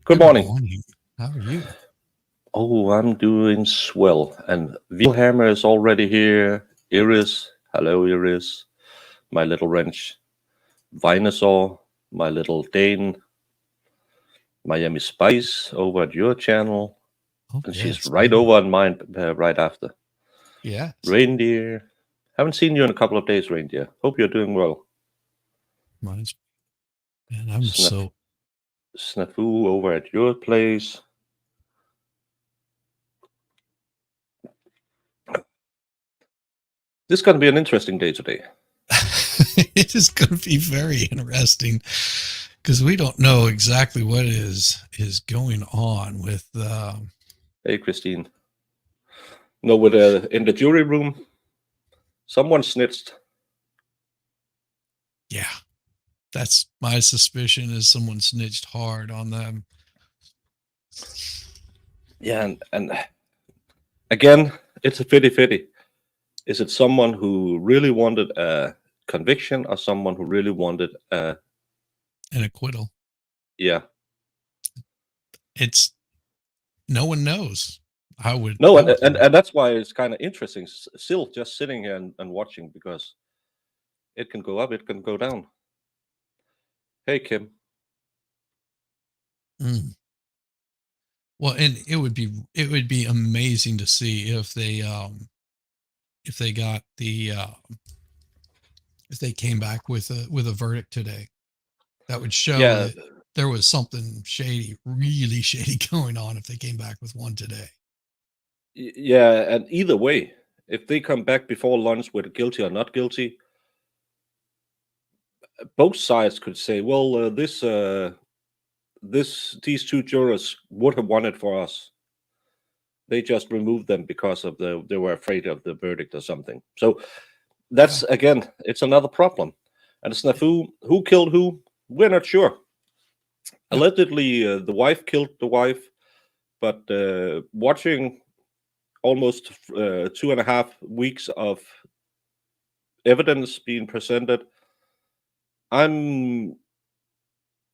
Good Good morning. morning. How are you? Oh, I'm doing swell. And Wilhelmer is already here. Iris, hello, Iris. My little wrench. Vinosaur, my little Dane. Miami Spice over at your channel. Oh, And she's yes, right ma'am. over on mine right after. Yes. Reindeer. Haven't seen you in a couple of days, Reindeer. Hope you're doing well. Mine's, and I'm Snaf- so, Snafu over at your place. This is going to be an interesting day today. it is going to be very interesting because we don't know exactly what is going on with, Hey, Christine. No, with in the jury room, someone snitched. yeah, that's my suspicion is someone snitched hard on them. Yeah, and again, it's a 50-50. Is it someone who really wanted a conviction or someone who really wanted a, An acquittal. yeah. It's, no one knows. No, I and, would and, think. and that's why it's kind of interesting still just sitting here and watching because it can go up, it can go down. Hey, Kim. Mm. Well, and it would be amazing to see if they got if they came back with a verdict today. That would show Yeah, that there was something shady, really shady going on if they came back with one today. yeah, and either way, if they come back before lunch with guilty or not guilty, both sides could say, well, these two jurors would have won it for us. They just removed them because of they were afraid of the verdict or something. So Yeah. that's again, it's another problem. And snafu, who killed who? We're not sure. Yep. Allegedly, the wife killed the wife, but watching almost 2.5 weeks of evidence being presented, I'm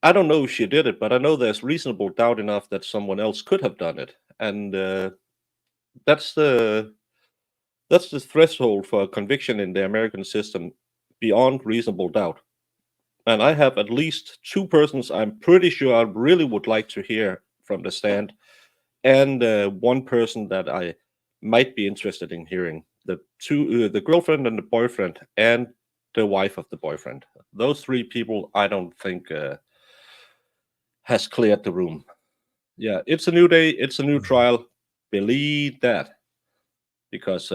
I don't know if she did it, but I know there's reasonable doubt enough that someone else could have done it, and that's the that's the threshold for a conviction in the American system beyond reasonable doubt. And I have at least two persons I'm pretty sure I really would like to hear from the stand, and one person that I might be interested in hearing. The girlfriend and the boyfriend, and the wife of the boyfriend. Those three people, I don't think has cleared the room. Yeah, it's a new day. It's a new Mhm. trial. Believe that, because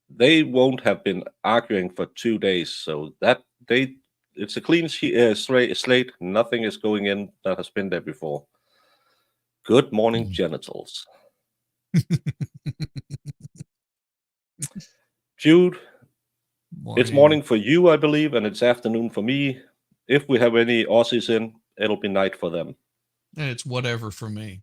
they won't have been arguing for 2 days. So that they, it's a clean slate. Nothing is going in that has been there before. Good morning, Mm. genitals. Jude, it's Morning. morning for you, I believe, and it's afternoon for me. If we have any Aussies in, it'll be night for them. And it's whatever for me.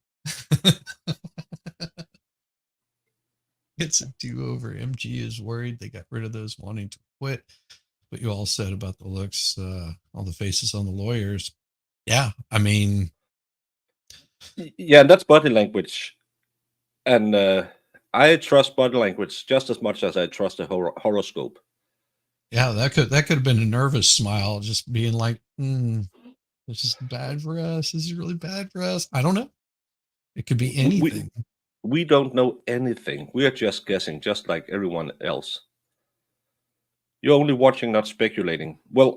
It's a do-over. MG is worried they got rid of those wanting to quit. What you all said about the looks, all the faces on the lawyers. Yeah, I mean, Yeah, and that's body language. And I trust body language just as much as I trust a horoscope. yeah, that could have been a nervous smile, just being like, "This is bad for us. This is really bad for us." I don't know. It could be We, we anything. we don't know anything. We are just guessing, just like everyone else. You're only watching, not speculating. Well,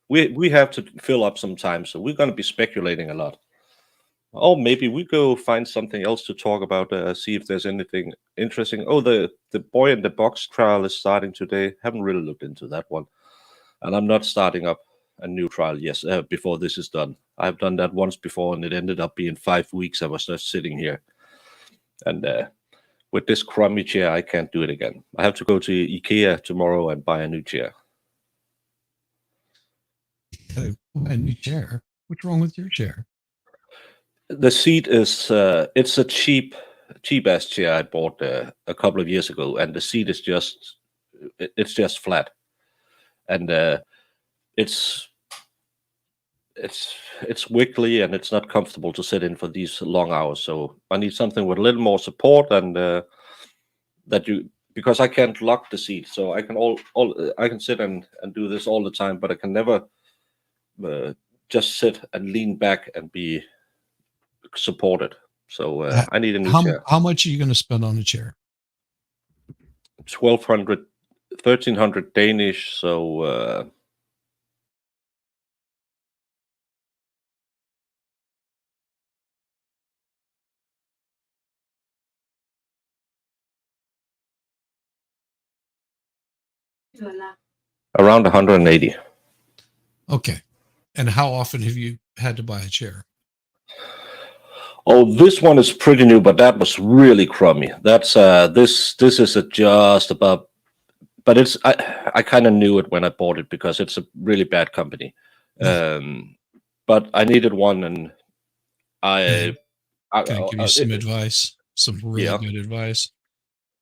Yeah. we have to fill up some time, so we're going to be speculating a lot. Oh, maybe we go find something else to talk about. See if there's anything interesting. Oh, the boy in the box trial is starting today. Haven't really looked into that one, and I'm not starting up a new trial. Yes, before this is done. I've done that once before, and it ended up being 5 weeks. I was just sitting here, and with this crummy chair, I can't do it again. I have to go to IKEA tomorrow and buy a new chair. A new chair. What's wrong with your chair? The seat is it's a cheap ass chair I bought a couple of years ago, and the seat is just it's just flat, and it's it's wiggly and it's not comfortable to sit in for these long hours. So I need something with a little more support and that you because I can't lock the seat, so I can I can sit and do this all the time, but I can never just sit and lean back and be supported. So I need a new chair. How much are you going to spend on a chair? 1,200, 1,300 Danish. So around 180. Okay. And how often have you had to buy a chair? Oh, this one is pretty new, but that was really crummy. That's this is just about, but it's I kind of knew it when I bought it because it's a really bad company. But I needed one, and Can I give you some it, advice? Some really yeah, good advice.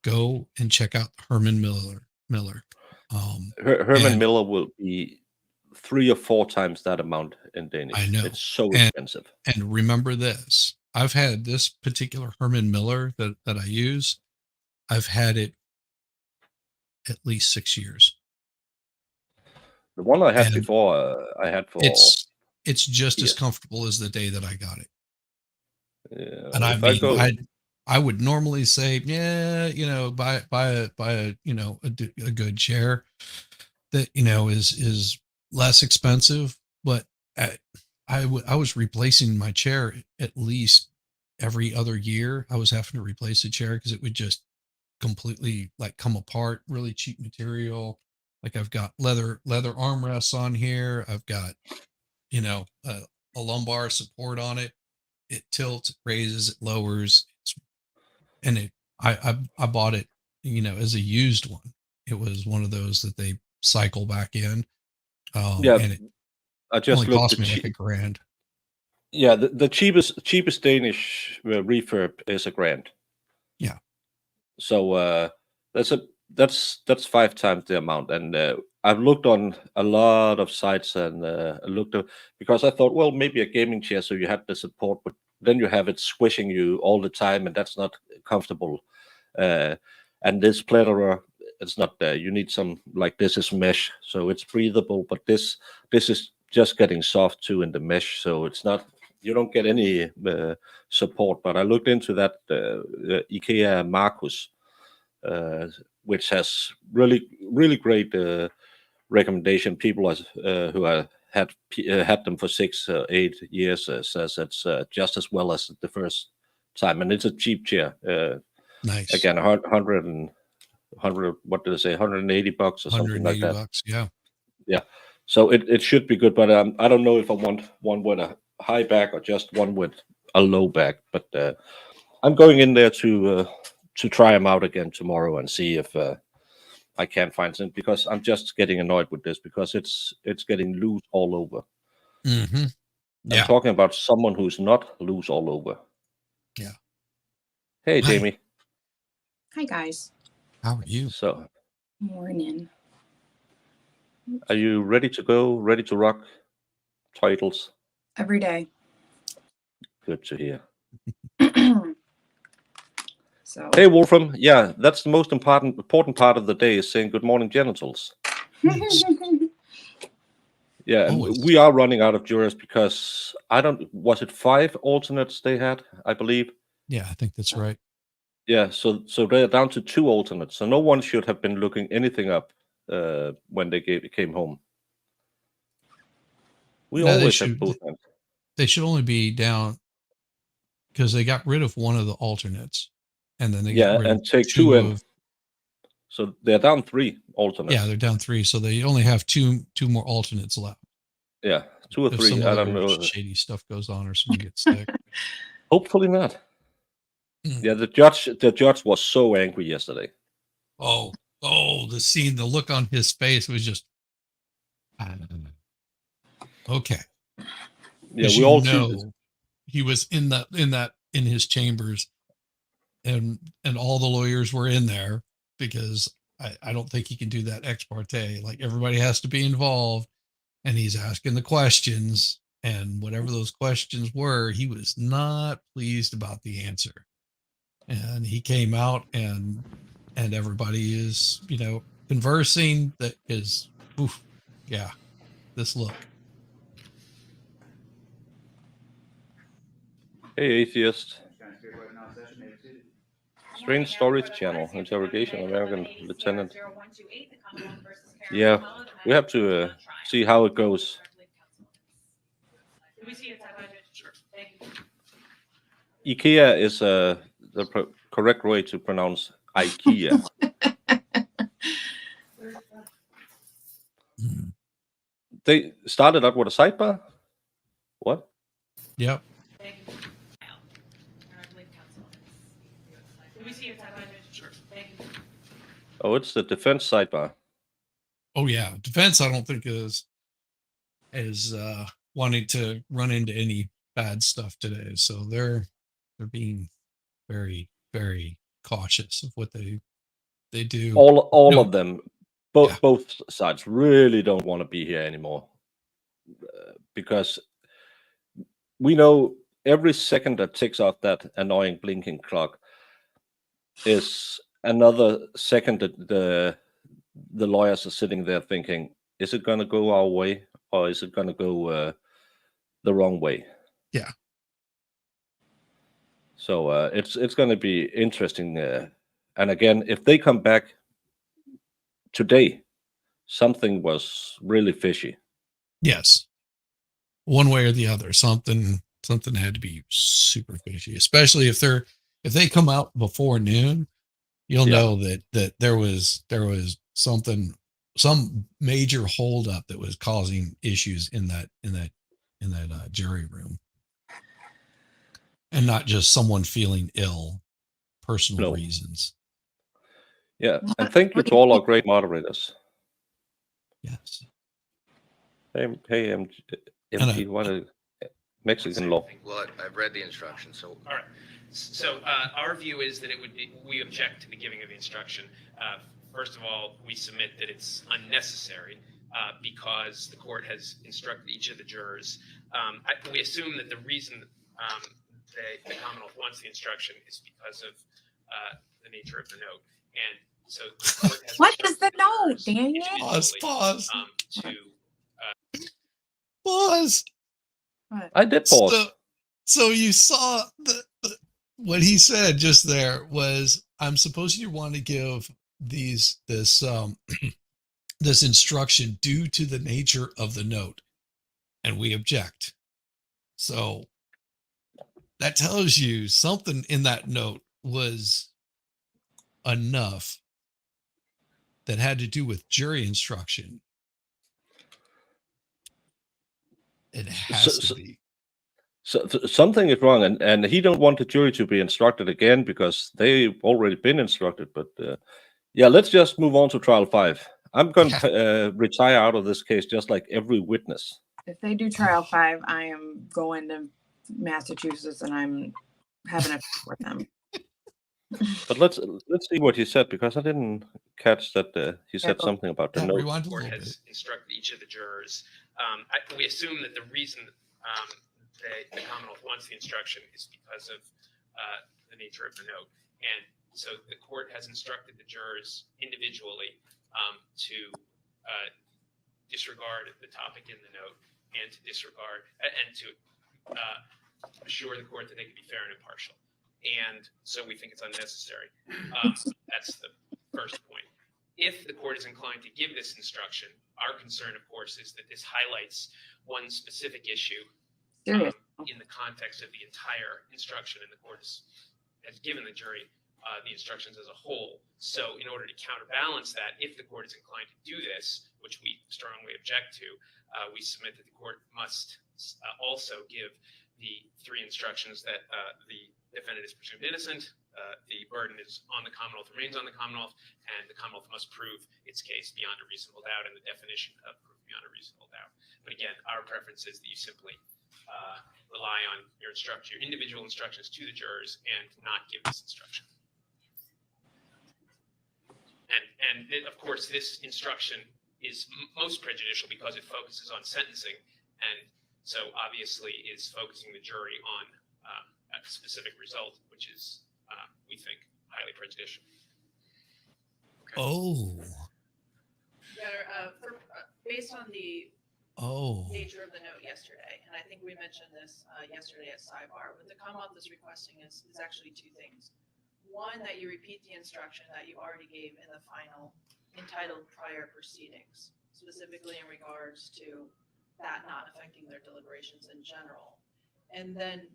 Go and check out Herman Miller. Herman And Miller will be 3 or 4 times that amount in Danish. I know. It's so And expensive. and remember this. I've had this particular Herman Miller that I use. I've had it at least 6 years. The one I had And before, I had for it's just as yeah. comfortable as the day that I got it. Yeah, And I if I mean, go, I would normally say, yeah, buy a a good chair that is less expensive, but I was replacing my chair at least every other year. I was having to replace a chair because it would just completely like come apart. Really cheap material. Like I've got leather armrests on here. I've got a lumbar support on it. It tilts, it raises, it lowers, and I bought it as a used one. It was one of those that they cycle back in, yeah, and it I only just looked cost me like $1,000. yeah, the cheapest Danish refurb is a grand. Yeah. So that's a that's 5 times the amount. And I've looked on a lot of sites and looked at, because I thought, well, maybe a gaming chair, so you had the support, but then you have it squishing you all the time, and that's not comfortable. Uh, and this pleather, it's not there. You need some, like, this is mesh, so it's breathable, but this is just getting soft too in the mesh, so it's not. You don't get any support. But I looked into that IKEA Marcus, which has really great recommendation. People who have had them for 6 8 years says it's just as well as the first time, and it's a cheap chair. Nice. Again, 100 and 100. What did I say? $180 or something like that. $180. Yeah. Yeah. So it should be good, but I don't know if I want one with a high back or just one with a low back. But I'm going in there to try them out again tomorrow and see if I can find some, because I'm just getting annoyed with this because it's getting loose all over. Mm-hmm. I'm Yeah. talking about someone who's not loose all over. Yeah. Hey, Hi. Jamie. Hi, guys. How are you? So, Morning. are you ready to go? Ready to rock? Titles. Every day. Good to hear. So. Hey, Wolfram. Yeah, that's the most important part of the day, is saying good morning, genitals. Nice. Yeah, and Always. we are running out of jurors because was it 5 alternates they had, I believe? Yeah, I think that's right. Yeah, so they're down to 2 alternates. So no one should have been looking anything up when they came home. We No, always have both hands. they should only be down because they got rid of one of the alternates, and then they got rid of and take 2 two in. of. So they're down 3 alternates. Yeah, they're down 3, so they only have two more alternates left. Yeah, 2 or If 3. some I don't other know. shady stuff goes on or someone gets sick. Hopefully not. Mm. Yeah, the judge was so angry yesterday. Oh, the scene, the look on his face was just okay. Yeah, we all see. He was in his chambers, and all the lawyers were in there because I don't think he can do that ex parte. Like everybody has to be involved, and he's asking the questions, And whatever those questions were, he was not pleased about the answer. And he came out and everybody is, conversing that is, oof, yeah, this look. Hey, atheist. Strange Stories Channel, interrogation American Lieutenant. Yeah, we have to see how it goes. IKEA is the correct way to pronounce IKEA. They started out with a sidebar? What? Yep. Oh, it's the defense sidebar. Oh yeah, defense. I don't think is wanting to run into any bad stuff today. So they're being very, very cautious of what they do. All of them, Yeah. both sides really don't want to be here anymore, because we know every second that ticks off that annoying blinking clock is another second that the lawyers are sitting there thinking, is it going to go our way or is it going to go the wrong way? Yeah. So it's going to be interesting. And again, if they come back today, something was really fishy. Yes. One way or the other, something had to be super fishy, especially if they come out before noon. You'll know that there was some major holdup that was causing issues in that jury room, and not just someone feeling ill, personal reasons. Yeah, and thank you to all our great moderators. Yes. Hey, MG, what a Mexican law. Well, I've read the instructions, so. All right. So our view is that we object to the giving of the instruction. First of all, we submit that it's unnecessary because the court has instructed each of the jurors. We assume that the reason the Commonwealth wants the instruction is because of the nature of the note. And so the court has what is the note, Daniel? Pause. To Pause. I did pause. So you saw what he said just there was, I'm supposed to want to give this this instruction due to the nature of the note, and we object. So that tells you something in that note was enough that had to do with jury instruction. It has to be. So something is wrong, and he don't want the jury to be instructed again because they've already been instructed. But yeah, let's just move on to trial 5. I'm going to retire out of this case just like every witness. If they do trial 5, I am going to Massachusetts and I'm having a with them. But let's see what he said, because I didn't catch that he said something about the note. Rewind the a court little has bit. instructed each of the jurors. We assume that the reason the Commonwealth wants the instruction is because of the nature of the note. And so the court has instructed the jurors individually to disregard the topic in the note and to disregard and to assure the court that they can be fair and impartial. And so we think it's unnecessary. That's the first point. If the court is inclined to give this instruction, our concern, of course, is that this highlights one specific issue in the context of the entire instruction, and the court has given the jury the instructions as a whole. So in order to counterbalance that, if the court is inclined to do this, which we strongly object to, we submit that the court must also give the 3 instructions that the defendant is presumed innocent, the burden is on the Commonwealth, remains on the Commonwealth, and the Commonwealth must prove its case beyond a reasonable doubt, and the definition of proof beyond a reasonable doubt. But again, our preference is that you simply rely on your individual instructions to the jurors and not give this instruction. And of course, this instruction is most prejudicial because it focuses on sentencing, and So obviously is focusing the jury on a specific result, which is, we think, highly prejudicial. Oh, Based on the oh, nature of the note yesterday, and I think we mentioned this yesterday at sidebar, what the Commonwealth is requesting is actually two things. One, that you repeat the instruction that you already gave in the final entitled prior proceedings, specifically in regards to that not affecting their deliberations in general. And then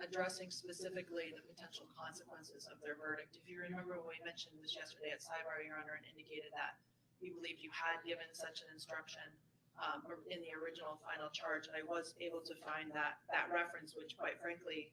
addressing specifically the potential consequences of their verdict. If you remember when we mentioned this yesterday at sidebar, Your Honor, and indicated that we believed you had given such an instruction in the original final charge, and I was able to find that reference, which quite frankly,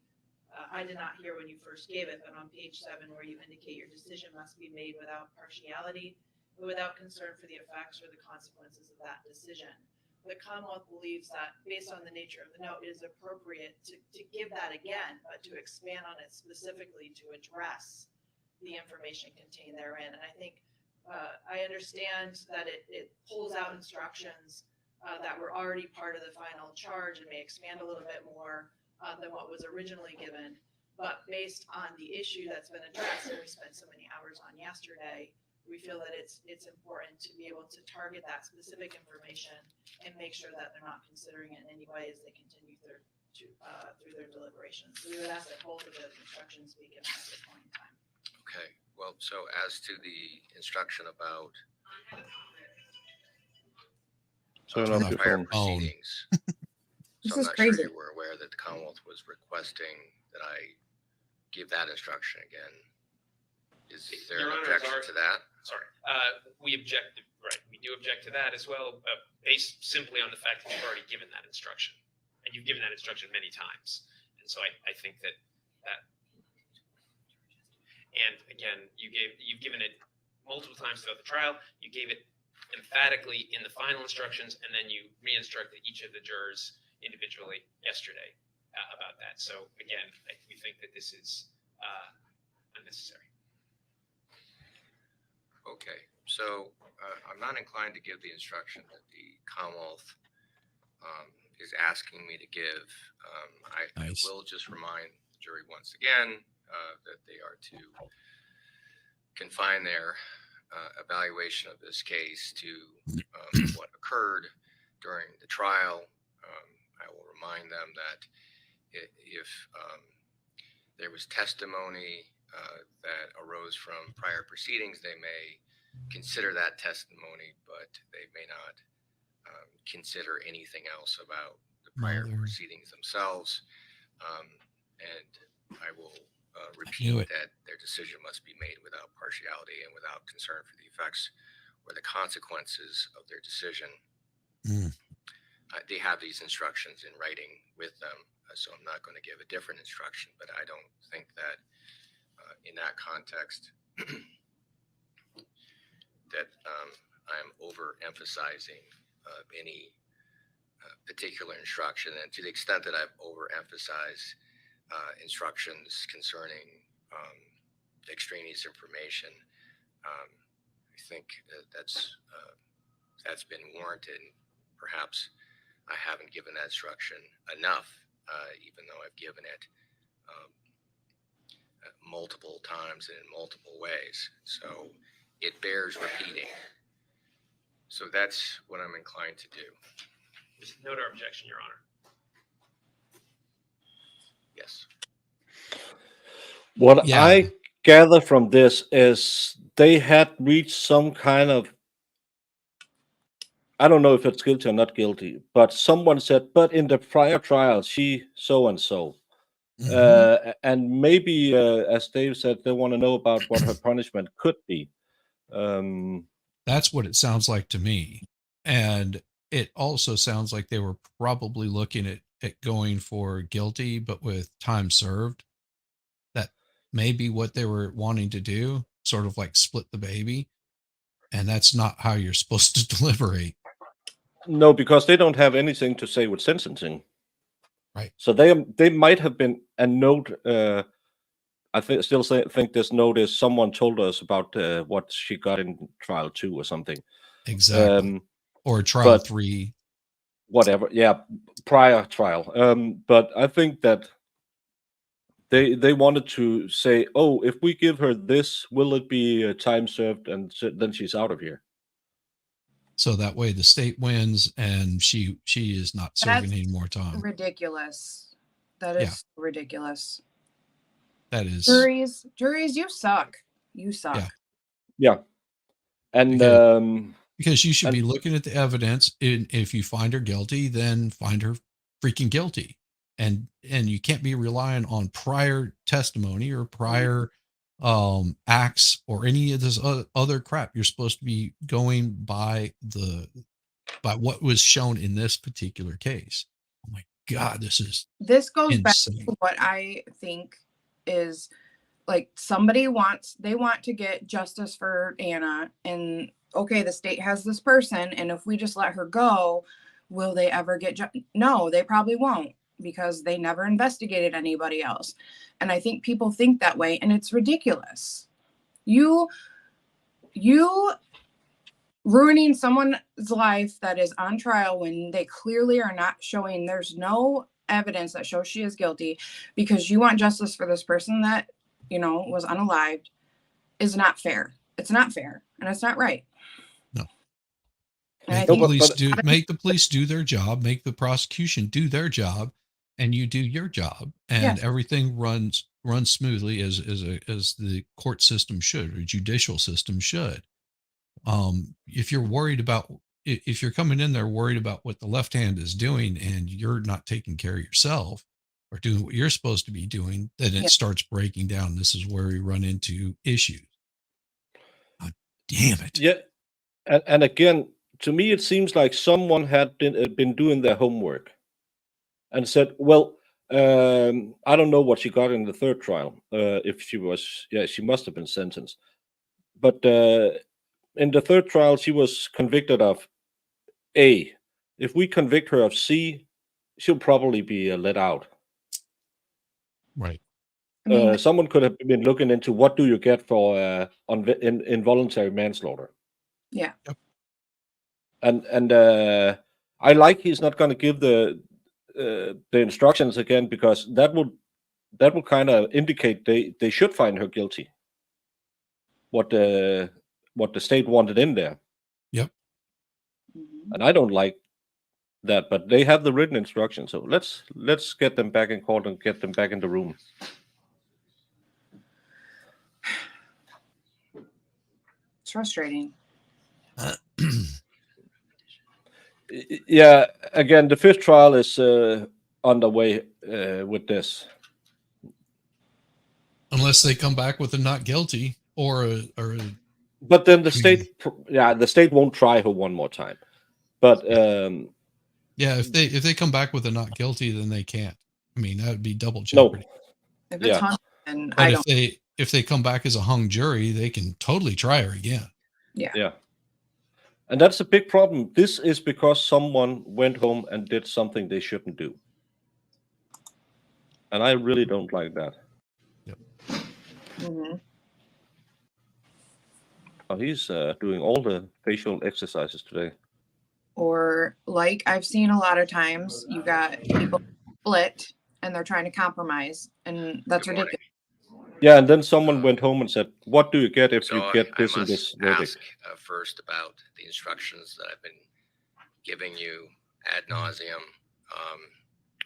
I did not hear when you first gave it, but on page 7, where you indicate your decision must be made without partiality, but without concern for the effects or the consequences of that decision. The Commonwealth believes that based on the nature of the note, it is appropriate to give that again, but to expand on it specifically to address the information contained therein. And I think I understand that it pulls out instructions that were already part of the final charge and may expand a little bit more than what was originally given. But based on the issue that's been addressed and we spent so many hours on yesterday, we feel that it's important to be able to target that specific information and make sure that they're not considering it in any way as they continue through their deliberations. So we would ask that both of those instructions be given at this point in time. Okay, well, so as to the instruction about Turn off your prior phone. proceedings, This so I'm is not crazy. sure you were aware that the Commonwealth was requesting that I give that instruction again. Is there Your an Honor, objection to that? Sorry, we object, right, we do object to that as well, based simply on the fact that you've already given that instruction. And you've given that instruction many times. And so I think that, and again, you've given it multiple times throughout the trial. You gave it emphatically in the final instructions, and then you re-instructed each of the jurors individually yesterday about that. So again, we think that this is unnecessary. Okay, so I'm not inclined to give the instruction that the Commonwealth is asking me to give. I Nice. will just remind the jury once again that they are to confine their evaluation of this case to what occurred during the trial. I will remind them that if there was testimony that arose from prior proceedings, they may consider that testimony, but they may not consider anything else about the prior proceedings themselves. And I will repeat that their decision must be made without partiality and without concern for the effects or the consequences of their decision. They have these instructions in writing with them, so I'm not going to give a different instruction, but I don't think that in that context that I'm overemphasizing any particular instruction. And to the extent that I've overemphasized instructions concerning extraneous information, I think that's been warranted. Perhaps I haven't given that instruction enough, even though I've given it multiple times and in multiple ways. So it bears repeating. So that's what I'm inclined to do. Just note our objection, Your Honor. Yes. What I gather from this is they had reached some kind of, I don't know if it's guilty or not guilty, but someone said, but in the prior trial, she so and so. And maybe, as Dave said, they want to know about what her punishment could be. That's what it sounds like to me. And it also sounds like they were probably looking at going for guilty, but with time served. That may be what they were wanting to do, sort of like split the baby. And that's not how you're supposed to deliberate. No, because they don't have anything to say with sentencing. Right. So they might have been a note. I think this note is someone told us about what she got in trial 2 or something. Exactly. Or trial 3. whatever. Yeah, prior trial. But I think that they wanted to say, oh, if we give her this, will it be time served, and then she's out of here. So that way the state wins and she is not serving any more time. Ridiculous. That is ridiculous. That is Juries, you suck. You suck. Yeah. Yeah, and because you should and- be looking at the evidence. And if you find her guilty, then find her freaking guilty. And you can't be relying on prior testimony or prior acts or any of this other crap. You're supposed to be going by what was shown in this particular case. Oh my God, this goes back to what I think is, like, they want to get justice for Anna, and okay, the state has this person, and if we just let her go, will they ever get no, they probably won't, because they never investigated anybody else. And I think people think that way, and it's ridiculous. You ruining someone's life that is on trial when they clearly are not showing, there's no evidence that shows she is guilty, because you want justice for this person that, was unalived, is not fair. It's not fair, and it's not right. No. And Make the police do their job, make the prosecution do their job, and you do your job, and everything runs smoothly as the court system should, or judicial system should. If you're coming in there worried about what the left hand is doing and you're not taking care of yourself or doing what you're supposed to be doing, then it starts breaking down. This is where we run into issues. Oh, damn it. Yeah. And again, to me, it seems like someone had been doing their homework and said, well, I don't know what she got in the third trial. If she was, she must have been sentenced. But in the third trial, she was convicted of A. If we convict her of C, she'll probably be let out. Right. Someone could have been looking into what do you get for involuntary manslaughter. Yeah. Yep. And I like he's not going to give the instructions again, because that will kind of indicate they should find her guilty. What the state wanted in there. Yep. Mm-hmm. And I don't like that, but they have the written instructions. So let's get them back in court and get them back in the room. It's frustrating. Yeah, again, the fifth trial is underway with this. Unless they come back with a not guilty But then the state won't try her one more time. But if they come back with a not guilty, then they can't. I mean, that would be double jeopardy. No. If it's hung, then but if they come back as a hung jury, they can totally try her again. Yeah. And that's a big problem. This is because someone went home and did something they shouldn't do. And I really don't like that. Yep. Mm-hmm. Oh, he's doing all the facial exercises today. Or, like I've seen a lot of times, you got people split and they're trying to compromise, and that's ridiculous. Yeah, and then someone went home and said, what do you get if you get this and this verdict? Ask first about the instructions that I've been giving you ad nauseum,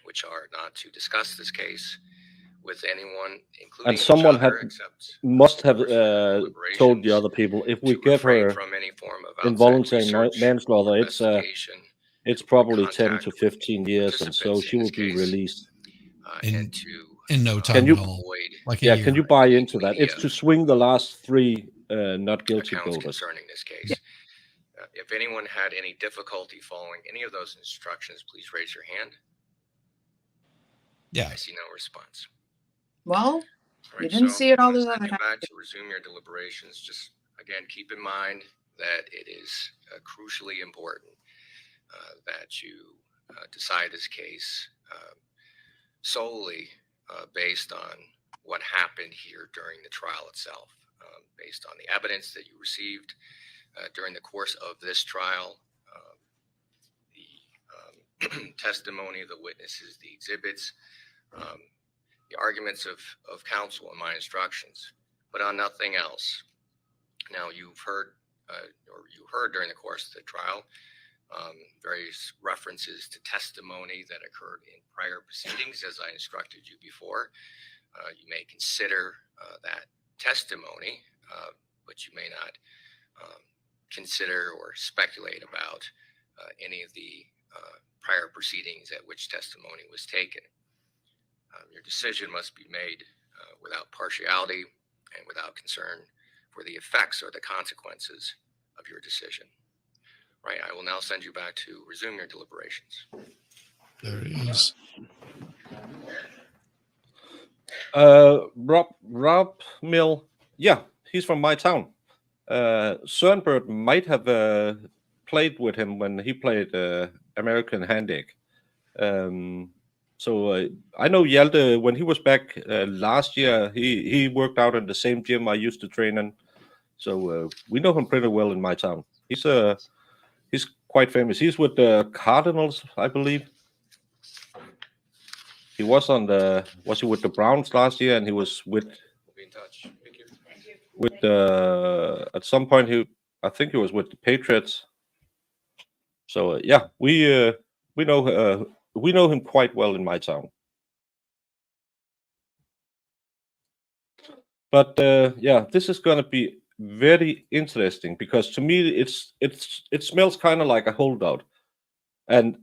which are not to discuss this case with anyone, including and someone each other, must have told the other people, if we give her from any form of involuntary manslaughter, it's probably contact 10 to 15 years, and so she will be released. In no time at all. Like a year. Can you buy into that? It's to swing the last three not guilty voters. Concerning this case. If anyone had any difficulty following any of those instructions, please raise your hand. Yeah. I see no response. Well, you didn't see it all those other times. Back to resume your deliberations. Just again, keep in mind that it is crucially important that you decide this case solely based on what happened here during the trial itself, based on the evidence that you received during the course of this trial, the testimony of the witnesses, the exhibits, the arguments of counsel and my instructions, but on nothing else. Now, you've heard, or you heard during the course of the trial, various references to testimony that occurred in prior proceedings, as I instructed you before. You may consider that testimony, but you may not consider or speculate about any of the prior proceedings at which testimony was taken. Your decision must be made without partiality and without concern for the effects or the consequences of your decision. Right, I will now send you back to resume your deliberations. There it is. Rob Mill, yeah, he's from my town. Sernberg might have played with him when he played American Handicap. So I know Hjalte, when he was back last year, he worked out in the same gym I used to train in. So we know him pretty well in my town. He's quite famous. He's with the Cardinals, I believe. He was he with the Browns last year, and he was with. We'll be in touch. Thank you. With at some point I think he was with the Patriots. So yeah, we know him quite well in my town. But yeah, this is going to be very interesting because to me it smells kind of like a holdout. And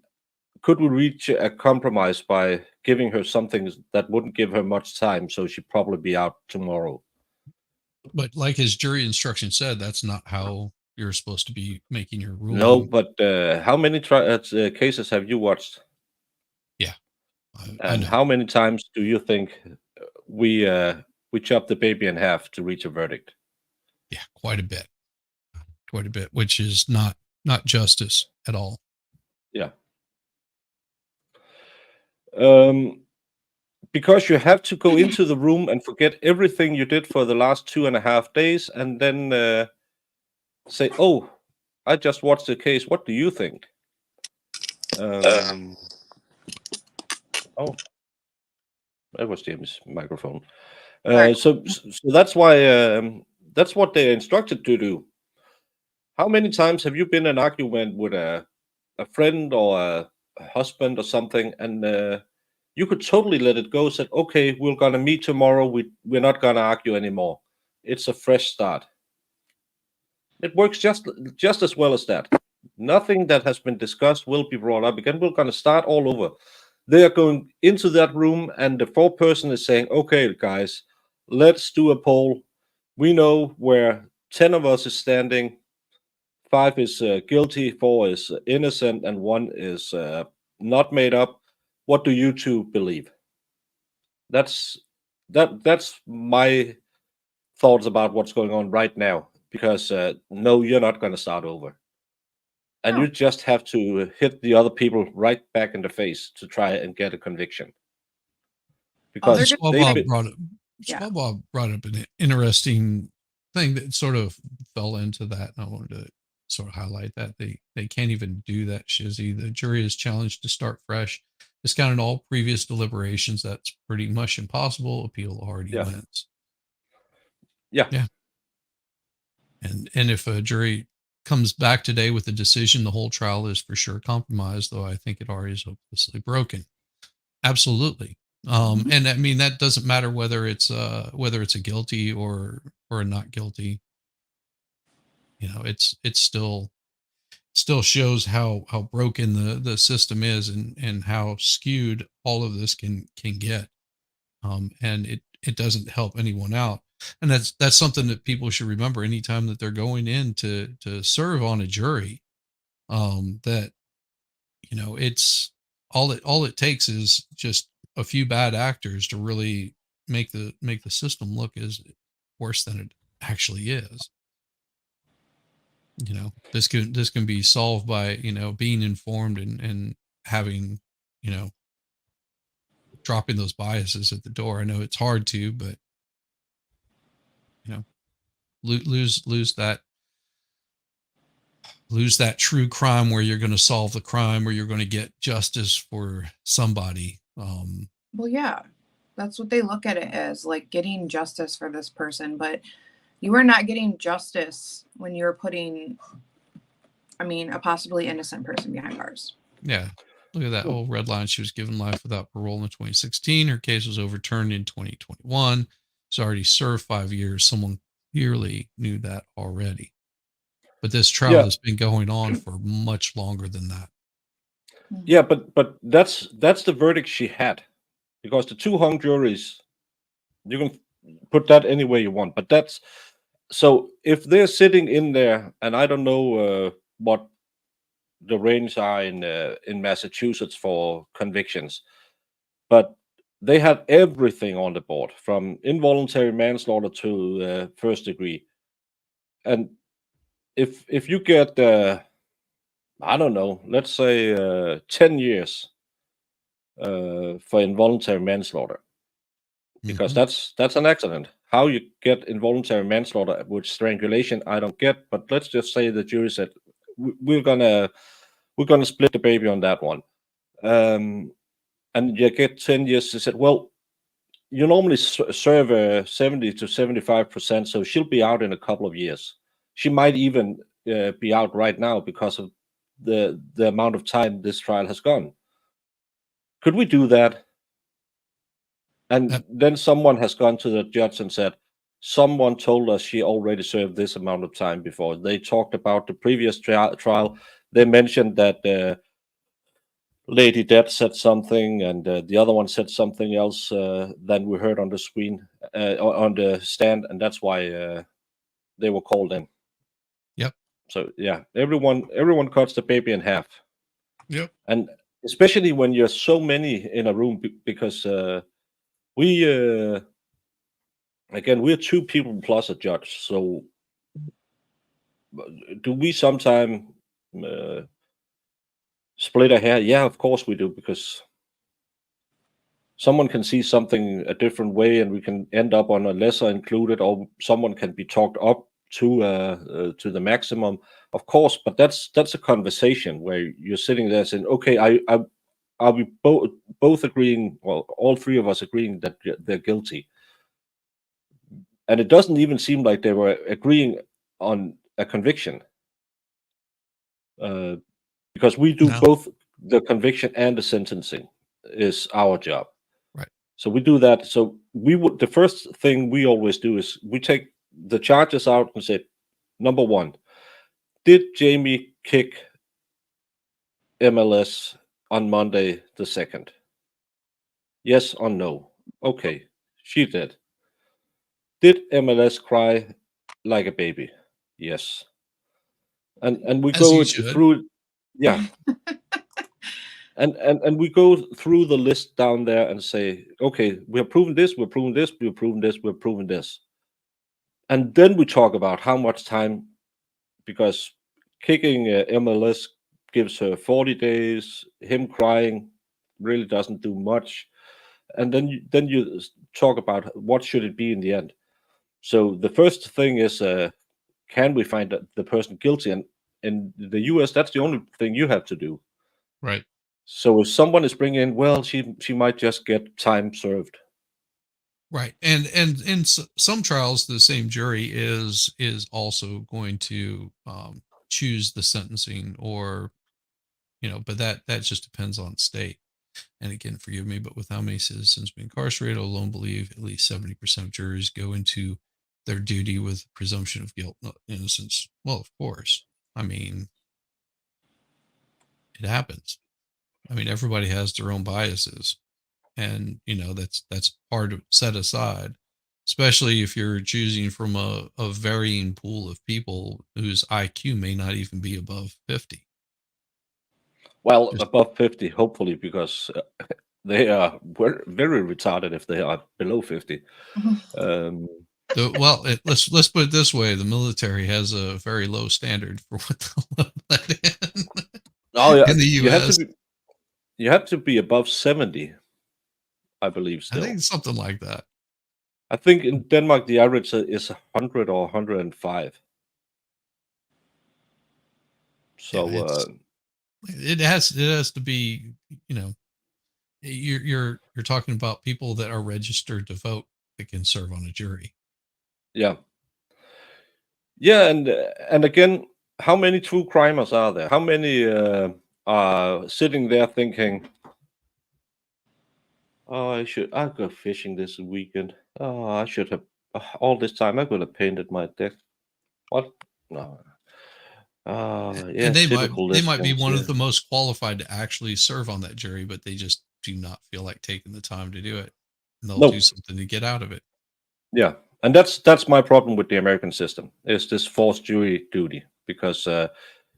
could we reach a compromise by giving her something that wouldn't give her much time, so she'd probably be out tomorrow? But like his jury instruction said, that's not how you're supposed to be making your ruling. No, but how many cases have you watched? Yeah, I know. How many times do you think we chop the baby in half to reach a verdict? Yeah, quite a bit, which is not justice at all. Yeah. Because you have to go into the room and forget everything you did for the last 2.5 days, and then say, "Oh, I just watched the case. What do you think?" Oh, that was James' microphone. So that's why that's what they're instructed to do. How many times have you been in an argument with a friend or a husband or something, and you could totally let it go, said, "Okay, we're gonna meet tomorrow. We're not gonna argue anymore. It's a fresh start." It works just as well as that. Nothing that has been discussed will be brought up again. We're gonna start all over. They are going into that room, and the foreperson is saying, "Okay, guys, let's do a poll. We know where 10 of us is standing. 5 is guilty, 4 is innocent, and 1 is not made up. What do you two believe?" That's my thoughts about what's going on right now. Because no, you're not going to start over, and you just have to hit the other people right back in the face to try and get a conviction. Because Swalwell brought up an interesting thing that sort of fell into that, and I wanted to sort of highlight that they can't even do that, Shizzy. The jury is challenged to start fresh, discounted all previous deliberations. That's pretty much impossible. Appeal already wins. Yeah. And if a jury comes back today with a decision, the whole trial is for sure compromised, though I think it already is hopelessly broken. Absolutely. And I mean, that doesn't matter whether it's a guilty or a not guilty. You know, it's still shows how broken the system is and how skewed all of this can get. And it doesn't help anyone out. And that's something that people should remember anytime that they're going in to serve on a jury. That, you know, it's all it takes is just a few bad actors to really make the system look as worse than it actually is. You know, this can be solved by, you know, being informed and having, you know, dropping those biases at the door. I know it's hard to, but you know, lose lose that true crime where you're going to solve the crime, where you're going to get justice for somebody. Well, yeah, that's what they look at it as, like getting justice for this person. But you are not getting justice when you're putting, a possibly innocent person behind bars. Yeah. Look at that whole red line. She was given life without parole in 2016. Her case was overturned in 2021. She's already served 5 years. Someone clearly knew that already. But this trial has been going on for much longer than that. Yeah, but that's the verdict she had, because the 2 hung juries, you can put that any way you want. But that's so if they're sitting in there, and I don't know what the range are in Massachusetts for convictions, but they had everything on the board from involuntary manslaughter to first degree. And if you get I don't know, let's say 10 years for involuntary manslaughter, because that's an accident. How you get involuntary manslaughter with strangulation, I don't get. But let's just say the jury said we're gonna split the baby on that one, and you get 10 years. They said, well, you normally serve 70 to 75%, so she'll be out in a couple of years. She might even be out right now because of the amount of time this trial has gone. Could we do that? And then someone has gone to the judge and said, someone told us she already served this amount of time before. They talked about the previous trial. They mentioned that Lady Death said something, and the other one said something else than we heard on the screen, on the stand, and that's why they were called in. Yep. So yeah, everyone cuts the baby in half. Yep. And especially when you're so many in a room, because we're 2 people plus a judge. So do we sometime split a hair? Yeah, of course we do, because someone can see something a different way, and we can end up on a lesser included, or someone can be talked up to the maximum, of course. But that's a conversation where you're sitting there saying, okay, are we both agreeing, well, all 3 of us agreeing that they're guilty? And it doesn't even seem like they were agreeing on a conviction, because we do both the conviction and the sentencing is our job. Right. So we do that. So the first thing we always do is we take the charges out and say, number 1, did Jamie kick MLS on Monday the 2nd? Yes or no? Okay, she did. Did MLS cry like a baby? Yes. And we go through, yeah. And we go through the list down there and say, okay, we have proven this, we're proving this, we're proving this, we're proving this. And then we talk about how much time, because kicking MLS gives her 40 days, him crying really doesn't do much. And then you talk about what should it be in the end. So the first thing is, can we find the person guilty? And in the US, that's the only thing you have to do. Right. So if someone is bringing in, well, she might just get time served. Right. And in some trials, the same jury is also going to choose the sentencing, or, but that just depends on state. And again, forgive me, but with how many citizens being incarcerated, I alone believe at least 70% of jurors go into their duty with presumption of guilt, not innocence. Well, of course. I mean, it happens. I mean, everybody has their own biases, and that's hard to set aside, especially if you're choosing from a varying pool of people whose IQ may not even be above 50. Well, above 50, hopefully, because they are very retarded if they are below 50. Well, let's put it this way: the military has a very low standard for what they'll let in. Oh yeah, in the U.S. You have to be above 70, I believe. Still, I think something like that. I think in Denmark the average is 100 or 105. So it has to be, you're talking about people that are registered to vote that can serve on a jury. yeah, and again, how many true crimers are there? How many are sitting there thinking, "Oh, I go fishing this weekend. Oh, I should have all this time. I could have painted my deck. What? No. Yeah, And they typical might be lesbians, one yeah. of the most qualified to actually serve on that jury, but they just do not feel like taking the time to do it. And they'll do No. something to get out of it. Yeah, and that's my problem with the American system is this forced jury duty because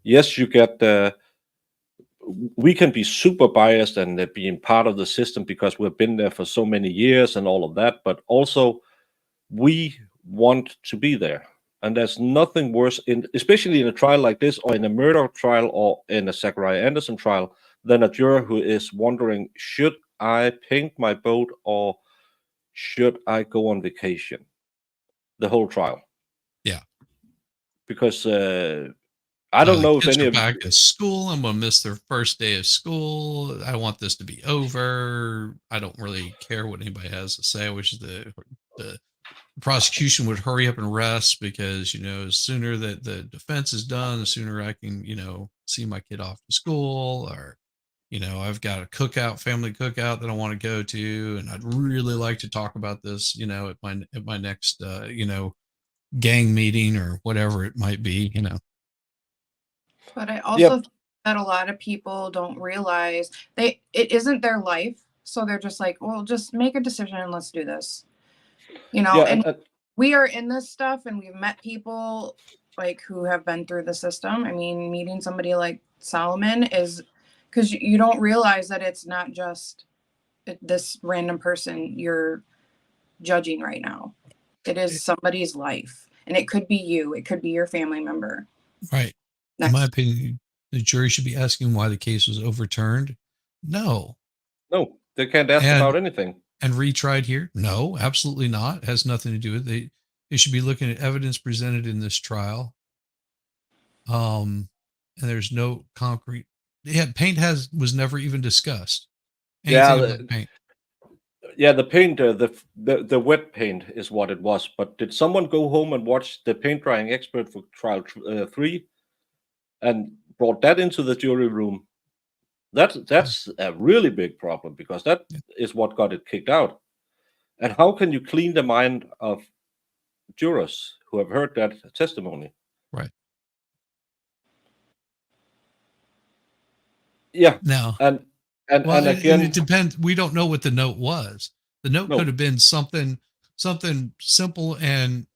yes, you get we can be super biased and being part of the system because we've been there for so many years and all of that, but also we want to be there. And there's nothing worse especially in a trial like this or in a murder trial or in a Zachariah Anderson trial than a juror who is wondering, should I paint my boat or should I go on vacation? The whole trial. Yeah. Because I don't know if kids any go of back to school. I'm gonna miss their first day of school. I want this to be over. I don't really care what anybody has to say. I wish the prosecution would hurry up and rest because the sooner that the defense is done, the sooner I can see my kid off to school, or I've got a family cookout that I want to go to, and I'd really like to talk about this at my next gang meeting or whatever it might be. But I also Yep. think that a lot of people don't realize it isn't their life. So they're just like, well, just make a decision and let's do this. Yeah, and we are in this stuff and we've met people like who have been through the system. I mean, meeting somebody like Solomon is because you don't realize that it's not just this random person you're judging right now. It is somebody's life, and it could be you. It could be your family member. Right. In my opinion, the jury should be asking why the case was overturned. No. No, they can't ask about anything. And retried here? No, absolutely not. It has nothing to do with it. They should be looking at evidence presented in this trial. And there's no concrete. Yeah, paint was never even discussed. Anything about paint. Yeah, the paint, the wet paint is what it was. But did someone go home and watch the paint drying expert for trial 3 and brought that into the jury room? That's a really big problem because that is what got it kicked out. And how can you clean the mind of jurors who have heard that testimony? Right. Yeah. Now, and again, it depends. We don't know what the note was. The note could have been something simple and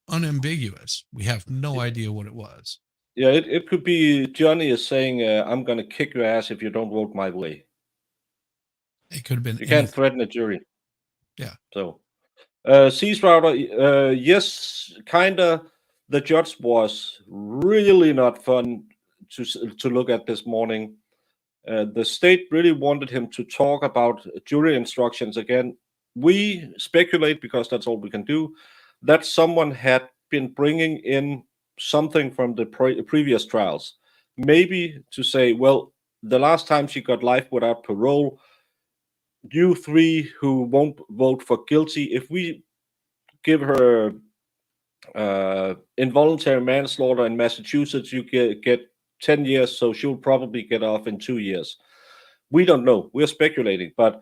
unambiguous. We have no idea what it was. Yeah, it could be Johnny is saying, I'm going to kick your ass if you don't vote my way. It could have been. You can't threaten a jury. Yeah. So, Cease Router, yes, kind of. The judge was really not fun to look at this morning. The state really wanted him to talk about jury instructions again. We speculate, because that's all we can do, that someone had been bringing in something from the previous trials. Maybe to say, well, the last time she got life without parole, you three who won't vote for guilty, if we give her involuntary manslaughter in Massachusetts, you get 10 years, so she'll probably get off in 2 years. We don't know. We're speculating, but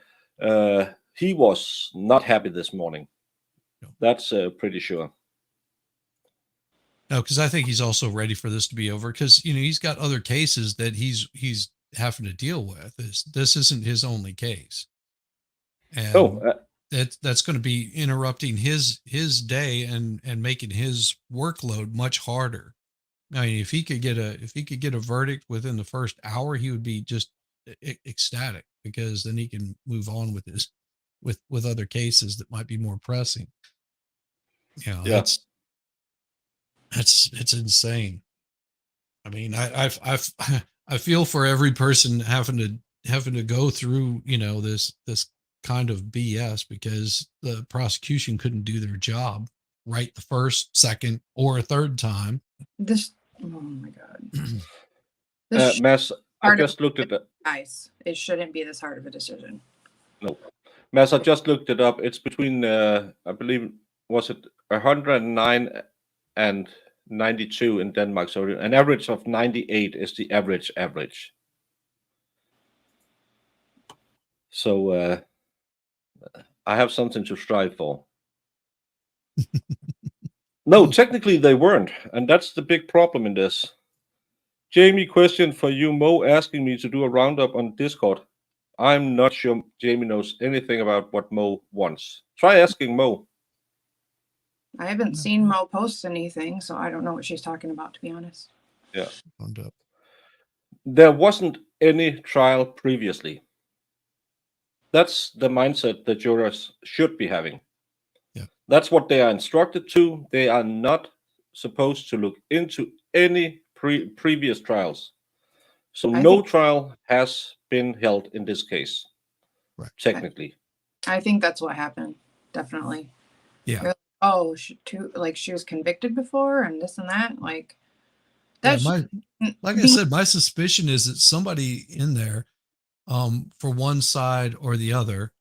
he was not happy this morning. No. That's pretty sure. No, because I think he's also ready for this to be over because, he's got other cases that he's having to deal with. This isn't his only case. And that's going to be interrupting his day and making his workload much harder. I mean, if he could get a verdict within the first hour, he would be just ecstatic because then he can move on with with other cases that might be more pressing. It's insane. I mean, I feel for every person having to go through, this kind of BS because the prosecution couldn't do their job right the first, second, or a third time. Oh my God. This Mads, I hard of just looked at it. guys. It shouldn't be this hard of a decision. Mads, I just looked it up. It's between, I believe, was it 109 and 92 in Denmark. So an average of 98 is the average. So I have something to strive for. No, technically they weren't, and that's the big problem in this. Jamie, question for you. Mo asking me to do a roundup on Discord. I'm not sure Jamie knows anything about what Mo wants. Try asking Mo. I haven't seen Mo post anything, so I don't know what she's talking about, to be honest. Yeah. Roundup. There wasn't any trial previously. That's the mindset the jurors should be having. Yeah. That's what they are instructed to. They are not supposed to look into any previous trials. So I no think- trial has been held in this case, Right. technically. I think that's what happened. Definitely. Yeah. You're like, oh, she was convicted before and this and that. Like, Yeah, that's like I said, my suspicion is that somebody in there, for one side or the other,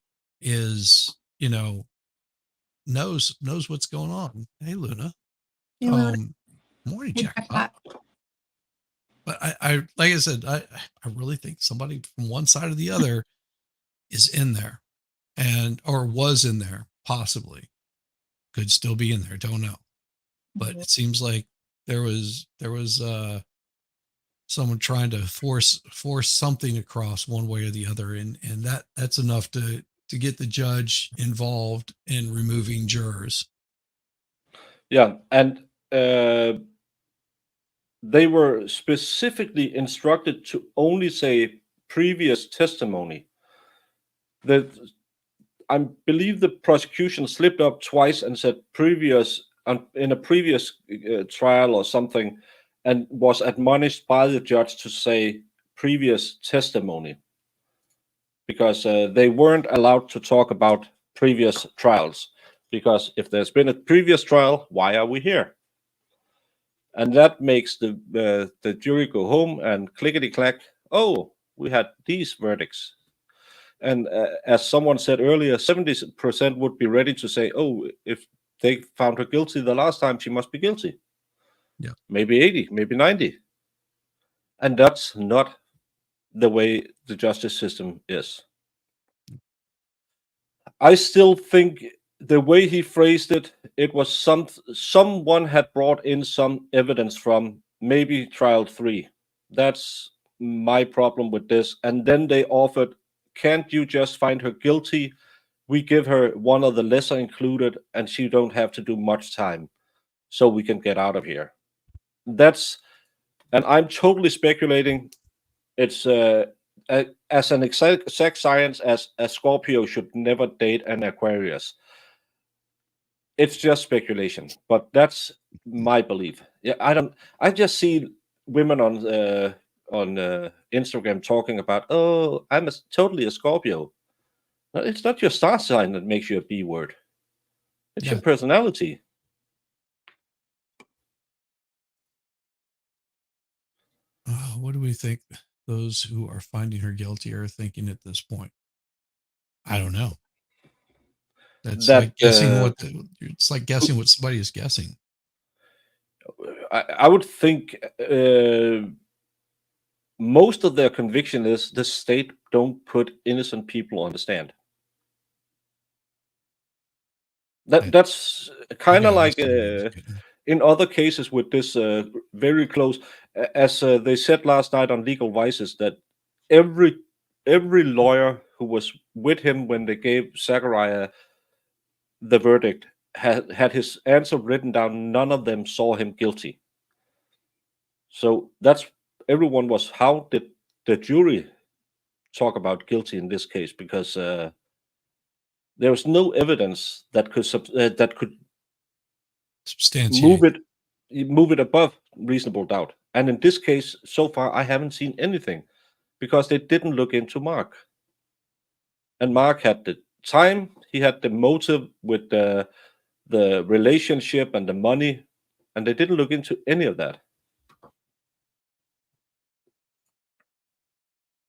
is, knows what's going on. Hey, Luna. Morning, Jackpot. But I like I said, I really think somebody from one side or the other is in there, or was in there, possibly. Could still be in there. Don't know. But it seems like there was someone trying to force something across one way or the other, and that's enough to get the judge involved in removing jurors. Yeah, and they were specifically instructed to only say previous testimony. I believe the prosecution slipped up twice and said previous in a previous trial or something, and was admonished by the judge to say previous testimony, because they weren't allowed to talk about previous trials, because if there's been a previous trial, why are we here? And that makes the jury go home and clickety clack. Oh, we had these verdicts. And as someone said earlier, 70% would be ready to say, oh, if they found her guilty the last time, she must be guilty. Yeah. Maybe 80, maybe 90. And that's not the way the justice system is. I still think the way he phrased it, it was someone had brought in some evidence from maybe trial 3. That's my problem with this. And then they offered, can't you just find her guilty? We give her one of the lesser included and she don't have to do much time, so we can get out of here. And I'm totally speculating. It's as an exact science as a Scorpio should never date an Aquarius. It's just speculation, but that's my belief. Yeah, I just see women on Instagram talking about, oh, I'm totally a Scorpio. No, it's not your star sign that makes you a B word. It's your personality. What do we think those who are finding her guilty are thinking at this point? I don't know. That's like guessing it's like guessing what somebody is guessing. I would think most of their conviction is the state don't put innocent people on the stand. That's kind of like in other cases with this very close, as they said last night on Legal Vices, that every lawyer who was with him when they gave Zachariah the verdict had his answer written down. None of them saw him guilty. So that's everyone was, how did the jury talk about guilty in this case? Because there was no evidence that could substantiate move it above reasonable doubt. And in this case, so far, I haven't seen anything, because they didn't look into Mark. And Mark had the time, he had the motive with the relationship and the money, and they didn't look into any of that.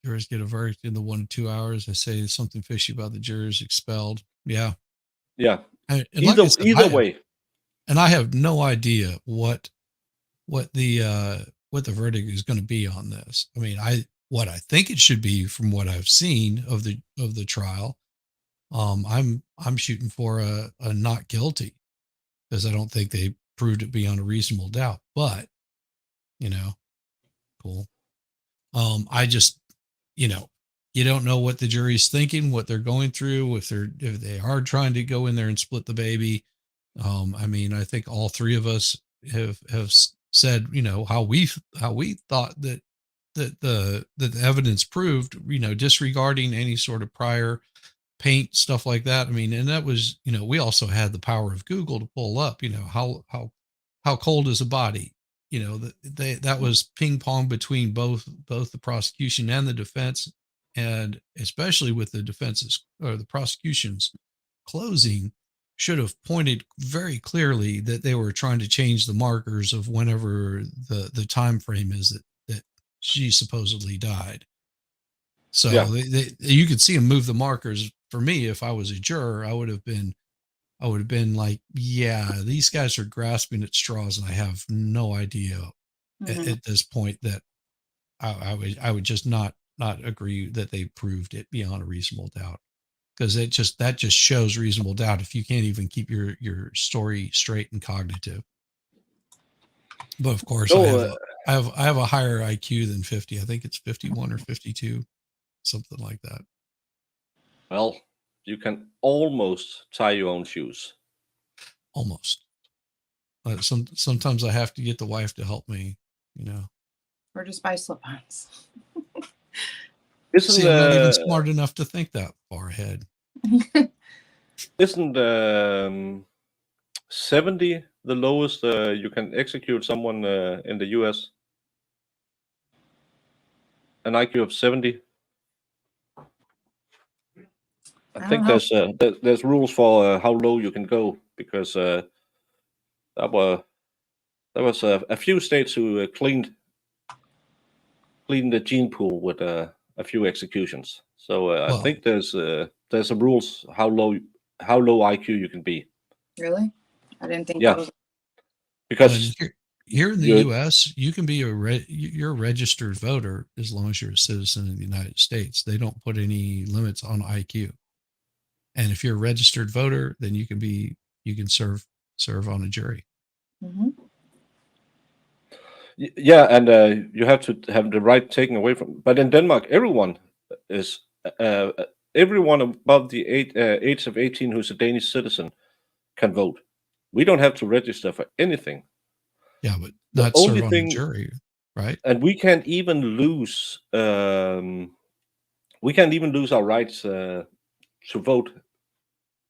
jurors get a verdict in the 1 to 2 hours. I say something fishy about the jurors expelled. Yeah. Yeah. And like I said, Either way. And I have no idea what the verdict is going to be on this. I mean, what I think it should be from what I've seen of the trial. I'm shooting for a not guilty, because I don't think they proved it beyond a reasonable doubt. But cool. I just, you don't know what the jury's thinking, what they're going through, if they are trying to go in there and split the baby. I mean, I think all three of us have said, how we thought that the evidence proved, disregarding any sort of prior paint, stuff like that. I mean, and that was, we also had the power of Google to pull up, how cold is a body? That was ping pong between both the prosecution and the defense, and especially with the defense's or the prosecution's closing should have pointed very clearly that they were trying to change the markers of whenever the time frame is that she supposedly died. So Yeah. you could see them move the markers. For me, if I was a juror, I would have been like, yeah, these guys are grasping at straws, and I have no idea at this point that I would just not agree that they proved it beyond a reasonable doubt, because that just shows reasonable doubt if you can't even keep your story straight and cognitive. But of course, I have a higher IQ than 50. I think it's 51 or 52, something like that. Well, you can almost tie your own shoes. Almost. Sometimes I have to get the wife to help me, Or just buy slip-ons. See, I'm not even smart enough to think that far ahead. Isn't 70 the lowest you can execute someone in the US? An IQ of 70? I think there's rules for how low you can go, because there was a few states who cleaned the gene pool with a few executions. So I think there's some rules how low IQ you can be. Really? I didn't think Yeah. that was. Because here in the U.S., you can be you're a registered voter as long as you're a citizen of the United States. They don't put any limits on IQ. And if you're a registered voter, then you can serve on a jury. Mm-hmm. Yeah, and you have to have the right taken away from. But in Denmark, everyone above the age of 18 who's a Danish citizen can vote. We don't have to register for anything. Yeah, but not serve on a jury, right? And we can't even lose. We can't even lose our rights to vote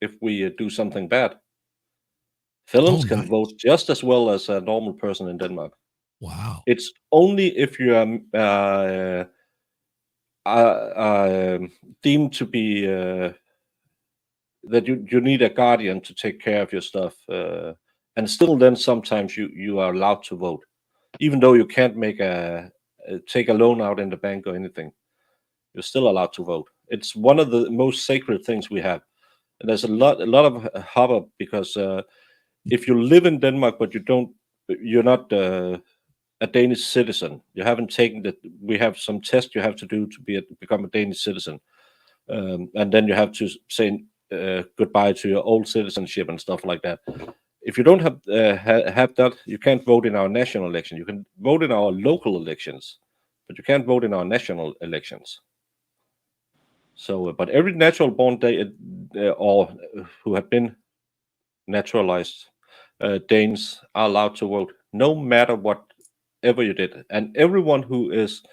if we do something bad. Felons can vote just as well as a normal person in Denmark. Wow. It's only if you are deemed to be that you need a guardian to take care of your stuff, and still then sometimes you are allowed to vote, even though you can't take a loan out in the bank or anything. You're still allowed to vote. It's one of the most sacred things we have, and there's a lot of hubbub because if you live in Denmark but you're not a Danish citizen, you haven't taken that. We have some test you have to do to become a Danish citizen, and then you have to say goodbye to your old citizenship and stuff like that. If you don't have that, you can't vote in our national election. You can vote in our local elections, but you can't vote in our national elections. So, but every natural-born or who have been naturalized Danes are allowed to vote, no matter whatever you did. And everyone who is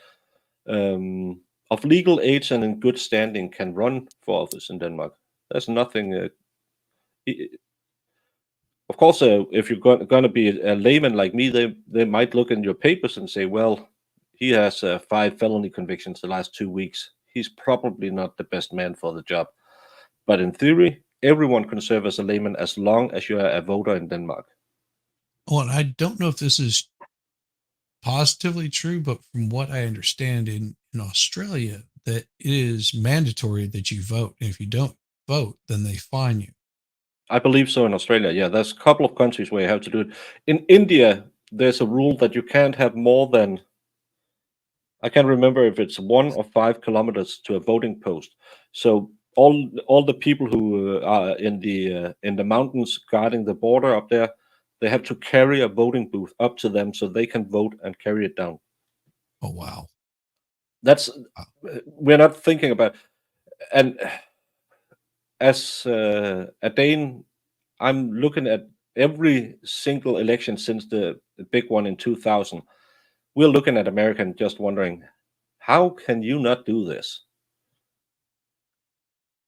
of legal age and in good standing can run for office in Denmark. There's nothing. Of course, if you're going to be a layman like me, they might look in your papers and say, well, he has 5 felony convictions the last 2 weeks. He's probably not the best man for the job. But in theory, everyone can serve as a layman as long as you are a voter in Denmark. Oh, and I don't know if this is positively true, but from what I understand in in Australia that it is mandatory that you vote. And if you don't vote, then they fine you. I believe so in Australia. Yeah, there's a couple of countries where you have to do it. In India, there's a rule that you can't have more than, I can't remember if it's 1 or 5 kilometers to a voting post. So all the people who are in the mountains guarding the border up there, they have to carry a voting booth up to them so they can vote and carry it down. Oh, wow. That's we're not thinking about. And as a Dane, I'm looking at every single election since the big one in 2000. We're looking at America and just wondering, how can you not do this?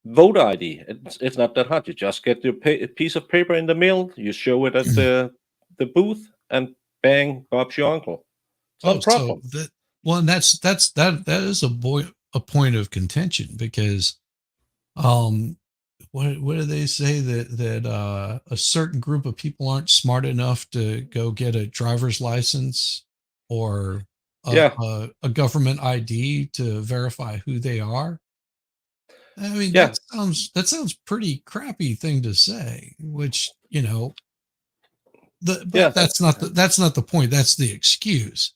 Voter ID, it's not that hard. You just get your piece of paper in the mail, you show it at the booth, and bang, Bob's your uncle. It's not a problem. So that, well, and that is a point of contention, because what do they say, that a certain group of people aren't smart enough to go get a driver's license or Yeah. a government ID to verify who they are? I mean, Yeah. that sounds pretty crappy thing to say, which, but Yeah, that's not the point. That's the excuse.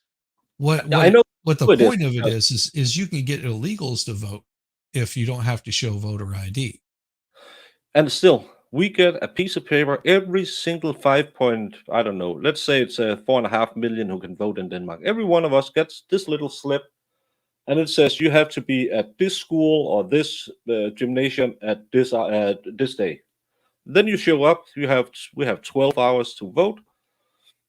I know What the it is, point of it because- is you can get illegals to vote if you don't have to show voter ID. and still, we get a piece of paper every single 5 point, I don't know, let's say it's 4.5 million who can vote in Denmark. Every one of us gets this little slip, and it says you have to be at this school or this gymnasium at this day. Then you show up. We have 12 hours to vote.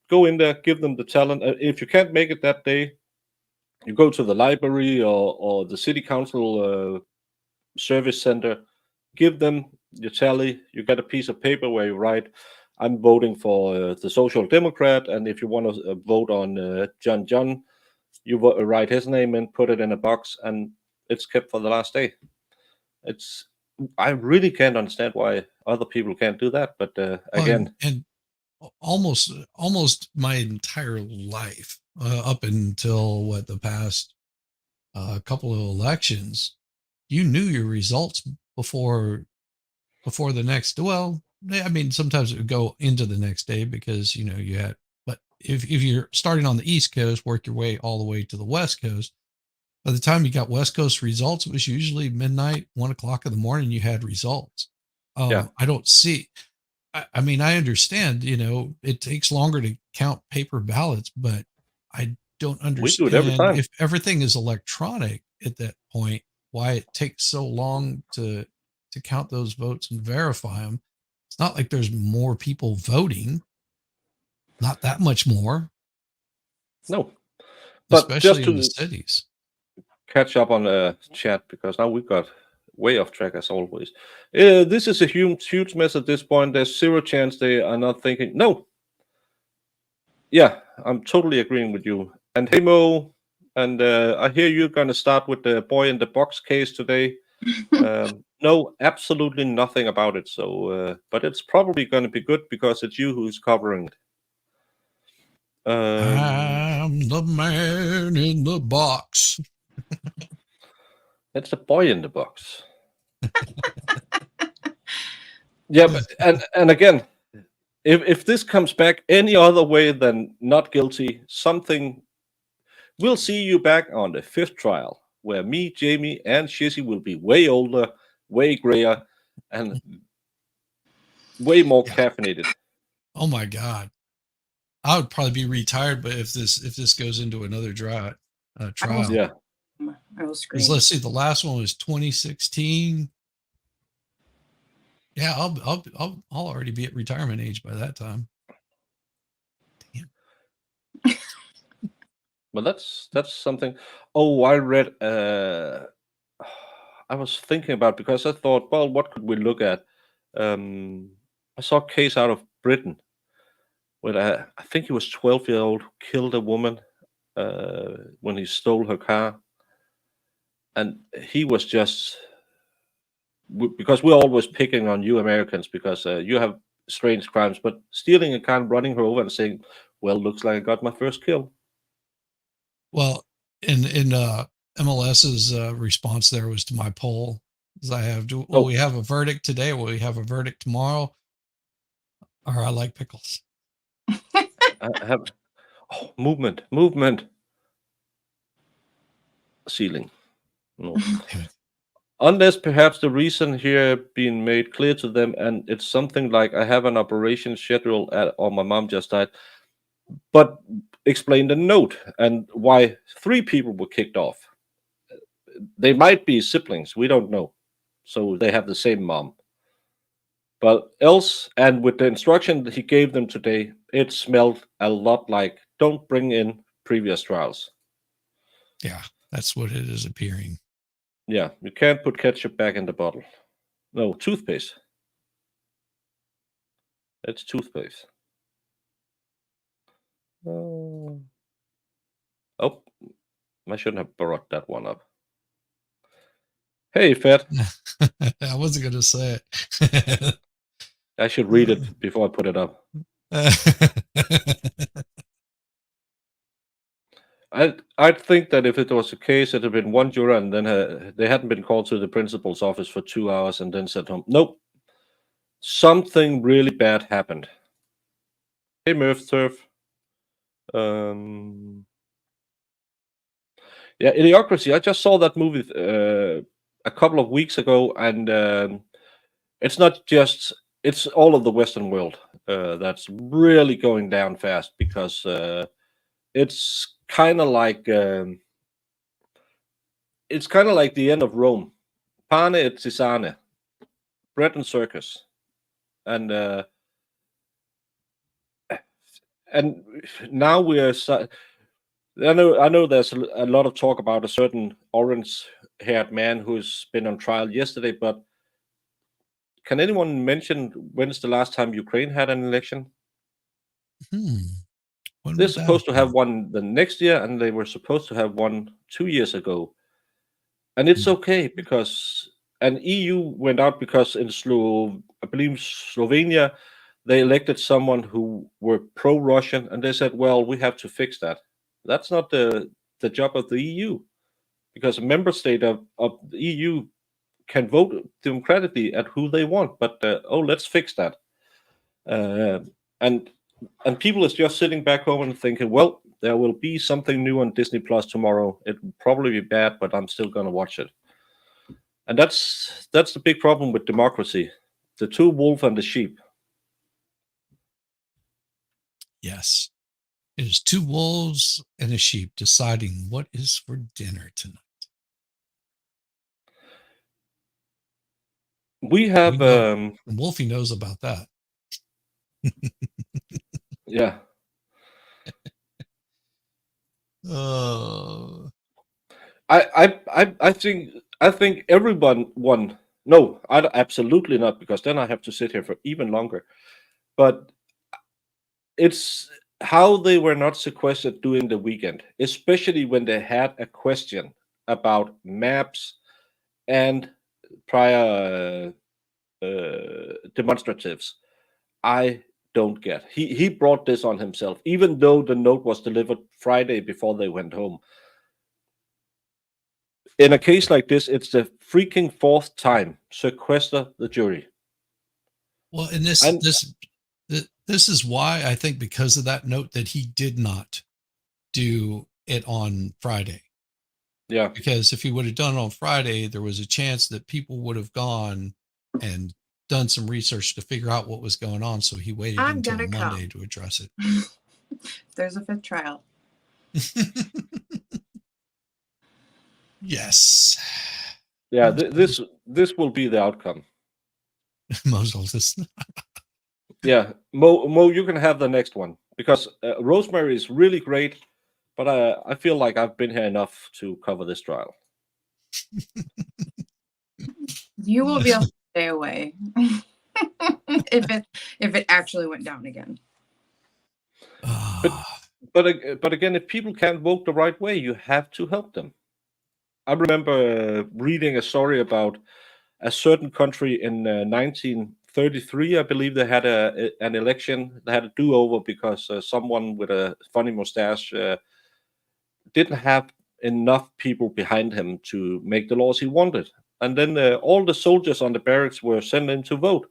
Go in there, give them the talent. If you can't make it that day, you go to the library or the city council service center. Give them your tally. You get a piece of paper where you write, "I'm voting for the Social Democrat," and if you want to vote on John, you write his name and put it in a box, and it's kept for the last day. I really can't understand why other people can't do that, but again, and almost my entire life, up until the past couple of elections, you knew your results before the next. Well, I mean, sometimes it would go into the next day because you had. But if you're starting on the East Coast, work your way all the way to the West Coast. By the time you got West Coast results, it was usually midnight, 1 o'clock in the morning. You had results. Yeah. I don't see. I mean, I understand. It takes longer to count paper ballots, but I don't we do it every understand, time. if everything is electronic at that point, why it takes so long to count those votes and verify them. It's not like there's more people voting. Not that much more, No, but just especially in the to cities. catch up on the chat, because now we got way off track as always. This is a huge mess at this point. There's zero chance they are not thinking. No. Yeah, I'm totally agreeing with you. And hey Mo, and I hear you're gonna start with the boy in the box case today. No, absolutely nothing about it. So, but it's probably gonna be good because it's you who's covering it. I'm the man in the box. It's the boy in the box. Yeah, but, and again, if this comes back any other way than not guilty, we'll see you back on the 5th trial, where me, Jamie, and Shizzy will be way older, way grayer, and way more caffeinated. Oh my God. I would probably be retired, but if this goes into another trial. Yeah. I will scream. Let's see, the last one was 2016. Yeah, I'll already be at retirement age by that time. Damn. Well, that's something. Oh, I read. I was thinking about, because I thought, well, what could we look at? I saw a case out of Britain where I think he was 12-year-old who killed a woman when he stole her car, and he was just because we're always picking on you Americans because you have strange crimes, but stealing a car and running her over and saying, "Well, looks like I got my first kill." Well, in MLS's response there was to my poll. As I have, will we have a verdict today? Will we have a verdict tomorrow? Or I like pickles. I have movement. Ceiling. No. Unless perhaps the reason here being made clear to them, and it's something like I have an operation schedule or my mom just died, but explain the note and why 3 people were kicked off. They might be siblings, we don't know. So they have the same mom. But else, and with the instruction that he gave them today, it smelled a lot like don't bring in previous trials. Yeah, that's what it is appearing. Yeah, you can't put ketchup back in the bottle. No, toothpaste. It's toothpaste. Oh, I shouldn't have brought that one up. Hey, Fed. I wasn't going to say it. I should read it before I put it up. I'd think that if it was a case, it had been one juror and then they hadn't been called to the principal's office for 2 hours and then sent home. Nope. Something really bad happened. Hey, Murph Turf. Yeah, Idiocracy. I just saw that movie a couple of weeks ago, and it's not just, it's all of the Western world that's really going down fast because it's kind of like the end of Rome. Pane et tisane, bread and circus, and now we're. I know. There's a lot of talk about a certain orange-haired man who's been on trial yesterday, but can anyone mention when's the last time Ukraine had an election? They're supposed to have one the next year, and they were supposed to have one 2 years ago. And it's okay because an EU went out because in I believe Slovenia, they elected someone who were pro-Russian, and they said, well, we have to fix that. That's not the job of the EU, because a member state of the EU can vote democratically at who they want, but let's fix that. And people is just sitting back home and thinking, well, there will be something new on Disney Plus tomorrow. It will probably be bad, but I'm still going to watch it. And that's the big problem with democracy: the two wolves and the sheep. Yes. It is 2 wolves and a sheep deciding what is for dinner tonight. We have Wolfie knows about that. Yeah. I think everyone won. No, absolutely not, because then I have to sit here for even longer. But it's how they were not sequestered during the weekend, especially when they had a question about maps and prior demonstratives. I don't get. He brought this on himself, even though the note was delivered Friday before they went home. In a case like this, it's the freaking 4th time. Sequester the jury. Well, and this is why I think, because of that note, that he did not do it on Friday. Yeah. Because if he would have done it on Friday, there was a chance that people would have gone and done some research to figure out what was going on. So he waited until Monday to address it. There's a 5th trial. Yes. Yeah, this will be the outcome. Moses. Yeah, Mo, you can have the next one, because Rosemary is really great, but I feel like I've been here enough to cover this trial. You will be able to stay away if it actually went down again. But again, if people can't vote the right way, you have to help them. I remember reading a story about a certain country in 1933. I believe they had an election. They had a do-over because someone with a funny mustache didn't have enough people behind him to make the laws he wanted. And then all the soldiers on the barracks were sent in to vote.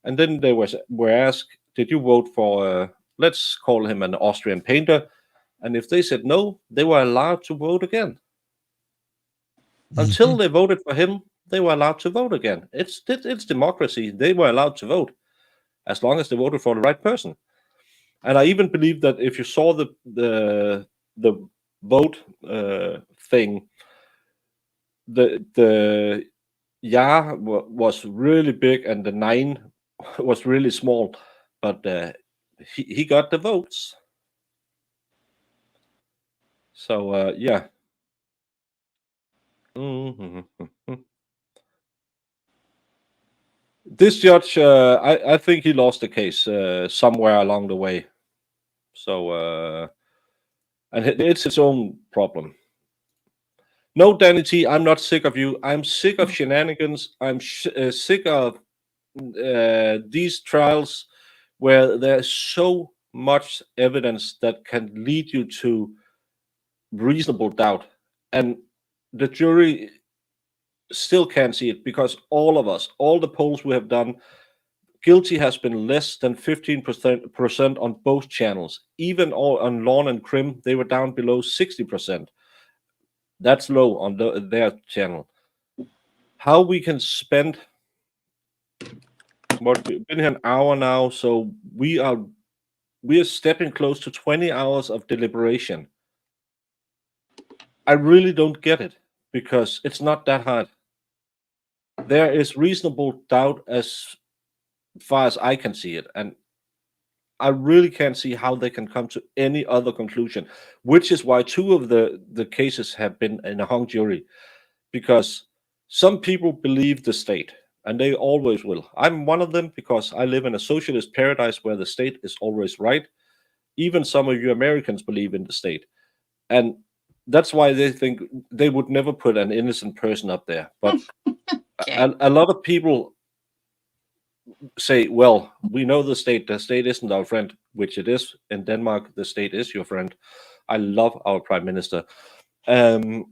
And then they were asked, did you vote for, let's call him an Austrian painter? And if they said no, they were allowed to vote again. Until they voted for him, they were allowed to vote again. It's democracy. They were allowed to vote as long as they voted for the right person. And I even believe that if you saw the vote thing, the yeah was really big and the 9 was really small, but he got the votes. So yeah. This judge, I think he lost the case somewhere along the way. So and it's its own problem. No, Danny T, I'm not sick of you. I'm sick of shenanigans. I'm sick of these trials where there's so much evidence that can lead you to reasonable doubt, and the jury still can't see it because all of us, all the polls we have done, guilty has been less than 15% on both channels. Even on Lawn and Crim, they were down below 60%. That's low on their channel. How we can spend what we've been here an hour now, so we are stepping close to 20 hours of deliberation. I really don't get it because it's not that hard. There is reasonable doubt as far as I can see it, and I really can't see how they can come to any other conclusion, which is why 2 of the cases have been in a hung jury, because some people believe the state, and they always will. I'm one of them because I live in a socialist paradise where the state is always right. Even some of you Americans believe in the state, and that's why they think they would never put an innocent person up there. But a lot of people say, well, we know the state isn't our friend, which it is. In Denmark, the state is your friend. I love our prime minister. And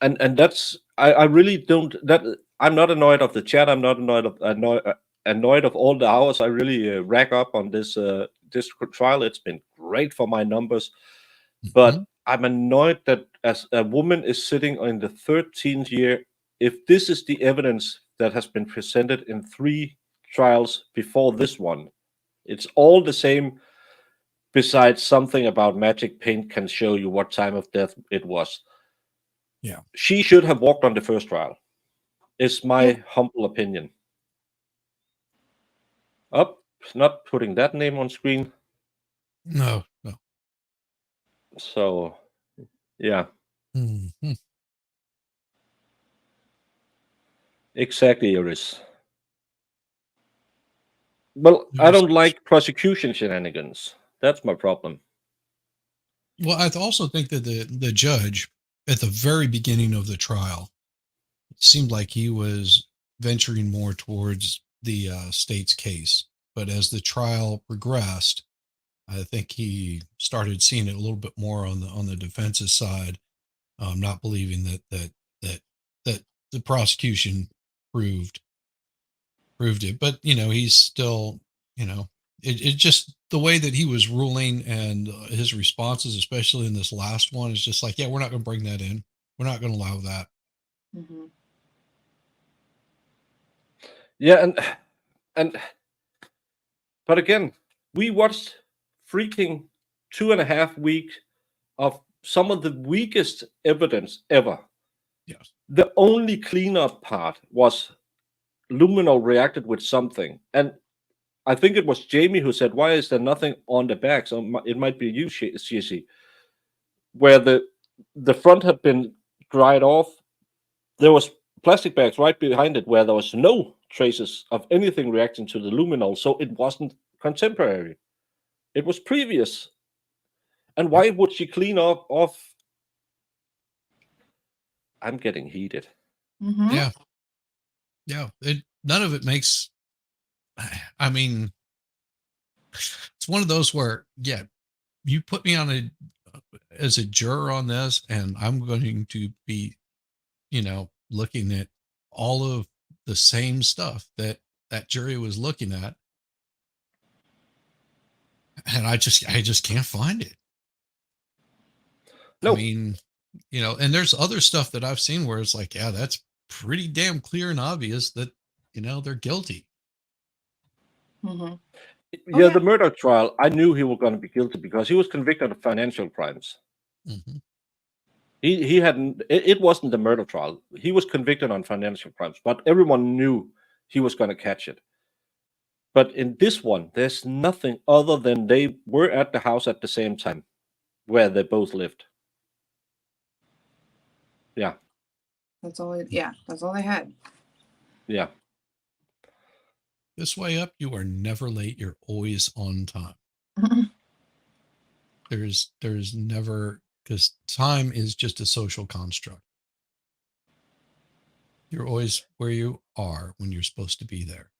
that's, I really don't, that I'm not annoyed of the chat. I'm not annoyed of all the hours I really rack up on this trial. It's been great for my numbers, but I'm annoyed that as a woman is sitting in the 13th year, if this is the evidence that has been presented in 3 trials before this one, it's all the same, besides something about magic paint can show you what time of death it was. Yeah. She should have walked on the first trial. It's my humble opinion. Not putting that name on screen. No. So, yeah. Exactly, Iris. Well, I don't like prosecution shenanigans. That's my problem. Well, I also think that the judge at the very beginning of the trial, it seemed like he was venturing more towards the state's case. But as the trial progressed, I think he started seeing it a little bit more on the defense's side, not believing that the prosecution proved it. But he's still, it just the way that he was ruling and his responses, especially in this last one, is just like, yeah, we're not going to bring that in. We're not going to allow that. Mm-hmm. Yeah, but again, we watched freaking 2.5 weeks of some of the weakest evidence ever. Yes. The only cleanup part was Luminol reacted with something, and I think it was Jamie who said, "Why is there nothing on the back?" So it might be you, Shishi, where the front had been dried off. There was plastic bags right behind it where there was no traces of anything reacting to the luminol, so it wasn't contemporary. It was previous. And why would she clean off? I'm getting heated. Mm-hmm. Yeah. None of it makes. I mean, it's one of those where, yeah, you put me on as a juror on this, and I'm going to be, looking at all of the same stuff that that jury was looking at, and I just can't find it. I No, mean, and there's other stuff that I've seen where it's like, yeah, that's pretty damn clear and obvious that, they're guilty. Mm-hmm. yeah, yeah. the murder trial, I knew he was going to be guilty because he was convicted of financial crimes. Hmm. He hadn't. It wasn't the murder trial. He was convicted on financial crimes, but everyone knew he was going to catch it. But in this one, there's nothing other than they were at the house at the same time where they both lived. Yeah, That's all. Yeah, that's all they had. yeah. This way up, you are never late. You're always on time. There's never, because time is just a social construct. You're always where you are when you're supposed to be there.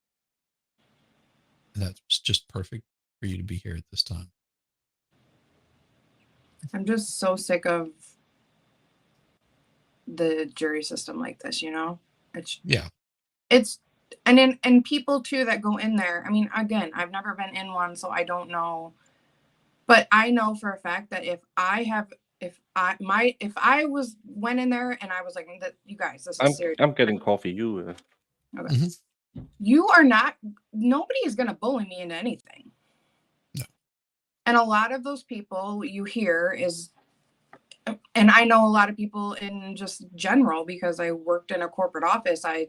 And that's just perfect for you to be here at this time. I'm just so sick of the jury system like this, Yeah. It's and people too that go in there. I mean, again, I've never been in one, so I don't know. But I know for a fact that if I went in there and I was like, you guys, this is serious. I'm getting coffee. You. Okay. Mm-hmm. You are not. Nobody is going to bully me into anything. No. And a lot of those people you hear is, and I know a lot of people in just general because I worked in a corporate office. I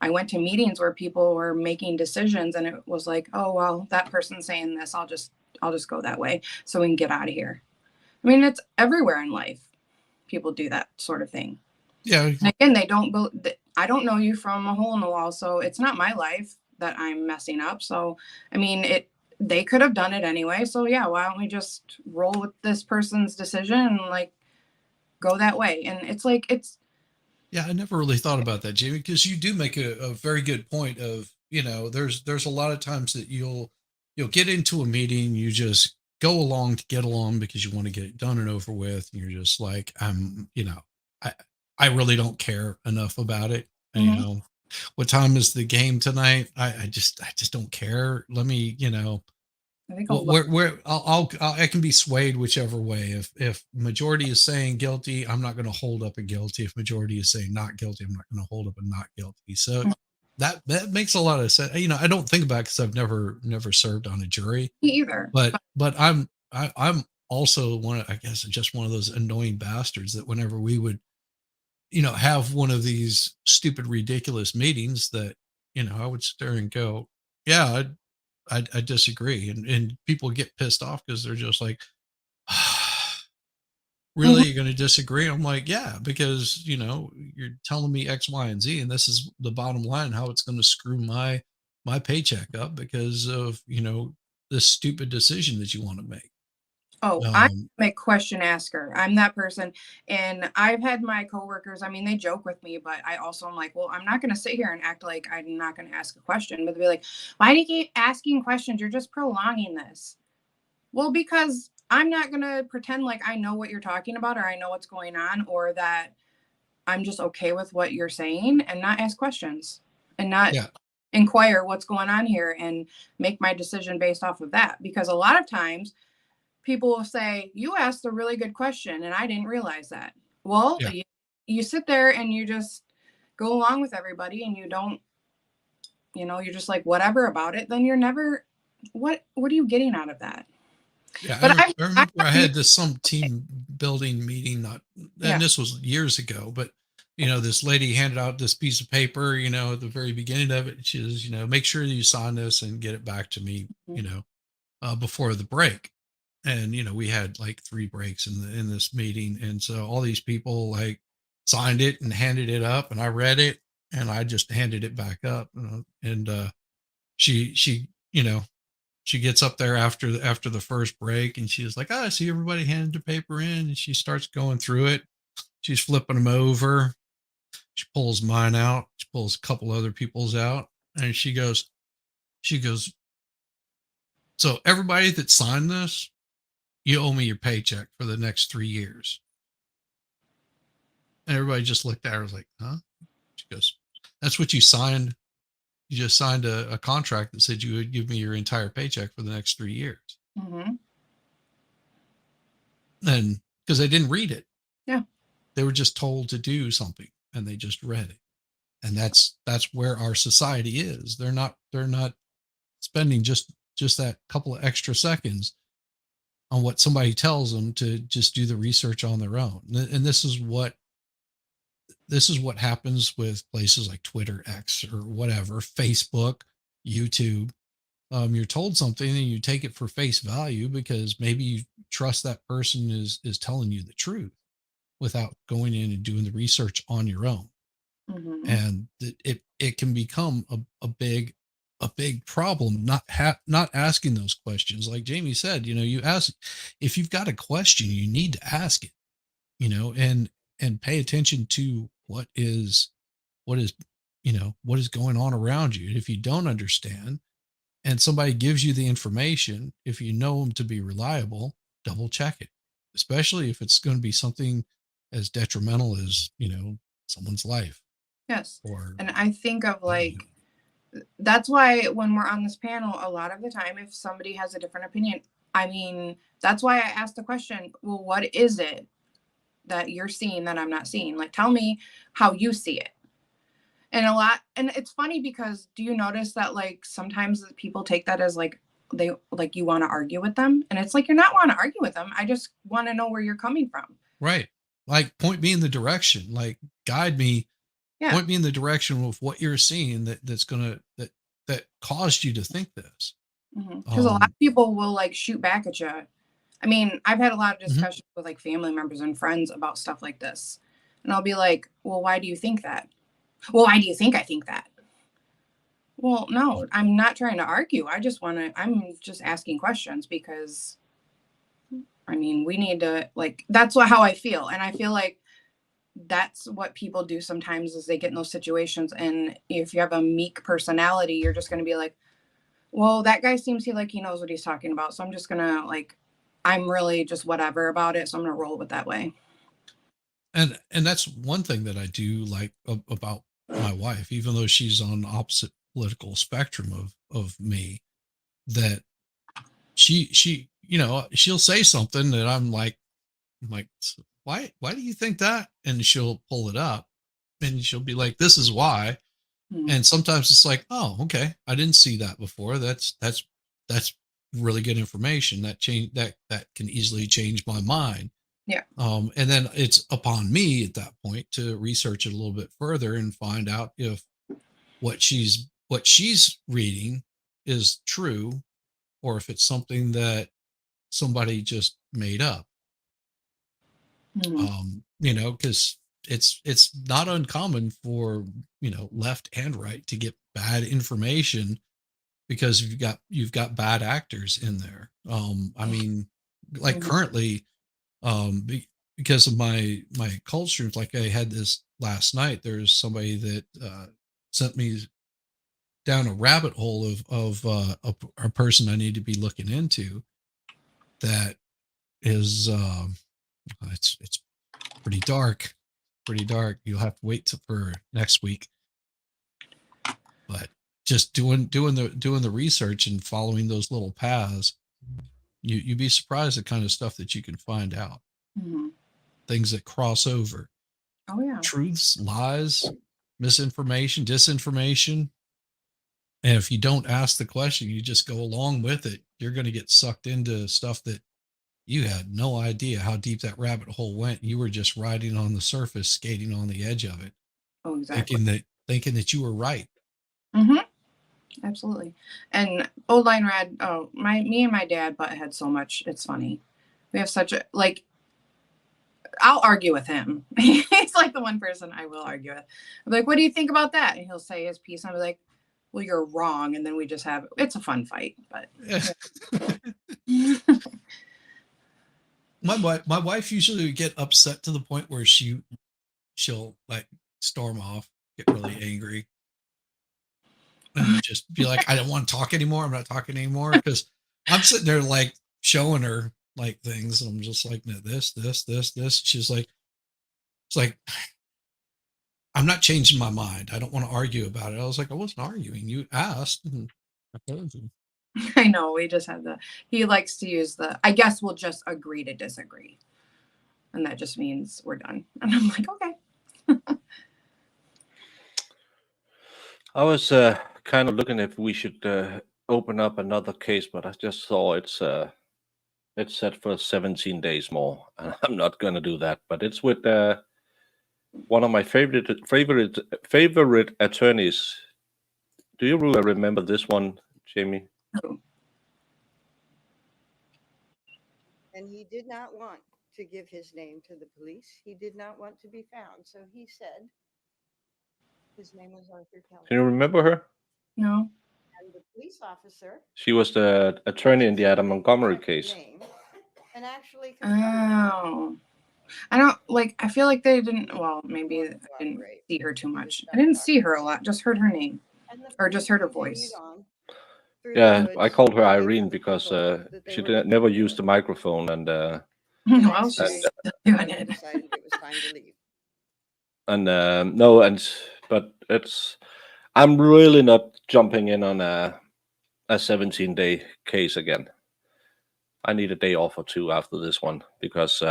went to meetings where people were making decisions, and it was like, oh well, that person's saying this. I'll just go that way so we can get out of here. I mean, it's everywhere in life. People do that sort of thing. Yeah. And again, they don't go. I don't know you from a hole in the wall, so it's not my life that I'm messing up. So, I mean, they could have done it anyway. So yeah, why don't we just roll with this person's decision and like go that way? And it's like Yeah, I never really thought about that, Jamie, because you do make a very good point of, there's a lot of times that you'll get into a meeting, you just go along to get along because you want to get it done and over with. And you're just like, I really don't care enough about it. And, Mhm. what time is the game tonight? I just don't care. Let me, I think where I can be swayed whichever way. If majority is saying guilty, I'm not going to hold up a guilty. If majority is saying not guilty, I'm not going to hold up a not guilty. So that makes a lot of sense. I don't think about it because I've never served on a jury, me either. but I'm also I guess just one of those annoying bastards that whenever we would have one of these stupid ridiculous meetings that I would sit there and go, yeah, I disagree, and people get pissed off because they're just like, really, you're going to disagree? I'm like, yeah, because you're telling me X, Y, and Z, and this is the bottom line, how it's going to screw my paycheck up because of this stupid decision that you want to make. Oh, I'm a question asker. I'm that person. And I've had my coworkers, I mean, they joke with me, but I also am like, well, I'm not going to sit here and act like I'm not going to ask a question. But they'll be like, why do you keep asking questions? You're just prolonging this. Well, because I'm not going to pretend like I know what you're talking about or I know what's going on or that I'm just okay with what you're saying and not ask questions and not inquire what's going on here and make my decision based off of that. Because a lot of times, people will say, you asked a really good question and I didn't realize that. Well, you sit there and you just go along with everybody and you don't, you're just like whatever about it. Then you're never, what are you getting out of that? Yeah, But I remember I had some team building meeting, and this was years ago, but this lady handed out this piece of paper, at the very beginning of it. She was, make sure you sign this and get it back to me, before the break. And we had like 3 breaks in this meeting, and so all these people like signed it and handed it up, and I read it and I just handed it back up, and she she gets up there after the first break, and she's like, oh, I see everybody handed the paper in, and she starts going through it. She's flipping them over. She pulls mine out. She pulls a couple other people's out, and she goes, so everybody that signed this, you owe me your paycheck for the next 3 years. And everybody just looked at her, was like, huh? She goes, that's what you signed. You just signed a contract that said you would give me your entire paycheck for the next 3 years. Mm-hmm. And because they didn't read it. Yeah. They were just told to do something and they just read it. And that's where our society is. They're not spending just that couple of extra seconds on what somebody tells them to just do the research on their own. And this is what happens with places like Twitter, X, or whatever, Facebook, YouTube. You're told something and you take it for face value because maybe you trust that person is telling you the truth without going in and doing the research on your own. Mm-hmm. And it can become a big problem not asking those questions. Like Jamie said, you ask, if you've got a question, you need to ask it, and pay attention to what is what is going on around you. And if you don't understand and somebody gives you the information, if you know them to be reliable, double check it, especially if it's going to be something as detrimental as someone's life. Yes. Or And I think of like, that's why when we're on this panel, a lot of the time, if somebody has a different opinion, I mean, that's why I asked the question, well, what is it that you're seeing that I'm not seeing? Like, tell me how you see it. And it's funny because do you notice that like sometimes people take that as like they like you want to argue with them, and it's like you're not want to argue with them. I just want to know where you're coming from. Right. Like point me in the direction, like guide me, Yeah. point me in the direction of what you're seeing that caused you to think this. Because a lot of people will like shoot back at you. I mean, I've had a lot of discussions with like family members and friends about stuff like this. And I'll be like, well, why do you think that? Well, why do you think I think that? Well, no, I'm not trying to argue. I'm just asking questions because, I mean, we need to like, that's how I feel. And I feel like that's what people do sometimes is they get in those situations. And if you have a meek personality, you're just going to be like, well, that guy seems like he knows what he's talking about. So I'm just going to like, I'm really just whatever about it. So I'm going to roll with that way. And that's one thing that I do like about my wife, even though she's on the opposite political spectrum of me, that she she'll say something that I'm like, why do you think that? And she'll pull it up and she'll be like, this is why. And sometimes it's like, oh, okay, I didn't see that before. That's really good information that can easily change my mind. Yeah. And then it's upon me at that point to research it a little bit further and find out if what she's reading is true or if it's something that somebody just made up. Because it's not uncommon for left and right to get bad information because you've got bad actors in there. I mean, like currently, because of my cult streams, like I had this last night, there's somebody that sent me down a rabbit hole of a person I need to be looking into that is it's pretty dark. You'll have to wait for next week. But just doing the research and following those little paths, you'd be surprised the kind of stuff that you can find out. Things that cross over. Oh yeah. Truths, lies, misinformation, disinformation. And if you don't ask the question, you just go along with it, you're going to get sucked into stuff that you had no idea how deep that rabbit hole went. You were just riding on the surface, skating on the edge of it. Oh, exactly. Thinking that you were right. Absolutely. And Old Line Rad, me and my dad butt heads so much. It's funny. We have such a, like, I'll argue with him. He's like the one person I will argue with. I'm like, what do you think about that? And he'll say his piece. And I'll be like, well, you're wrong. And then we just it's a fun fight, but. My wife usually would get upset to the point where she'll like storm off, get really angry, and just be like, I don't want to talk anymore. I'm not talking anymore because I'm sitting there like showing her like things. And I'm just like, no, this. She's like, it's like, I'm not changing my mind. I don't want to argue about it. I was like, I wasn't arguing. You asked. And I told you. I know, we just had he likes to use I guess we'll just agree to disagree. And that just means we're done. And I'm like, okay. I was kind of looking if we should open up another case, but I just saw it's set for 17 days more, and I'm not going to do that. But it's with one of my favorite attorneys. Do you remember this one, Jamie? And he did not want to give his name to the police. He did not want to be found. So he said his name was Arthur Kelly. Can you remember her? No. And the police officer. She was the attorney in the Adam Montgomery case. And actually. Oh. I don't I feel like they didn't, well, maybe I didn't see her too much. I didn't see her a lot, just heard her name or just heard her voice. Yeah, I called her Irene because she never used the microphone, and well, she's still doing it. And but I'm really not jumping in on a 17-day case again. I need a day off or two after this one because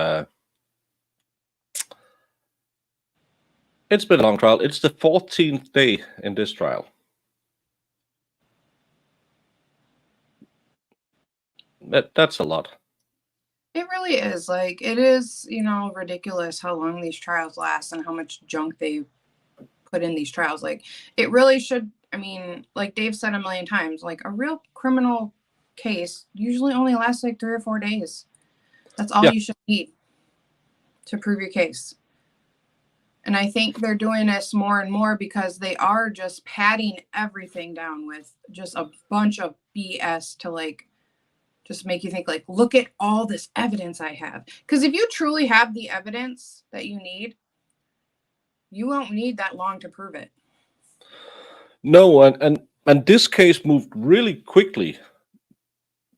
it's been a long trial. It's the 14th day in this trial. That's a lot. It really is. It is, ridiculous how long these trials last and how much junk they put in these trials. It really should, like Dave said a million times, a real criminal case usually only lasts 3 or 4 days. That's all you should need to prove your case. And I think they're doing this more and more because they are just padding everything down with just a bunch of BS to just make you think look at all this evidence I have. Because if you truly have the evidence that you need, you won't need that long to prove it. No, and this case moved really quickly.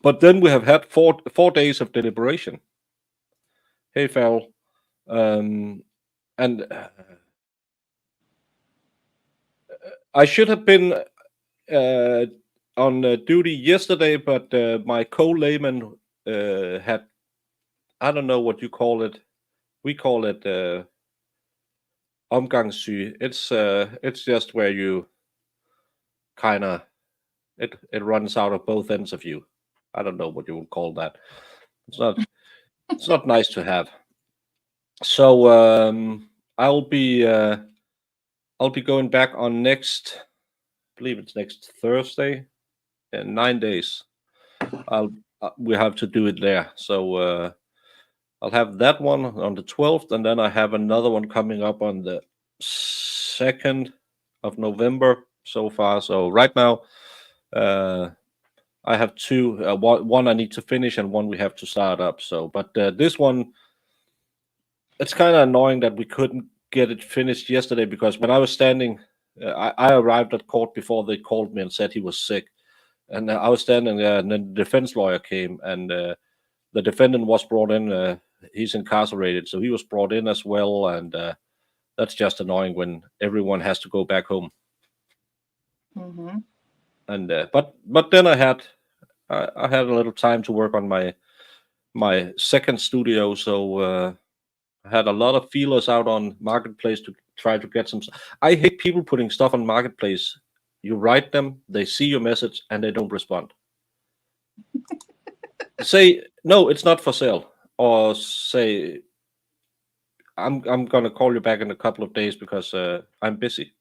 But then we have had four days of deliberation. Hey, Farrell. And I should have been on duty yesterday, but my co-layman had, I don't know what you call it. We call it omgangssyge. It's just where you kind of, it runs out of both ends of you. I don't know what you would call that. It's not nice to have. So I'll be going back on I believe it's next Thursday, in 9 days. We have to do it there. So I'll have that one on the 12th, and then I have another one coming up on the 2nd of November so far. So right now, I have two. One I need to finish, and one we have to start up. So, but this one, it's kind of annoying that we couldn't get it finished yesterday because when I was standing, I arrived at court before they called me and said he was sick, and I was standing there, and then the defense lawyer came, and the defendant was brought in. He's incarcerated, so he was brought in as well, and that's just annoying when everyone has to go back home. Mm-hmm. And but then I had a little time to work on my second studio, so I had a lot of feelers out on Marketplace to try to get some. I hate people putting stuff on Marketplace. You write them, they see your message, and they don't respond. Say no, it's not for sale, or say I'm gonna call you back in a couple of days because I'm busy.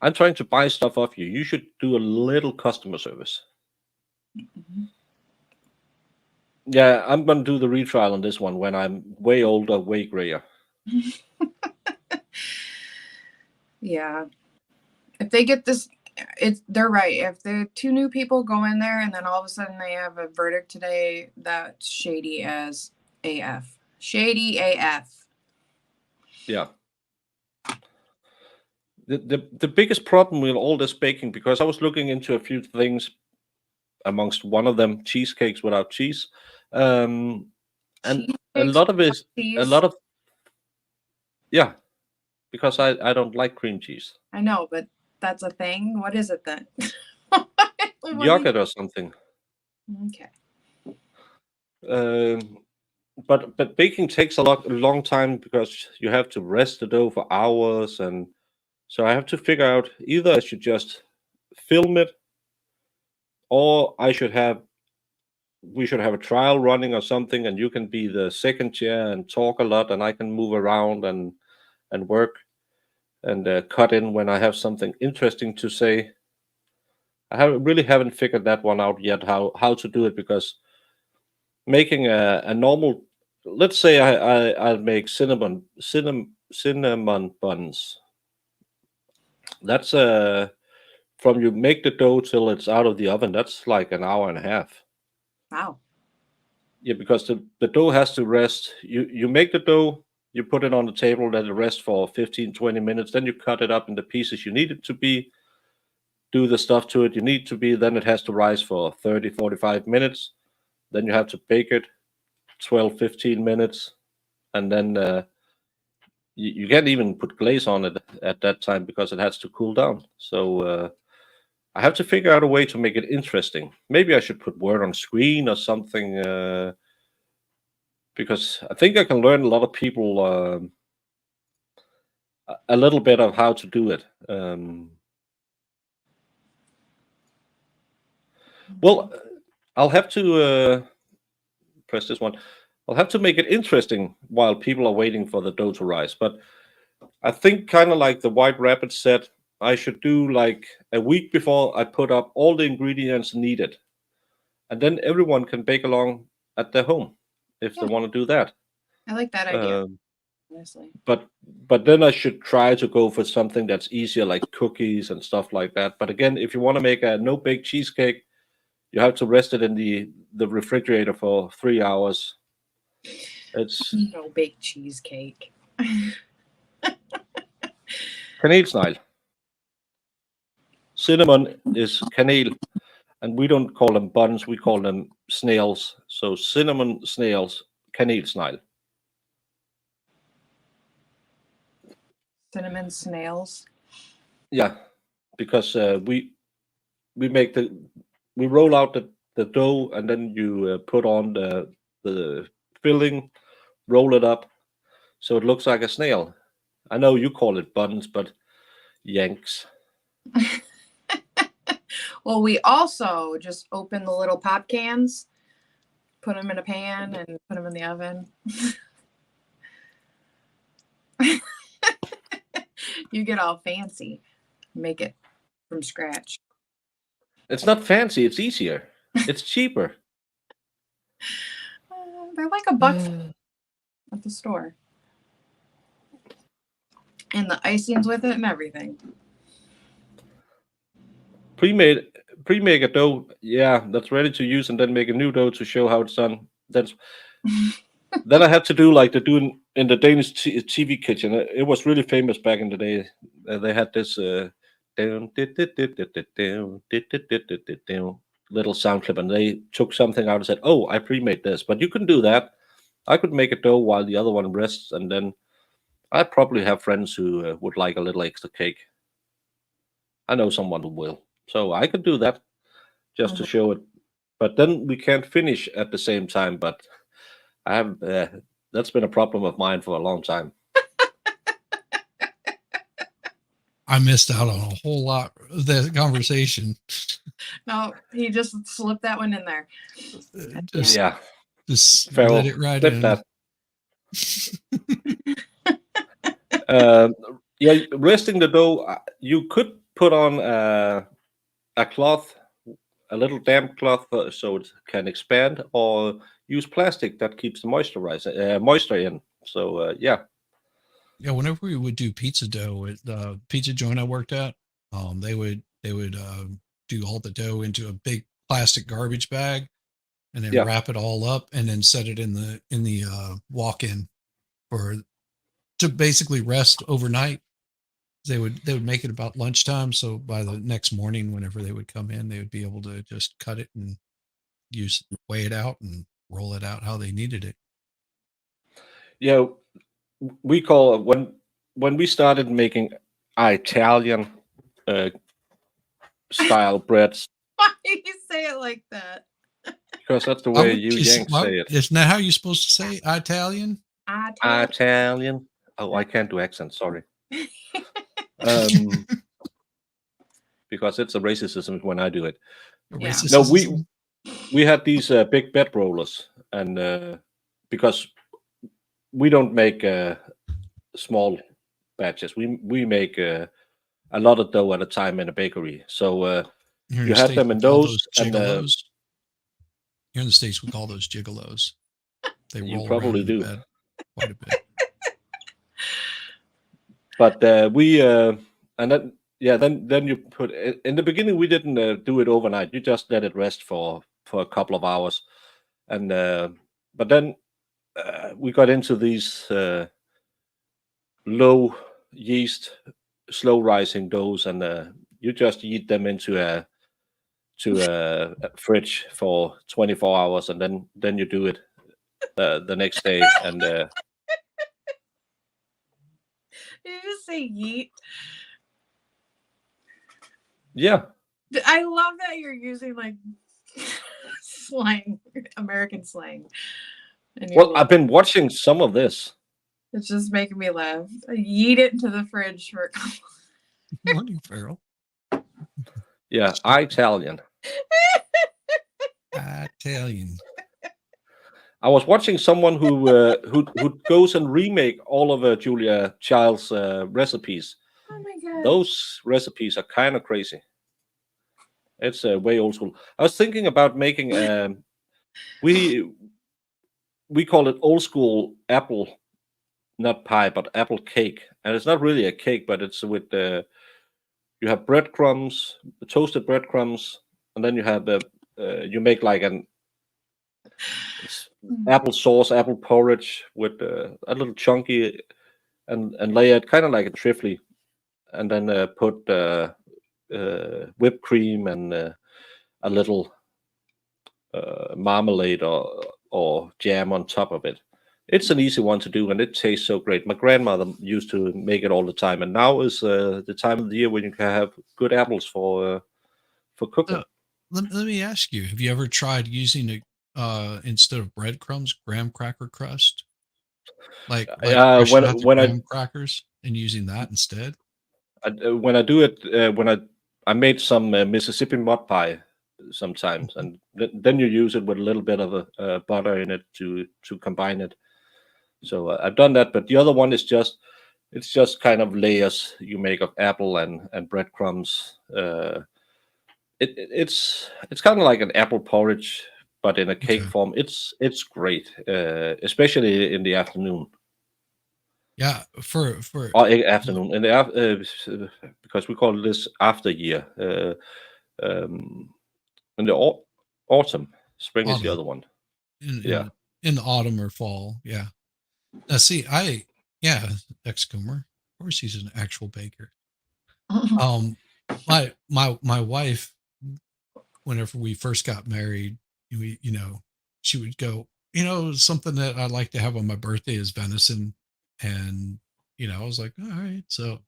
I'm trying to buy stuff off you. You should do a little customer service. Mm-hmm. Yeah, I'm going to do the retrial on this one when I'm way older, way grayer. Yeah. If they get this, they're right. If the 2 new people go in there and then all of a sudden they have a verdict today, that's shady as AF. Shady AF. Yeah. The biggest problem with all this baking, because I was looking into a few things, amongst one of them cheesecakes without cheese, And Cheese a cakes lot of it, without a cheese? lot of, yeah, because I don't like cream cheese. I know, but that's a thing. What is it then? What do Yogurt or something. Okay. But baking takes a long time because you have to rest the dough for hours, and so I have to figure out either I should just film it, or we should have a trial running or something, and you can be the second chair and talk a lot, and I can move around and work and cut in when I have something interesting to say. Really haven't figured that one out yet, how to do it, because making a normal, let's say I'll make cinnamon buns. That's from you make the dough till it's out of the oven, that's like an hour and a half. Wow. Yeah, because the dough has to rest. You make the dough, you put it on the table, let it rest for 15-20 minutes, then you cut it up into pieces you need it to be, do the stuff to it you need to be, then it has to rise for 30-45 minutes, then you have to bake it 12-15 minutes, and then you can't even put glaze on it at that time because it has to cool down. So I have to figure out a way to make it interesting. Maybe I should put word on screen or something, because I think I can learn a lot of people a little bit of how to do it. Well, I'll have to press this one. I'll have to make it interesting while people are waiting for the dough to rise. But I think, kind of like the White Rabbit said, I should do like a week before I put up all the ingredients needed, and then everyone can bake along at their home if they Yeah. want to do that. I like that idea, Um, honestly. but then I should try to go for something that's easier, like cookies and stuff like that. But again, if you want to make a no bake cheesecake, you have to rest it in the refrigerator for 3 hours. It's No baked cheesecake. kanelsnegl. Cinnamon is kanel, and we don't call them buns, we call them snails. So cinnamon snails, kanelsnegl. Cinnamon snails. Yeah, because we make we roll out the dough, and then you put on the filling, roll it up so it looks like a snail. I know you call it buns, but Yanks. Well, we also just open the little pop cans, put them in a pan, and put them in the oven. You get all fancy, make it from scratch. It's not fancy, it's easier. It's cheaper. They're like $1 at the store. And the icing's with it and everything. Pre-make a dough, yeah, that's ready to use, and then make a new dough to show how it's done. That's then I had to do like they do in the Danish TV kitchen. It was really famous back in the day. They had this little sound clip, and they took something out and said, "Oh, I pre-made this." But you can do that. I could make a dough while the other one rests, and then I probably have friends who would like a little extra cake. I know someone who will, so I could do that just to show it. But then we can't finish at the same time. But I have that's been a problem of mine for a long time. I missed out on a whole lot of that conversation. No, he just slipped that one in there. Just, Yeah, just Farrell, let it right clip in. that. Yeah, resting the dough. You could put on a cloth, a little damp cloth, so it can expand, or use plastic that keeps the moisture in. So yeah. Yeah, whenever we would do pizza dough at the pizza joint I worked at, they would do all the dough into a big plastic garbage bag, and then Yeah. wrap it all up, and then set it in the walk-in to basically rest overnight. They would make it about lunchtime, so by the next morning, whenever they would come in, they would be able to just cut it and weigh it out and roll it out how they needed it. Yeah, we call when we started making Italian uh, style breads, Why do you say it like that? because that's the Why way would you you say- Yanks why- say it. Isn't that how you're supposed to say Italian? Italian. Oh, I can't do accents. Sorry. Um, because it's a racism when I do it. Yeah. No, Racism? we had these big bed rollers, and because we don't make small batches, we make a lot of dough at a time in a bakery. So Here in you the had States, them we in call those, and gigolos. Here in the States, we call those gigolos. They You roll probably around in the do. bed quite a bit. but and then you put in the beginning we didn't do it overnight. You just let it rest for a couple of hours, and but then we got into these low yeast, slow rising doughs, and you just eat them into a fridge for 24 hours, and then you do it the next day, and Did you just say yeet? yeah. I love that you're using like slang, American slang. And Well, I've been watching some of this. it's just making me laugh. Yeet it into the fridge for a couple. Morning, Farrell. Yeah, Italian. Italian. I was watching someone who goes and remake all of Julia Child's recipes. Oh my god. Those recipes are kind of crazy. It's way old school. I was thinking about making we call it old school apple, not pie, but apple cake, and it's not really a cake, but it's with you have breadcrumbs, toasted breadcrumbs, and then you have you make like an apple sauce, apple porridge with a little chunky, and lay it kind of like a trifle, and then put whipped cream and a little marmalade or jam on top of it. It's an easy one to do, and it tastes so great. My grandmother used to make it all the time, and now is the time of the year when you can have good apples for cooking. Let me ask you: have you ever tried using a instead of breadcrumbs, graham cracker crust, like crushing out the when graham crackers and using that instead? when I do it, when I made some Mississippi mud pie sometimes, and then you use it with a little bit of butter in it to combine it. So I've done that, but the other one is just kind of layers you make of apple and breadcrumbs. It's kind of like an apple porridge, but in a cake Okay. form. It's great, especially in the afternoon. Yeah, for Or afternoon in the because we call this after year. In the autumn, spring is the Autumn. other one. in the autumn or fall. Yeah. Now, see, ex-coomer. Of course, he's an actual baker. My wife, whenever we first got married, she would go, something that I like to have on my birthday is venison, and I was like, all right, so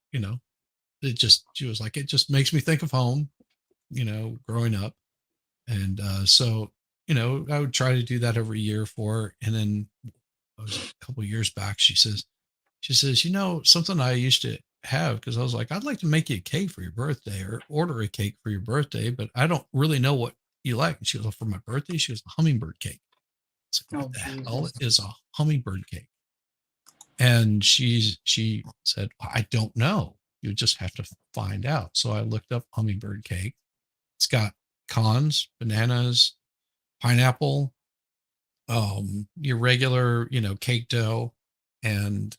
she was like, it just makes me think of home, growing up, and so I would try to do that every year for her, and then it was a couple of years back, she says, something I used to have, because I was like, I'd like to make you a cake for your birthday or order a cake for your birthday, but I don't really know what you like. And she goes, for my birthday, she goes, a hummingbird cake. It's like, what the hell is a hummingbird cake? And she said, I don't know. You just have to find out. So I looked up hummingbird cake. It's got cons, bananas, pineapple, your regular, cake dough, and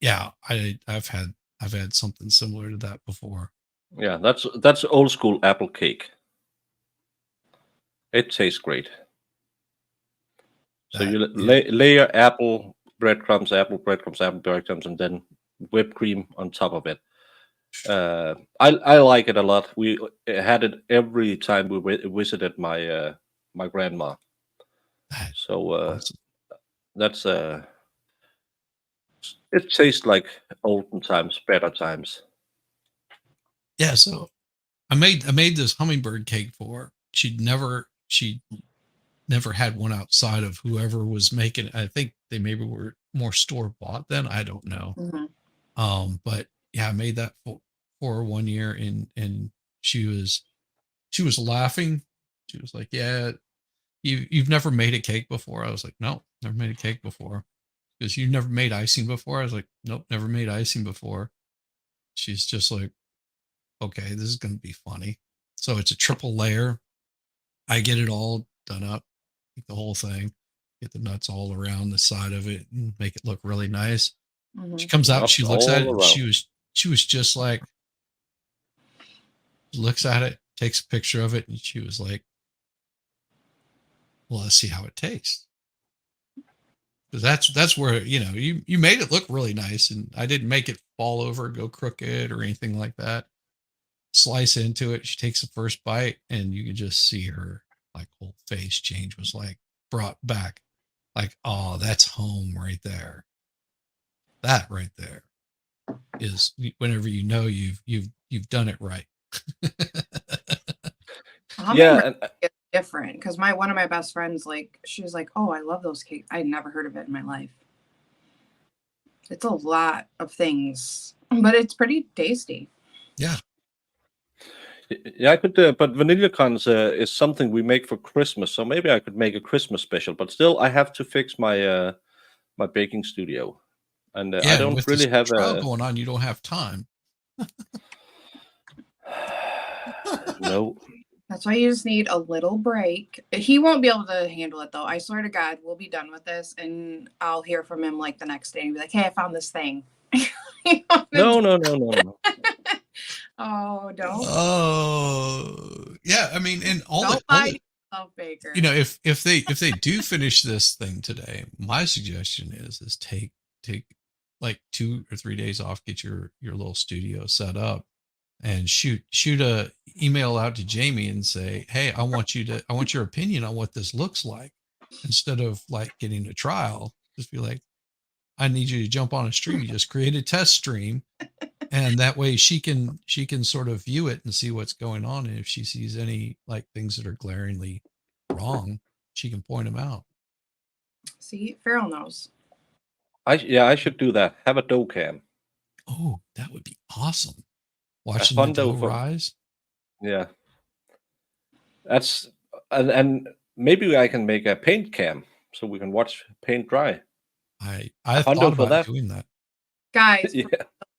yeah, I've had something similar to that before. Yeah, that's old school apple cake. It tastes great. So you layer apple breadcrumbs, apple breadcrumbs, and then whipped cream on top of it. I like it a lot. We had it every time we visited my grandma. So Awesome. that's it tastes like olden times, better times. Yeah, so I made this hummingbird cake for her. She never had one outside of whoever was making it. I think they maybe were more store bought then. I don't know. But yeah, I made that for her one year, and she was laughing. She was like, "Yeah, you've never made a cake before?" I was like, "No, never made a cake before." Because you never made icing before? I was like, "Nope, never made icing before." She's just like, "Okay, this is going to be funny." So it's a triple layer. I get it all done up, like the whole thing, get the nuts all around the side of it and make it look really nice. She comes out, she Nuts looks at all it, and around. she was just like, looks at it, takes a picture of it, and she was like, "Well, let's see how it tastes." Because that's where, you made it look really nice, and I didn't make it fall over, go crooked, or anything like that. Slice into it. She takes the first bite, and you could just see her like whole face change, was like brought back. Like, oh, that's home right there. That right there is whenever you've done it right. Yeah, Hummingbird is different because one of my best friends, like, she was like, "Oh, I love those cakes. I'd never heard of it in my life." It's a lot of things, but it's pretty tasty. Yeah. yeah, I could. But vanilla crunch is something we make for Christmas, so maybe I could make a Christmas special. But still, I have to fix my my baking studio, and I Yeah, and don't with this really have trial a going on, you don't have time. no. That's why you just need a little break. He won't be able to handle it though. I swear to God, we'll be done with this and I'll hear from him like the next day and be like, "Hey, I found this thing." No, no, no, no, no. Oh, don't Yeah. I mean, and don't lie to yourself, Baker. if they do finish this thing today, my suggestion is take like 2 or 3 days off, get your little studio set up, and shoot a email out to Jamie and say, "Hey, I want your opinion on what this looks like." Instead of like getting a trial, just be like, "I need you to jump on a stream." You just create a test stream, and that way she can sort of view it and see what's going on, and if she sees any like things that are glaringly wrong, she can point them out. See, Farrell knows. I should do that. Have a dough cam. Oh, that would be awesome. A Watching the fun dough dough for rise. yeah. That's and maybe I can make a paint cam so we can watch paint dry. I Fun dough thought for about that. doing that. Guys, Yeah.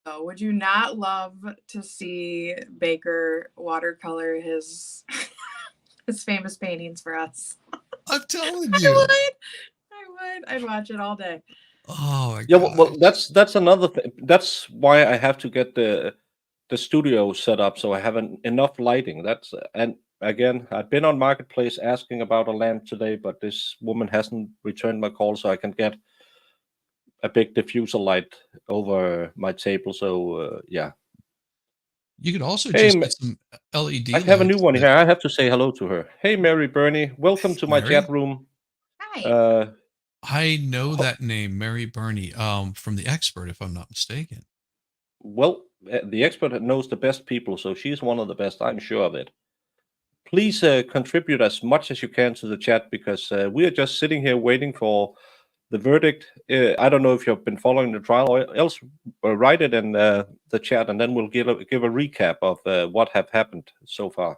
though, would you not love to see Baker watercolor his his famous paintings for us? I'm telling I you. would. I'd watch it all day. Oh my Yeah, god. well, that's another thing. That's why I have to get the studio set up so I have enough lighting. That's and again, I've been on Marketplace asking about a lamp today, but this woman hasn't returned my call, so I can get a big diffuser light over my table. So yeah. You could also Hey, just get some LED I have a new lights one that here. I have to say hello to her. Hey, Mary Bernie, welcome to my chat Mary. room. Hi. I know Ho- that name, Mary Burney, from The Expert, if I'm not mistaken. well, the expert knows the best people, so she's one of the best. I'm sure of it. Please contribute as much as you can to the chat because we are just sitting here waiting for the verdict. I don't know if you've been following the trial, or else write it in the chat, and then we'll give a recap of what have happened so far.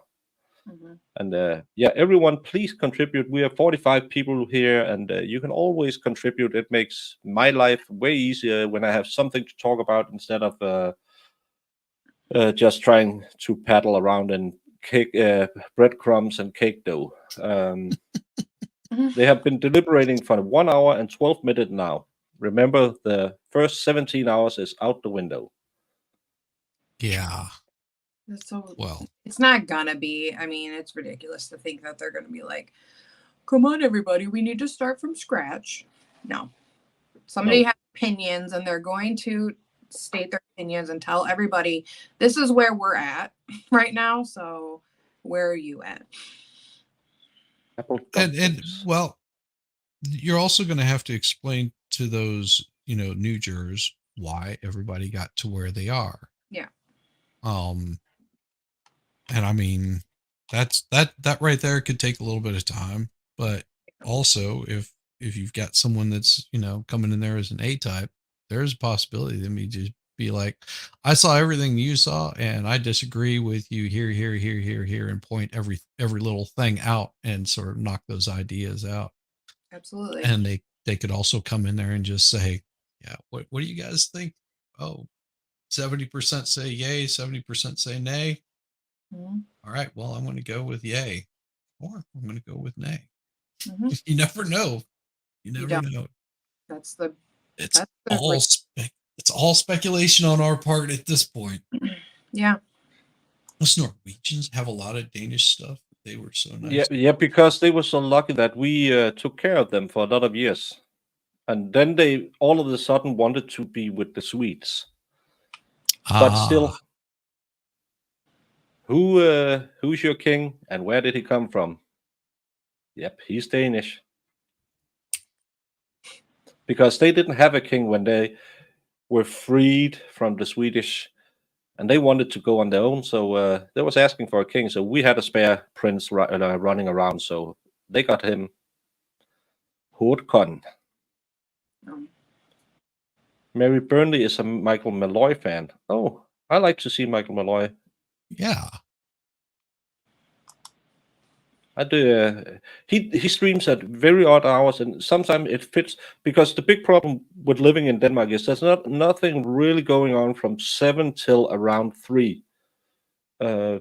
Mhm. And yeah, everyone, please contribute. We have 45 people here, and you can always contribute. It makes my life way easier when I have something to talk about instead of just trying to paddle around and cake breadcrumbs and cake dough. They have been deliberating for 1 hour and 12 minutes now. Remember, the first 17 hours is out the window. Yeah. So Well, it's not gonna be. I mean, it's ridiculous to think that they're gonna be like, "Come on, everybody, we need to start from scratch." No. Somebody No. has opinions and they're going to state their opinions and tell everybody this is where we're at right now. So where are you at? Apple and dumplings. well, you're also going to have to explain to those, new jurors why everybody got to where they are. Yeah. And I mean, that right there could take a little bit of time, but also if you've got someone that's, coming in there as an A type, there's a possibility that me just be like, I saw everything you saw and I disagree with you here, and point every little thing out and sort of knock those ideas out. Absolutely. And they could also come in there and just say, yeah, what do you guys think? Oh, 70% say yay, 70% say nay. Mhm. All right, well, I'm going to go with yay, or I'm going to go with nay. Mhm. You never know. You never don't. know. That's the It's that's the all it's all speculation on our part at this point. yeah. Those Norwegians have a lot of Danish stuff. They were so nice. Yeah, because they were so lucky that we took care of them for a lot of years, and then they all of a sudden wanted to be with the Swedes. But still, who's your king, and where did he come from? Yep, he's Danish. Because they didn't have a king when they were freed from the Swedish, and they wanted to go on their own. So they was asking for a king. So we had a spare prince running around. So they got him. Håkon. Um, Mary Burnley is a Michael Malloy fan. Oh, I like to see Michael Malloy. Yeah. I do. He streams at very odd hours, and sometimes it fits because the big problem with living in Denmark is there's nothing really going on from 7 till around 3,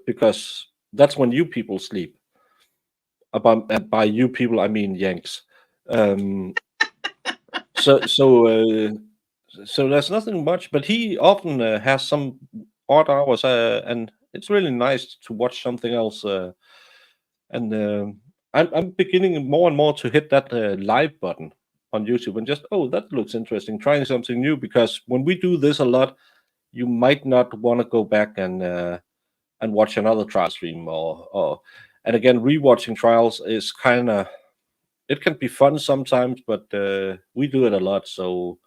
because that's when you people sleep. By you people, I mean Yanks. So there's nothing much, but he often has some odd hours, and it's really nice to watch something else. And I'm beginning more and more to hit that live button on YouTube and just, oh, that looks interesting, trying something new. Because when we do this a lot, you might not want to go back and watch another trial stream, or and again, rewatching trials is kind of, it can be fun sometimes, but we do it a lot, so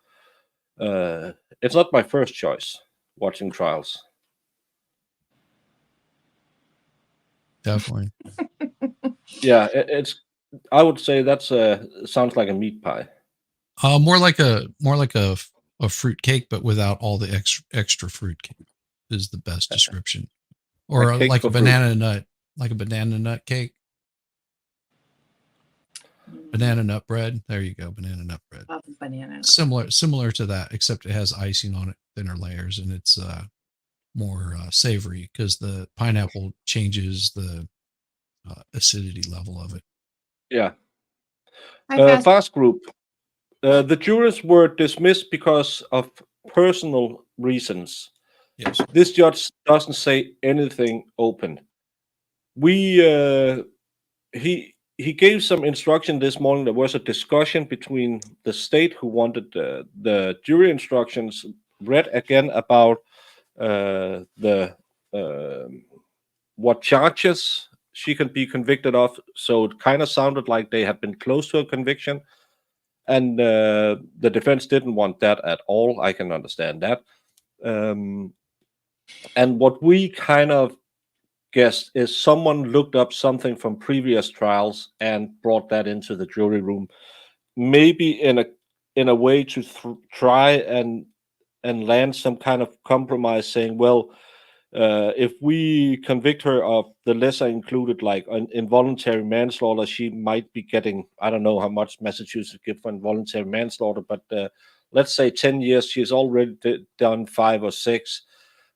it's not my first choice watching trials. Definitely. Yeah, it's. I would say that's sounds like a meat pie. More like a fruit cake, but without all the extra fruit cake is the best description. Or A cake like for a fruit. banana nut, like a banana nut cake. Banana nut bread. There you go. Banana nut bread. Love banana. Similar to that, except it has icing on it, thinner layers, and it's more savory because the pineapple changes the acidity level of it. Yeah. Hi, Fast. Fast group. The jurors were dismissed because of personal reasons. Yes. This judge doesn't say anything open. He gave some instruction this morning. There was a discussion between the state, who wanted the jury instructions read again about the what charges she can be convicted of. So it kind of sounded like they had been close to a conviction, and the defense didn't want that at all. I can understand that. And what we kind of guessed is someone looked up something from previous trials and brought that into the jury room, maybe in a way to try and land some kind of compromise, saying, well, if we convict her of the lesser included, like an involuntary manslaughter, she might be getting, I don't know how much Massachusetts give for involuntary manslaughter, but let's say 10 years. She's already done 5 or 6,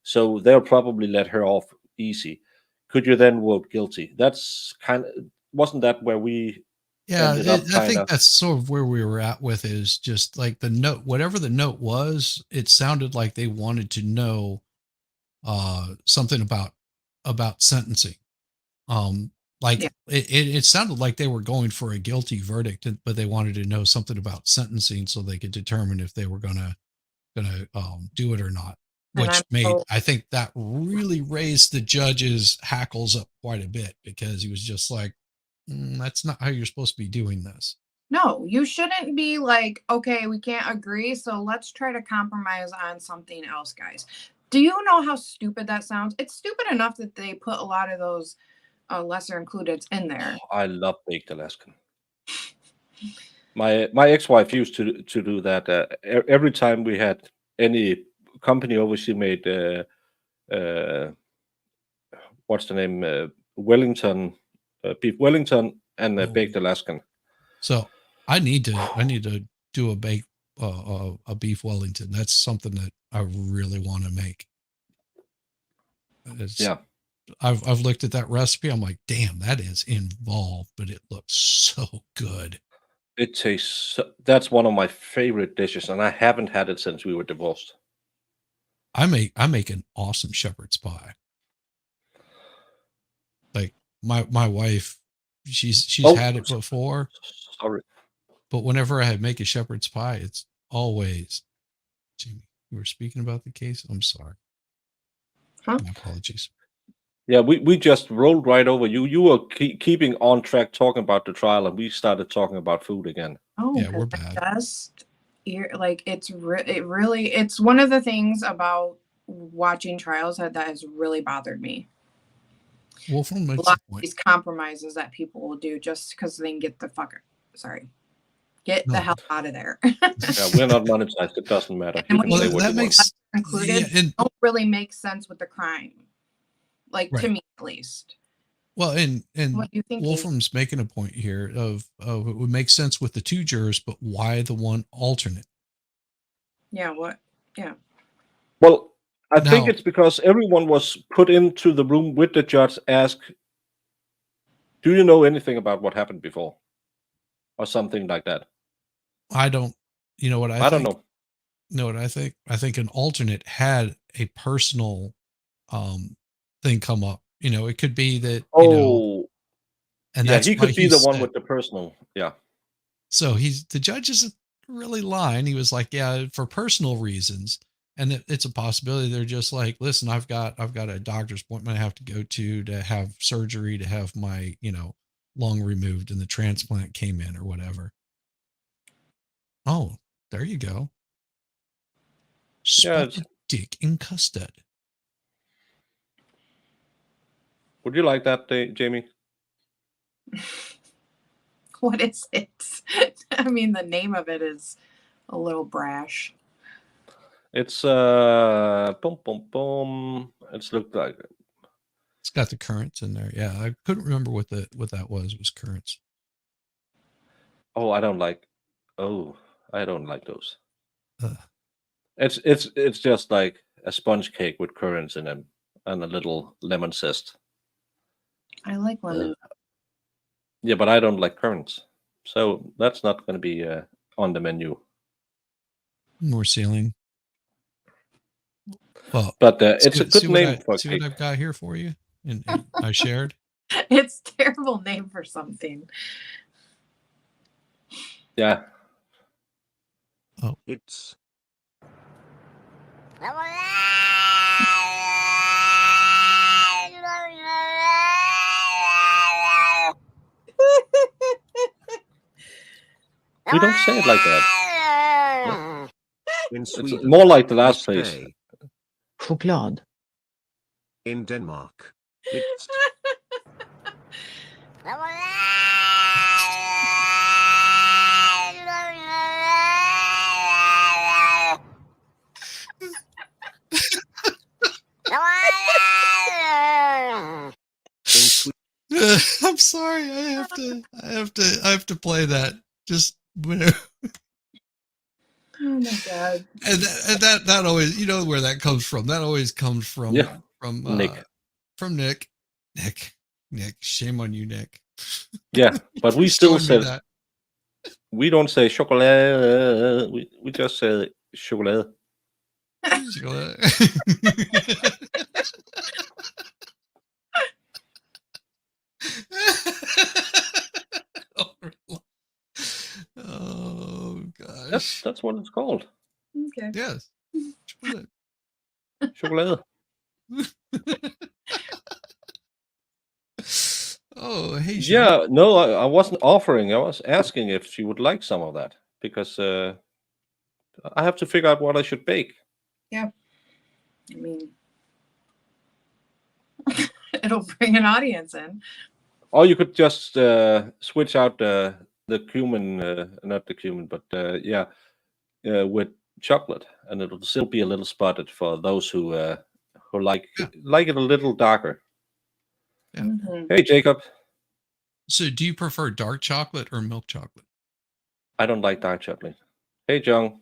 so they'll probably let her off easy. Could you then vote guilty? That's kind of, wasn't that where we ended up? I think that's sort of where we were at with, is just like the note, whatever the note was, it sounded like they wanted to know something about sentencing. Like Yeah. it sounded like they were going for a guilty verdict, but they wanted to know something about sentencing so they could determine if they were gonna do it or not. And Which I'm made, so- I think that really raised the judge's hackles up quite a bit, because he was just like, that's not how you're supposed to be doing this. No, you shouldn't be like, okay, we can't agree, so let's try to compromise on something else, guys. Do you know how stupid that sounds? It's stupid enough that they put a lot of those lesser included in there. I love baked Alaskan. My ex-wife used to do that. Every time we had any company over, she made what's the name? Wellington, beef Wellington, and baked Alaskan. So I need to do a beef Wellington. That's something that I really want to make. Yeah. I've looked at that recipe. I'm like, damn, that is involved, but it looks so good. It tastes. That's one of my favorite dishes, and I haven't had it since we were divorced. I make an awesome shepherd's pie. Like my wife, she's had it before. Sorry. But whenever I make a shepherd's pie, it's always, Jamie, you were speaking about the case. I'm sorry. Huh? My apologies. Yeah, we just rolled right over you. You were keeping on track talking about the trial, and we started talking about food again. Oh, Yeah, we're bad. Like it's it's one of the things about watching trials that has really bothered me. Wolfram makes A lot a of point. these compromises that people will do just because they can get the hell out of there. Yeah, we're not monetized. It doesn't matter. You can say what you want. Included don't really make sense with the crime, like to me at least. Well, and What do you think, Wolfram's making a point here of it would make sense with the 2 jurors, but why the one alternate? Yeah. What? Yeah. Well, I think Now- it's because everyone was put into the room with the judge, asked, "Do you know anything about what happened before?" or something like that. I don't. You know what I think? I don't know. Know what I think? I think an alternate had a personal thing come up. You know, it could be that, you know, and yeah, that's he why could be the one said- with the personal. Yeah. So the judge isn't really lying. He was like, yeah, for personal reasons. And it's a possibility. They're just like, listen, I've got a doctor's appointment I have to go to have surgery, to have my, you know, lung removed, and the transplant came in or whatever. Oh, there you go. Spotted dick in custard. Would you like that, Jamie? What is it? I mean, the name of it is a little brash. It's boom, boom, boom. It's looked like it. It's got the currents in there. Yeah, I couldn't remember what that was. It was currents. Oh, I don't like those. Uh, It's just like a sponge cake with currants in them and a little lemon zest. I like lemon. Yeah, but I don't like currants, so that's not going to be on the menu. more ceiling. Well, but it's a good name for a see cake. what I've got here for you, and I shared. It's a terrible name for something. Yeah. Oh, it's. We don't say it like that. In It's Sweden, more like the last we place. say, Choklad. in Denmark, it's. I'm sorry. I have to play that. Just whenever. Oh my god. And that always, you know where that comes from. That always comes from Nick. From Nick. Nick. Shame on you, Nick. Yeah, but we still Showing me say that. we don't say chocolate. We just say chocolate. Oh gosh. That's what it's called. Okay. Yes. Chocolate. Oh, hey, Sean. Yeah, no, I wasn't offering. I was asking if she would like some of that because I have to figure out what I should bake. I mean, it'll bring an audience in. Or you could just switch out the cumin, not the cumin, but with chocolate, and it'll still be a little spotted for those who like Yeah. like it a little darker. Yeah. Mhm. Hey, Jacob, So, do you prefer dark chocolate or milk chocolate? I don't like dark chocolate. Hey, Jung.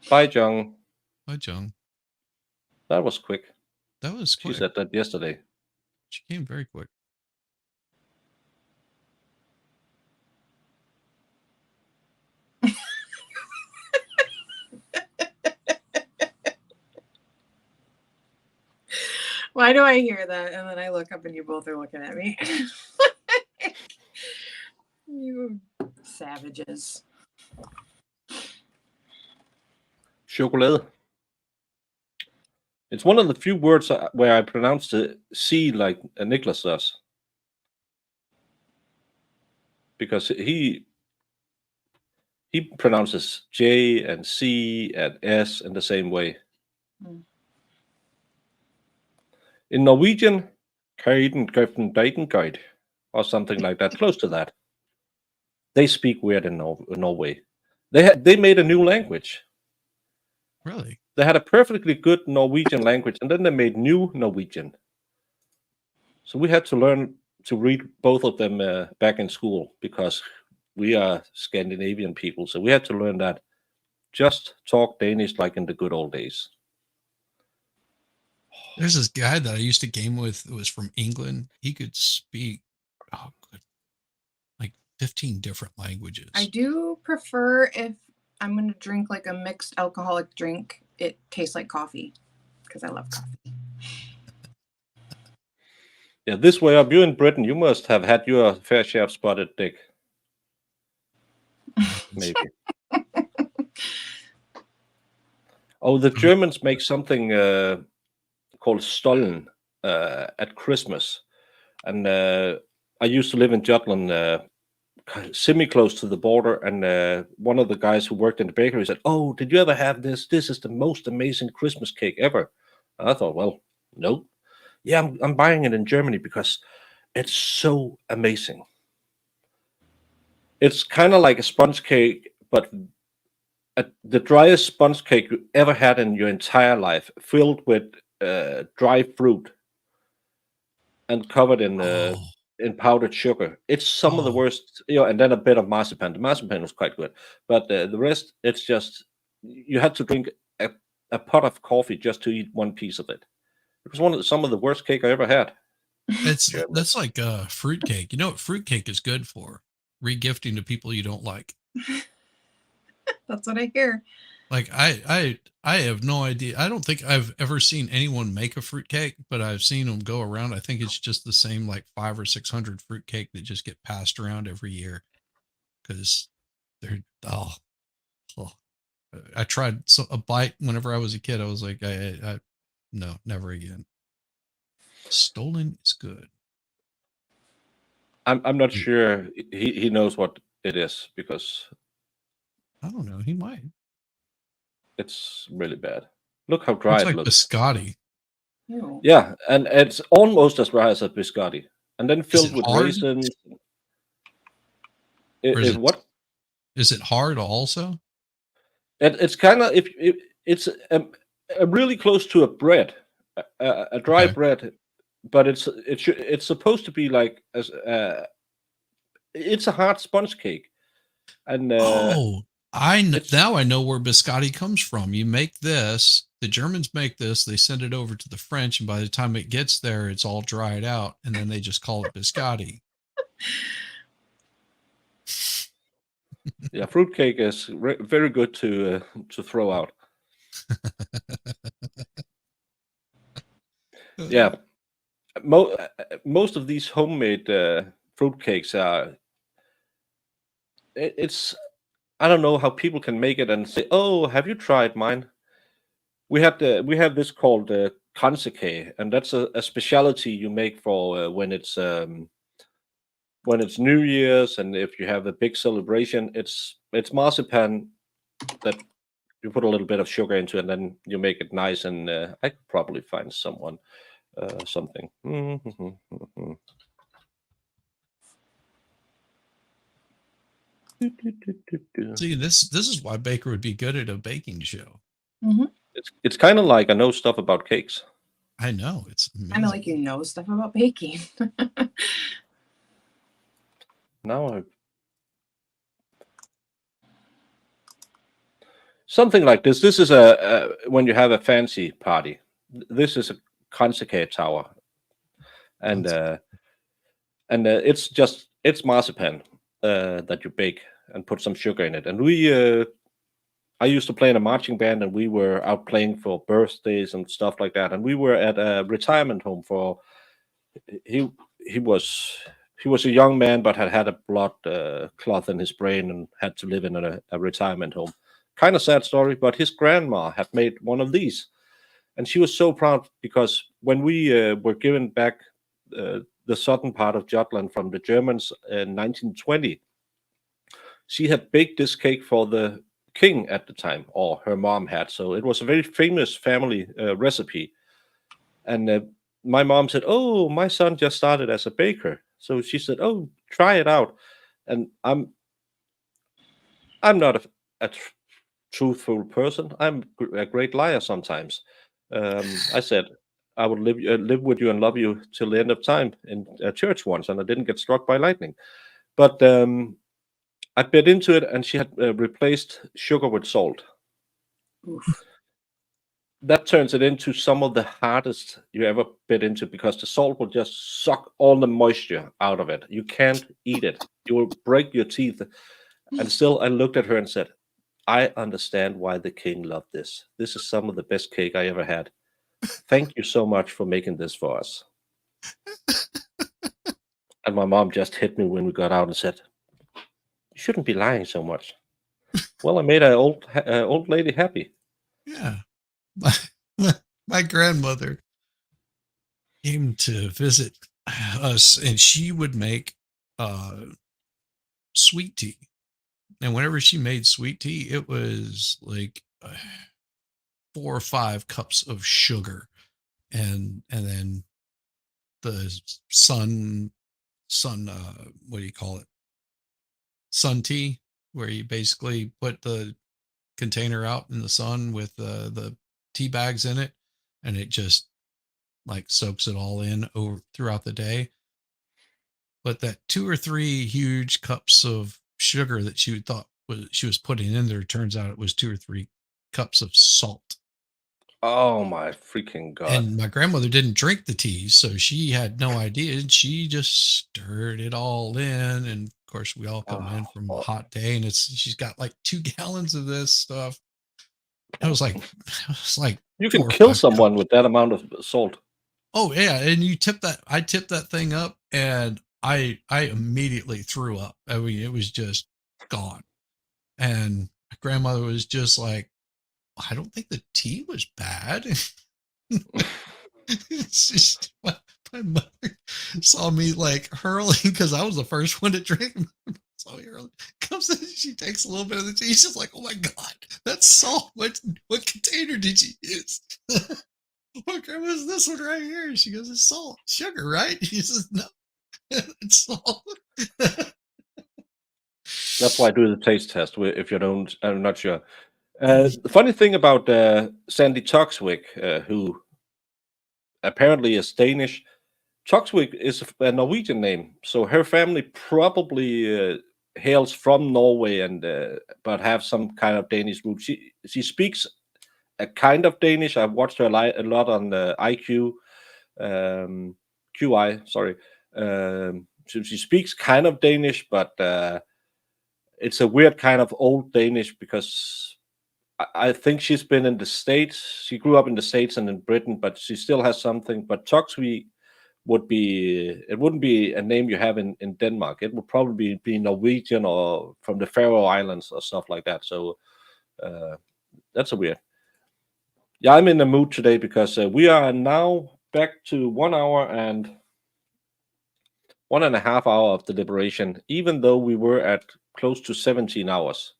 Bye, Jung. Hi, John. That was quick. That was She quick. said that yesterday. She came very quick. Why do I hear that? And then I look up and you both are looking at me. You savages. Chocolate. It's one of the few words where I pronounce the C like Nicholas does. Because he pronounces J and C and S in the same way. Mm. In Norwegian, guide, or something like that, close to that. They speak weird in Norway. They made a new language. Really? They had a perfectly good Norwegian language, and then they made new Norwegian. So we had to learn to read both of them back in school because we are Scandinavian people. So we had to learn that. Just talk Danish like in the good old days. There's this guy that I used to game with who was from England. He could speak like 15 different languages. I do prefer if I'm going to drink like a mixed alcoholic drink, it tastes like coffee because I love coffee. Yeah, this way up, you're in Britain, you must have had your fair share of spotted dick. Maybe. Oh, the Germans make something called Stollen at Christmas. And I used to live in Jutland, semi-close to the border, and one of the guys who worked in the bakery said, "Oh, did you ever have this? This is the most amazing Christmas cake ever." And I thought, well, no. Yeah, I'm buying it in Germany because it's so amazing. It's kind of like a sponge cake, but the driest sponge cake you ever had in your entire life, filled with dry fruit and covered in powdered sugar. It's some of the worst, and then a bit of marzipan. The marzipan was quite good, but the rest, it's just you had to drink a pot of coffee just to eat one piece of it. It was some of the worst cake I ever had. That's like fruit cake. You know what fruit cake is good for? Regifting to people you don't like. That's what I hear. Like I have no idea. I don't think I've ever seen anyone make a fruit cake, but I've seen them go around. I think it's just the same like 500 or 600 fruit cake that just get passed around every year because they're I tried a bite whenever I was a kid. I was like, I no, never again. Stolen is good. I'm not sure he knows what it is because I don't know. He might. it's really bad. Look how dry It's it like looks. biscotti. Ew. Yeah, and it's almost as dry as a biscotti, and then Is filled it with hard? raisins. Or is it What? Is it hard also? It's kind of if it's really close to a bread, a dry Okay. bread, but it's supposed to be like it's a hard sponge cake, and Now it's I know where biscotti comes from. You make this, the Germans make this, they send it over to the French, and by the time it gets there, it's all dried out, and then they just call it biscotti. yeah, fruitcake is very good to throw out. Yeah, most of these homemade fruitcakes are. It's I don't know how people can make it and say, "Oh, have you tried mine?" We have this called kanseke, and that's a specialty you make for when it's New Year's, and if you have a big celebration. It's marzipan that you put a little bit of sugar into, and then you make it nice. And I could probably find something. See, this is why Baker would be good at a baking show. It's kind of like I know stuff about cakes. I know, it's Kind of amazing. like you know stuff about baking. Now something like this. This is a when you have a fancy party. This is a kanseke tower, and it's marzipan that you bake and put some sugar in it. And I used to play in a marching band, and we were out playing for birthdays and stuff like that. And we were at a retirement home for he was a young man, but had a blood clot in his brain and had to live in a retirement home. Kind of sad story, but his grandma had made one of these, and she was so proud because when we were given back the southern part of Jutland from the Germans in 1920, she had baked this cake for the king at the time, or her mom had. So it was a very famous family recipe. And my mom said, "Oh, my son just started as a baker." So she said, "Oh, try it out." And I'm not a truthful person. I'm a great liar sometimes. I said I would live with you and love you till the end of time in a church once, and I didn't get struck by lightning. But I bit into it, and she had replaced sugar with salt. Oof. That turns it into some of the hardest you ever bit into, because the salt will just suck all the moisture out of it. You can't eat it. You will break your teeth. And still, I looked at her and said, "I understand why the king loved this. This is some of the best cake I ever had. Thank you so much for making this for us." And my mom just hit me when we got out and said, "You shouldn't be lying so much." Well, I made an old lady happy. Yeah. My grandmother came to visit us, and she would make sweet tea. And whenever she made sweet tea, it was like 4 or 5 cups of sugar, and then the sun what do you call it? Sun tea, where you basically put the container out in the sun with the tea bags in it, and it just like soaks it all in over throughout the day. But that 2 or 3 huge cups of sugar that she thought she was putting in there, turns out it was 2 or 3 cups of salt. Oh my freaking God. And my grandmother didn't drink the tea, so she had no idea. And she just stirred it all in. And of course, we all come in from a hot day, and she's got like 2 gallons of this stuff. I was like, You 4 can or kill 5 someone cups. with that amount of salt. Oh yeah, and I tipped that thing up, and I immediately threw up. I mean, it was just gone. And my grandmother was just like, "I don't think the tea was bad." It's just my mother saw me like hurling, because I was the first one to drink. Saw me hurling. Comes in, she takes a little bit of the tea. She's just like, "Oh my God, that's salt. What container did you use?" "What grandma is this one right here?" She goes, "It's salt, sugar, right?" He says, "No, it's salt." That's why I do the taste test. If you don't, I'm not sure. The funny thing about Sandy Toksvig, who apparently is Danish. Toksvig is a Norwegian name, so her family probably hails from Norway, and but have some kind of Danish root. She speaks a kind of Danish. I've watched her a lot on QI. Sorry, so she speaks kind of Danish, but it's a weird kind of old Danish, because I think she's been in the States. She grew up in the States and in Britain, but she still has something. But Toksvig wouldn't be a name you have in Denmark. It would probably be Norwegian or from the Faroe Islands or stuff like that. So that's a weird. Yeah, I'm in the mood today because we are now back to 1 hour and 1.5 hour of deliberation, even though we were at close to 17 hours.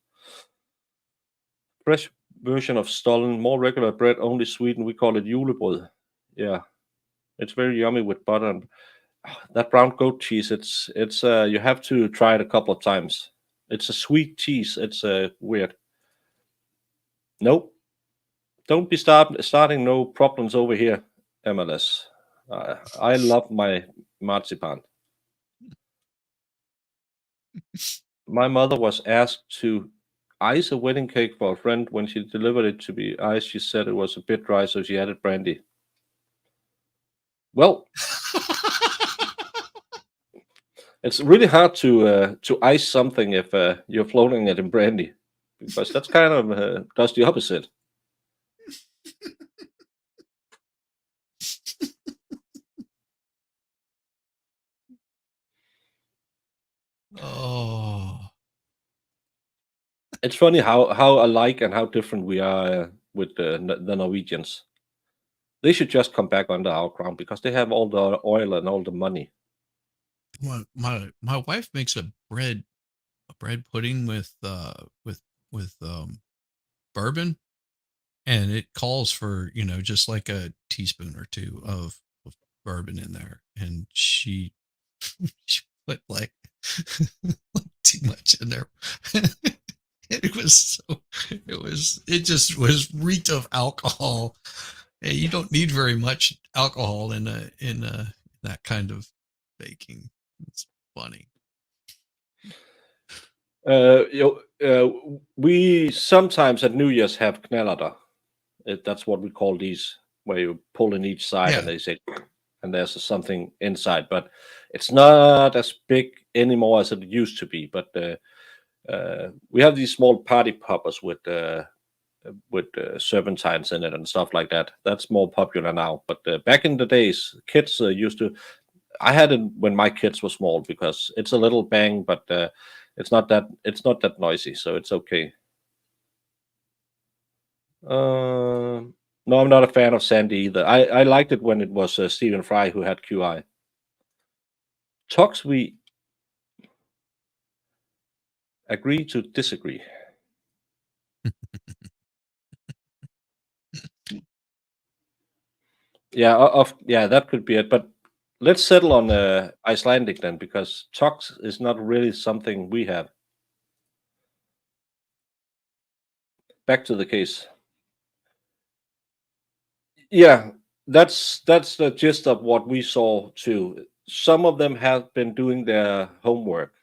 Fresh version of Stollen, more regular bread, only sweetened. We call it julebrød. Yeah, it's very yummy with butter and that brown goat cheese. It's you have to try it a couple of times. It's a sweet cheese. It's weird. Nope, don't be starting no problems over here, MLS. I love my marzipan. My mother was asked to ice a wedding cake for a friend. When she delivered it to be iced, she said it was a bit dry, so she added brandy. Well, it's really hard to ice something if you're floating it in brandy, because that's kind of does the opposite. Oh, It's funny how alike and how different we are with the Norwegians. They should just come back under our crown because they have all the oil and all the money. my wife makes a bread pudding with bourbon, and it calls for just like a teaspoon or two of bourbon in there, and she she put like too much in there. It just was reeked of alcohol. Hey, you don't need very much alcohol in that kind of baking. It's funny. We sometimes at New Year's have knallada. That's what we call these, where you pull in each side and Yeah. they say, and there's something inside, but it's not as big anymore as it used to be. But we have these small party poppers with serpentines in it and stuff like that. That's more popular now. But back in the days, kids used to. I had it when my kids were small because it's a little bang, but it's not that noisy, so it's okay. No, I'm not a fan of Sandy either. I liked it when it was Stephen Fry who had QI. Talks we agree to disagree. Yeah, that could be it. But let's settle on Icelandic then, because Tox is not really something we have. Back to the case. Yeah, that's the gist of what we saw too. Some of them have been doing their homework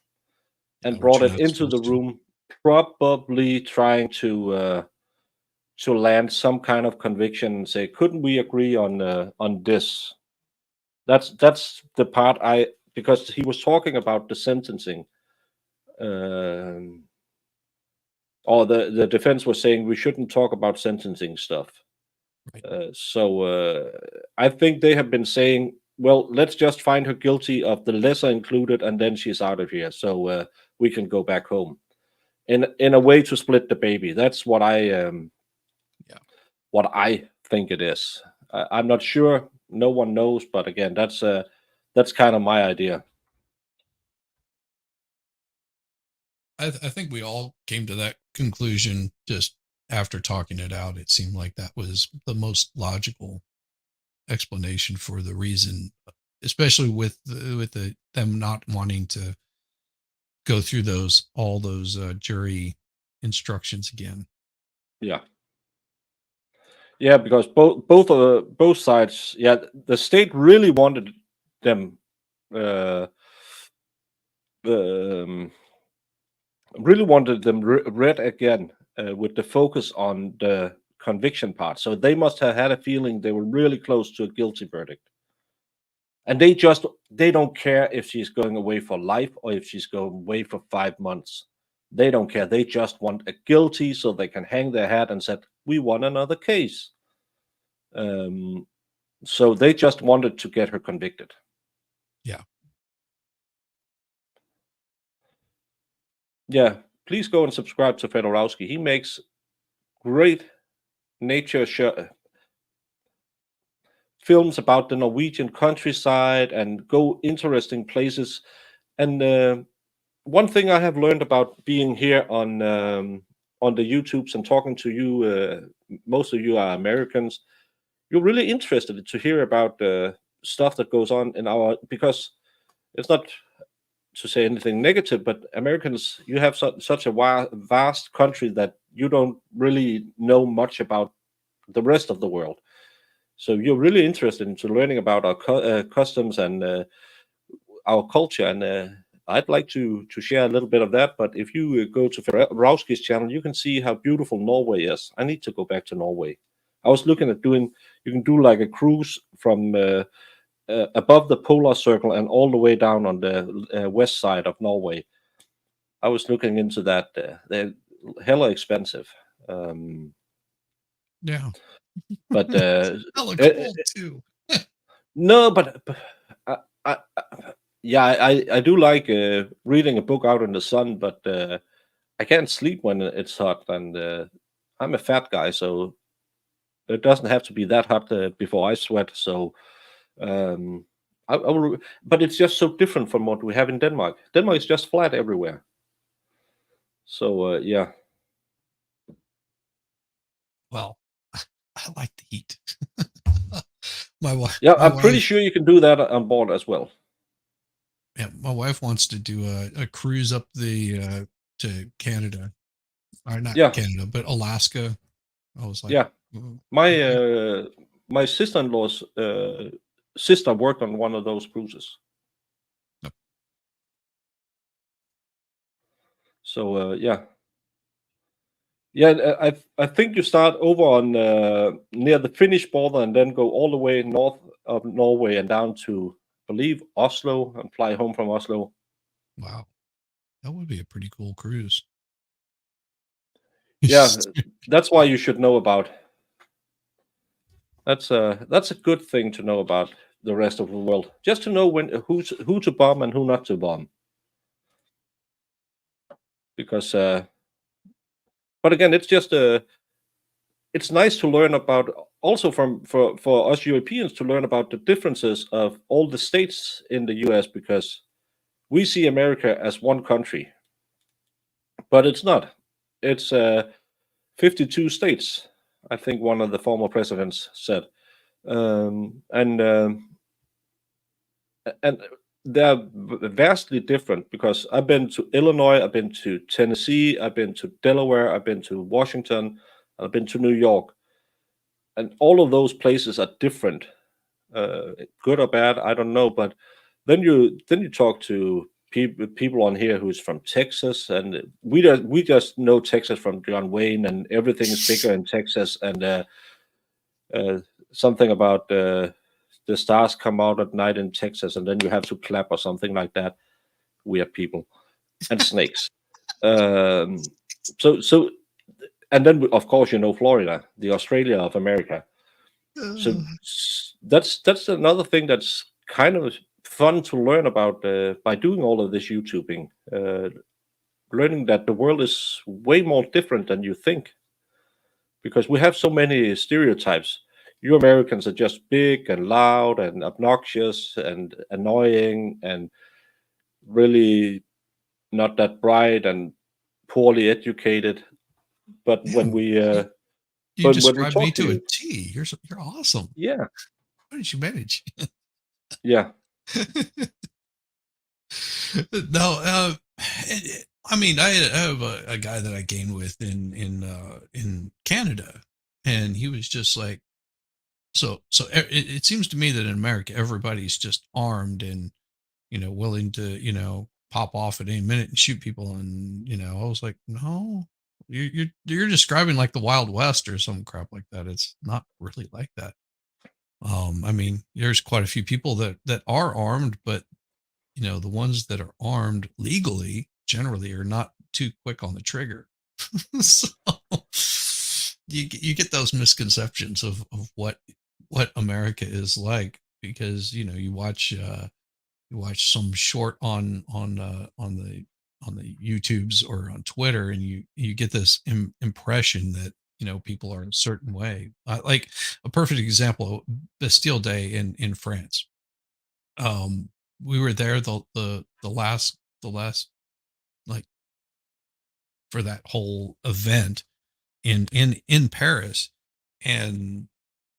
and Which brought you're it not into the supposed to. room, probably trying to land some kind of conviction and say, couldn't we agree on this? That's the part because he was talking about the sentencing, or the defense was saying we shouldn't talk about sentencing stuff. Right. So I think they have been saying, well, let's just find her guilty of the lesser included, and then she's out of here, so we can go back home. In a way to split the baby. That's what I think it is. I'm not sure. No one knows, but again, that's kind of my idea. I think we all came to that conclusion just after talking it out. It seemed like that was the most logical explanation for the reason, especially with them not wanting to go through all those jury instructions again. Yeah, because both sides, yeah, the state really wanted them, uh, um, read again with the focus on the conviction part. So they must have had a feeling they were really close to a guilty verdict, and they don't care if she's going away for life or if she's going away for 5 months. They don't care. They just want a guilty so they can hang their hat and said, we won another case. So they just wanted to get her convicted. Yeah. Yeah, please go and subscribe to Fedorowski. He makes great nature show. films about the Norwegian countryside and go interesting places. And one thing I have learned about being here on the YouTubes and talking to you, most of you are Americans. You're really interested to hear about stuff that goes on in our, because it's not to say anything negative, but Americans, you have such a vast country that you don't really know much about the rest of the world. So you're really interested into learning about our customs and our culture, and I'd like to share a little bit of that. But if you go to Rauski's channel, you can see how beautiful Norway is. I need to go back to Norway. I was looking at doing, you can do like a cruise from above the polar circle and all the way down on the west side of Norway. I was looking into that. They're hella expensive. Yeah. But Hella cold too. no, but yeah, I do like reading a book out in the sun, but I can't sleep when it's hot, and I'm a fat guy, so it doesn't have to be that hot before I sweat. So I will, but it's just so different from what we have in Denmark. Denmark is just flat everywhere. So yeah. Well, I like the heat. My wife. Yeah, my I'm pretty wife- sure you can do that on board as well. Yeah, my wife wants to do a cruise up the to Canada, or not Yeah. Canada, but Alaska. I was like, Yeah. "Mm, My okay." my sister-in-law's sister worked on one of those cruises. Yep. So yeah. Yeah, I think you start over on near the Finnish border and then go all the way north of Norway and down to, I believe, Oslo, and fly home from Oslo. Wow, that would be a pretty cool cruise. Yeah, that's why you should know about. That's a good thing to know about the rest of the world. Just to know who to bomb and who not to bomb. Because but again, it's just it's nice to learn about, also for us Europeans, to learn about the differences of all the states in the US, because we see America as one country, but it's not. It's 52 states, I think one of the former presidents said. And they're vastly different, because I've been to Illinois, I've been to Tennessee, I've been to Delaware, I've been to Washington, I've been to New York, and all of those places are different, good or bad, I don't know. But then you talk to people on here who's from Texas, and we just know Texas from John Wayne, and everything is bigger in Texas, and something about the stars come out at night in Texas, and then you have to clap or something like that. Weird people and snakes. So, and then of course Florida, the Australia of America. So that's another thing that's kind of fun to learn about by doing all of this YouTubing. Learning that the world is way more different than you think, because we have so many stereotypes. You Americans are just big and loud and obnoxious and annoying and really not that bright and poorly educated. But when we you when we described me talk to to a you, T. You're awesome. yeah, How did you manage? yeah, No, I mean, I have a guy that I gained with in Canada, and he was just like, so it seems to me that in America everybody's just armed and willing to pop off at any minute and shoot people, and I was like, no, you're describing like the Wild West or some crap like that. It's not really like that. I mean, there's quite a few people that are armed, but the ones that are armed legally generally are not too quick on the trigger. So you get those misconceptions of what America is like, because you watch some short on the YouTubes or on Twitter, and you get this impression that people are a certain way. Like a perfect example Bastille Day in France. We were there the last like for that whole event in Paris, and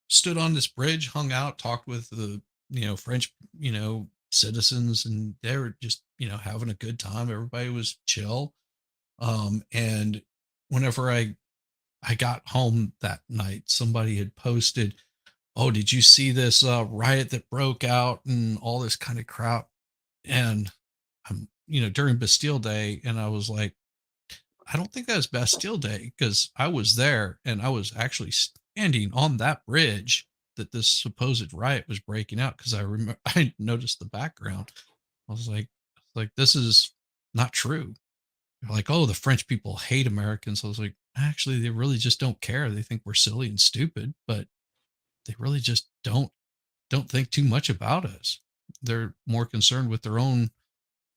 stood on this bridge, hung out, talked with the French citizens, and they were just having a good time. Everybody was chill. And whenever I got home that night, somebody had posted, "Oh, did you see this riot that broke out and all this kind of crap?" And during Bastille Day, and I was like, I don't think that was Bastille Day, because I was there and I was actually standing on that bridge that this supposed riot was breaking out, because I remember I noticed the background. I was like, this is not true. They're like, oh, the French people hate Americans. I was like, actually, they really just don't care. They think we're silly and stupid, but they really just don't think too much about us. They're more concerned with their own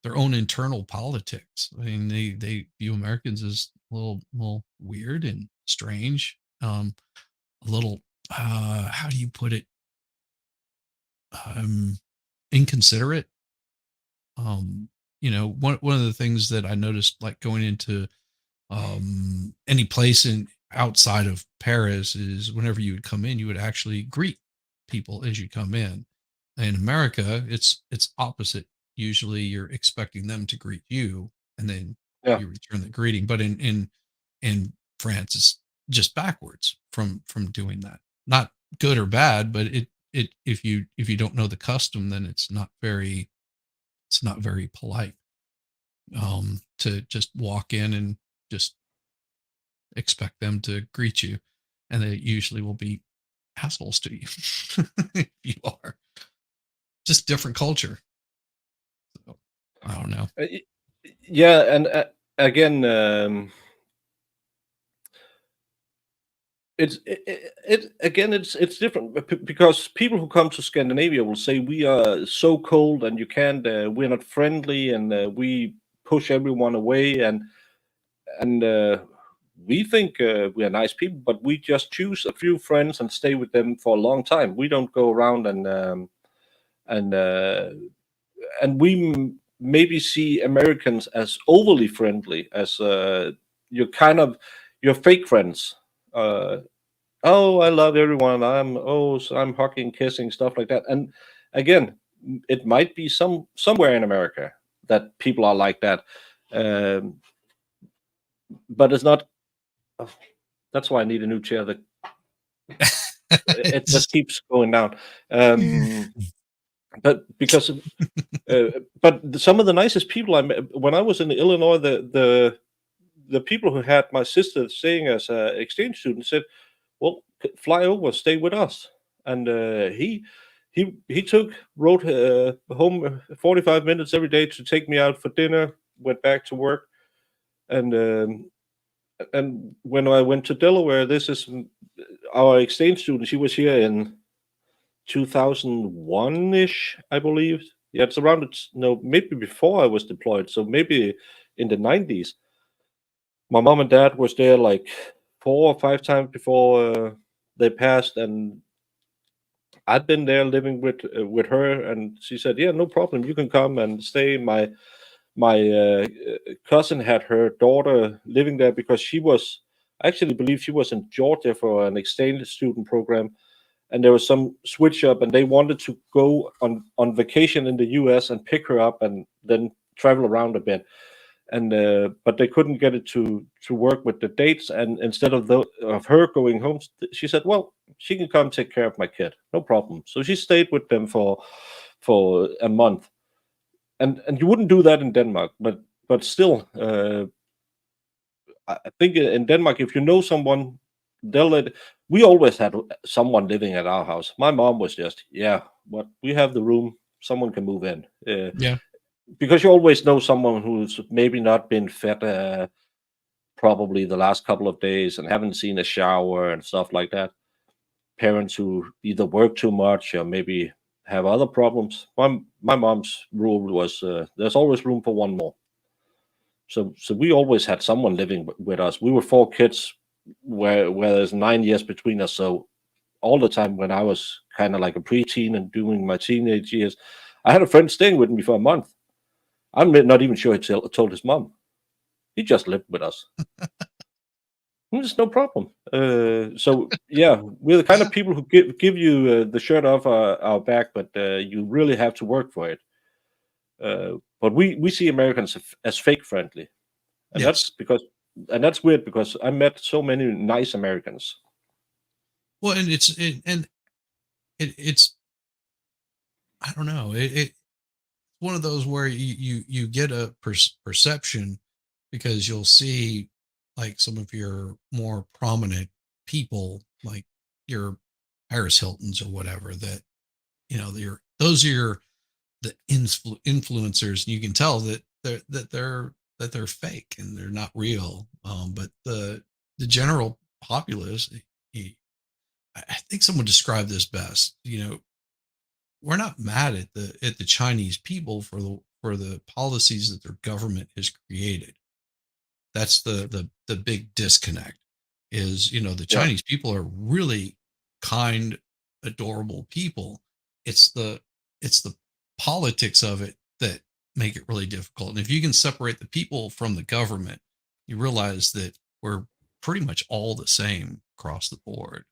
internal politics. I mean, they view Americans as a little weird and strange, a little how do you put it? Um, Inconsiderate. One of the things that I noticed, like going into any place in outside of Paris, is whenever you would come in, you would actually greet people as you come in. In America, it's opposite. Usually, you're expecting them to greet you, and then Yeah. you return the greeting. But in France, it's just backwards from doing that. Not good or bad, but it if you don't know the custom, then it's not very polite to just walk in and just expect them to greet you, and they usually will be assholes to you if you are. Just different culture. So, I don't know. Yeah, and again, it's different because people who come to Scandinavia will say we are so cold and you can't, we're not friendly, and we push everyone away, and we think we are nice people, but we just choose a few friends and stay with them for a long time. We don't go around and uh, and maybe see Americans as overly friendly, as you're kind of you're fake friends. Uh, oh, I love everyone. I'm hugging, kissing, stuff like that. And again, it might be somewhere in America that people are like that, um, but it's not. Oh, that's why I need a new chair. That it just keeps going down. But because but some of the nicest people I met when I was in Illinois, the people who had my sister staying as an exchange student said, "Well, fly over, stay with us." And he rode home 45 minutes every day to take me out for dinner. Went back to work, and when I went to Delaware, this is our exchange student. She was here in 2001-ish, I believe. Yeah, it's around no, maybe before I was deployed, so maybe in the 90s. My mom and dad was there like 4 or 5 times before they passed, and I'd been there living with her, and she said, "Yeah, no problem, you can come and stay." My cousin had her daughter living there because I actually believe she was in Georgia for an exchange student program, and there was some switch up, and they wanted to go on vacation in the U.S. and pick her up and then travel around a bit, and but they couldn't get it to work with the dates, and instead of her going home, she said, "Well, she can come take care of my kid, no problem." So she stayed with them for a month, and you wouldn't do that in Denmark, but still, I think in Denmark, if you know someone, they'll let. We always had someone living at our house. My mom was just, yeah, but we have the room. Someone can move in. Yeah. Because you always know someone who's maybe not been fed probably the last couple of days and haven't seen a shower and stuff like that. Parents who either work too much or maybe have other problems. My mom's rule was there's always room for one more. So we always had someone living with us. We were 4 kids, where there's 9 years between us. So all the time when I was kind of like a preteen and doing my teenage years. I had a friend staying with me for a month. I'm not even sure he told his mom. He just lived with us. There's no problem. So yeah, we're the kind of people who give you the shirt off our back, but you really have to work for it. But we see Americans as fake friendly, and Yes. that's weird because I met so many nice Americans. Well, and it's I don't know. It's one of those where you get a perception because you'll see like some of your more prominent people, like your Paris Hiltons or whatever, that those are the influencers, and you can tell that they're fake and they're not real. But the general populace, I think someone described this best. We're not mad at the Chinese people for the policies that their government has created. That's the big disconnect. Is the Yeah. Chinese people are really kind, adorable people. It's the politics of it that make it really difficult. And if you can separate the people from the government, you realize that we're pretty much all the same across the board.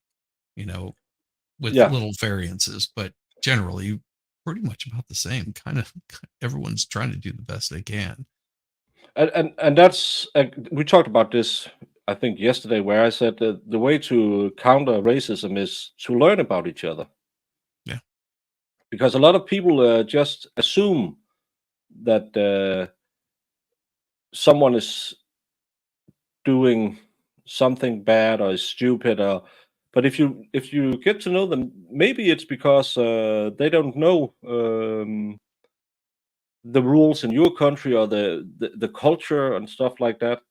With Yeah. little variances, but generally pretty much about the same. Kind of everyone's trying to do the best they can. And that's we talked about this I think yesterday, where I said that the way to counter racism is to learn about each other. Yeah. Because a lot of people just assume that someone is doing something bad or is stupid, but if you get to know them, maybe it's because they don't know the rules in your country or the culture and stuff like that.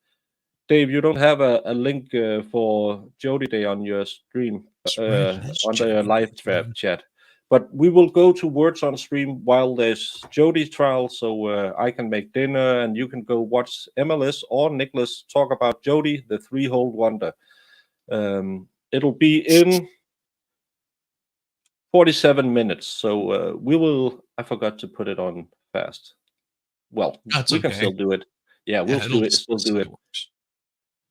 Dave, you don't have a link for Jody Day on your stream, That's right. It is on the Jody live Day time. chat. But we will go to words on stream while there's Jody's trial, so I can make dinner and you can go watch MLS or Nicholas talk about Jody, the three-hole wonder. It'll be in 47 minutes, so we will. I forgot to put it on fast. Well, That's we can okay. still do it. Yeah, we'll it'll still do it. works.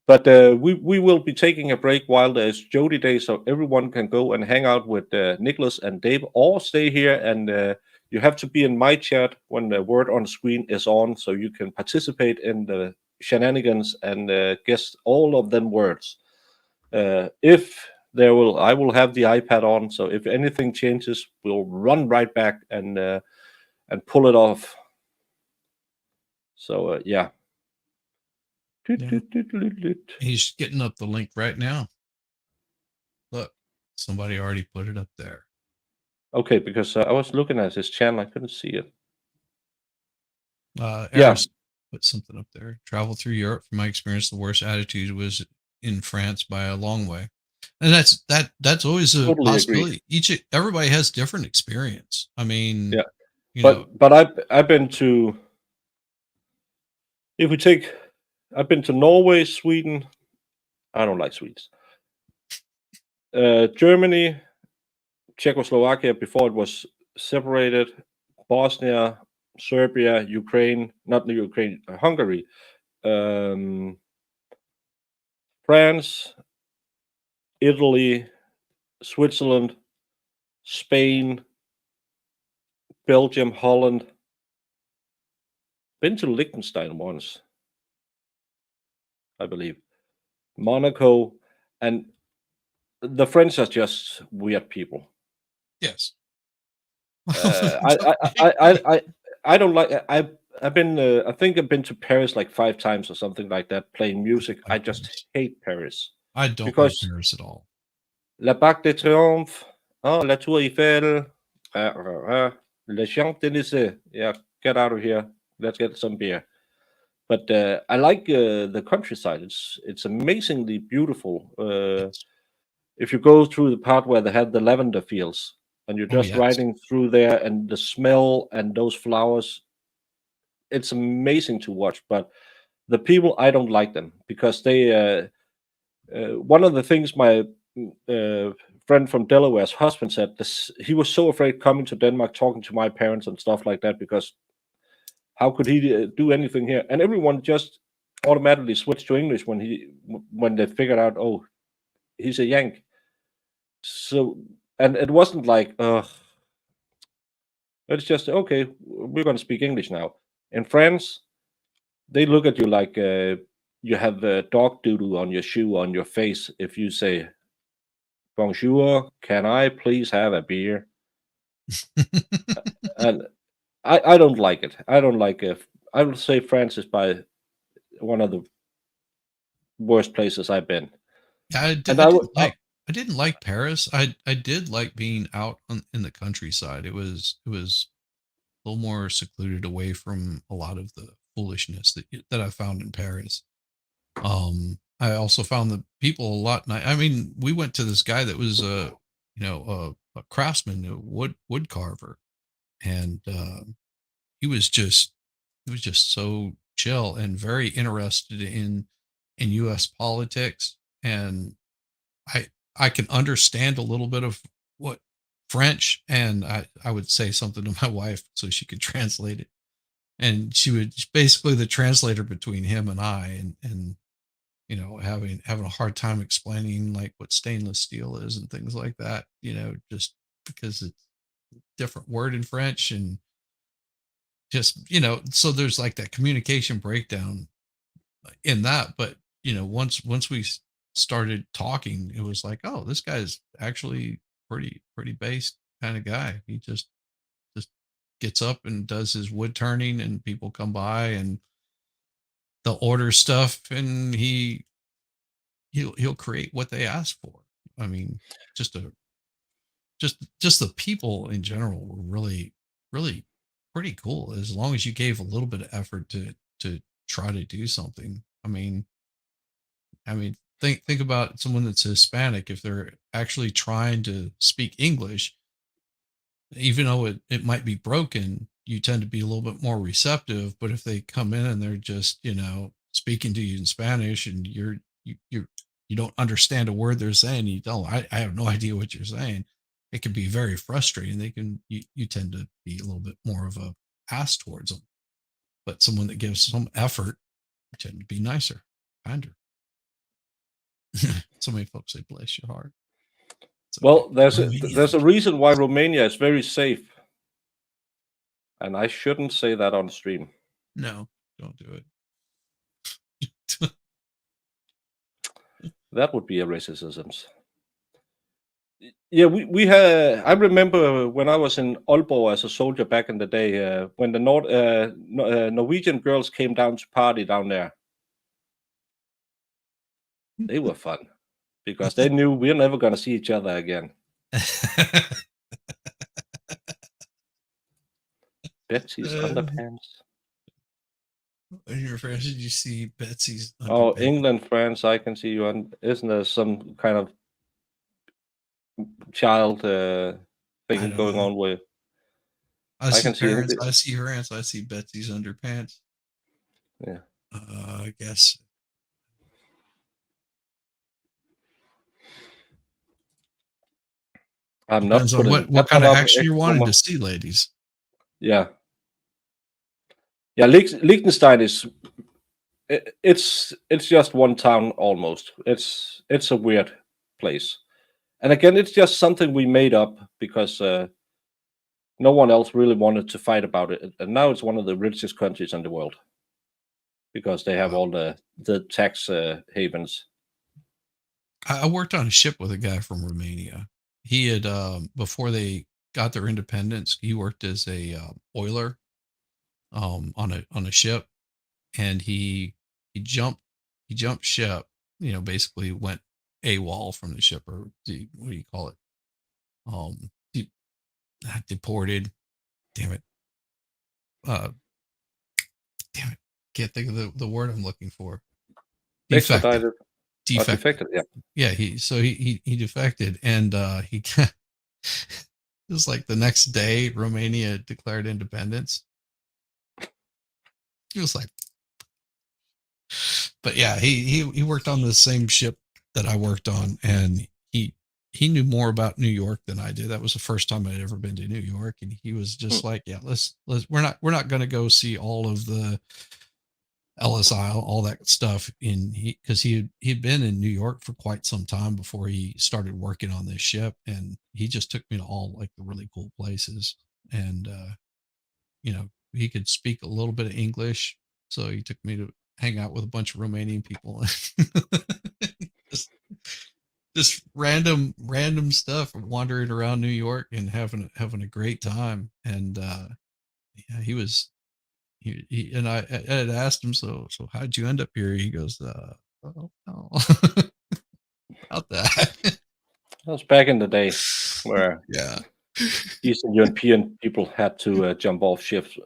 But we will be taking a break while there's Jody Day, so everyone can go and hang out with Nicholas and Dave, or stay here. And you have to be in my chat when the word on screen is on, so you can participate in the shenanigans and guess all of them words. I will have the iPad on, so if anything changes, we'll run right back and pull it off. So yeah. Yeah. He's getting up the link right now. Look, somebody already put it up there. Okay, because I was looking at his channel, I couldn't see it. Eris put something up there. Travel through Europe. From my experience, the worst attitude was in France by a long way. And that's always a Totally possibility. Everybody has different experience. I mean, yeah. But I've been to, I've been to Norway, Sweden. I don't like Swedes. Germany, Czechoslovakia before it was separated, Bosnia, Serbia, Ukraine, not Ukraine, Hungary, France, Italy, Switzerland, Spain, Belgium, Holland. Been to Liechtenstein once, I believe. Monaco, and the French are just weird people. yes. I don't like. I've been. I think I've been to Paris like 5 times or something like that, playing music. I just hate Paris. I don't because like Paris at all. La Parc de Triomphe, La Tour Eiffel, Le Champs-Élysées. Yeah, get out of here. Let's get some beer. But I like the countryside. It's amazingly beautiful. If you go through the part where they had the lavender fields, and you're just riding through there, and the smell and those flowers, it's amazing to watch. But the people, I don't like them because they. One of the things my friend from Delaware's husband said this. He was so afraid coming to Denmark, talking to my parents and stuff like that, because how could he do anything here? And everyone just automatically switched to English when they figured out, oh, he's a Yank. So, and it wasn't like, it's just okay. We're going to speak English now. In France, they look at you like you have dog doodle on your shoe, on your face, if you say bonjour, can I please have a beer? And I don't like it. I don't like it. I would say France is by one of the worst places I've been. And I didn't like Paris. I did like being out in the countryside. It was a little more secluded, away from a lot of the foolishness that I found in Paris. I also found the people a lot nice. I mean, we went to this guy that was a craftsman, a wood carver, and he was just so chill and very interested in U.S. politics. And I can understand a little bit of what French, and I would say something to my wife so she could translate it, and she would basically the translator between him and I, and having a hard time explaining like what stainless steel is and things like that, just because it's a different word in French, and just so there's like that communication breakdown in that. But once we started talking, it was like, oh, this guy's actually pretty based kind of guy. He just gets up and does his wood turning, and people come by and they'll order stuff, and he'll create what they ask for. I mean, just the people in general were really pretty cool, as long as you gave a little bit of effort to try to do something. I mean, think about someone that's Hispanic. If they're actually trying to speak English, even though it might be broken, you tend to be a little bit more receptive. But if they come in and they're just speaking to you in Spanish, and you don't understand a word they're saying, I have no idea what you're saying, it can be very frustrating. You tend to be a little bit more of a ass towards them. But someone that gives some effort tend to be nicer, kinder. So many folks say, bless your heart. Well, there's a reason why Romania is very safe, and I shouldn't say that on stream. No, don't do it. That would be a racism. Yeah, we had. I remember when I was in Aalborg as a soldier back in the day, when the Norwegian girls came down to party down there. They were fun because they knew we're never going to see each other again. Betsy's underpants. In your France, did you see Betsy's underpants? Oh, England, France, I can see you on. Isn't there some kind of child thing going on with? I see parents. I see France. I see Betsy's underpants. Yeah. I guess. I'm Depends not on putting what kind of action you're wanting to see, ladies. Yeah. Yeah, Liechtenstein is. It's just one town almost. It's a weird place, and again, it's just something we made up because no one else really wanted to fight about it, and now it's one of the richest countries in the world because they have all the tax havens. I worked on a ship with a guy from Romania. He had before they got their independence, he worked as a oiler on a ship, and he jumped ship, basically went AWOL from the ship, or what do you call it? Deported. Damn it. Damn it. Can't think of the word I'm looking for. Defected. Defected, yeah. Yeah, he defected, and he it was like the next day Romania declared independence. He was like, but yeah, he worked on the same ship that I worked on, and he he knew more about New York than I did. That was the first time I'd ever been to New York, and he was just like, "Yeah, let's we're not going to go see all of the Ellis Isle, all that stuff." Because he'd been in New York for quite some time before he started working on this ship, and he just took me to all like the really cool places, and he could speak a little bit of English, so he took me to hang out with a bunch of Romanian people. just random stuff, wandering around New York and having a great time. And yeah, he and I had asked him, so how'd you end up here? He goes, oh no. About that. That was back in the day where Yeah. Eastern European people had to jump off ships.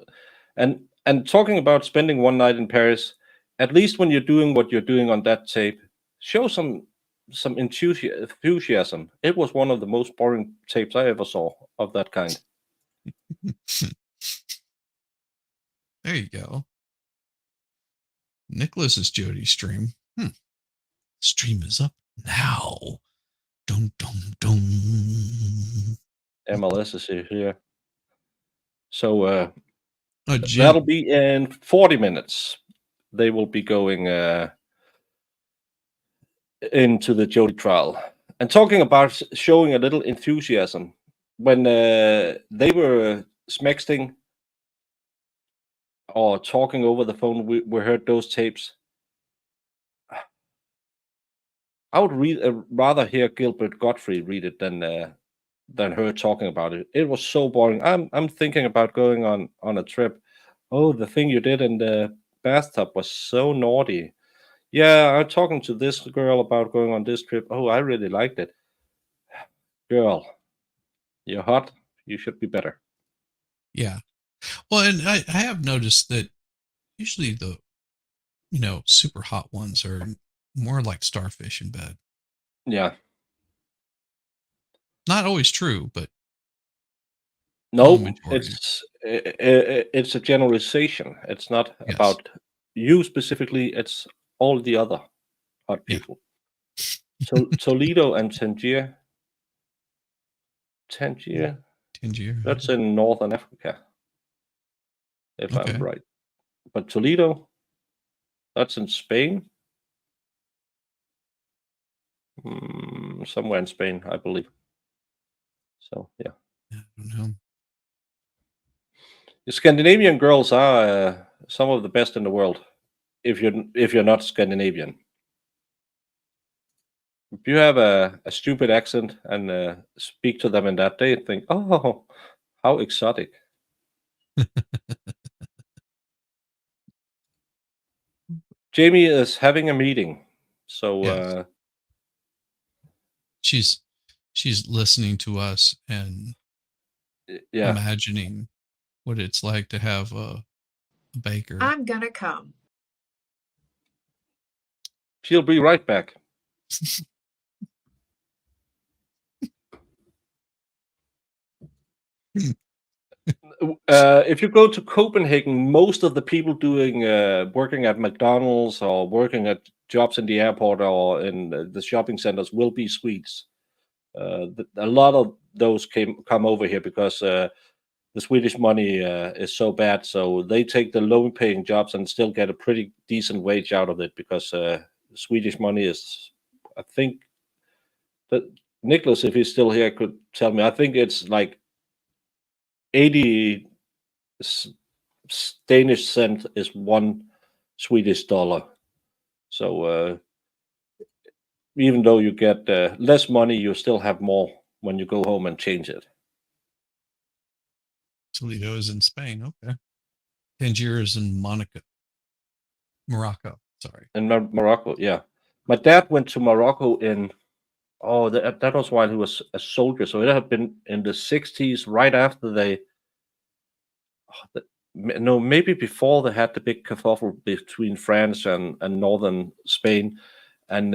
And talking about spending one night in Paris, at least when you're doing what you're doing on that tape, show some enthusiasm. It was one of the most boring tapes I ever saw of that kind. There you go. Nicholas's Jody stream. Stream is up now. Dum dum dum. MLS is here. So Jim. that'll be in 40 minutes. They will be going into the Jody trial. And talking about showing a little enthusiasm, when they were smexting or talking over the phone, we heard those tapes. I would rather hear Gilbert Gottfried read it than her talking about it. It was so boring. I'm thinking about going on a trip. Oh, the thing you did in the bathtub was so naughty. Yeah, I'm talking to this girl about going on this trip. Oh, I really liked it. Girl, you're hot. You should be better. Yeah. Well, and I have noticed that usually the, super hot ones are more like starfish in bed. Yeah. Not always true, but no, majority. it's a generalization. It's not about you specifically. It's all the other hot people. So Toledo and Tangier. Tangier. That's in northern Africa, if I'm right. But Toledo, that's in Spain. Somewhere in Spain, I believe. So yeah. I don't know. The Scandinavian girls are some of the best in the world. If you're not Scandinavian, if you have a stupid accent and speak to them in that day, think, oh, how exotic. Jamie is having a meeting, so she's listening to us and imagining what it's like to have a baker. I'm gonna come. She'll be right back. If you go to Copenhagen, most of the people working at McDonald's or working at jobs in the airport or in the shopping centers will be Swedes. A lot of those come over here because the Swedish money is so bad, so they take the low-paying jobs and still get a pretty decent wage out of it because Swedish money is, I think, that Nicholas, if he's still here, could tell me. I think it's like 80 Danish cent is $1 Swedish. So even though you get less money, you still have more when you go home and change it. Toledo is in Spain. Okay. Tangier is in Morocco. Sorry. In Morocco, yeah. My dad went to Morocco that was while he was a soldier. So it had been in the 60s, right after maybe before they had the big kerfuffle between France and northern Spain. And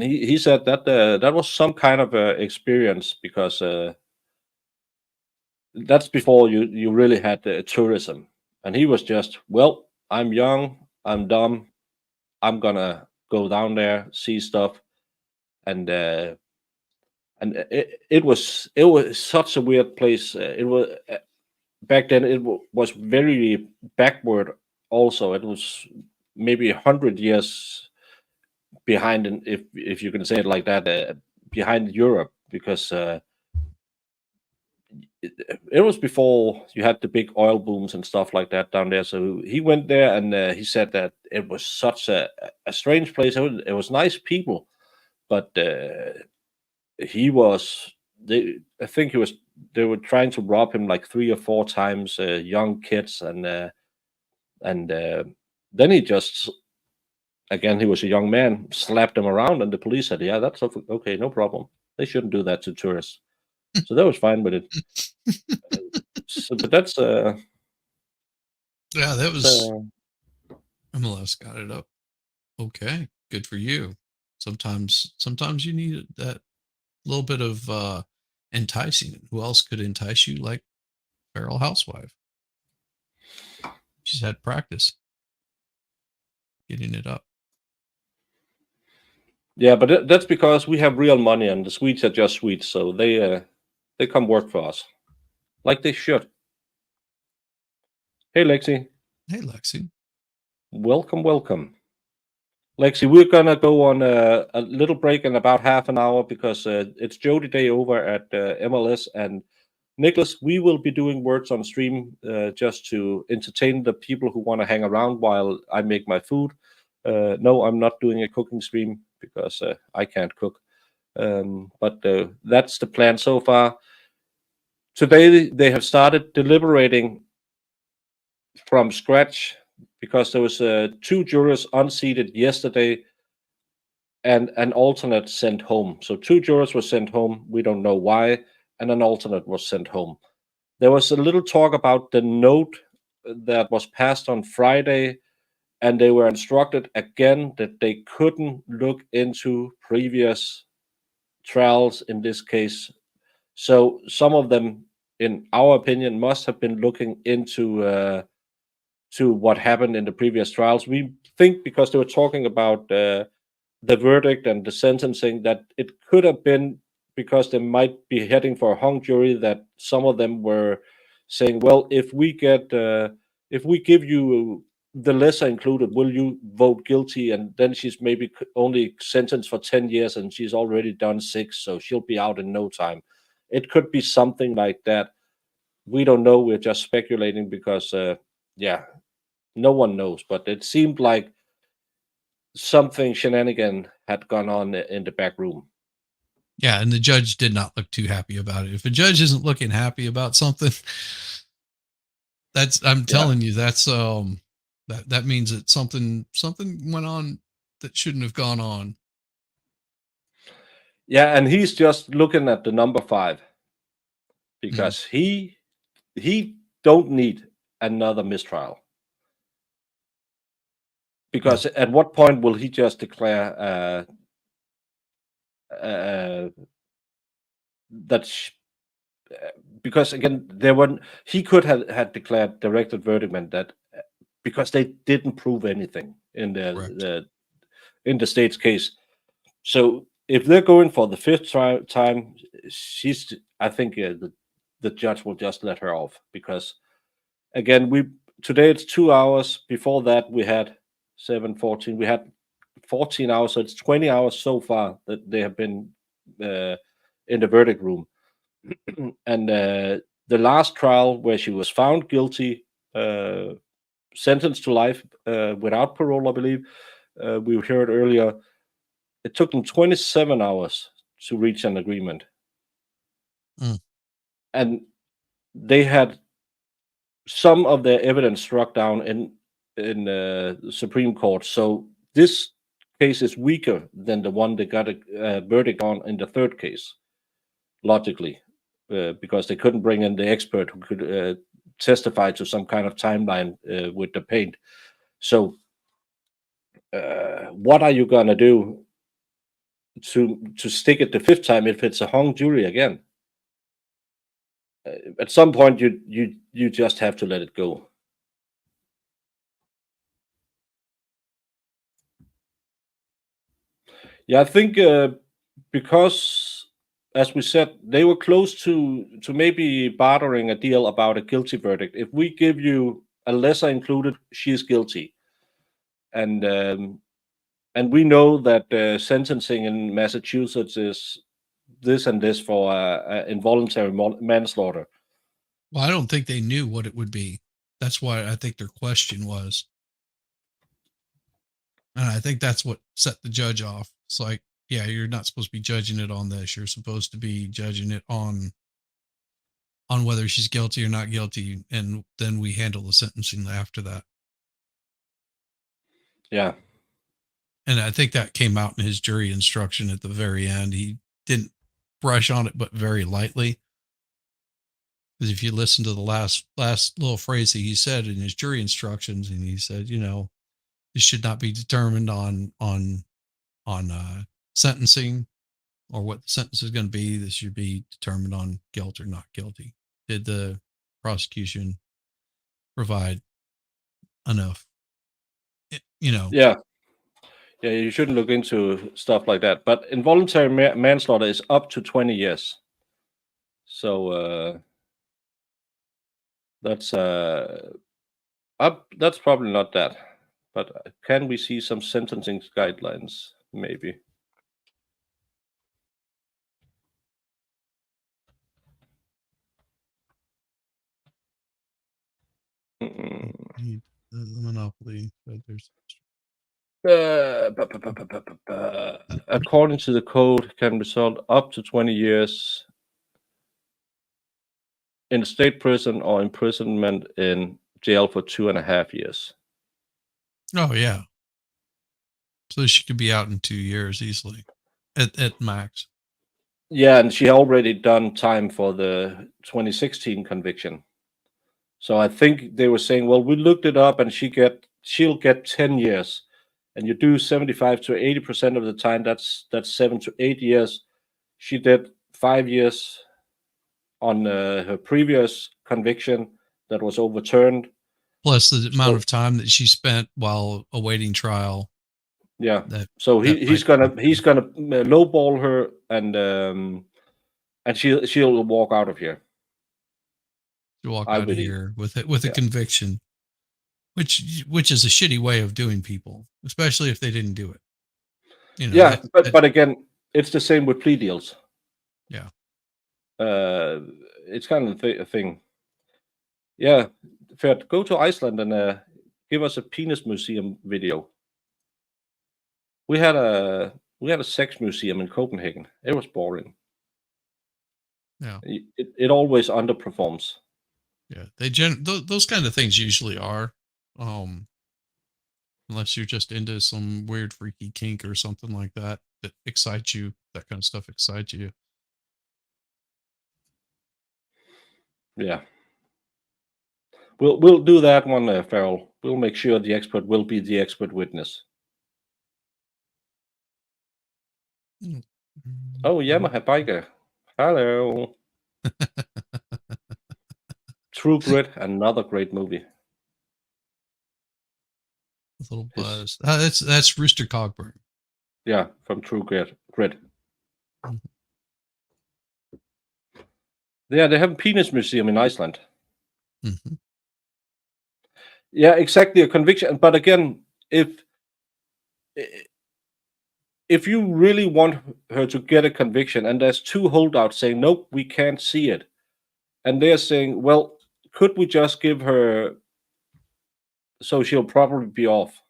he said that that was some kind of experience because that's before you really had tourism. And he was just, well, I'm young, I'm dumb, I'm gonna go down there, see stuff. and it was such a weird place. It was back then. It was very backward. Also, it was maybe 100 years behind, if you can say it like that, behind Europe, because it was before you had the big oil booms and stuff like that down there. So he went there, and he said that it was such a strange place. It was nice people, but he was I think they were trying to rob him like 3 or 4 times, young kids, and then he just, again, he was a young man, slapped them around, and the police said, yeah, that's okay, no problem, they shouldn't do that to tourists. So that was fine with it. So, but that's Yeah, that was MLS got it up. Okay, good for you. Sometimes you need that little bit of enticing. Who else could entice you like Feral Housewife? She's had practice getting it up. yeah, but that's because we have real money, and the Swedes are just Swedes, so they come work for us like they should. Hey, Lexi. Hey, Lexi. Welcome. Lexi, we're gonna go on a little break in about half an hour because it's Jody Day over at MLS, and Nicholas, we will be doing words on stream just to entertain the people who want to hang around while I make my food. No, I'm not doing a cooking stream because I can't cook. But that's the plan so far. Today they have started deliberating from scratch because there was 2 jurors unseated yesterday and an alternate sent home. So 2 jurors were sent home. We don't know why, and an alternate was sent home. There was a little talk about the note that was passed on Friday, and they were instructed again that they couldn't look into previous trials in this case. So some of them, in our opinion, must have been looking into to what happened in the previous trials. We think because they were talking about the verdict and the sentencing that it could have been because they might be heading for a hung jury, that some of them were saying, well, if we give you the lesser included, will you vote guilty? And then she's maybe only sentenced for 10 years and she's already done 6, so she'll be out in no time. It could be something like that. We don't know. We're just speculating because no one knows, but it seemed like something shenanigan had gone on in the back room. Yeah, and the judge did not look too happy about it. If a judge isn't looking happy about something, I'm telling you, that's that means that something went on that shouldn't have gone on. Yeah, and he's just looking at the number 5 because he don't need another mistrial. Because at what point will he just declare because again he could have had declared directed verdict, and that because they didn't prove anything in the state's case. So if they're going for the 5th time, I think the judge will just let her off, because again, today it's 2 hours. Before that we had 7-14. We had 14 hours, so it's 20 hours so far that they have been in the verdict room. And the last trial where she was found guilty, sentenced to life without parole, I believe, we heard earlier, it took them 27 hours to reach an agreement. And they had some of their evidence struck down in the Supreme Court. So this case is weaker than the one they got a verdict on in the 3rd case, logically, because they couldn't bring in the expert who could testify to some kind of timeline with the paint. So what are you gonna do to stick it the 5th time if it's a hung jury again? At some point, you just have to let it go. Yeah, I think because, as we said, they were close to maybe bartering a deal about a guilty verdict. If we give you a lesser included, she's guilty, and we know that sentencing in Massachusetts is this and this for involuntary manslaughter. Well, I don't think they knew what it would be. That's why I think their question was. And I think that's what set the judge off. It's like, yeah, you're not supposed to be judging it on this. You're supposed to be judging it on whether she's guilty or not guilty, and then we handle the sentencing after that. Yeah. And I think that came out in his jury instruction at the very end. He didn't brush on it, but very lightly. Because if you listen to the last little phrase that he said in his jury instructions, and he said, this should not be determined on sentencing or what the sentence is going to be. This should be determined on guilt or not guilty. Did the prosecution provide enough? Yeah. Yeah, you shouldn't look into stuff like that. But involuntary manslaughter is up to 20 years. So that's probably not that. But can we see some sentencing guidelines? Maybe. The monopoly. But there's according to the code, can result up to 20 years in a state prison or imprisonment in jail for 2.5 years. Oh yeah. So she could be out in 2 years easily, at max. Yeah, and she already done time for the 2016 conviction. So I think they were saying, well, we looked it up, and she'll get 10 years, and you do 75 to 80% of the time. That's 7 to 8 years. She did 5 years on her previous conviction that was overturned. Plus the amount of time that she spent while awaiting trial. Yeah. So he's gonna lowball her, and she'll walk out of here. To walk out of here with a conviction, which is a shitty way of doing people, especially if they didn't do it. Yeah, but again, it's the same with plea deals. Yeah. It's kind of a thing. Yeah, Ferd, go to Iceland and give us a penis museum video. We had a sex museum in Copenhagen. It was boring. Yeah. It always underperforms. Yeah, those kind of things usually are, unless you're just into some weird freaky kink or something like that excites you. That kind of stuff excites you. Yeah. We'll do that one, Farrell. We'll make sure the expert will be the expert witness. Oh, Yamaha Biker. Hello. True Grit, another great movie. A little buzz. That's Rooster Cogburn. Yeah, from True Grit. Mm-hmm. Yeah, they have a penis museum in Iceland. Mm-hmm. Yeah, exactly, a conviction. But again, if you really want her to get a conviction, and there's two holdouts saying, nope, we can't see it, and they're saying, well, could we just give her so she'll probably be off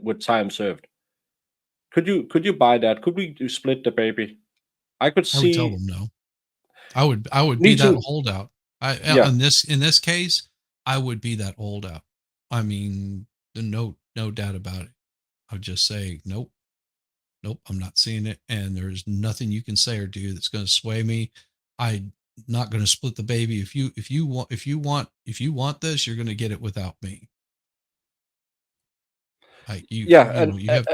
with time served? Could you buy that? Could we split the baby? I could see. I would tell them no. I would be that holdout. In this case, I would be that holdout. I mean, no doubt about it. I would just say nope, I'm not seeing it, and there's nothing you can say or do that's going to sway me. I'm not going to split the baby. If you want this, you're going to get it without me. Like you have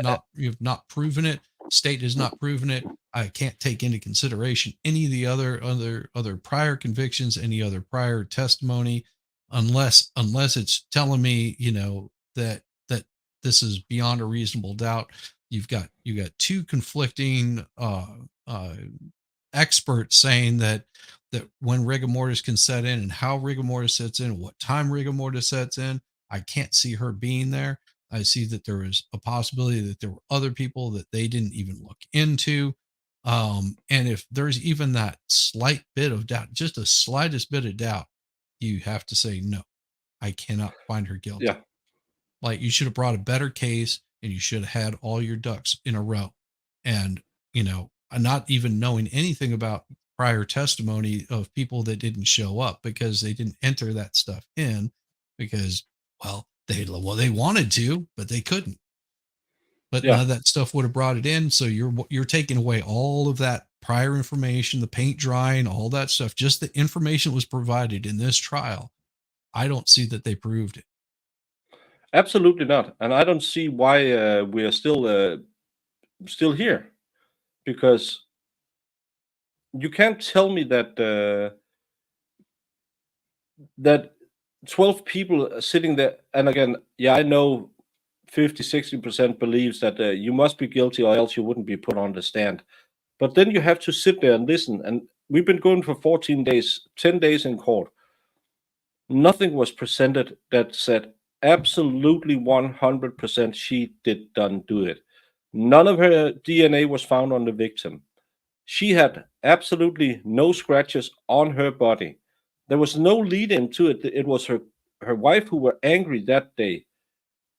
not proven it. State has not proven it. I can't take into consideration any of the other prior convictions, any other prior testimony, unless it's telling me, that this is beyond a reasonable doubt You've got two conflicting experts saying that when rigor mortis can set in and how rigor mortis sets in, what time rigor mortis sets in. I can't see her being there. I see that there is a possibility that there were other people that they didn't even look into. And if there's even that slight bit of doubt, just the slightest bit of doubt, you have to say, no, I cannot find her guilty. Yeah. Like, you should have brought a better case and you should have had all your ducks in a row. And, not even knowing anything about prior testimony of people that didn't show up because they didn't enter that stuff in because, well, they wanted to, but they couldn't. But none Yeah. of that stuff would have brought it in. So you're taking away all of that prior information, the paint drying, all that stuff. Just the information was provided in this trial. I don't see that they proved it. Absolutely not. And I don't see why we are still here, because you can't tell me that 12 people are sitting there. And again, yeah, I know 50-60% believes that you must be guilty or else you wouldn't be put on the stand. But then you have to sit there and listen. And we've been going for 14 days, 10 days in court. Nothing was presented that said absolutely 100% she didn't do it. None of her DNA was found on the victim. She had absolutely no scratches on her body. There was no lead into it. It was her wife who were angry that day,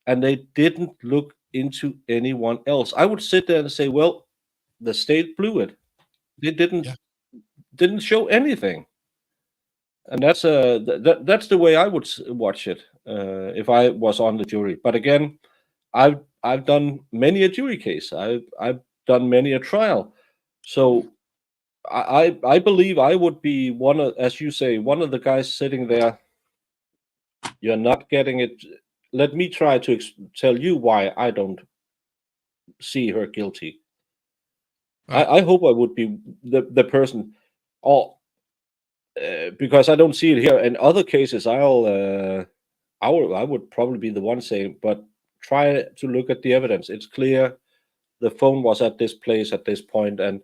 and they didn't look into anyone else. I would sit there and say, well, the state blew it. They didn't show anything. And that's that's the way I would watch it if I was on the jury. But again, I've done many a jury case. I've done many a trial. So I believe I would be one of, as you say, one of the guys sitting there. You're not getting it. Let me try to tell you why I don't see her guilty. Right. I hope I would be the person, or because I don't see it here. In other cases, I would probably be the one saying, but try to look at the evidence. It's clear the phone was at this place at this point, and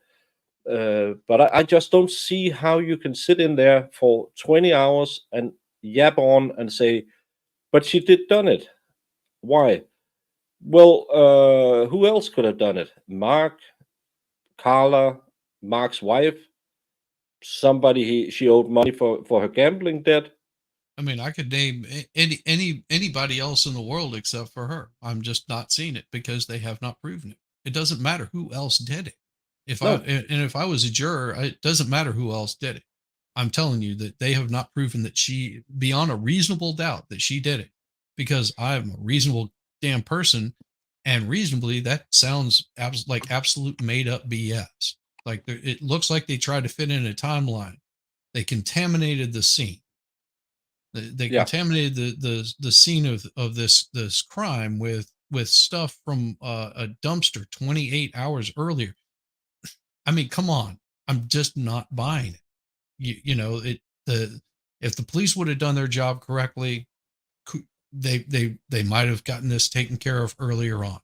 but I just don't see how you can sit in there for 20 hours and yap on and say, but she did done it. Why? Well, who else could have done it? Mark, Carla, Mark's wife, somebody she owed money for her gambling debt. I mean, I could name anybody else in the world except for her. I'm just not seeing it because they have not proven it. It doesn't matter who else did it. If I was a juror, it doesn't matter who else did it. I'm telling you that they have not proven that she, beyond a reasonable doubt, that she did it, because I'm a reasonable damn person, and reasonably that sounds like absolute made up BS. Like, it looks like they tried to fit in a timeline. They contaminated the scene. They contaminated the scene of this crime with stuff from a dumpster 28 hours earlier. I mean, come on. I'm just not buying it. If the police would have done their job correctly, they might have gotten this taken care of earlier on.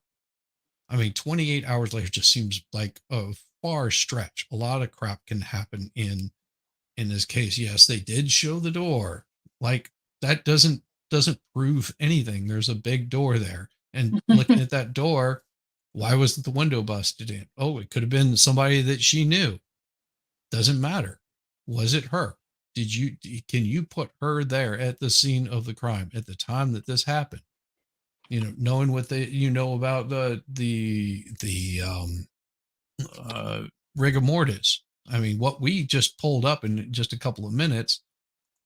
I mean, 28 hours later just seems like a far stretch. A lot of crap can happen in this case. Yes, they did show the door. Like, that doesn't prove anything. There's a big door there. And looking at that door, why wasn't the window busted in? Oh, it could have been somebody that she knew. Doesn't matter. Was it her? Can you put her there at the scene of the crime at the time that this happened? Knowing what about the rigor mortis. I mean, what we just pulled up in just a couple of minutes.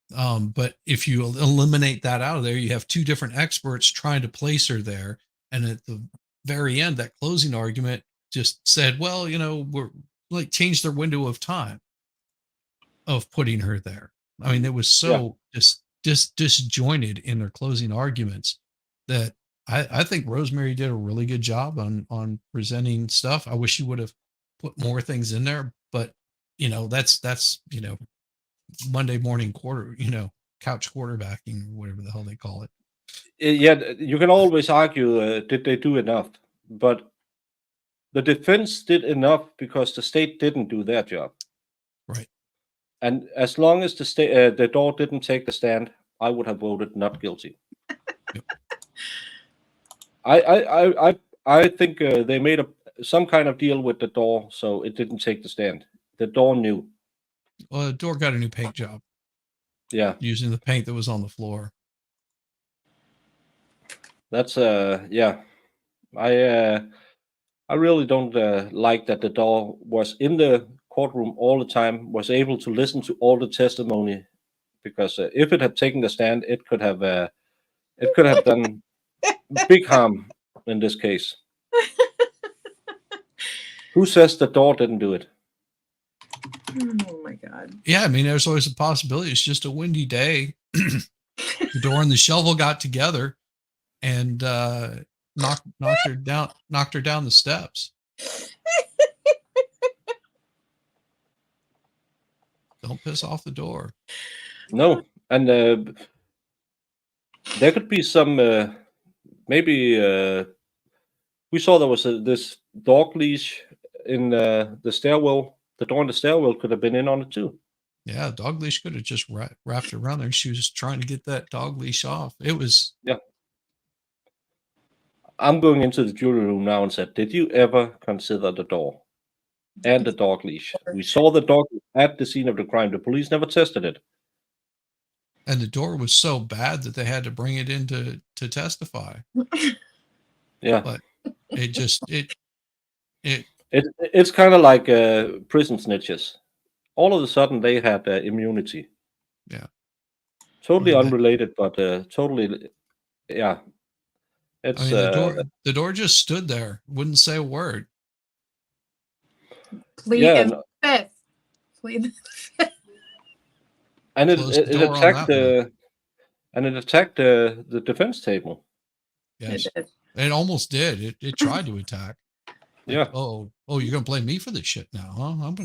But if you eliminate that out of there, you have two different experts trying to place her there. And at the very end, that closing argument just said, well, we're like, changed their window of time of putting her there. I mean, it was so disjointed in their closing arguments that I think Rosemary did a really good job on presenting stuff. I wish she would have put more things in there, but that's Monday morning couch quarterbacking, or whatever the hell they call it. Yeah, you can always argue, did they do enough? But the defense did enough because the state didn't do their job. Right. And as long as the door didn't take the stand, I would have voted not guilty. Yep. I think they made some kind of deal with the door, so it didn't take the stand. The door knew. Well, the door got a new paint job. Yeah. Using the paint that was on the floor. That's yeah. I really don't like that the door was in the courtroom all the time, was able to listen to all the testimony, because if it had taken the stand, it could have done big harm in this case. Who says the door didn't do it? Oh my God. Yeah, I mean, there's always a possibility. It's just a windy day. The door and the shovel got together and knocked her down the steps. Don't piss off the door. No, and there could be some maybe we saw there was this dog leash in the stairwell. The door in the stairwell could have been in on it too. Yeah, dog leash could have just wrapped around there. She was trying to get that dog leash off. It was. Yeah. I'm going into the jury room now and said, did you ever consider the door and the dog leash? We saw the dog at the scene of the crime. The police never tested it. And the door was so bad that they had to bring it in to testify. Yeah. But it just it's kind of like prison snitches. All of a sudden they had immunity. Yeah. Totally unrelated, but totally, yeah. It's I mean, the door just stood there, wouldn't say a word. Plead the fifth. Plead the fifth. And it attacked the defense table. Yes, it almost did. It tried to attack. Like, yeah. Oh, you're gonna blame me for this shit now, huh? I'm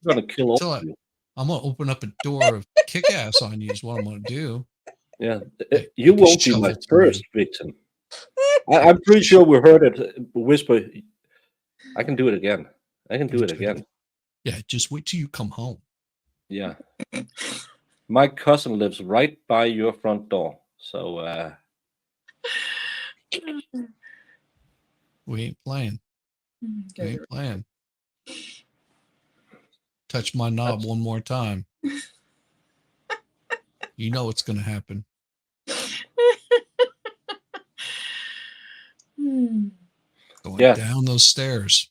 gonna kill all of you. I'm gonna open up a door of kick ass on you. Is what I'm gonna do. Yeah, you won't be my first victim. I'm pretty sure we heard it whisper. I can do it again. I can do it again. Yeah, just wait till you come home. Yeah. My cousin lives right by your front door. So we ain't playing. We ain't playing. Touch my knob one more time. You know what's gonna happen. Going down those stairs.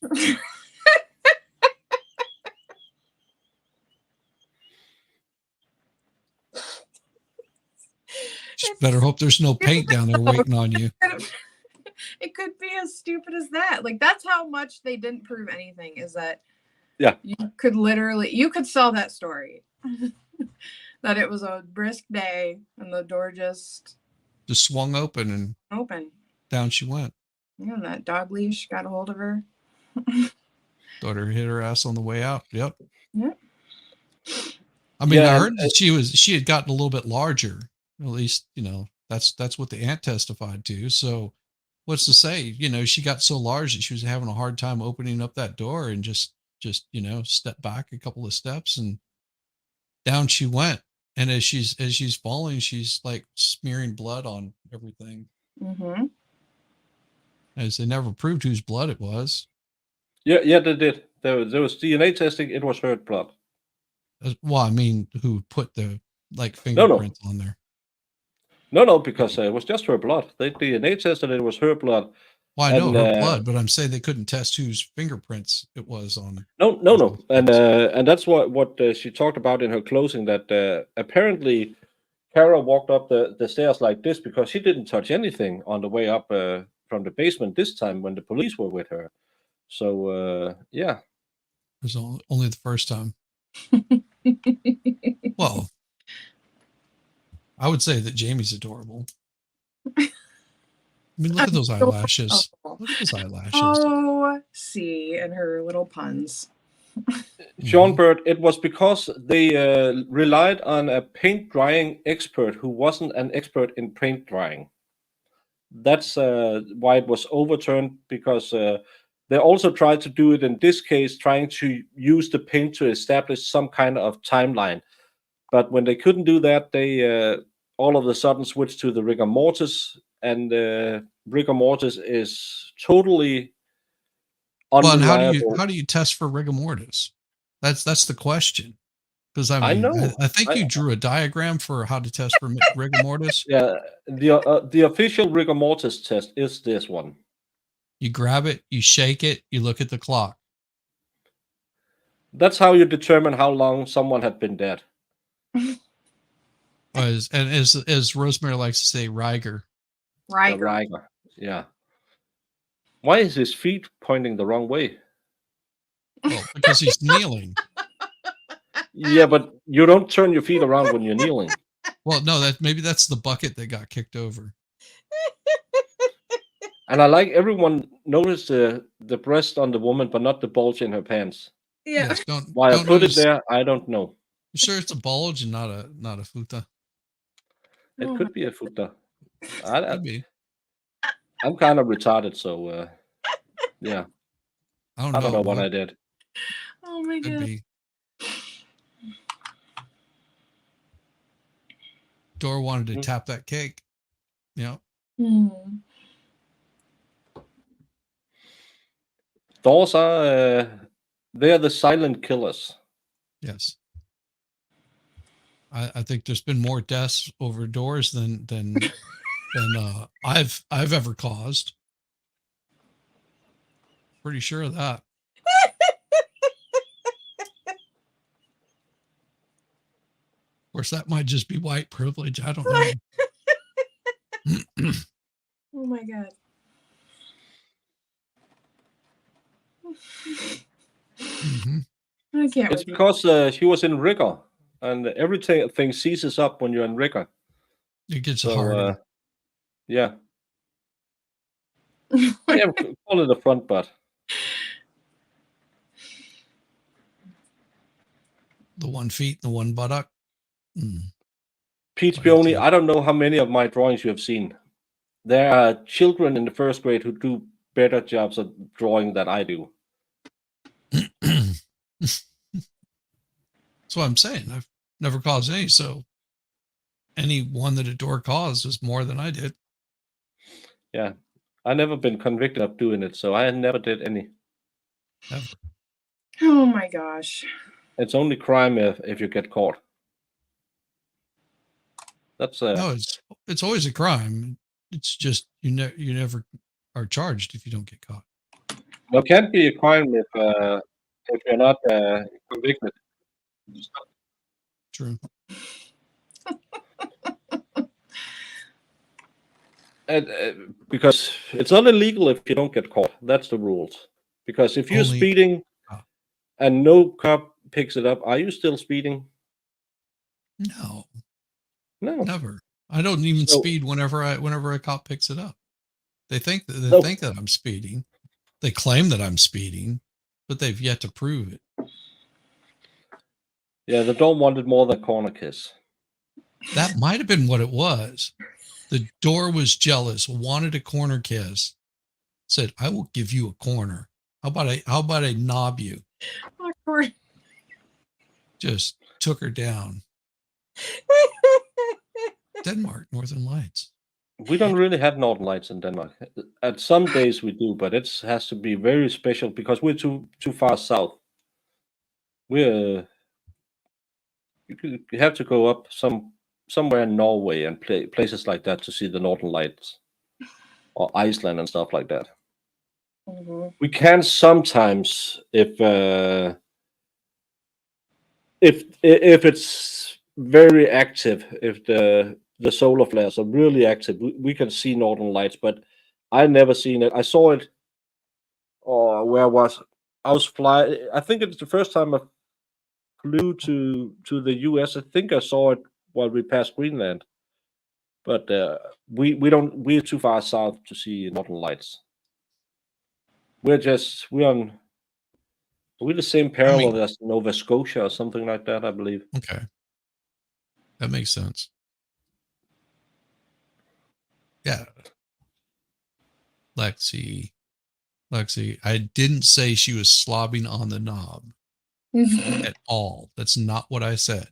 Just better hope there's no paint down there waiting on you. It could be as stupid as that. Like, that's how much they didn't prove anything, is that you could sell that story. That it was a brisk day and the door just swung open and down she went. Yeah, and that dog leash got a hold of her. Thought her hit her ass on the way out. Yep. I mean, Yeah, I heard that she had gotten a little bit larger. At least, that's what the aunt testified to. So what's to say, she got so large that she was having a hard time opening up that door and just step back a couple of steps and down she went. And as she's falling, she's like smearing blood on everything. Mm-hmm. As they never proved whose blood it was. Yeah, they did. There was DNA testing. It was her blood. Well, I mean, who put the fingerprints on there? No, because it was just her blood. They DNA tested it was her blood. Well, I know her blood, but I'm saying they couldn't test whose fingerprints it was on. No, and that's what she talked about in her closing. That apparently, Cara walked up the stairs like this because she didn't touch anything on the way up from the basement this time when the police were with her. So yeah, it was only the first time. Well, I would say that Jamie's adorable. I mean, look at those eyelashes. Look at those eyelashes. Oh, see, and her little puns. Sean Bird, it was because they relied on a paint drying expert who wasn't an expert in paint drying. That's why it was overturned, because they also tried to do it in this case, trying to use the paint to establish some kind of timeline. But when they couldn't do that, they all of a sudden switched to the rigor mortis, and rigor mortis is totally Well, and unreliable. how do you test for rigor mortis? That's the question. Because I I mean, know. I think you drew a diagram for how to test for rigor mortis. Yeah, the official rigor mortis test is this one. You grab it, you shake it, you look at the clock. That's how you determine how long someone had been dead. As Rosemary likes to say, Riger. The Riker. Riker. Yeah. Why is his feet pointing the wrong way? Well, because he's kneeling. Yeah, but you don't turn your feet around when you're kneeling. Well, no, maybe that's the bucket that got kicked over. And I like everyone noticed the breast on the woman, but not the bulge in her pants. Yeah. Yes, Why don't I put notice, it there, I don't know. You sure it's a bulge and not a futa? It Oh could be a futa. Could be. I'm kind of retarded, so yeah. I don't I don't know what What I did. Oh my could god. be. Dora wanted to tap that cake. Yeah. Hmm. Those are they are the silent killers. Yes. I think there's been more deaths over doors than I've ever caused. Pretty sure of that. Of course, that might just be white privilege. I don't know. Oh my god. Mm-hmm. I can't. It's with you. because she was in rigor, and everything seizes up when you're in rigor. It gets So harder. yeah. Yeah, call it a front butt. The 1 feet, the one buttock. Pete Right, Spioni, so- I don't know how many of my drawings you have seen. There are children in the first grade who do better jobs at drawing than I do. That's what I'm saying. I've never caused any, so any one that a door caused is more than I did. Yeah. I never been convicted of doing it, so I never did any. Never. Oh my gosh. It's only crime if you get caught. That's No, it's always a crime. It's just you never are charged if you don't get caught. It can't be a crime if you're not convicted. True. Because it's not illegal if you don't get caught. That's the rules. Because if you're Only- speeding Ah. and no cop picks it up, are you still speeding? No, No. never. I don't even So- speed whenever a cop picks it up. They think that No. I'm speeding. They claim that I'm speeding, but they've yet to prove it. Yeah, they don't want it more than corner kiss. That might have been what it was. The door was jealous, wanted a corner kiss, said, "I will give you a corner. How about I knob you?" Awkward. Just took her down. Denmark, Northern Lights. We don't really have northern lights in Denmark. At some days we do, but it has to be very special because we're too far south. You have to go up somewhere in Norway and places like that to see the northern lights, or Iceland and stuff like that. Mhm. We can sometimes if it's very active, if the solar flares are really active, we can see northern lights, but I never seen it. I saw it, or where I was flying. I think it's the first time I flew to the US. I think I saw it while we passed Greenland, but we're too far south to see northern lights. We're the same parallel as Nova Scotia or something like that, I believe. Okay. That makes sense. Yeah. Lexi, I didn't say she was slobbing on the knob at all. That's not what I said.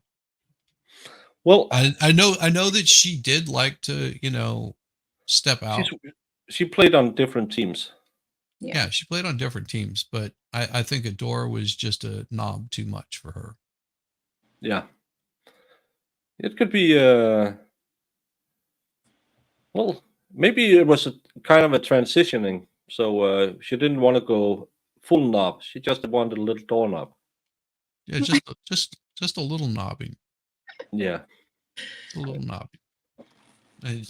Well, I know that she did like to, step out. she played on different teams. Yeah, she played on different teams, but I think a door was just a knob too much for her. Yeah. It could be, well, maybe it was a kind of a transitioning. So she didn't want to go full knob. She just wanted a little doorknob. Yeah, just a little knobbing. Yeah. Just a little knobbing.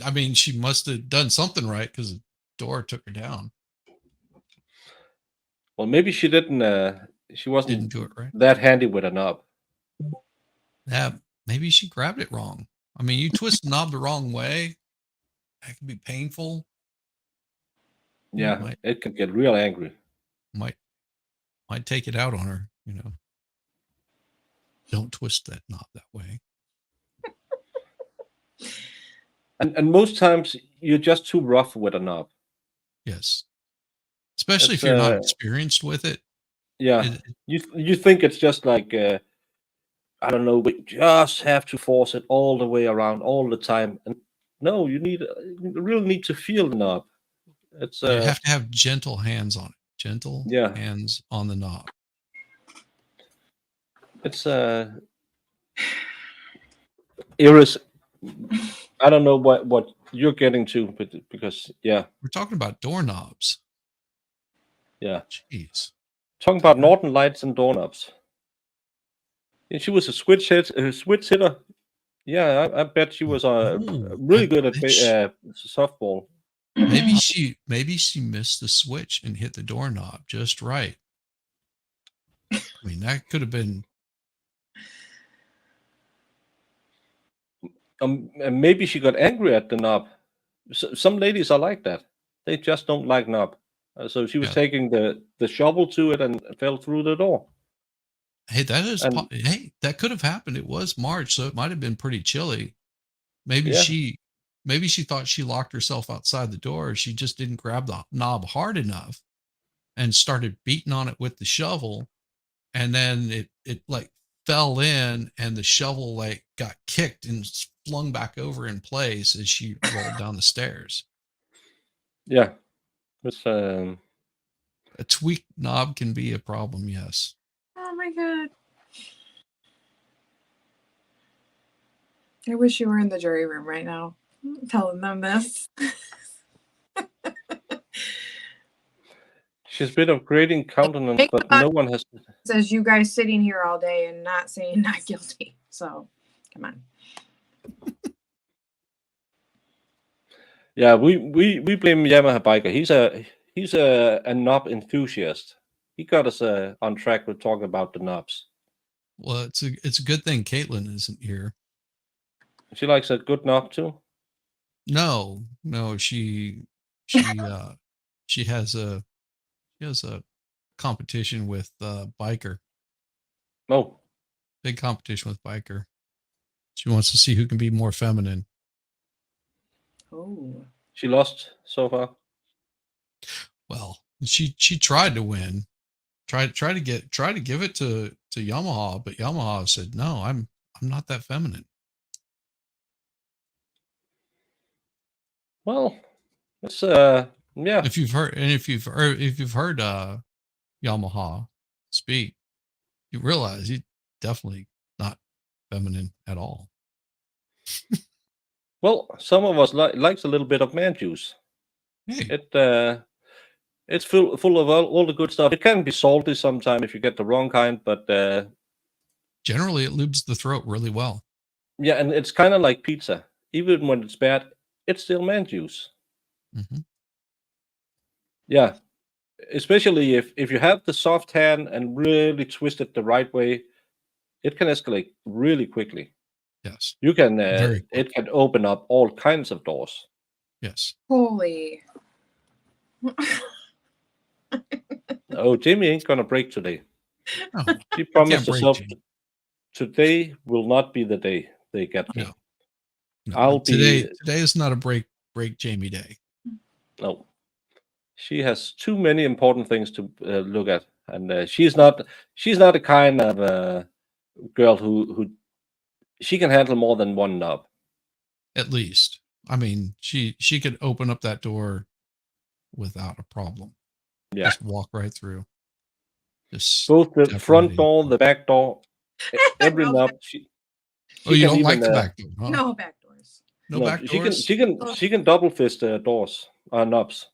I mean, she must have done something right because the door took her down. Well, maybe she didn't. She wasn't Didn't do it right. that handy with a knob. Yeah, maybe she grabbed it wrong. I mean, you twist the knob the wrong way, that can be painful. Yeah, it can get real angry. Might take it out on her. Don't twist that knob that way. And most times you're just too rough with a knob. Yes, especially It's, if you're not experienced with it. Yeah, you think it's just like I don't know, we just have to force it all the way around all the time. And no, you really need to feel the knob. It's You have to have gentle hands on it. Gentle hands on the knob. It's Iris. I don't know what you're getting to, but because we're talking about doorknobs. Yeah. Jeez. Talking about Northern Lights and doorknobs. And she was a switch hitter. Yeah, I bet she was really good at softball. Maybe she missed the switch and hit the doorknob just right. I mean, that could have been. And maybe she got angry at the knob. Some ladies are like that. They just don't like knob. So she was taking the shovel to it and fell through the door. Hey, that could have happened. It was March, so it might have been pretty chilly. Maybe she thought she locked herself outside the door. She just didn't grab the knob hard enough and started beating on it with the shovel. And then it like fell in and the shovel like got kicked and flung back over in place as she rolled down the stairs. Yeah. It's a tweaked knob can be a problem, yes. Oh my god. I wish you were in the jury room right now telling them this. She's a bit of grading countenance, but no one has. Says you guys sitting here all day and not saying not guilty. So, come on. Yeah, we blame Yamaha Biker. He's a knob enthusiast. He got us on track with talking about the knobs. Well, it's a good thing Caitlin isn't here. She likes a good knob too. No, she has a competition with Biker. Oh, big competition with Biker. She wants to see who can be more feminine. Oh, she lost so far. Well, she tried to win. Tried to give it to Yamaha, but Yamaha said no. I'm not that feminine. Well, it's yeah. If you've heard Yamaha speak, you realize he's definitely not feminine at all. Well, some of us likes a little bit of man juice. Hey. It's full of all the good stuff. It can be salty sometimes if you get the wrong kind, but generally it lubes the throat really well. Yeah, and it's kind of like pizza. Even when it's bad, it's still man juice. Mm-hmm. Yeah, especially if you have the soft hand and really twist it the right way, it can escalate really quickly. Yes, you can. It can open up all kinds of doors. Yes. Holy. Oh, Jamie ain't gonna break today. No, she promised herself today will not be the day they get me. No, today is not a break Jamie day. No. She has too many important things to look at, and she's not the kind of girl who she can handle more than one knob. At least, I mean, she could open up that door without a problem. Yeah, Just walk right through. Just both the step front right in. door, the back door, every No knob. back- Oh, you can don't like even, the back door, huh? No back doors. No back doors. she can double fist doors knobs.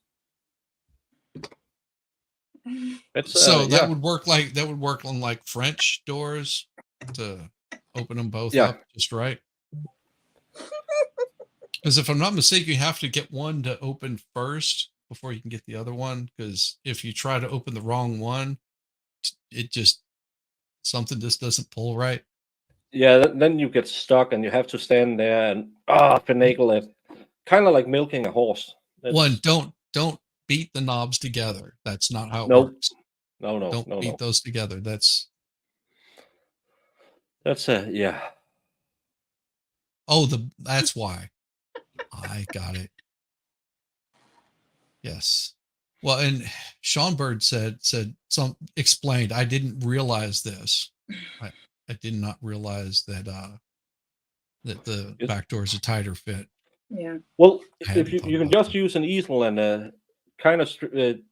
It's So yeah. that would work on like French doors to open them both Yeah. up just right. Because if I'm not mistaken, you have to get one to open first before you can get the other one. Because if you try to open the wrong one, something just doesn't pull right. Yeah, then you get stuck and you have to stand there and finagle it. Kind of like milking a horse. One, don't beat the knobs together. That's not how it No. works. Don't beat No. those together. That's yeah. Oh, that's why. I got it. Yes. Well, and Sean Bird explained, I didn't realize this. I did not realize that that the back door is a tighter fit. Yeah. Well, I if hadn't you thought can about just that. use an easel and kind of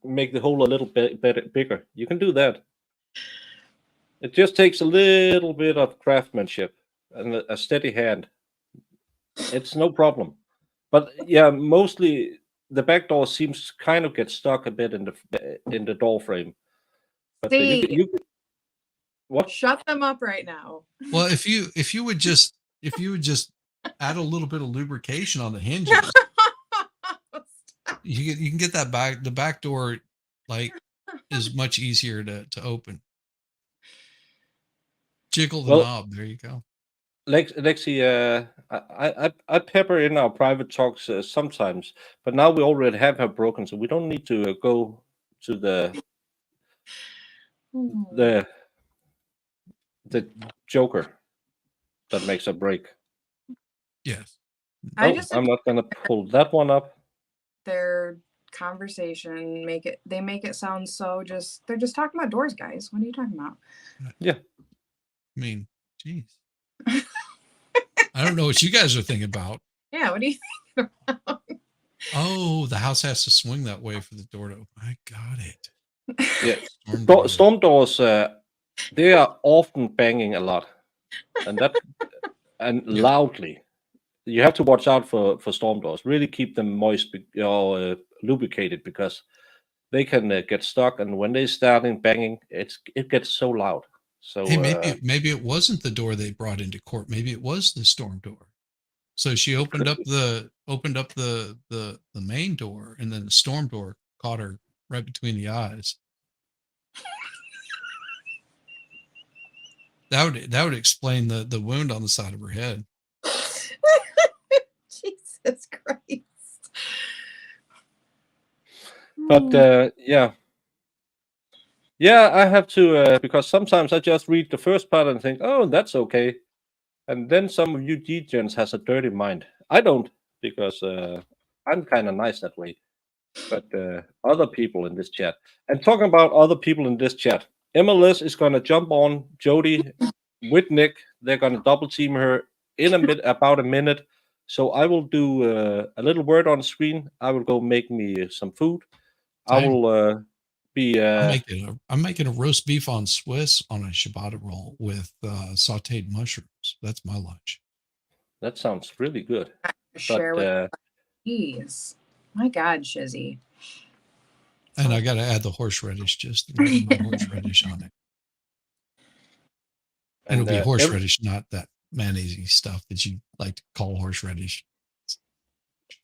make the hole a little bit bigger, you can do that. It just takes a little bit of craftsmanship and a steady hand. It's no problem. But yeah, mostly the back door seems to kind of get stuck a bit in the door frame. But See, what? shut them up right now. Well, if you would just add a little bit of lubrication on the hinges, you can get the back door like is much easier to open. Jiggle the knob. There you go. Lexi, I pepper in our private talks sometimes, but now we already have her broken, so we don't need to go to the joker that makes a break. Yes. I'm not gonna pull that one up. Their conversation they make it sound so they're just talking about doors, guys. What are you talking about? Yeah. I mean, geez. I don't know what you guys are thinking about. Yeah, what do you think about? Oh, the house has to swing that way for the door to open. I got it. Yeah. Storm doors, they are often banging a lot. And loudly. You have to watch out for storm doors. Really keep them moist or lubricated, because they can get stuck, and when they starting banging, it gets so loud. So hey, maybe it wasn't the door they brought into court. Maybe it was the storm door. So she opened up the main door, and then the storm door caught her right between the eyes. That would explain the wound on the side of her head. Jesus Christ. But yeah, I have to because sometimes I just read the first part and think, oh, that's okay, and then some of you degens has a dirty mind. I don't, because I'm kind of nice that way. But other people in this chat, and talking about other people in this chat, MLS is going to jump on Jody with Nick. They're going to double team her in about a minute. So I will do a little word on screen. I will go make me some food. Same. I will be. I'm making a roast beef on Swiss on a ciabatta roll with sautéed mushrooms. That's my lunch. That sounds really good. Share with Jeez. My God, Shizzy. And I got to add the horseradish, just right my horseradish on it. And it'll be horseradish, not that mayonnaise stuff that you like to call horseradish.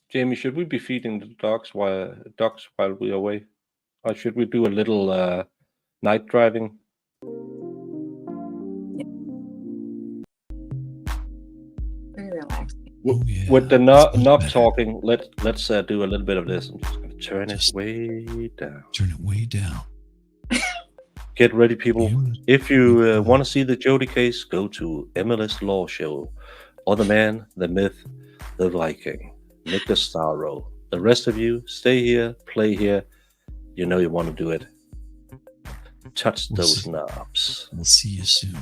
Jamie, should we be feeding the dogs while we're away, or should we do a little night driving? Very relaxing. With the knob talking, let's do a little bit of this. I'm just going to turn it way down. Turn it way down. Get ready, people. If you want to see the Jody case, go to MLS Law Show, or the man, the myth, the Viking, Nick the Starro. The rest of you, stay here, play here, You know you want to do it. Touch We'll those see. knobs. We'll see you soon.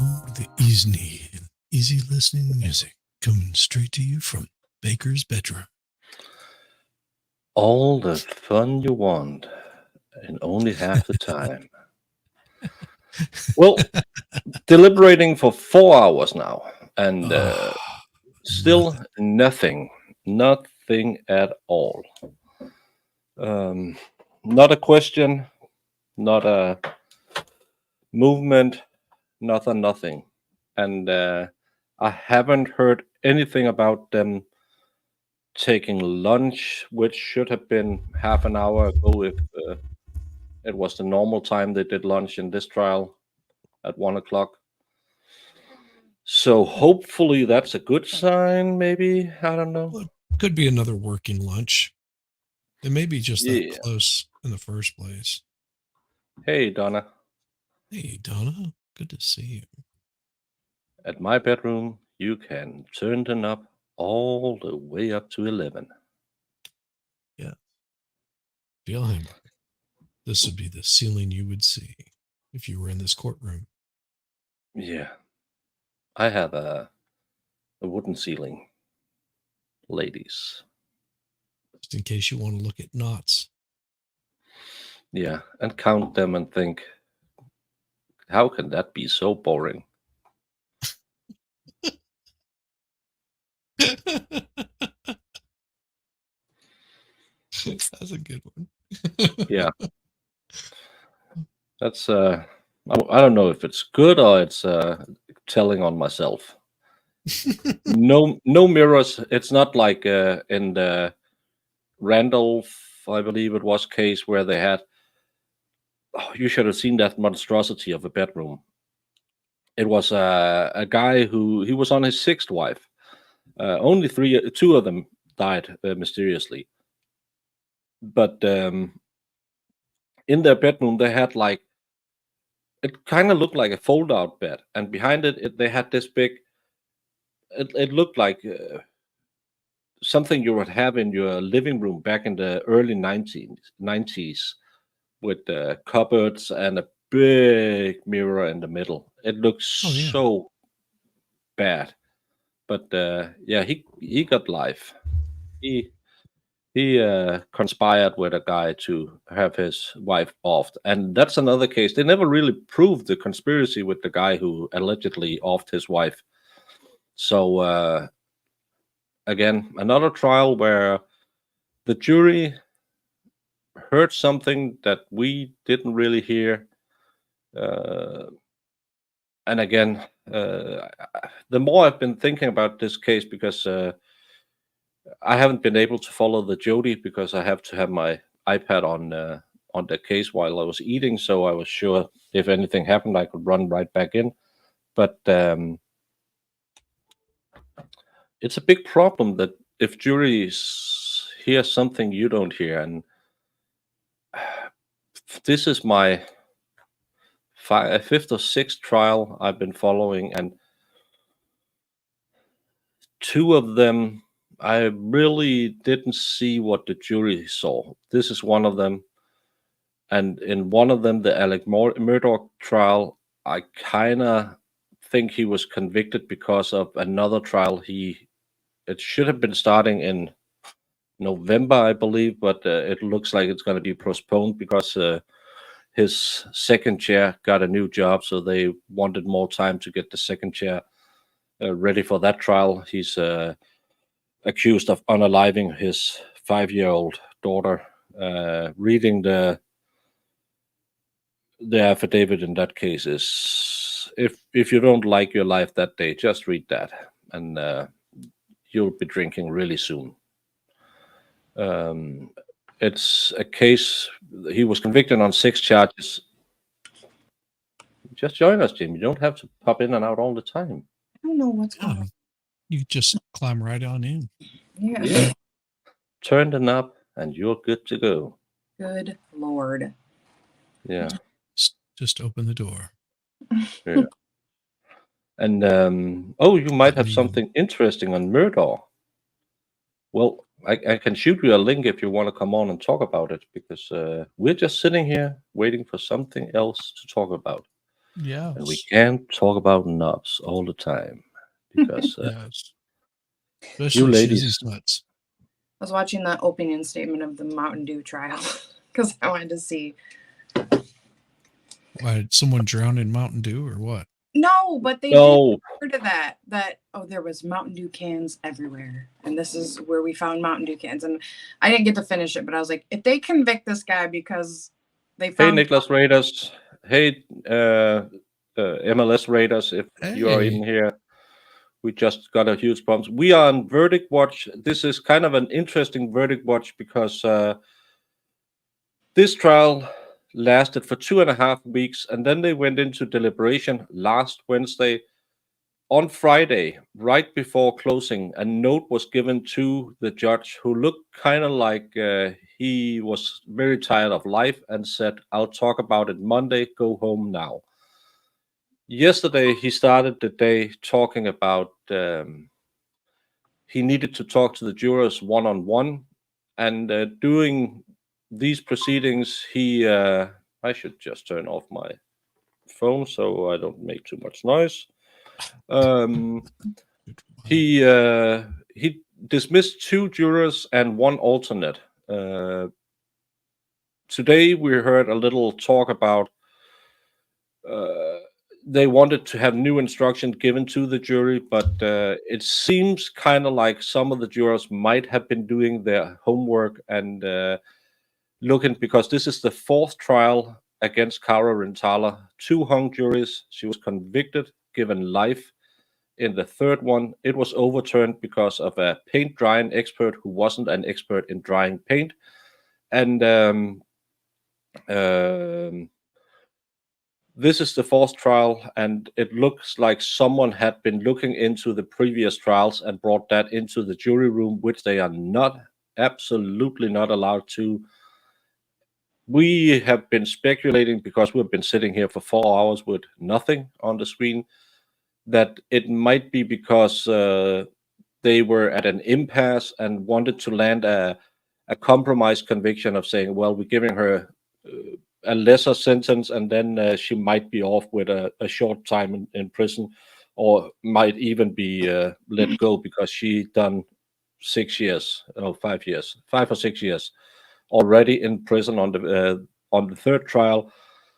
Oh, the easy listening music coming straight to you from Baker's bedroom. All the fun you want, in only half the time. Well, deliberating for 4 hours now, and still nothing at all. Not a question, not a movement, nothing. And I haven't heard anything about them taking lunch, which should have been half an hour ago if it was the normal time they did lunch in this trial at 1 o'clock. So hopefully that's a good sign, maybe. I don't know. Well, it could be another working lunch. It may be just that Yeah. close in the first place. Hey, Donna. Hey, Donna. Good to see you. At my bedroom, you can turn the knob all the way up to 11. Yeah. Feeling this would be the ceiling you would see if you were in this courtroom. Yeah. I have a wooden ceiling, ladies. Just in case you want to look at knots. Yeah, and count them and think, how can that be so boring? That's a good one. Yeah. That's I don't know if it's good or it's telling on myself. No mirrors. It's not like in the Randolph, I believe it was, case where they had, you should have seen that monstrosity of a bedroom. It was a guy who, he was on his sixth wife. Only two of them died mysteriously. But in their bedroom, they had like, it kind of looked like a fold-out bed, and behind it, they had this big. It looked like something you would have in your living room back in the early 90s, with cupboards and a big mirror in the middle. It looks so bad, but yeah, he got life. He conspired with a guy to have his wife offed, and that's another case. They never really proved the conspiracy with the guy who allegedly offed his wife. So again, another trial where the jury heard something that we didn't really hear. And again, the more I've been thinking about this case, because I haven't been able to follow the Jody because I have to have my iPad on the case while I was eating, so I was sure if anything happened, I could run right back in. But it's a big problem that if juries hear something you don't hear, and this is my fifth or sixth trial I've been following, and two of them I really didn't see what the jury saw. This is one of them, and in one of them, the Alec Murdoch trial, I kind of think he was convicted because of another trial. It should have been starting in November, I believe, but it looks like it's going to be postponed because his second chair got a new job, so they wanted more time to get the second chair ready for that trial. He's accused of unaliving his 5-year-old daughter. Reading the affidavit in that case is, if you don't like your life that day, just read that, and you'll be drinking really soon. It's a case. He was convicted on 6 charges. Just join us, Jim. You don't have to pop in and out all the time. I don't know what's going on. You just climb right on in. Yeah. Turn the knob and you're good to go. Good Lord. Yeah. Just open the door. Yeah. And you might have something interesting on Murdoch. Well, I can shoot you a link if you want to come on and talk about it, because we're just sitting here waiting for something else to talk about. Yes. And we can't talk about knobs all the time because Yes. Especially ladies- Shizzy's nuts. I was watching the opinion statement of the Mountain Dew trial because I wanted to see. Why, did someone drown in Mountain Dew or what? No, but they no, did heard of that. There was Mountain Dew cans everywhere, and this is where we found Mountain Dew cans. And I didn't get to finish it, but I was like, if they convict this guy because they hey found Niklas Raiders, hey MLS Raiders, if you are in Hey. here, we just got a huge problem. We are on verdict watch. This is kind of an interesting verdict watch because this trial lasted for 2.5 weeks, and then they went into deliberation last Wednesday. On Friday, right before closing, a note was given to the judge who looked kind of like he was very tired of life and said, I'll talk about it Monday, go home now. Yesterday, he started the day talking about he needed to talk to the jurors one-on-one, and doing these proceedings, I should just turn off my phone so I don't make too much noise. He dismissed 2 jurors and 1 alternate. Today we heard a little talk about they wanted to have new instruction given to the jury, but it seems kind of like some of the jurors might have been doing their homework and looking, because this is the 4th trial against Cara Rintala. 2 hung juries. She was convicted, given life. In the 3rd one, it was overturned because of a paint drying expert who wasn't an expert in drying paint. And this is the 4th trial, and it looks like someone had been looking into the previous trials and brought that into the jury room, which they are absolutely not allowed to. We have been speculating, because we've been sitting here for 4 hours with nothing on the screen, that it might be because they were at an impasse and wanted to land a compromise conviction of saying, well, we're giving her a lesser sentence, and then she might be off with a short time in prison, or might even be let go because she done 6 years or 5 years, 5 or 6 years already in prison on the 3rd trial.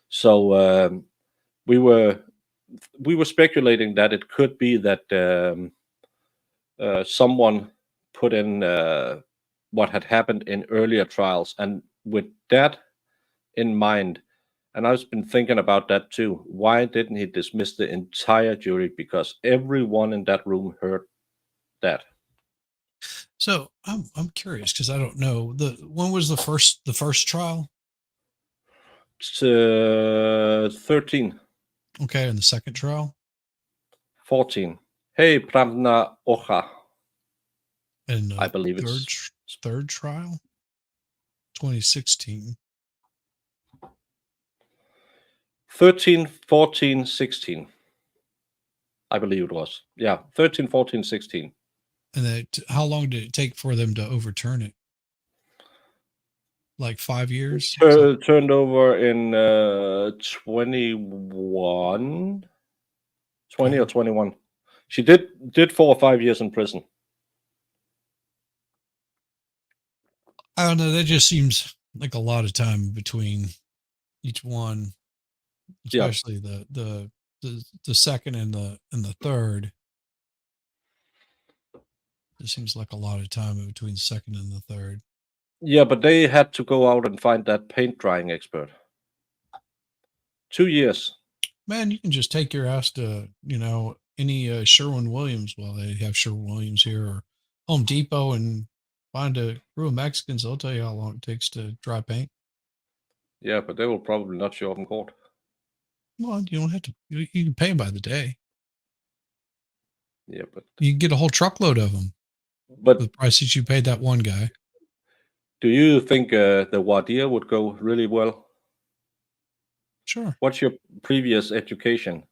So we were speculating that it could be that someone put in what had happened in earlier trials, and with that in mind, and I've been thinking about that too, why didn't he dismiss the entire jury? Because everyone in that room heard that. So I'm curious because I don't know when was the first trial? It's 13, Okay, and the second trial 14. Hey, Pramna Ocha. and I believe it's third trial 2016. 13, 14, 16. I believe it was. Yeah, 13, 14, 16. And how long did it take for them to overturn it? Like 5 years? Turned over in 21, 20 or 21. She did 4 or 5 years in prison. I don't know. That just seems like a lot of time between each one, Yeah. especially the second and the third. It seems like a lot of time in between the second and the third. Yeah, but they had to go out and find that paint drying expert. 2 years. Man, you can just take your ass to, any Sherwin-Williams. Well, they have Sherwin-Williams here, or Home Depot, and find a crew of Mexicans. They'll tell you how long it takes to dry paint. Yeah, but they will probably not show up in court. Well, you don't have to. You can pay them by the day. Yeah, but You can get a whole truckload of them. But the prices you paid that one guy. Do you think the Wadia would go really well? Sure. What's your previous education?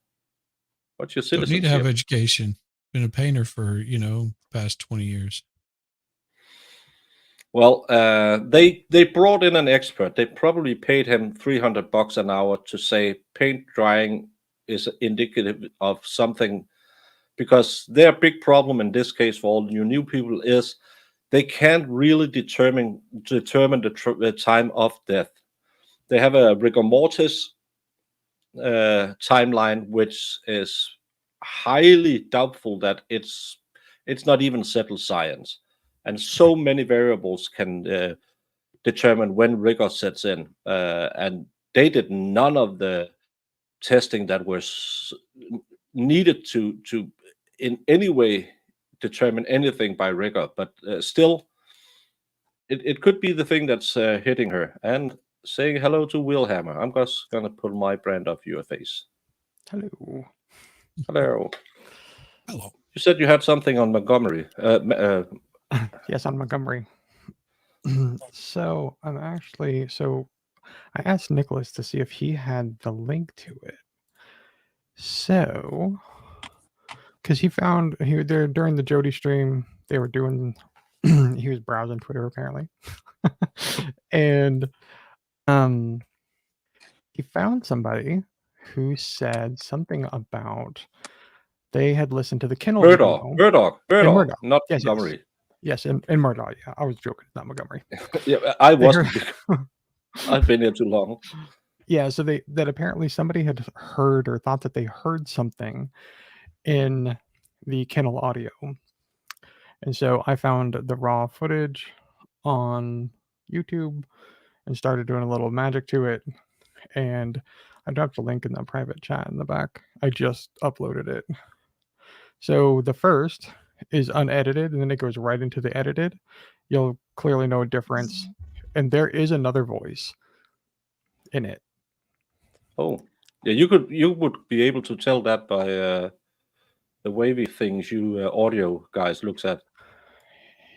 What's your Don't need to citizenship? have education. Been a painter for, past 20 years. Well, they brought in an expert. They probably paid him $300 an hour to say paint drying is indicative of something, because their big problem in this case for all new people is they can't really determine the time of death. They have a rigor mortis timeline, which is highly doubtful that it's not even settled science, and so many variables can determine when rigor sets in, and they did none of the testing that was needed to in any way determine anything by rigor, but still it could be the thing that's hitting her. And saying hello to Willhammer, I'm just gonna pull my brand off your face. Hello. Hello. Hello. You said you had something on Montgomery. Yes, on Montgomery. So I asked Nicholas to see if he had the link to it. So, because he found there during the Jody stream, they were doing. He was browsing Twitter apparently, and he found somebody who said something about they had listened to the Kennel Murdoch, Murdoch. not Yes, Montgomery. Yes, in Murdoch. Yeah, I was joking. Not Montgomery. Yeah, I wasn't. I've been here too long. Yeah, so that apparently somebody had heard or thought that they heard something in the kennel audio. And so I found the raw footage on YouTube and started doing a little magic to it. And I dropped a link in the private chat in the back. I just uploaded it. So the first is unedited, and then it goes right into the edited. You'll clearly know a difference. And there is another voice in it. Oh, yeah, you would be able to tell that by the wavy things you audio guys looks at.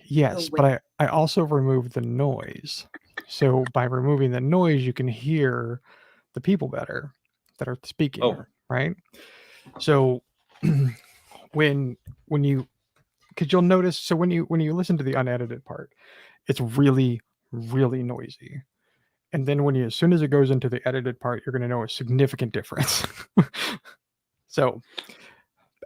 Yes, but I also removed the noise. So by removing the noise, you can hear the people better that are speaking, right? So when you, because you'll notice, so when you listen to the unedited part, it's really, really noisy. And then as soon as it goes into the edited part, you're going to know a significant difference. So,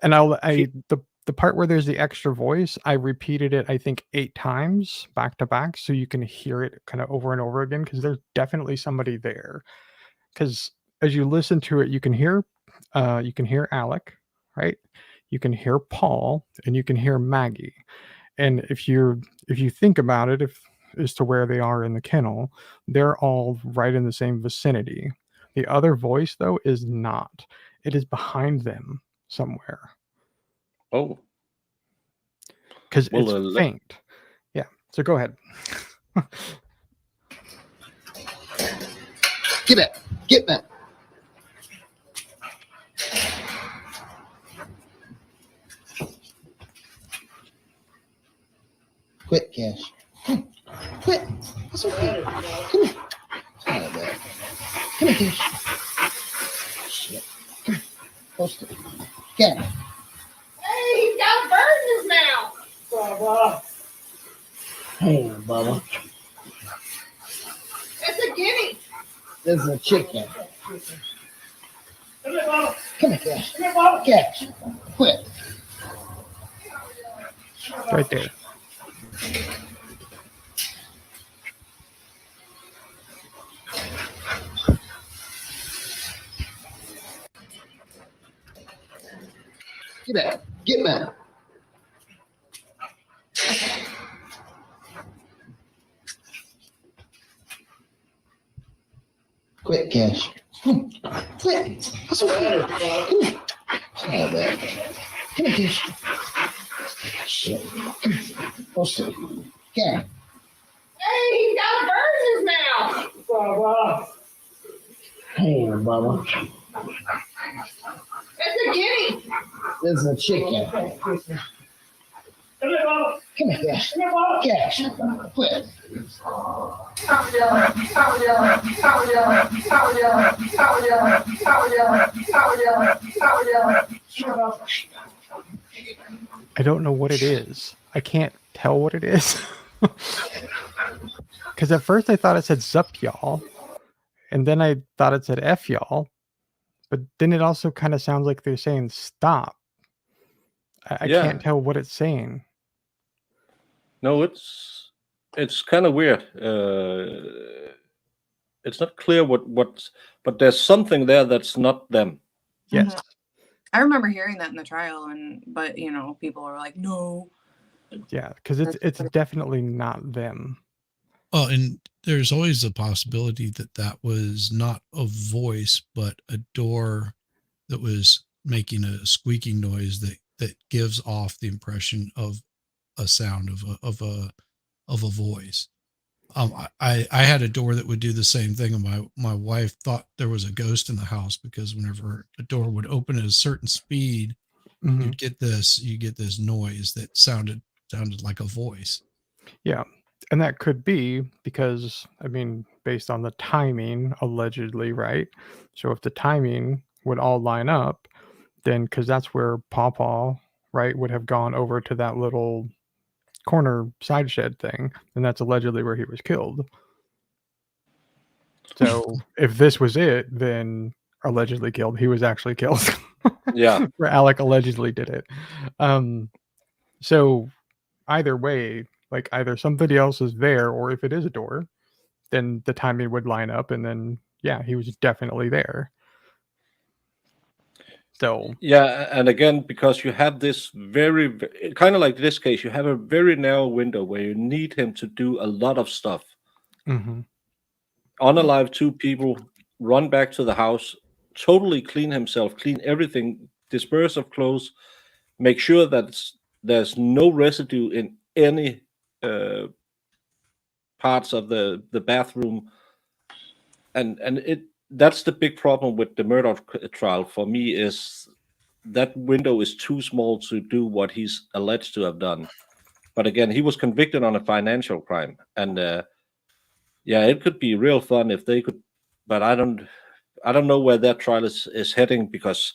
and the part where there's the extra voice, I repeated it, I think 8 times back to back, so you can hear it kind of over and over again, because there's definitely somebody there. Because as you listen to it, you can hear Alec, right? You can hear Paul, and you can hear Maggie. And if you think about it, as to where they are in the kennel, they're all right in the same vicinity. The other voice, though, is not. It is behind them somewhere. Oh. Because it's faint. Yeah. So go ahead. Get back. Get back. Quit, Cash. Quit. It's okay. Come here. Come here, Cash. Shit. Come here. Close to it. Cash. Hey, he's got a bird in his mouth. Bubba. Hey, Bubba. It's a guinea. This is a chicken. Come here, Bubba. Come here, Cash. Come here, Bubba. Cash. Quit. Right there. Get back. Get back. Quit, Cash. Quit. It's okay. Come here. Oh, man. Come here, Cash. Shit. Come here. Close to it. Cash. Hey, he's got a bird in his mouth. Bubba. Hey, Bubba. It's a guinea. This is a chicken. Come here, Bubba. Come here, Cash. Come here, Bubba. Cash. Quit. I don't know what it is. I can't tell what it is. Because at first I thought it said "Sup, y'all," and then I thought it said "F y'all," But then it also kind of sounds like they're saying stop. I Yeah. can't tell what it's saying. No, it's kind of weird. It's not clear what, but there's something there that's not them. Yes. Mhm. I remember hearing that in the trial, but people were like, no. Yeah, because it's definitely not them. Well, and there's always a possibility that that was not a voice, but a door that was making a squeaking noise that gives off the impression of a sound of a voice. I had a door that would do the same thing, and my wife thought there was a ghost in the house because whenever a door would open at a certain speed, Mhm. you get this noise that sounded like a voice. Yeah. And that could be because, based on the timing, allegedly, right? So if the timing would all line up, then because that's where Pawpaw, right, would have gone over to that little corner side shed thing, and that's allegedly where he was killed. So if this was it, then allegedly killed, he was actually killed. Yeah. Where Alec allegedly did it. So either way, like either somebody else is there, or if it is a door, then the timing would line up, and then yeah, he was definitely there. So Yeah, and again, because you have this very kind of like this case, you have a very narrow window where you need him to do a lot of stuff. mhm. Unalive 2 people, run back to the house, totally clean himself, clean everything, disperse of clothes, make sure that there's no residue in any parts of the bathroom, and that's the big problem with the murder trial for me, is that window is too small to do what he's alleged to have done. But again, he was convicted on a financial crime, and yeah, it could be real fun if they could, but I don't know where that trial is heading, because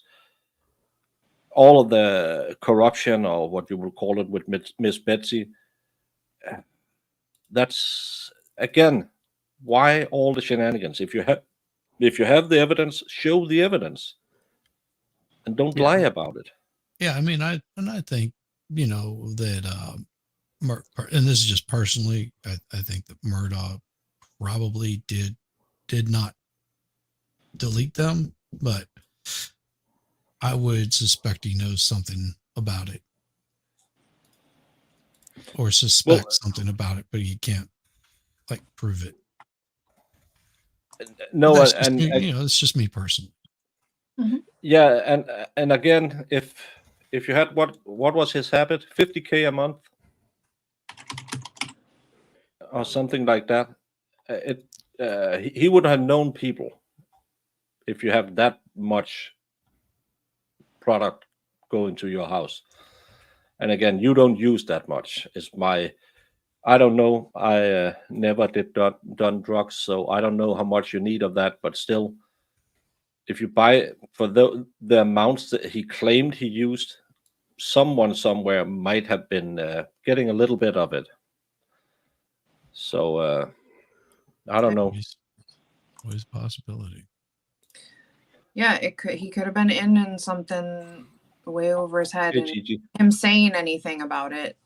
all of the corruption, or what you would call it, with Miss Betsy, that's again, why all the shenanigans? If you have the evidence, show the evidence, and don't Yeah. lie about it. Yeah, I mean, I think that and this is just personally, I think that Murdoch probably did not delete them, but I would suspect he knows something about it, or suspect something about it, but he can't prove it. No, That's just and me, it's just me personally. yeah, and again, if you had what was his habit, 50K a month or something like that, he would have known people. If you have that much product going to your house, and again, you don't use that much, is my, I don't know, I never done drugs, so I don't know how much you need of that, but still, if you buy for the amounts that he claimed he used, someone somewhere might have been getting a little bit of it. So I don't know. Always a possibility. Yeah, he could have been in something way over his head, and GG. him saying anything about it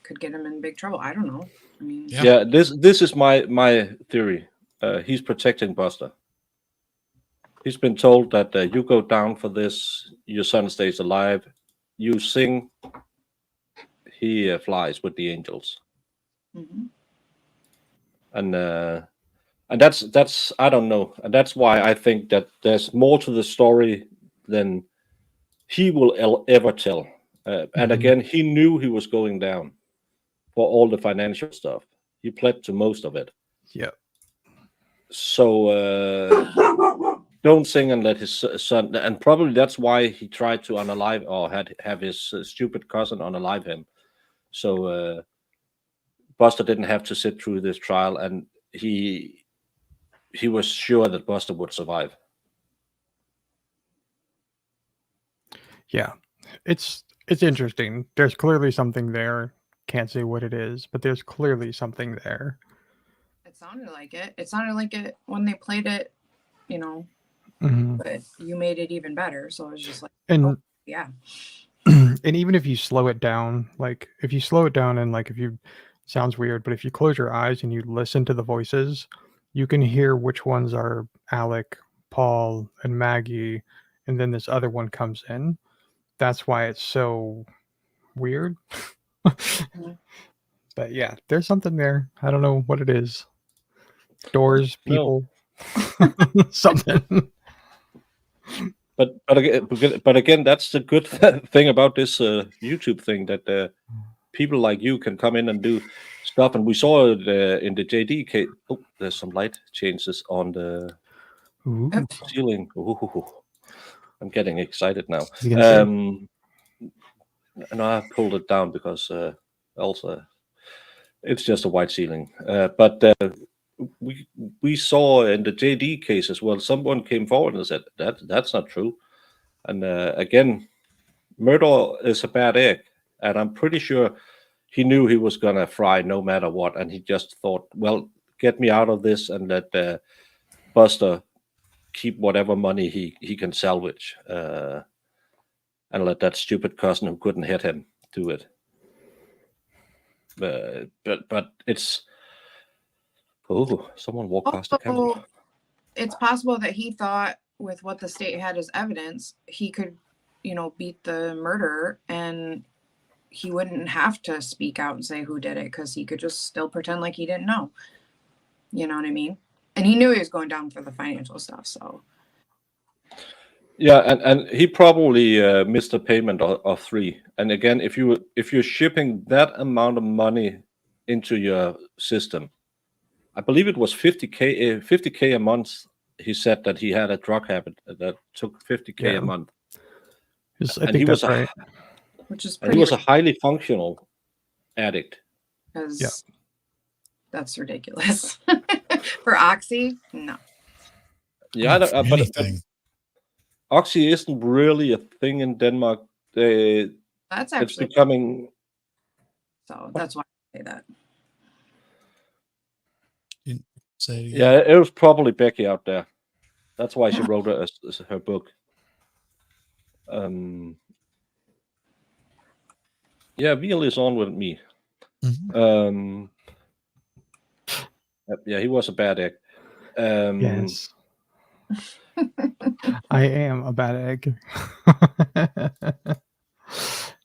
could get him in big trouble. I don't know. I mean, Yeah, this is my theory. He's protecting Buster. He's been told that you go down for this, your son stays alive. You sing, he flies with the angels. mhm. And that's I don't know, and that's why I think that there's more to the story than he will ever tell. And again, he knew he was going down for all the financial stuff. He pled to most of it. Yeah. So don't sing and let his son, and probably that's why he tried to unalive, or have his stupid cousin unalive him. So Buster didn't have to sit through this trial, and he was sure that Buster would survive. Yeah. It's interesting. There's clearly something there. Can't say what it is, but there's clearly something there. It sounded like it. It sounded like it when they played it, Mhm. but you made it even better. So it was just like, And oh, yeah. and even if you slow it down, like if you slow it down and like if you sounds weird, but if you close your eyes and you listen to the voices, you can hear which ones are Alec, Paul, and Maggie, and then this other one comes in. That's why it's so weird. But yeah, there's something there. I don't know what it is. Doors, No. people, something. But again, that's the good thing about this YouTube thing, that people like you can come in and do stuff. And we saw it in the JD case. Oh, there's some light changes on the Ooh. ceiling. Ooh, I'm getting excited now. Is he gonna say? And I pulled it down because also it's just a white ceiling. But we saw in the JD case as well, someone came forward and said that's not true. And again, Murdo is a bad egg, and I'm pretty sure he knew he was gonna fry no matter what, and he just thought, well, get me out of this and let Buster keep whatever money he can salvage, and let that stupid cousin who couldn't hit him do it. But it's someone walked past the camera. Also, it's possible that he thought with what the state had as evidence, he could, beat the murderer and he wouldn't have to speak out and say who did it because he could just still pretend like he didn't know. You know what I mean? And he knew he was going down for the financial stuff. So Yeah, and he probably missed a payment of 3. And again, if you're shipping that amount of money into your system, I believe it was 50K a month. He said that he had a drug habit that took 50K a month. I And think that's right. which is And pretty he was a highly functional addict. because that's ridiculous. For Oxy, no. Yeah, For but anything. Oxy isn't really a thing in Denmark. That's It's actually becoming. so. That's why I say that. Say it again. Yeah, it was probably Becky out there. That's why she wrote it as her book. Yeah, Veal is on with me. Mhm. Yeah, he was a bad egg. Yes. I am a bad egg.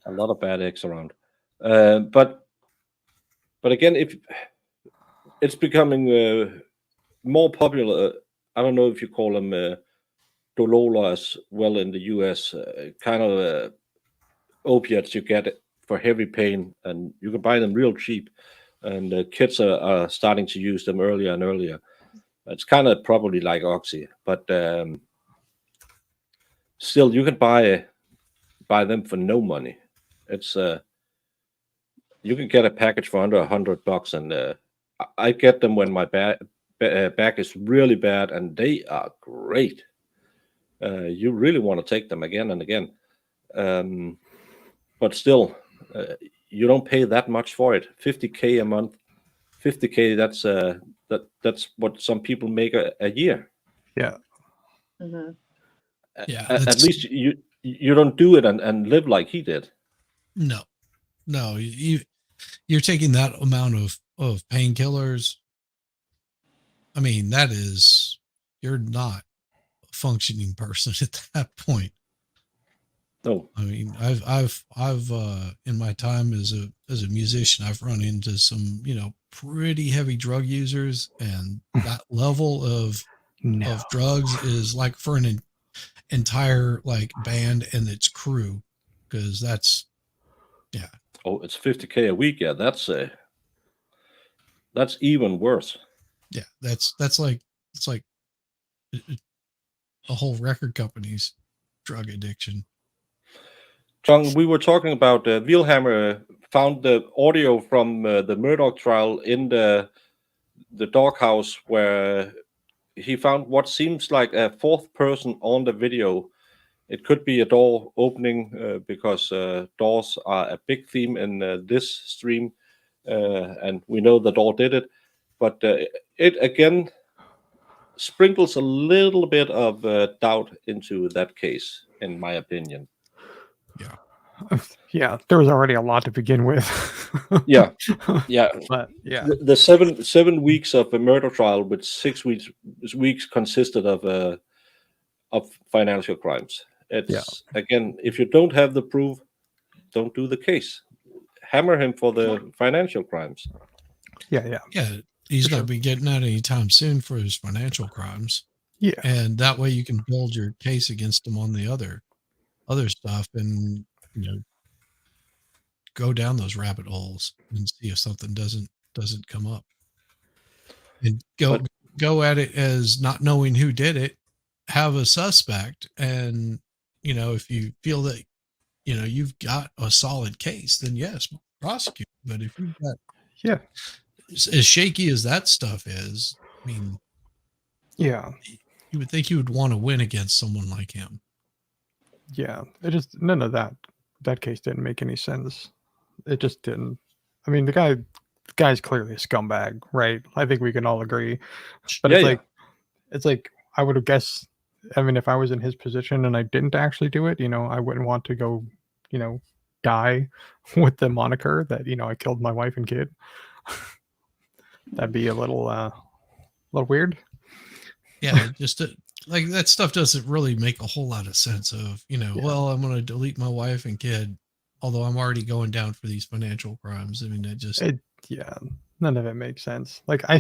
A lot of bad eggs around. But again, if it's becoming more popular, I don't know if you call them Dolola as well in the US, kind of opiates you get for heavy pain, and you can buy them real cheap. And kids are starting to use them earlier and earlier. It's kind of probably like Oxy, but still, you can buy them for no money. It's you can get a package for under $100, and I get them when my back is really bad, and they are great. You really want to take them again and again, but still, you don't pay that much for it. 50K a month, 50K. That's what some people make a year. Yeah. Mm-hmm. Yeah. At least you don't do it and live like he did. No, you're taking that amount of painkillers. I mean, you're not a functioning person at that point. No. I mean, I've in my time as a musician, I've run into some, pretty heavy drug users, and that level of drugs is like for an entire like band and its crew, because that's Oh, it's 50K a week. Yeah, that's even worse. Yeah, it's like a whole record company's drug addiction. John, we were talking about Wilhammer found the audio from the Murdoch trial in the doghouse, where he found what seems like a 4th person on the video. It could be a door opening because doors are a big theme in this stream, and we know the door did it. But it again, sprinkles a little bit of doubt into that case, in my opinion. Yeah, there was already a lot to begin with. Yeah. But yeah, The 7 weeks of a murder trial with 6 weeks consisted of financial crimes. It's again, if you don't have the proof, don't do the case. Hammer him for the financial crimes. yeah, He's For not sure. be getting out anytime soon for his financial crimes. Yeah, And that way you can build your case against him on the other stuff, and go down those rabbit holes and see if something doesn't come up. And go at it as not knowing who did it, have a suspect, and if you feel that you've got a solid case, then yes, prosecute. But if you've got as shaky as that stuff is, I mean, yeah, you would think you would want to win against someone like him. yeah. It just none of that case didn't make any sense. It just didn't. I mean, the guy's clearly a scumbag, right? I think we can all agree. But it's like I would have guessed. I mean, if I was in his position and I didn't actually do it, I wouldn't want to go, die with the moniker that I killed my wife and kid. That'd be a little weird. Yeah, just like that stuff doesn't really make a whole lot of sense. Of well, I'm going to delete my wife and kid, although I'm already going down for these financial crimes. I mean, None of it makes sense. Like I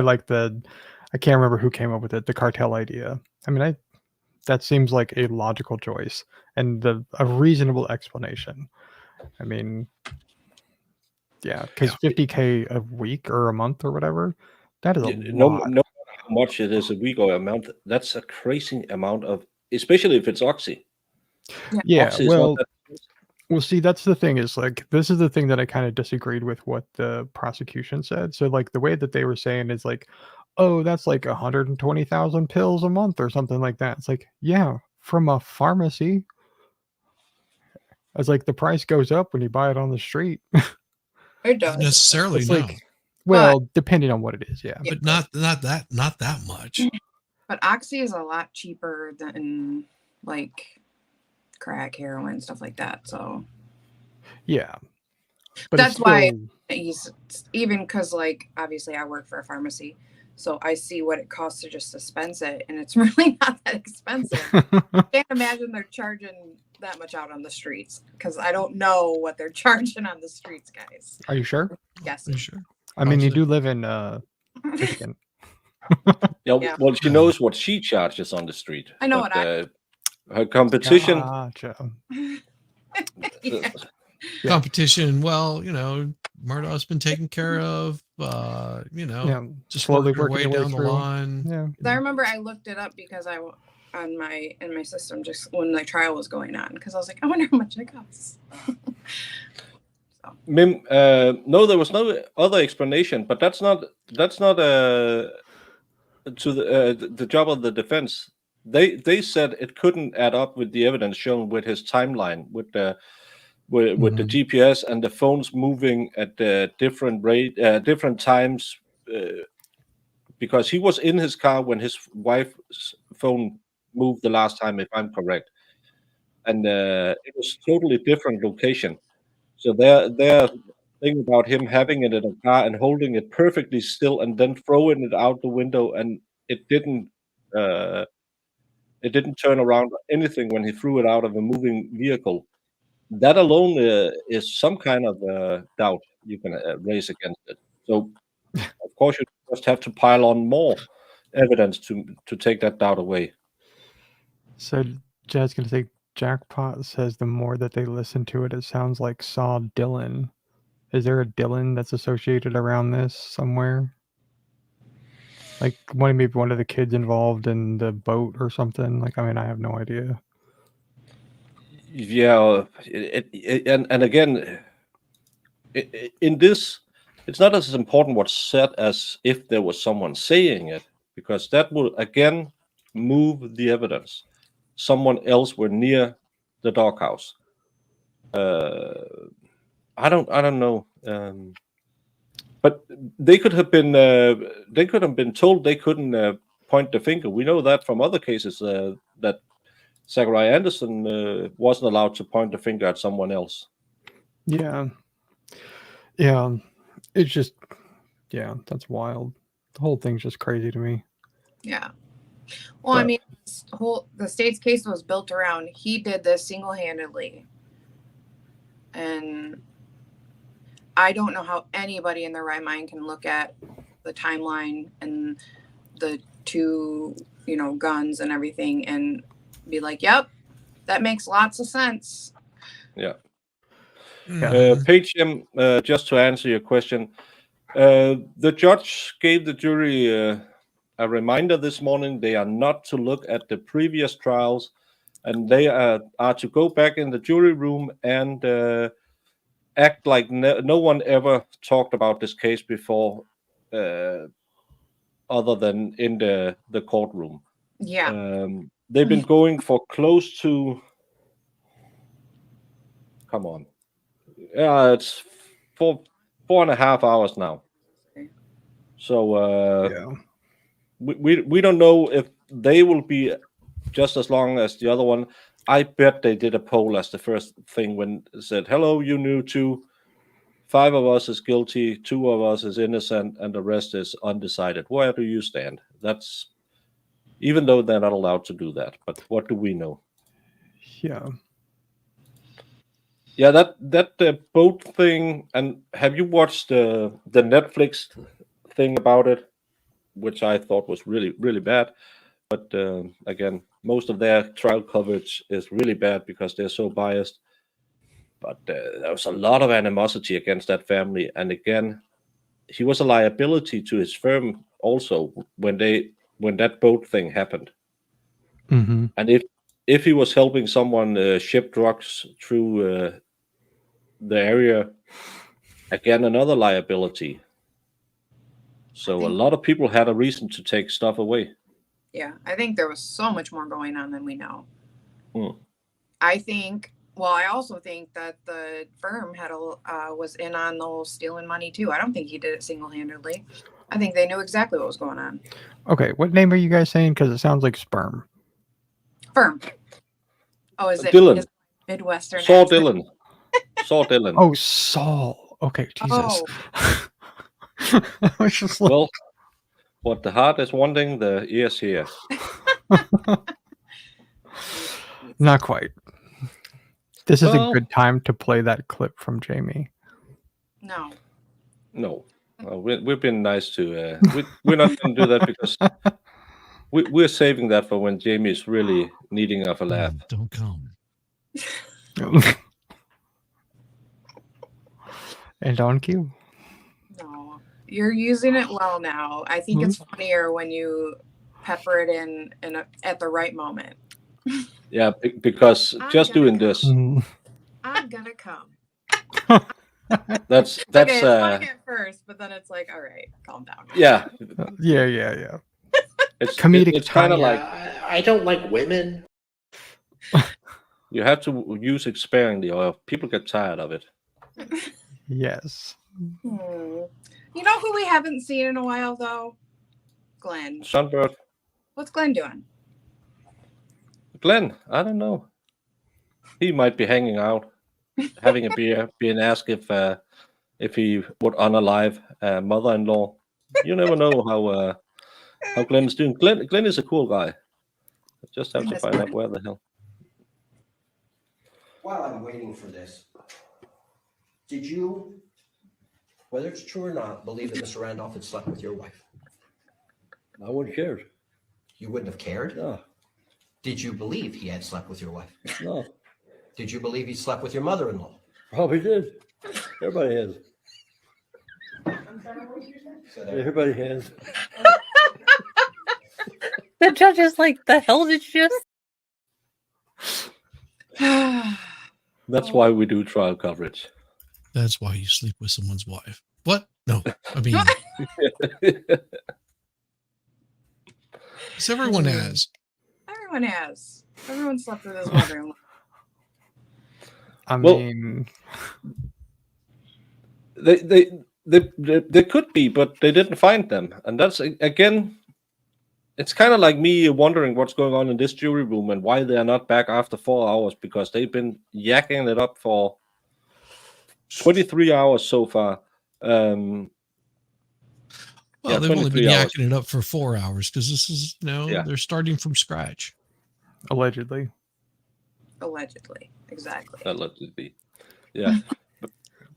like I can't remember who came up with it, the cartel idea. I mean, that seems like a logical choice and a reasonable explanation. I mean, yeah, because $50K a week or a month or whatever, that is a lot. No matter how much it is a week or a month, that's a crazy amount of, especially if it's Oxy. Yeah, Oxy is not that. well, see, that's the thing is like this is the thing that I kind of disagreed with what the prosecution said. So like the way that they were saying is like, oh, that's like 120,000 pills a month or something like that. It's like, yeah, from a pharmacy. It's like the price goes up when you buy it on the street. It does. Not necessarily, It's no. like, well, depending on what it is, yeah. But not that much. But Oxy is a lot cheaper than like crack, heroin, stuff like that. So yeah, but that's why still, he's even because like obviously I work for a pharmacy, so I see what it costs to just dispense it, and it's really not that expensive. I can't imagine they're charging that much out on the streets because I don't know what they're charging on the streets, guys. Are you sure? Yes. Are you sure? I mean, you do live in Michigan. Yeah, well, she knows what she charges on the street. I know but, what her competition. Gotcha. Yeah. Competition. Well, Murdaugh's been taken care of. Just slowly working her working way your way down the through. line. Yeah. I remember I looked it up because in my system just when the trial was going on because I was like, I wonder how much it costs. Mim, no, there was no other explanation, but that's not to the job of the defense. They said it couldn't add up with the evidence shown with his timeline with the GPS and the phones moving at different different times, because he was in his car when his wife's phone moved the last time, if I'm correct, and it was totally different location. So they're thinking about him having it in a car and holding it perfectly still and then throwing it out the window, and it didn't turn around anything when he threw it out of a moving vehicle. That alone is some kind of doubt you can raise against it. So, of course, you just have to pile on more evidence to take that doubt away. So, Jazz gonna say Jackpot says the more that they listen to it, it sounds like Saw Dylan. Is there a Dylan that's associated around this somewhere? Like maybe one of the kids involved in the boat or something? Like, I mean, I have no idea. Yeah, and again, in this, it's not as important what's said as if there was someone saying it, because that will again move the evidence. Someone else were near the doghouse. I don't know, but they could have been told they couldn't point the finger. We know that from other cases that Zachariah Anderson wasn't allowed to point the finger at someone else. Yeah, it's just, yeah, that's wild. The whole thing's just crazy to me. Yeah. Well, I But- mean, the state's case was built around he did this single-handedly, and I don't know how anybody in their right mind can look at the timeline and the two, guns and everything and be like, "Yep, that makes lots of sense." Yeah. Mhm. Paige, just to answer your question, the judge gave the jury a reminder this morning. They are not to look at the previous trials, and they are to go back in the jury room and act like no one ever talked about this case before, other than in the courtroom. Yeah. They've been going for close to, come on, it's 4.5 hours now. So Yeah. we don't know if they will be just as long as the other one. I bet they did a poll as the first thing when it said, "Hello, you new two. 5 of us is guilty, 2 of us is innocent, and the rest is undecided. Where do you stand?" That's, even though they're not allowed to do that. But what do we know? Yeah. Yeah, that boat thing. And have you watched the Netflix thing about it, which I thought was really, really bad? But again, most of their trial coverage is really bad because they're so biased. But there was a lot of animosity against that family. And again, he was a liability to his firm also when that boat thing happened. Mm-hmm. And if he was helping someone ship drugs through the area, again, another liability. So a lot of people had a reason to take stuff away. Yeah, I think there was so much more going on than we know. Hmm. I also think that the firm was in on the whole stealing money too. I don't think he did it single-handedly. I think they knew exactly what was going on. Okay, what name are you guys saying? Because it sounds like sperm. Firm. Oh, is it Dylan. Midwestern? Saul accent? Dylan. Saul Dylan. Oh, Saul. Okay, Jesus. Oh. I was just like, Well, what the heart is wanting, the ears hear. not quite. This is a Well- good time to play that clip from Jamie. No. No. We've been nice to. We're not going to do that because we're saving that for when Jamie is really needing of a laugh. Don't come. And on cue. No. You're using it well now. I think it's funnier when you pepper it in at the right moment. Yeah, because just doing this, Mhm. I'm gonna come. that's Okay, it's funny at first, but then it's like, all right, calm down. yeah. Yeah. It's Comedic It's kind of timing. like I don't like women. you have to use it sparingly, or people get tired of it. Yes. You know who we haven't seen in a while though? Glenn. Sunbird. What's Glenn doing? Glenn, I don't know. He might be hanging out, having a beer, being asked if he would unalive mother-in-law. You never know how Glenn is doing. Glenn is a cool guy. I just have to find out where the hell. While I'm waiting for this, did you, whether it's true or not, believe that Mr. Randolph had slept with your wife? I wouldn't care. You wouldn't have cared? No, Did you believe he had slept with your wife? no, Did you believe he slept with your mother-in-law? probably did. Everybody has. So there. Everybody has. The judge is like, the hell did you just? That's why we do trial coverage. That's why you sleep with someone's wife. What? No, I mean, yes, everyone has. Everyone has. Everyone slept with his mother-in-law. I Well- mean, They could be, but they didn't find them, and that's again. it's kind of like me wondering what's going on in this jury room and why they are not back after 4 hours, because they've been yakking it up for 23 hours so far. Well, Yeah, they've only been 23 hours. yakking it up for 4 hours because this is, Yeah. they're starting from scratch. Allegedly. Exactly. Allegedly. Yeah.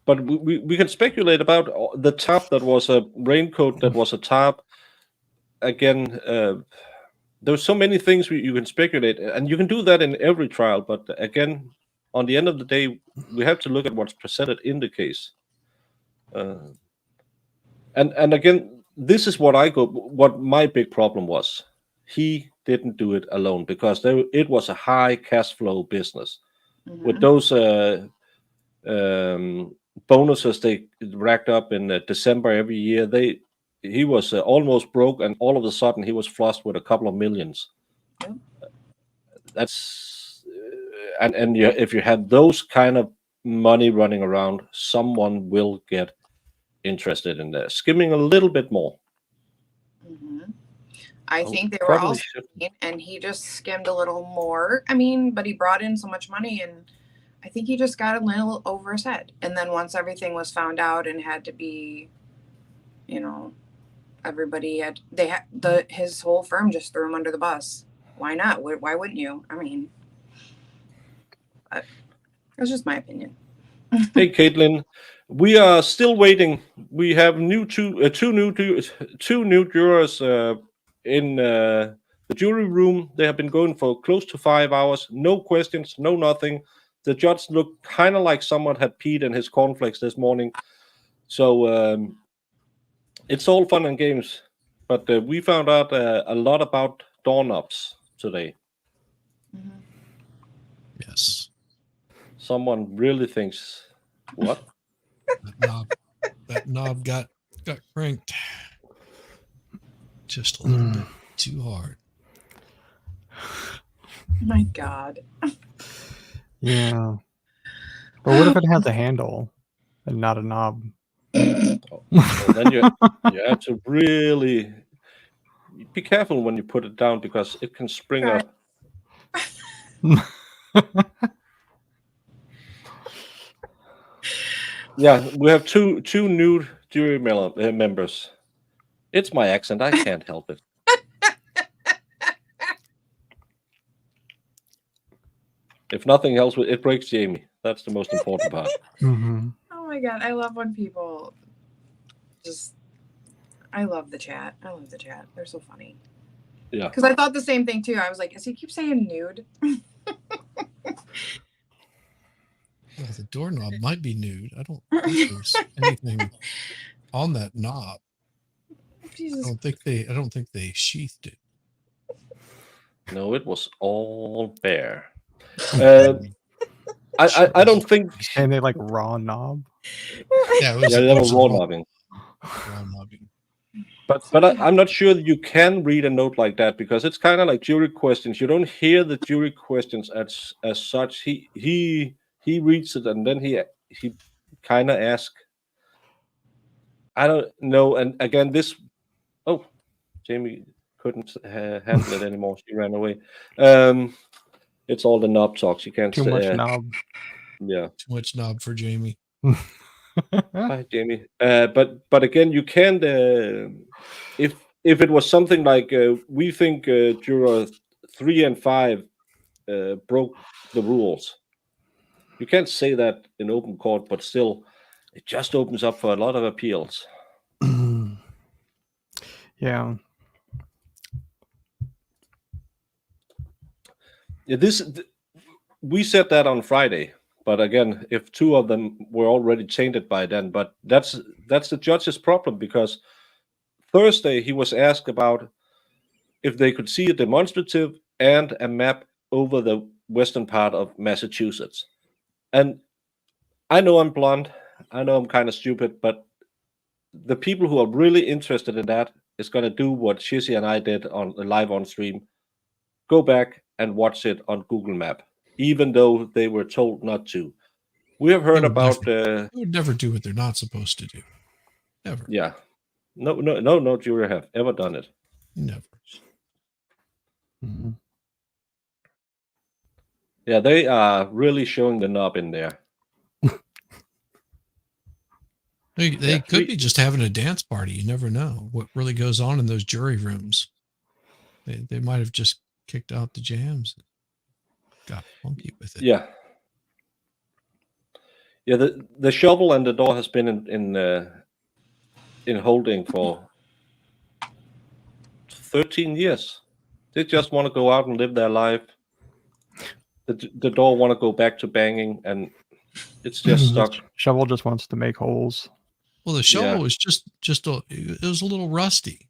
But we can speculate about the top that was a raincoat that was a top. Again, there's so many things you can speculate, and you can do that in every trial. But again, on the end of the day, we have to look at what's presented in the case. And again, this is what my big problem was. He didn't do it alone, because it was a high cash flow business. With those bonuses they racked up in December every year, he was almost broke, and all of a sudden he was flushed with a couple of millions. That's and if you have those kind of money running around, someone will get interested in skimming a little bit more. I think they were all skimming, and he just skimmed a little more. I mean, but he brought in so much money, and I think he just got a little over his head. And then once everything was found out and had to be, everybody his whole firm just threw him under the bus. Why not? Why wouldn't you? I mean, that's just my opinion. Hey, Caitlin, we are still waiting. We have two new jurors in the jury room. They have been going for close to 5 hours. No questions, no nothing. The judge looked kind of like someone had peed in his cornflakes this morning. So it's all fun and games. But we found out a lot about doorknobs today. Yes. Someone really thinks, what? that knob got cranked just a little bit too hard. My God. Yeah. But what if it has a handle and not a knob? Well, then you have to really be careful when you put it down, because it can spring up. Yeah, we have two new jury members. It's my accent. I can't help it. If nothing else, it breaks Jamie. That's the most important part. Mm-hmm. Oh my God. I love when people I love the chat. They're so funny. Yeah. Because I thought the same thing too. I was like, does he keep saying nude? Well, the doorknob might be nude. I don't think there's anything on that knob. Jesus. I don't think they sheathed it. No, it was all bare. I don't think. And they like raw knob. Yeah, they were raw knobbing. But I'm not sure that you can read a note like that, because it's kind of like jury questions. You don't hear the jury questions as such. He reads it, and then he kind of asks. I don't know. And again, Jamie couldn't handle it anymore. She ran away. It's all the knob talk. She can't. Too much knob. Yeah. Too much knob for Jamie. Hi, Jamie. But again, you can't. If it was something like we think juror 3 and 5 broke the rules, you can't say that in open court. But still, it just opens up for a lot of appeals. Yeah. We said that on Friday, but again, if 2 of them were already tainted by then, but that's the judge's problem, because Thursday he was asked about if they could see a demonstrative and a map over the western part of Massachusetts. And I know I'm blonde, I know I'm kind of stupid, but the people who are really interested in that is going to do what Shizzy and I did on live on stream. Go back and watch it on Google Map, even though they were told not to. We have heard about. They would never do what they're not supposed to do. Never. Yeah. No jury have ever done it. Never. Mhm. Yeah, they are really showing the knob in there. They Yeah, could be just having a dance party. You never know what really goes on in those jury rooms. They might have just kicked out the jams, got funky with it. Yeah. Yeah, the shovel and the door has been in holding for 13 years. They just want to go out and live their life. The door want to go back to banging, and it's just The stuck. shovel just wants to make holes. Well, the shovel Yeah. was just it was a little rusty.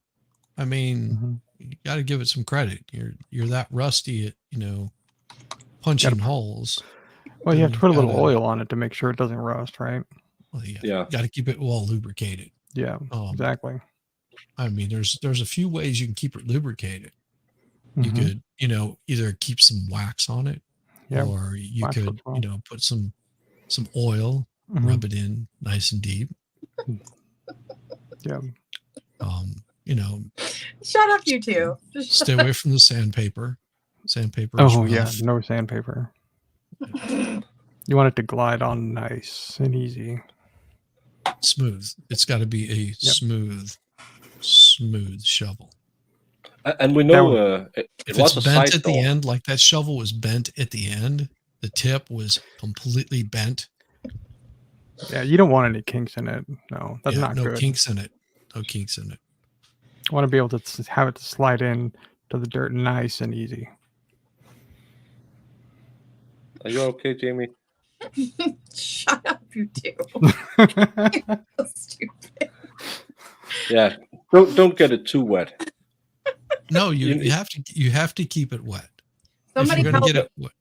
I mean, Mhm. you got to give it some credit. You're that rusty at punching holes. Well, you have to put a little gotta- oil on it to make sure it doesn't rust, right? Well, Yeah. got to keep it well lubricated. Yeah, exactly. I mean, there's a few ways you can keep it lubricated. You Mhm. could, either keep some wax on it, Yeah, or you wax could, works well. put some oil, Mhm. rub it in nice and deep. Yeah. Shut up, you two. Just Stay away from the sandpaper. Sandpaper is Oh rough. yeah, no sandpaper. You want it to glide on nice and easy. Smooth. It's got to be a smooth shovel. And we know it If was it's a bent side at the door. end, like that shovel was bent at the end, the tip was completely bent. Yeah, you don't want any kinks in it. No, that's not no good. kinks in it. No kinks in it. You want to be able to have it to slide in to the dirt nice and easy. Are you okay, Jamie? shut up, you two. So stupid. Yeah. Don't get it too wet. No, you have to keep it wet. Somebody if you're gonna help. get it wet.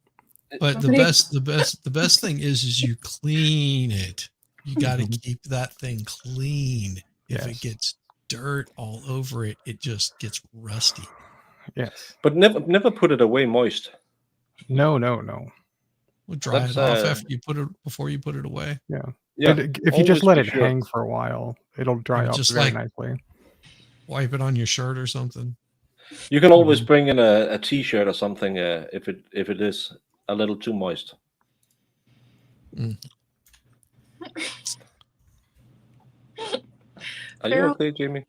But the best thing is you clean it. You got to keep that thing clean. If it gets dirt all over it, it just gets rusty. Yes. But never put it away moist. No. We'll dry it off before you put it away. Yeah. Yeah. But if you just always let be it sure. hang for a while, it'll dry off Just very like- nicely. Wipe it on your shirt or something. You can always bring in a t-shirt or something if it is a little too moist. Are you Farrell- okay, Jamie?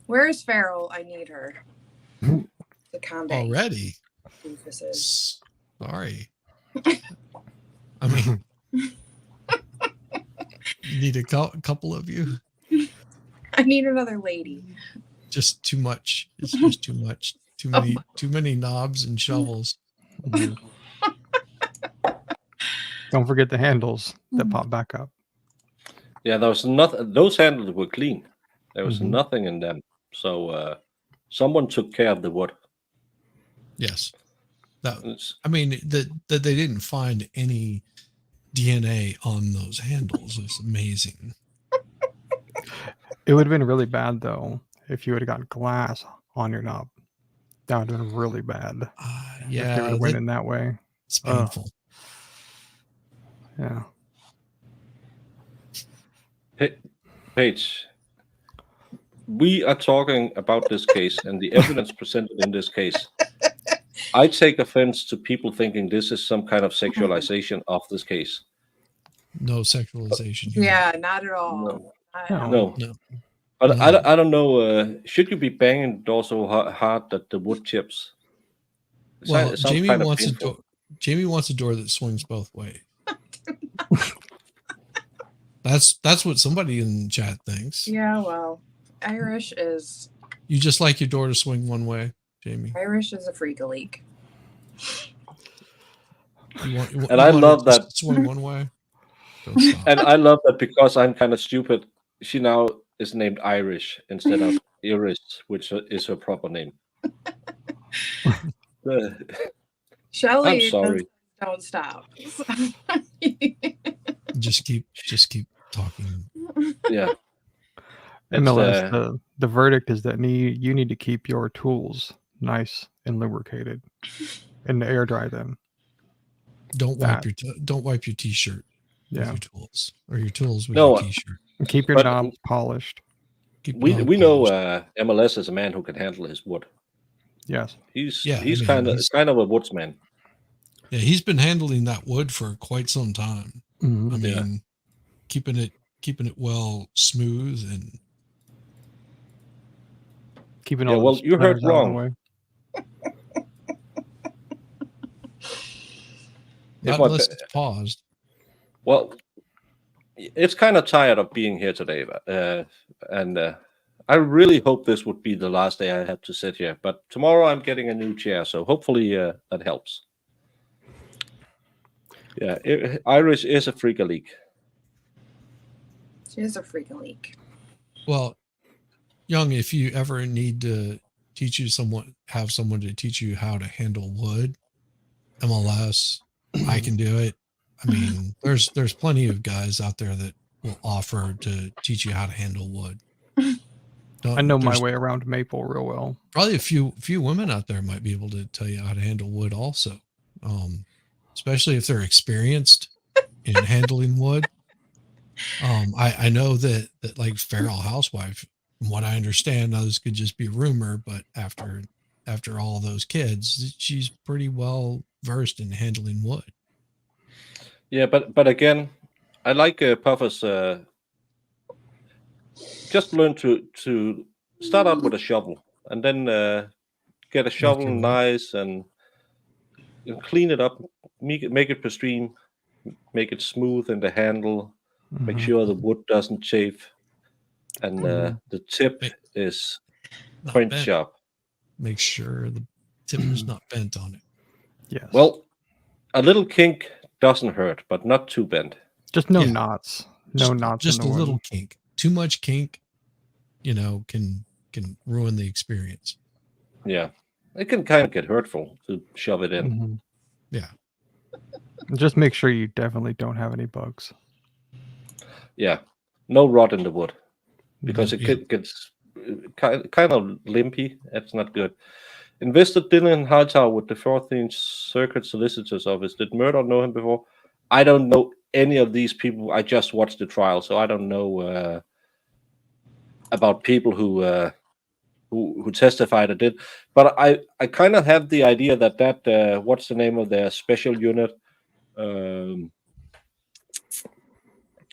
Where is Farrell? I need her. The combat. Already. Doofuses. Sorry. I mean, you need a couple of you. I need another lady. Just too much. It's just too much. Too many knobs and shovels. Don't forget the handles that pop back up. Yeah, there was nothing. Those handles were clean. There was Mhm. nothing in them. So someone took care of the wood. Yes. That, It's- I mean, that they didn't find any DNA on those handles is amazing. It would have been really bad though if you would have got glass on your knob. That would have been really bad. If they would Yeah, have went in that way. it's painful. Yeah. Paige, we are talking about this case and the evidence presented in this case. I take offense to people thinking this is some kind of sexualization of this case. No sexualization. here. Yeah, not at all. No. Not at all. No. But No. I don't know. Should you be banging the door so hard that the wood chips? Well, It sounds Jamie kind of wants painful. Jamie wants a door that swings both ways. That's what somebody in chat thinks. Yeah, well, Irish is You just like your door to swing one way, Jamie. a freak a leak. And I love it to that. swing one way. Don't stop. And I love that because I'm kind of stupid. She now is named Irish instead of Iris, which is her proper name. Shelley, I'm sorry. don't stop. Just keep talking. Yeah. MLS, the verdict is that you need to keep your tools nice and lubricated and air dry them. Don't wipe your t-shirt with your tools or your tools with your t-shirt. And keep your But knobs polished. We know MLS is a man who can handle his wood. Yes. He's Yeah, I he's mean, kind of a woodsman. Yeah, he's been handling that wood for quite some time. Mhm. I Yeah. mean, keeping it well smooth and Keeping Yeah, all well, the you heard splinters out of the wrong. way. If not my unless ba- it's paused. well, it's kind of tired of being here today, and I really hope this would be the last day I have to sit here. But tomorrow I'm getting a new chair, so hopefully that helps. Yeah, Irish is a freak leak. She is a freaking leak. Well, Young, if you ever need to have someone to teach you how to handle wood, MLS, I can do it. I mean, there's plenty of guys out there that will offer to teach you how to handle wood. I know my There's way around maple real well. probably a few women out there might be able to tell you how to handle wood also, especially if they're experienced in handling wood. I know that like Feral Housewife, from what I understand, now this could just be rumor, but after all those kids, she's pretty well versed in handling wood. Yeah, but again, I like Puffer's. Just learn to start out with a shovel, and then get a shovel your way. nice and clean it up, make it pristine, make it smooth in the handle, make Mhm. sure the wood doesn't chafe, and Mhm. the tip Make- is Not point bent. sharp. Make sure the tip is not bent on it. Yes. Well, a little kink doesn't hurt, but not too bent. Just no Yeah. knots. No knots Just in a the little wood. kink. Too much kink, can ruin the experience. Yeah, it can kind of get hurtful to shove it in. Mhm. Yeah. Just make sure you definitely don't have any bugs. Yeah, no rot in the wood because Yeah. it gets kind of limpy. That's not good. Investor Dylan Hightower with the 14th Circuit Solicitor's Office. Did Murdoch know him before? I don't know any of these people. I just watched the trial, so I don't know about people who testified or did. But I kind of have the idea that what's the name of their special unit?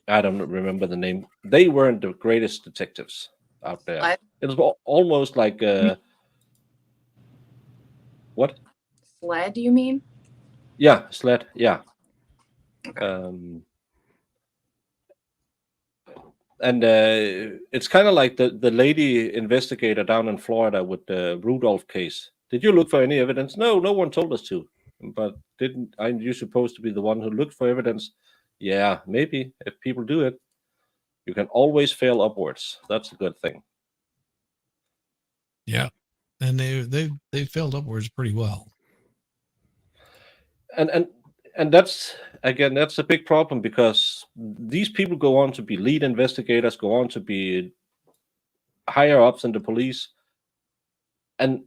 I don't remember the name. They weren't the greatest detectives out there. Sled? It was almost like what? Sled, you mean? Yeah, sled. Yeah. And it's kind of like the lady investigator down in Florida with the Rudolph case. Did you look for any evidence? No, no one told us to. But aren't you supposed to be the one who looked for evidence? Yeah, maybe if people do it, you can always fail upwards. That's a good thing. Yeah. And they failed upwards pretty well. And that's a big problem because these people go on to be lead investigators, go on to be higher ups in the police, and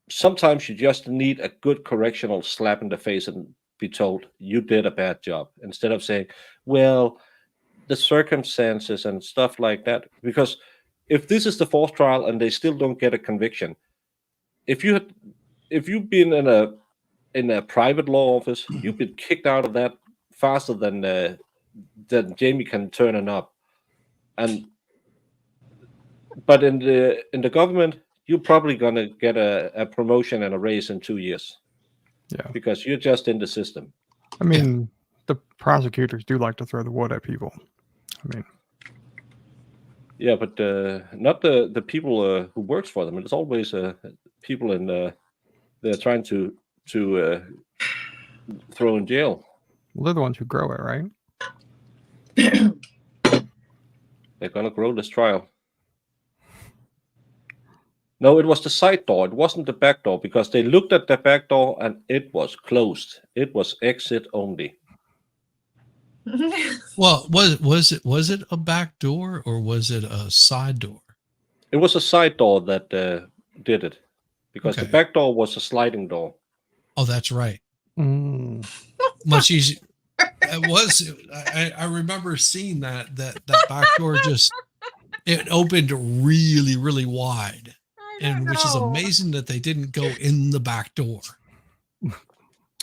sometimes you just need a good correctional slap in the face and be told you did a bad job instead of saying, well, the circumstances and stuff like that. Because if this is the fourth trial and they still don't get a conviction, if you've been in a private law office, you've been kicked out of that faster than Jamie can turn a knob. But in the government, you're probably gonna get a promotion and a raise in 2 years. Yeah. Because you're just in the system. I mean, the prosecutors do like to throw the wood at people. I mean, yeah, but not the people who works for them. It's always people they're trying to throw in jail. well, they're the ones who grow it, right? They're gonna grow this trial. No, it was the side door. It wasn't the back door because they looked at the back door and it was closed. It was exit only. Well, was it a back door or was it a side door? It was a side door that did it because the Okay. back door was a sliding door. Oh, that's right. Mm. Much easier. It was. I remember seeing that back door just it opened really, really wide. and which is amazing that they didn't go in the back door.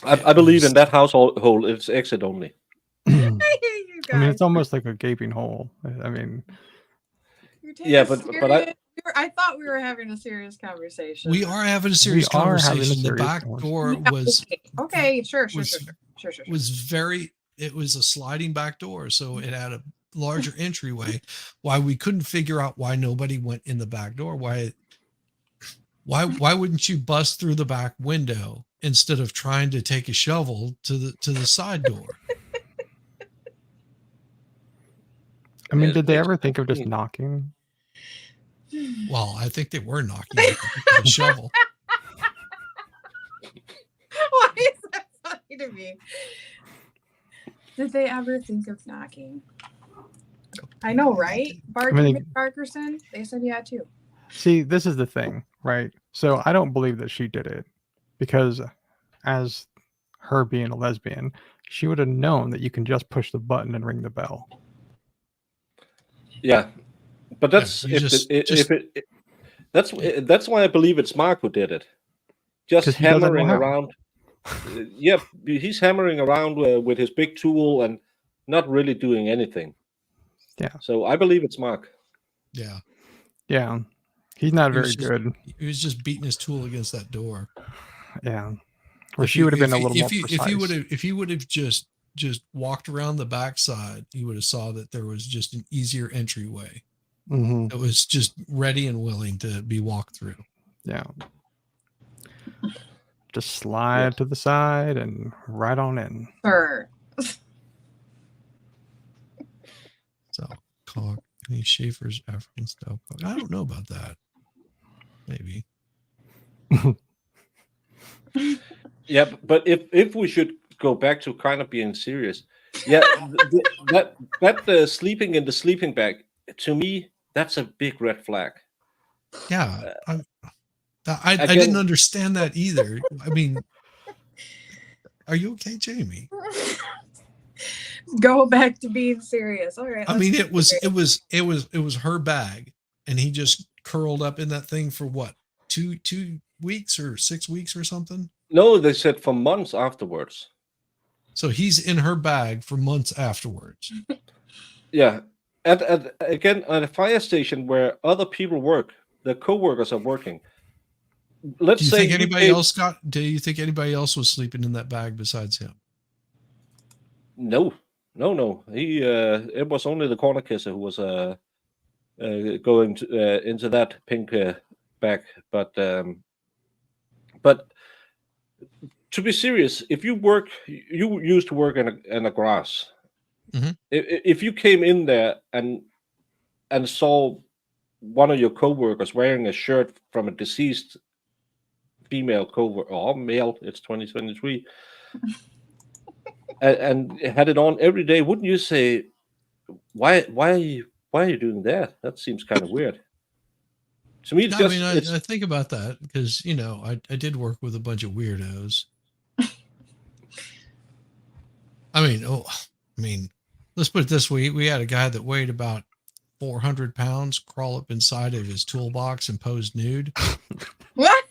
I believe in that household it's exit only. You I mean, guys. it's almost like a gaping hole. I mean, You're taking Yeah, this but I serious. I thought we were having a serious conversation. We are having a serious We are having a conversation. The serious back door Yeah, was okay. Sure. was very. It was a sliding back door, so it had a larger entryway. Why we couldn't figure out why nobody went in the back door? Why wouldn't you bust through the back window instead of trying to take a shovel to the side door? I mean, It did they makes ever think of just sense. knocking? Well, I think they were knocking with a shovel. Why is that funny to me? Did they ever think of knocking? I know, right? Parkerson? They said yeah too. See, this is the thing, right? So I don't believe that she did it because, as her being a lesbian, she would have known that you can just push the button and ring the bell. Yeah, but that's that's why I believe it's Mark who did it. Just 'Cause he doesn't know hammering how. around. Yeah, he's hammering around with his big tool and not really doing anything. Yeah. So I believe it's Mark. Yeah. Yeah. He's not He very was just- good. He was just beating his tool against that door. Yeah. Or she would have been a little more precise. If he would have just walked around the backside, he would have saw that there was just an easier entryway. Mhm. It was just ready and willing to be walked through. Yeah. Just slide to the side and right on in. Sure. So, caulk, any Schaefer's African style. I don't know about that. Maybe. Yeah, but if we should go back to kind of being serious, yeah, that sleeping in the sleeping bag, to me, that's a big red flag. Yeah. I didn't understand that either. I mean, are you okay, Jamie? Go back to being serious. All right. I mean, it was her bag, and he just curled up in that thing for what, 2 weeks or 6 weeks or something. No, they said for months afterwards. So he's in her bag for months afterwards. Yeah, again at a fire station where other people work, the co-workers are working. Let's Do you say think anybody else do you think anybody else was sleeping in that bag besides him? No. He it was only the corner kisser who was going into that pink bag. But to be serious, if you used to work in a grass. Mhm. If you came in there and saw one of your coworkers wearing a shirt from a deceased female coworker or male, it's 2023, and had it on every day, wouldn't you say, why are you doing that? That seems kind of weird. To me, it's I think about that because I did work with a bunch of weirdos. I mean, let's put it this way: we had a guy that weighed about 400 pounds crawl up inside of his toolbox and pose nude. What?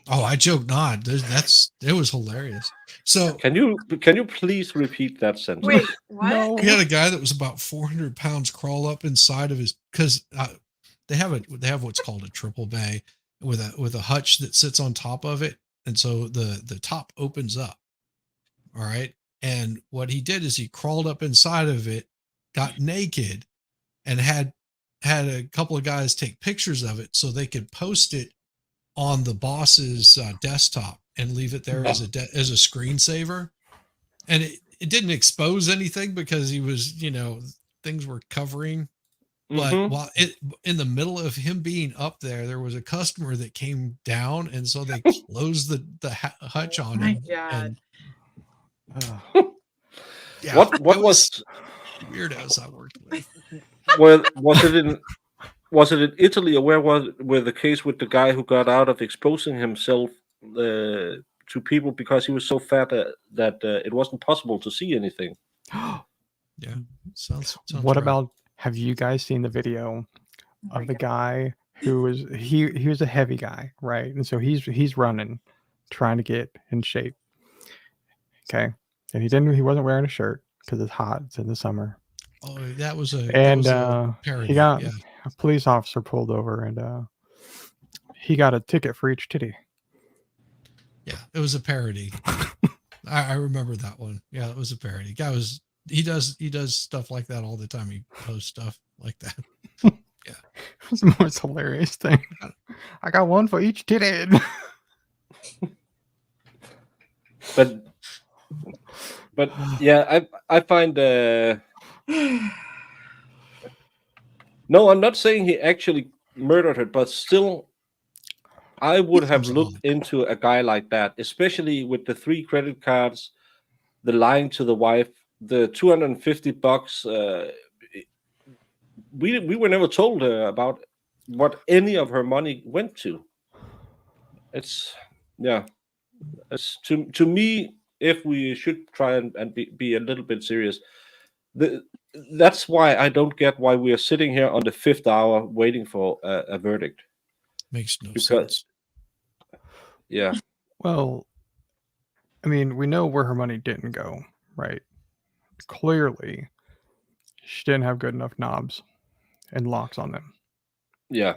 Oh, I joke not. It was hilarious. So can you please repeat that sentence? Wait, what? No. we had a guy that was about 400 pounds crawl up inside of his, because they have what's called a triple bay with a hutch that sits on top of it, and so the top opens up. All right, and what he did is he crawled up inside of it, got naked, and had a couple of guys take pictures of it so they could post it on the boss's desktop and leave it there as a screensaver. And it didn't expose anything because he was, things were covering. But while in the middle of him being up there was a customer that came down, and so they closed the hutch on him. God. Yeah, what was weirdos I worked with? Well, was it in Italy, or where was the case with the guy who got out of exposing himself to people because he was so fat that it wasn't possible to see anything? Yeah, sounds What right. about have you guys seen the video Oh my of the God. guy who was he was a heavy guy, right? And so he's running, trying to get in shape. Okay, and he wasn't wearing a shirt because it's hot. It's in the summer. Oh, that was a And parody. he got Yeah. a police officer pulled over, and he got a ticket for each titty. Yeah, it was a parody. I remember that one. Yeah, it was a parody. He does stuff like that all the time. He posts stuff like that. Yeah. It's the most hilarious thing. I got one for each titty. But yeah, I find no, I'm not saying he actually murdered her, but still, I would have looked into a guy like that, especially with the 3 credit cards, the lying to the wife, the $250. We were never told about what any of her money went to. It's to me, if we should try and be a little bit serious, that's why I don't get why we are sitting here on the 5th hour waiting for a verdict. Makes no sense. Yeah. Well, I mean, we know where her money didn't go, right? Clearly, she didn't have good enough knobs and locks on them. Yeah.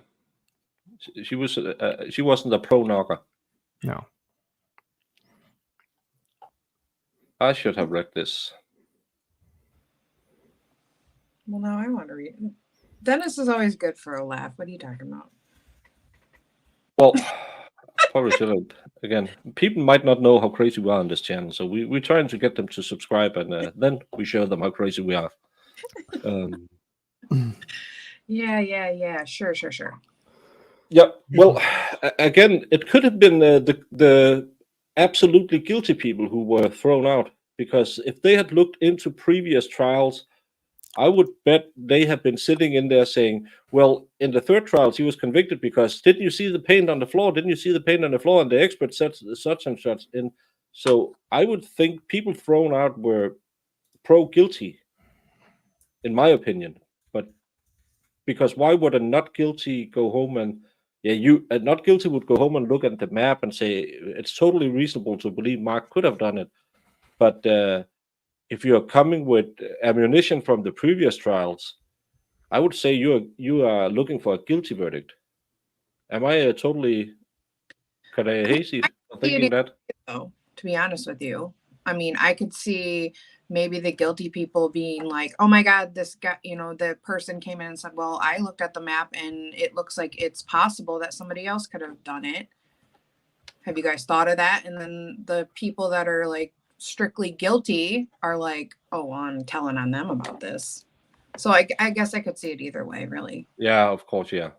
She wasn't a pro knocker. No. I should have read this. Well, now I want to read. Dennis is always good for a laugh. What are you talking about? Well, probably shouldn't. Again, people might not know how crazy we are on this channel, so we're trying to get them to subscribe, and then we show them how crazy we are. Yeah. Sure. Yeah. Well, again, it could have been the absolutely guilty people who were thrown out, because if they had looked into previous trials, I would bet they have been sitting in there saying, well, in the 3rd trials, he was convicted because didn't you see the paint on the floor? Didn't you see the paint on the floor? And the expert said such and such. And so I would think people thrown out were pro-guilty, in my opinion. But because why would a not guilty go home and, a not guilty would go home and look at the map and say, it's totally reasonable to believe Mark could have done it. But if you're coming with ammunition from the previous trials, I would say you are looking for a guilty verdict. Am I totally kind of hazy thinking that? To be honest with you, I mean, I could see maybe the guilty people being like, "Oh my God, this guy," the person came in and said, "Well, I looked at the map and it looks like it's possible that somebody else could have done it." Have you guys thought of that? And then the people that are like strictly guilty are like, "Oh, well, I'm telling on them about this." So I guess I could see it either way, really. Yeah, of course, yeah.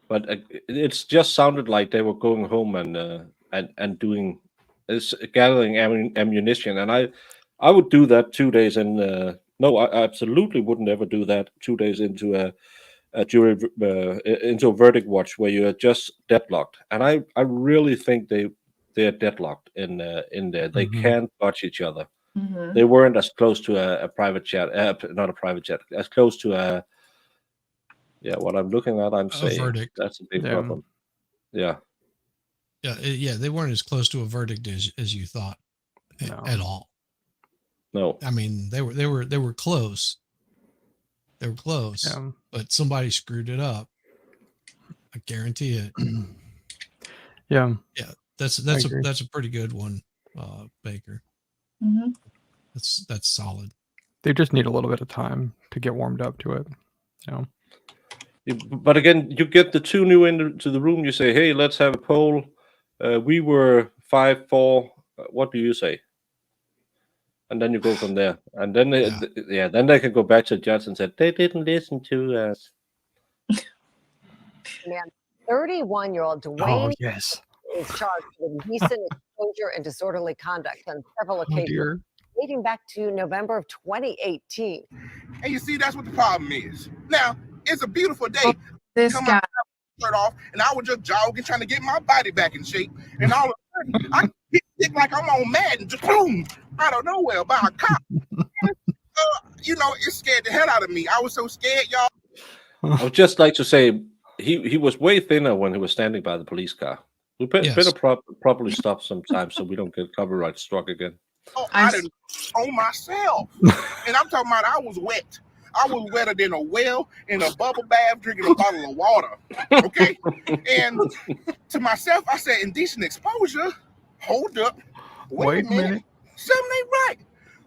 But it's just sounded like they were going home and doing gathering ammunition, and I would do that 2 days in. No, I absolutely wouldn't ever do that 2 days into a jury into a verdict watch where you are just deadlocked, and I really think they're deadlocked in there. They can't budge each other. They weren't as close to a private chat, not a private chat, as close to a. Yeah, what I'm looking at, I'm saying verdict. That's a big problem. Yeah. Yeah, they weren't as close to a verdict as you thought at all. No. I mean, they were close. They were close, but somebody screwed it up. I guarantee it. Yeah. That's a pretty good one, Baker. That's solid. They just need a little bit of time to get warmed up to it. But again, you get the 2 new into the room. You say, "Hey, let's have a poll. We were 5-4. What do you say?" And then you go from there. And then then they can go back to the judge and say they didn't listen to us. Man, 31-year-old Dwayne yes. is charged with indecent exposure and disorderly conduct on several occasions, dating back to November of 2018. And you see, that's what the problem is. Now, it's a beautiful day. This guy shirt off, and I was just jogging, trying to get my body back in shape. And all of a sudden, I get like I'm on Madden, just boom, out of nowhere by a cop. It scared the hell out of me. I was so scared, y'all. I would just like to say he was way thinner when he was standing by the police car. We better probably stop sometimes so we don't get copyright struck again. Oh, I didn't on myself. And I'm talking about I was wet. I was wetter than a well in a bubble bath drinking a bottle of water. Okay? And to myself, I said, indecent exposure? Hold up. Wait a minute. Something ain't right.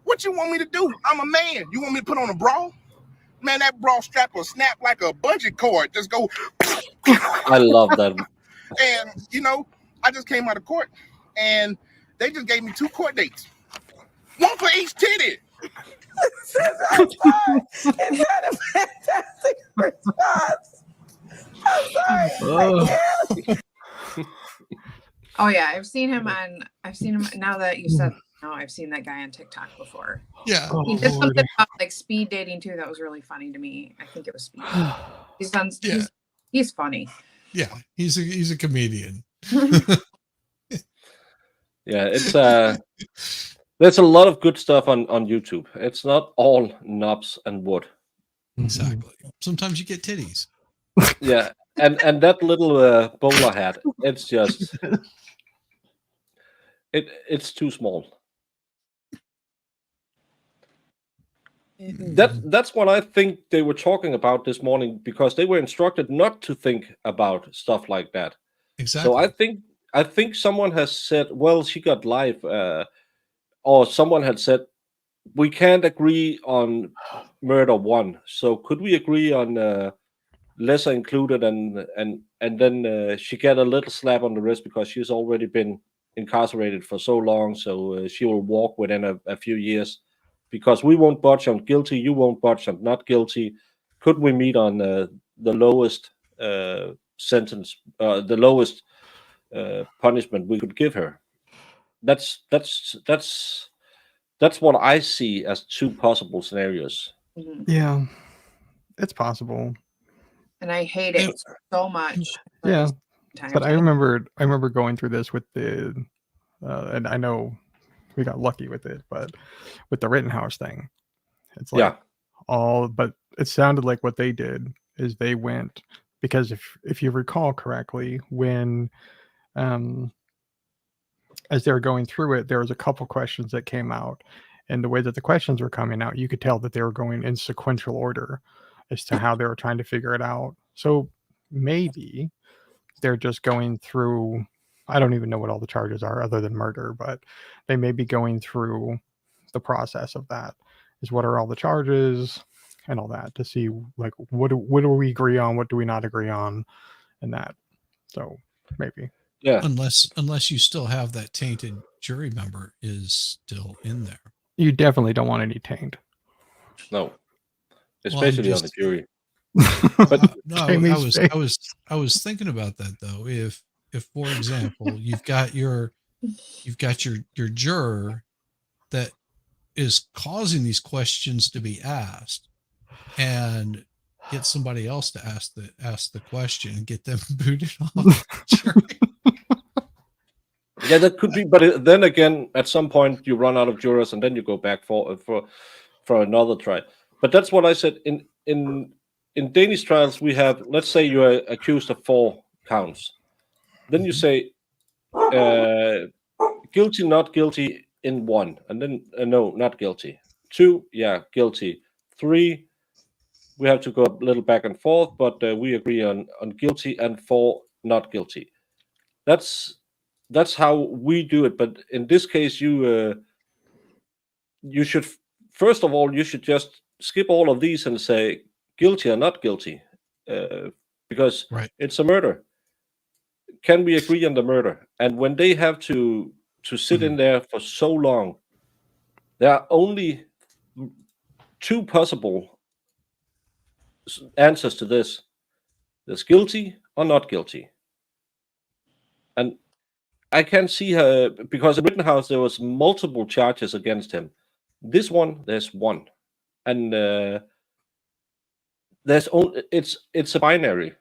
What you want me to do? I'm a man. You want me to put on a bra? Man, that bra strap will snap like a bungee cord. Just go. I love that. And, I just came out of court and they just gave me 2 court dates. One for each titty. It had a fantastic response. I'm sorry. I can't. Oh yeah, I've seen him now that you said no, I've seen that guy on TikTok before. Yeah. He did something about like speed dating too that was really funny to me. I think it was speed. He's funny. Yeah, he's a comedian. Yeah, it's there's a lot of good stuff on YouTube. It's not all knobs and wood. Exactly. Sometimes you get titties. Yeah, and that little bowler hat, it's just it's too small. That's what I think they were talking about this morning because they were instructed not to think about stuff like that. Exactly. So I think someone has said, well, she got life, or someone had said, we can't agree on murder 1. So could we agree on lesser included and then she get a little slap on the wrist because she's already been incarcerated for so long, so she will walk within a few years because we won't budge on guilty, you won't budge on not guilty. Could we meet on the lowest sentence, the lowest punishment we could give her? That's what I see as 2 possible scenarios. Yeah, it's possible. And I hate it so much. Yeah, but I remember going through this with the, and I know we got lucky with it, but with the Rittenhouse thing, it's like but it sounded like what they did is they went because if you recall correctly, when as they were going through it, there was a couple questions that came out, and the way that the questions were coming out, you could tell that they were going in sequential order as to how they were trying to figure it out. So maybe they're just going through, I don't even know what all the charges are other than murder, but they may be going through the process of that. Is what are all the charges and all that to see like what do we agree on, what do we not agree on, and that. So maybe. Yeah. Unless you still have that tainted jury member is still in there. You definitely don't want any taint. No. Especially on the jury. But no, I was thinking about that though. If for example, you've got your juror that is causing these questions to be asked and get somebody else to ask the question and get them booted off the jury. Yeah, that could be, but then again, at some point you run out of jurors and then you go back for another try. But that's what I said in Danish trials. We have, let's say you are accused of 4 counts, then you say guilty, not guilty in 1, and then no, not guilty. 2, yeah, guilty. 3, we have to go a little back and forth, but we agree on guilty, and 4, not guilty. That's how we do it. But in this case, you should first of all, you should just skip all of these and say guilty or not guilty, because it's a murder. Can we agree on the murder? And when they have to sit in there for so long, there are only 2 possible answers to this. There's guilty or not guilty. And I can see her, because in Rittenhouse there was multiple charges against him. This one, there's 1. And there's only it's a binary.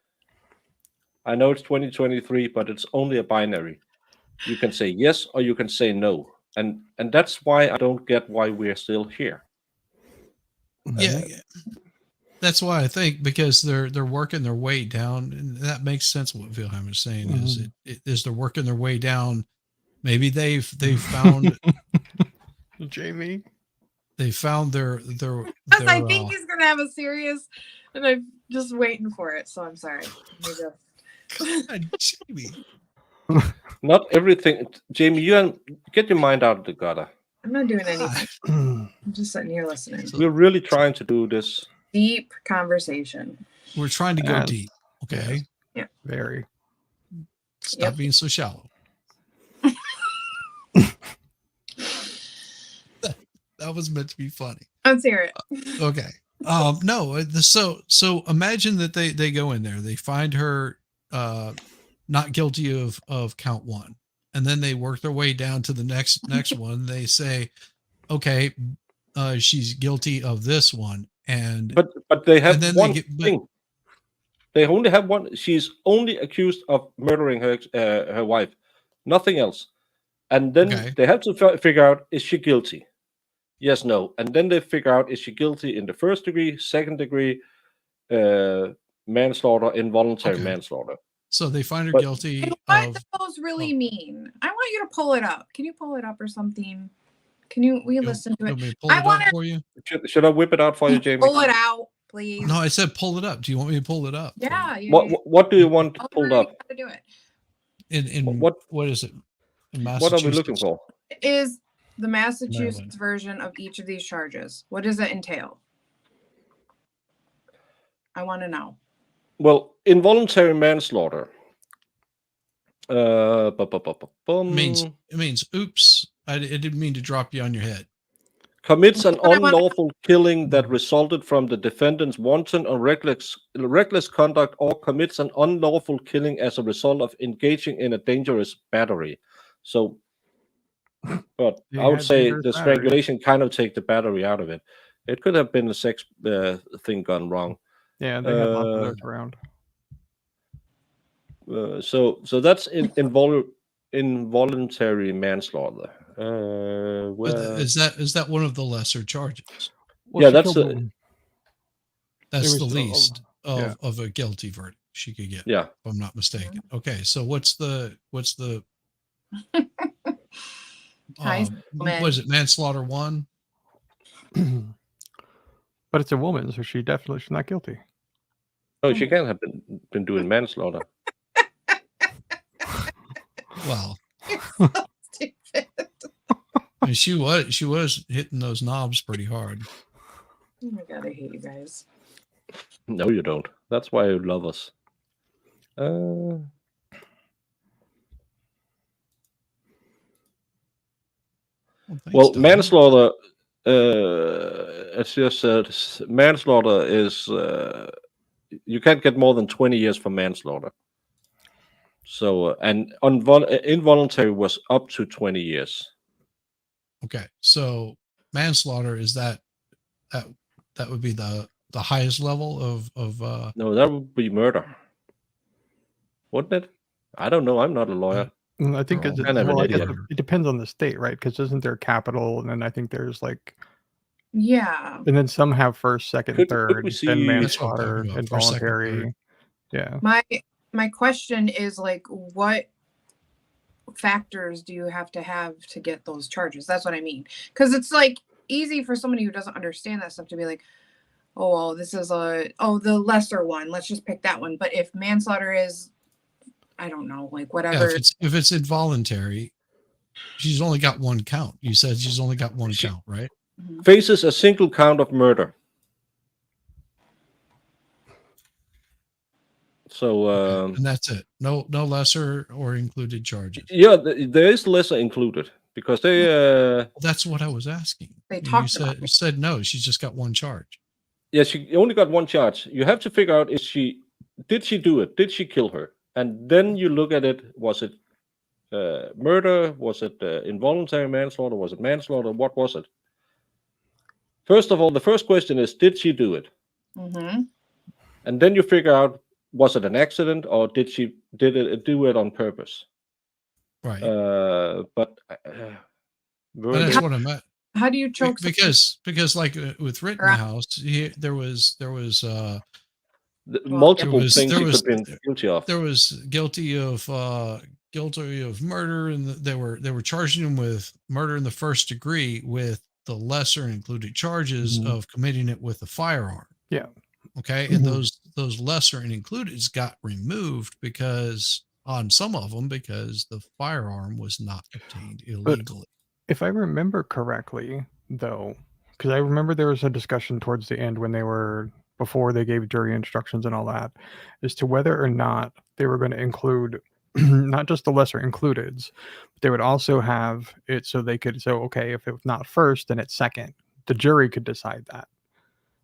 I know it's 2023, but it's only a binary. You can say yes or you can say no. And that's why I don't get why we're still here. Yeah, that's why I think, because they're working their way down, and that makes sense. What Wilhelm is saying is is they're working their way down. Maybe they've found Jamie. They found their I think he's gonna have a serious, and I'm just waiting for it. So I'm sorry. Jamie. Not everything, Jamie. You get your mind out of the gutter. I'm not doing anything. I'm just sitting here listening. We're really trying to do this. Deep conversation. We're trying to go deep. Okay. Yeah. Very. Stop being so shallow. That was meant to be funny. Let's hear it. Okay. No. So imagine that they go in there. They find her not guilty of count one, and then they work their way down to the next one. They say, okay, she's guilty of this one, and but they have one thing. They only have one. She's only accused of murdering her wife, nothing else. And then they have to figure out, is she guilty? Yes, no. And then they figure out, is she guilty in the first degree, second degree, manslaughter, involuntary manslaughter. So they find her guilty. What do those really mean? I want you to pull it up. Can you pull it up or something? Can you? We listen to it. I want for you. Should I whip it out for you, Jamie? Pull it out, please. No, I said pull it up. Do you want me to pull it up? Yeah. What do you want pulled up? How to do it? In what is it? In what are we looking for? It is the Massachusetts version of each of these charges. What does it entail? I want to know. Well, involuntary manslaughter means oops, I didn't mean to drop you on your head. Commits an unlawful killing that resulted from the defendant's wanton or reckless conduct, or commits an unlawful killing as a result of engaging in a dangerous battery. So, but I would say the strangulation kind of take the battery out of it. It could have been a sex thing gone wrong. Yeah, they have lots of those around. So that's involuntary manslaughter. Is that one of the lesser charges? Well, yeah, that's the least of a guilty verdict she could get. Yeah, if I'm not mistaken. Okay, so what's the was it manslaughter 1? But it's a woman, so she's not guilty. Oh, she can't have been doing manslaughter. Well, and she was hitting those knobs pretty hard. Oh my god, I hate you guys. No, you don't. That's why you love us. Well, manslaughter, as you said, manslaughter is you can't get more than 20 years for manslaughter. So, and involuntary was up to 20 years. Okay, so manslaughter is that would be the highest level of No, that would be murder, wouldn't it? I don't know. I'm not a lawyer. I think it depends on the state, right? Because isn't there capital, and then I think there's like, yeah, and then some have first, second, third, then manslaughter, involuntary. Yeah. My question is, like, what factors do you have to get those charges? That's what I mean. Because it's like easy for somebody who doesn't understand that stuff to be like, oh, well, this is the lesser one. Let's just pick that one. But if manslaughter is, I don't know, like whatever. Yeah, if it's involuntary, she's only got one count. You said she's only got one count, right? Faces a single count of murder. So and that's it. No lesser or included charges. Yeah, there is lesser included because they. That's what I was asking. They talked about. You said no. She's just got one charge. Yeah, she only got one charge. You have to figure out did she do it? Did she kill her? And then you look at it. Was it murder? Was it involuntary manslaughter? Was it manslaughter? What was it? First of all, the first question is, did she do it? Mm-hmm. And then you figure out, was it an accident or did it do it on purpose? Right. But that's what I meant. How do you choke? Because like with Rittenhouse, there was multiple things he could have been guilty of. There was guilty of murder, and they were charging him with murder in the first degree with the lesser included charges of committing it with a firearm. Yeah. Okay. And those lesser and included got removed because on some of them, because the firearm was not obtained illegally. But if I remember correctly, though, because I remember there was a discussion towards the end when before they gave jury instructions and all that, as to whether or not they were going to include not just the lesser includeds, but they would also have it so they could, okay, if it's not first, then it's second. The jury could decide that.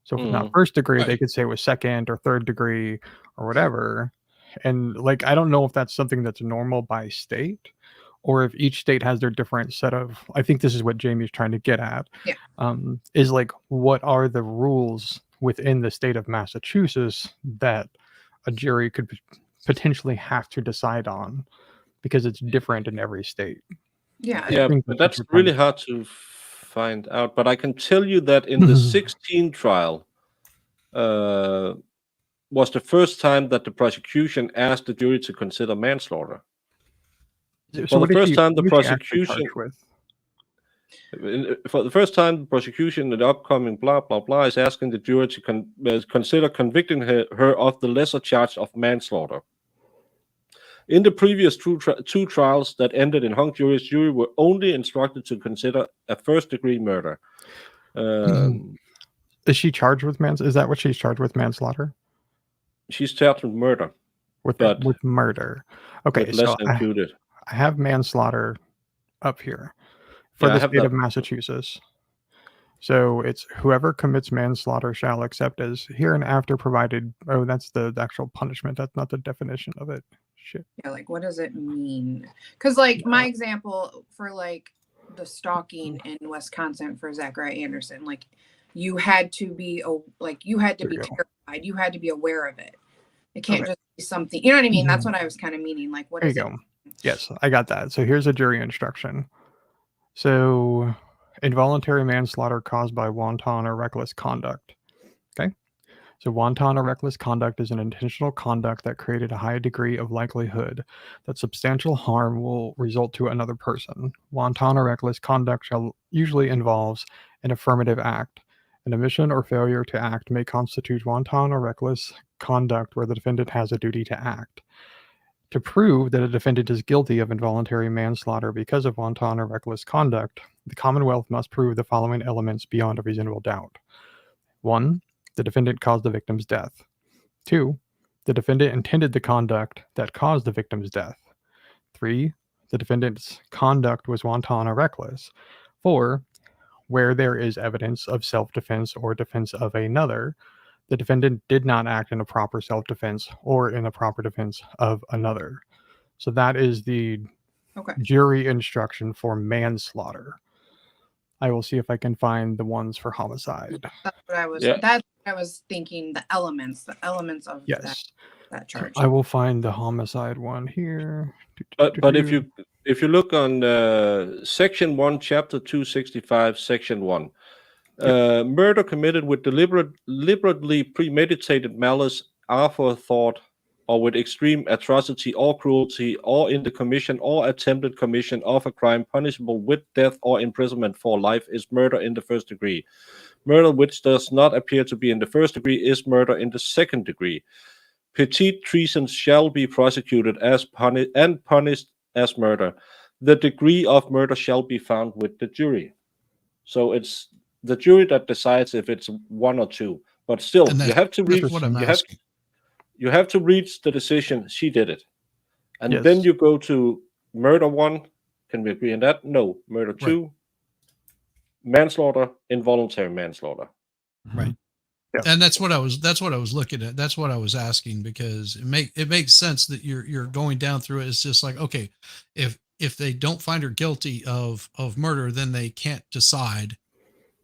So if it's not first degree, they could say it was second or third degree or whatever. And like, I don't know if that's something that's normal by state, or if each state has their different set of, I think this is what Jamie's trying to get at. Yeah. Is like, what are the rules within the state of Massachusetts that a jury could potentially have to decide on, because it's different in every state. Yeah. But that's really hard to find out. But I can tell you that in the 16 trial was the first time that the prosecution asked the jury to consider manslaughter. So for the first time, the prosecution in the upcoming blah blah blah is asking the jury to consider convicting her of the lesser charge of manslaughter. In the previous two trials that ended in hung juries, jury were only instructed to consider a first-degree murder. Is she charged with Is that what she's charged with, manslaughter? She's charged with murder. With murder. Okay, so included. I have manslaughter up here for the state of Massachusetts. So it's whoever commits manslaughter shall accept as hereinafter provided. Oh, that's the actual punishment. That's not the definition of it. Shit. Yeah, like what does it mean? Because like my example for like the stalking in Wisconsin for Zachary Anderson, like you had to be terrified. You had to be aware of it. It can't just be something. You know what I mean? That's what I was kind of meaning. Like what? There you go. Yes, I got that. So here's a jury instruction. So involuntary manslaughter caused by wanton or reckless conduct. Okay. So wanton or reckless conduct is an intentional conduct that created a high degree of likelihood that substantial harm will result to another person. Wanton or reckless conduct usually involves an affirmative act. An omission or failure to act may constitute wanton or reckless conduct where the defendant has a duty to act. To prove that a defendant is guilty of involuntary manslaughter because of wanton or reckless conduct, the Commonwealth must prove the following elements beyond a reasonable doubt. 1. The defendant caused the victim's death. 2. The defendant intended the conduct that caused the victim's death. 3. The defendant's conduct was wanton or reckless. 4. Where there is evidence of self-defense or defense of another, the defendant did not act in a proper self-defense or in a proper defense of another. So that is the jury instruction for manslaughter. I will see if I can find the ones for homicide. That's what I was. That's what I was thinking. The elements of that charge. I will find the homicide one here. But if you look on section 1, chapter 265, section 1. Murder committed with deliberately premeditated malice, aforethought, or with extreme atrocity or cruelty, or in the commission or attempted commission of a crime punishable with death or imprisonment for life is murder in the first degree. Murder which does not appear to be in the first degree is murder in the second degree. Petite treason shall be prosecuted as punished as murder. The degree of murder shall be found with the jury. So it's the jury that decides if it's 1 or 2, but still you have to reach. You have to reach the decision. She did it, and then you go to murder 1. Can we agree on that? No. Murder 2, manslaughter, involuntary manslaughter. Right. Yeah. And that's what I was looking at. That's what I was asking, because it makes sense that you're going down through it. It's just like, okay, if they don't find her guilty of murder, then they can't decide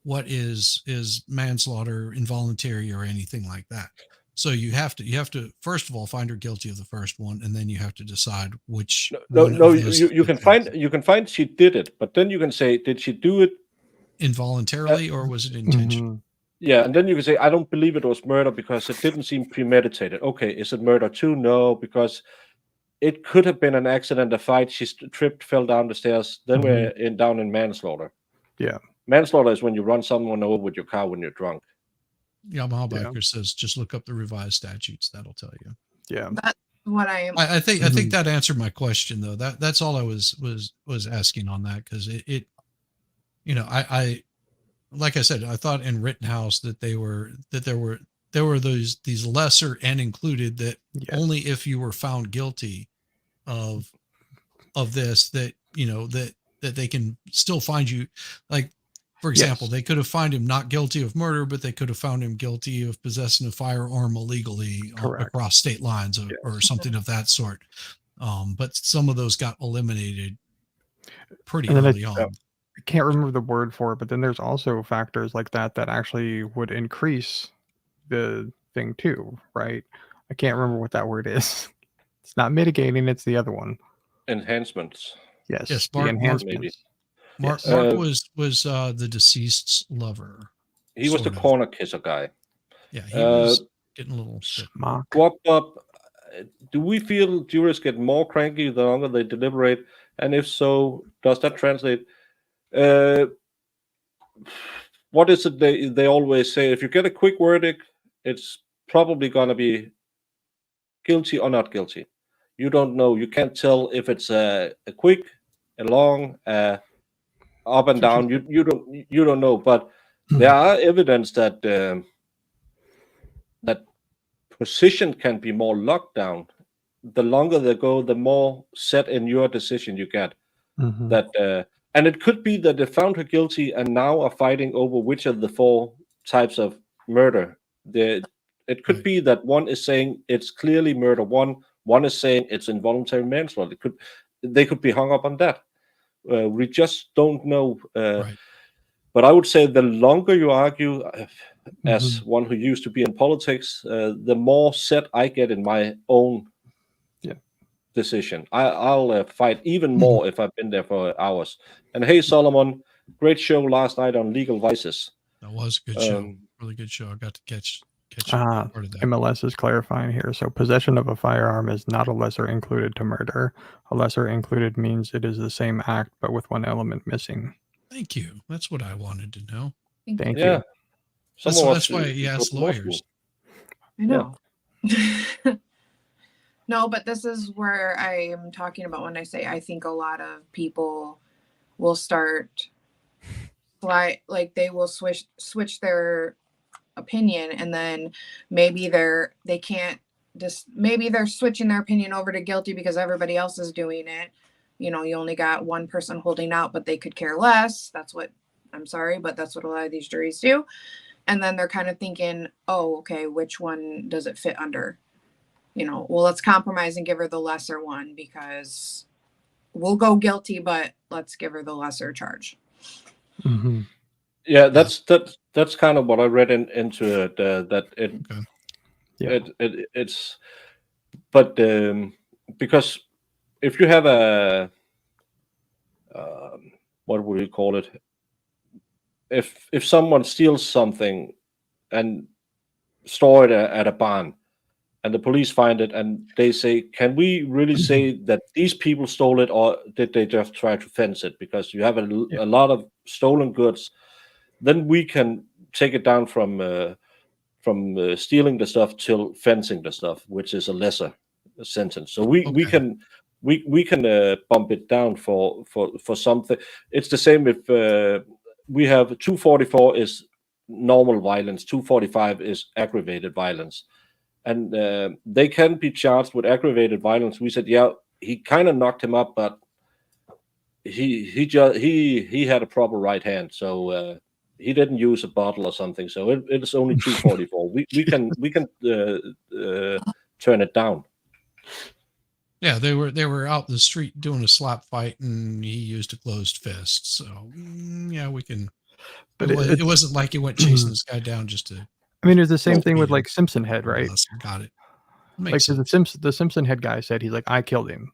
what is manslaughter, involuntary, or anything like that. So you have to first of all find her guilty of the first one, and then you have to decide which. You can find she did it, but then you can say, did she do it involuntarily or was it intentional? Mhm. Yeah, and then you can say, I don't believe it was murder because it didn't seem premeditated. Okay, is it murder too? No, because it could have been an accident, a fight. She tripped, fell down the stairs. Then we're down in manslaughter. Yeah. Manslaughter is when you run someone over with your car when you're drunk. Yamaha Yeah. Biker says, just look up the revised statutes. That'll tell you. Yeah. That's what I think that answered my question though. That's all I was asking on that, because it you know, I like I said, I thought in Rittenhouse that there were these lesser and included that only if you were found guilty of this, that you know that they can still find you. Like, for example, Yes. they could have found him not guilty of murder, but they could have found him guilty of possessing a firearm illegally across state lines or something of that sort. But some of those got eliminated pretty And then early on. I can't remember the word for it, but then there's also factors like that actually would increase the thing too, right? I can't remember what that word is. It's not mitigating, it's the other one. Enhancements. Yes, Yes, the Mark enhancements. Mark was the deceased's lover. He was the sort of. corner kisser guy. Yeah, he was getting a little Swap up. Do we feel jurors get more cranky the longer they deliberate? And if so, does that translate? What is it they always say? If you get a quick verdict, it's probably going to be guilty or not guilty. You don't know. You can't tell if it's a quick, a long, up and down. You don't know. But there are evidence that that position can be more locked down. The longer they go, the more set in your decision you get. Mhm. That and it could be that they found her guilty and now are fighting over which of the 4 types of murder. It could be that one is saying it's clearly murder. One is saying it's involuntary manslaughter. They could be hung up on that. We just don't know. But I would say the longer you argue, as one who used to be in politics, the more set I get in my own decision. I'll fight even more if I've been there for hours. And hey, Solomon, great show last night on legal vices. That was a good show. Really good show. I got to catch part of that. MLS is clarifying here. So possession of a firearm is not a lesser included to murder. A lesser included means it is the same act, but with one element missing. Thank you. That's what I wanted to know. Thank you. That's why you ask lawyers. I know. No, but this is where I am talking about when I say I think a lot of people will start like they will switch their opinion, and then maybe maybe they're switching their opinion over to guilty because everybody else is doing it. You know, you only got one person holding out, but they could care less. I'm sorry, but that's what a lot of these juries do. And then they're kind of thinking, oh, okay, which one does it fit under? You know, well, let's compromise and give her the lesser one because we'll go guilty, but let's give her the lesser charge. Mm-hmm. Yeah, that's kind of what I read into it. It's, but because if you have a what would you call it? If someone steals something and store it at a barn, and the police find it and they say, can we really say that these people stole it, or did they just try to fence it? Because you have a lot of stolen goods, then we can take it down from stealing the stuff till fencing the stuff, which is a lesser sentence. So we can bump it down for something. It's the same if we have 244 is normal violence, 245 is aggravated violence. And they can be charged with aggravated violence. We said, yeah, he kind of knocked him up, but he had a proper right hand, so he didn't use a bottle or something. So it's only 244. we can turn it down. Yeah, they were out in the street doing a slap fight, and he used a closed fist. So yeah, we can. But it wasn't like he went chasing this guy down just to. I mean, it's the same thing with like Simpson Head, right? Got it. Like the Simpson Head guy said, he's like, I killed him,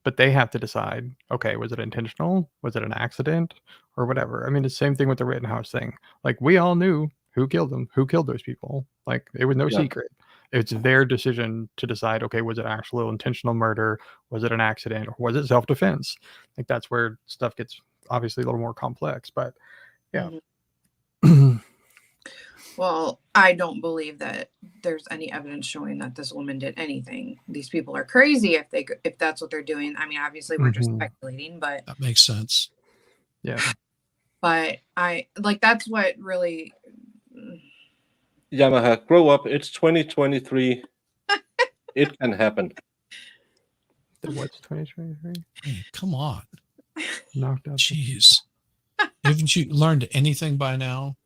but they have to decide. Okay, was it intentional? Was it an accident? or whatever. I mean, the same thing with the Rittenhouse thing. Like, we all knew who killed them, who killed those people. Like, it was no secret. It's their decision to decide, okay, was it actual intentional murder? Was it an accident? Or was it self-defense? Like, that's where stuff gets obviously a little more complex. But yeah. Well, I don't believe that there's any evidence showing that this woman did anything. These people are crazy if that's what they're doing. I mean, obviously we're just speculating, but that makes sense. Yeah. But that's what really. Yamaha, grow up. It's 2023. It can happen. What's 2023? Hey, come on. Knocked out. Jeez. Haven't you learned anything by now?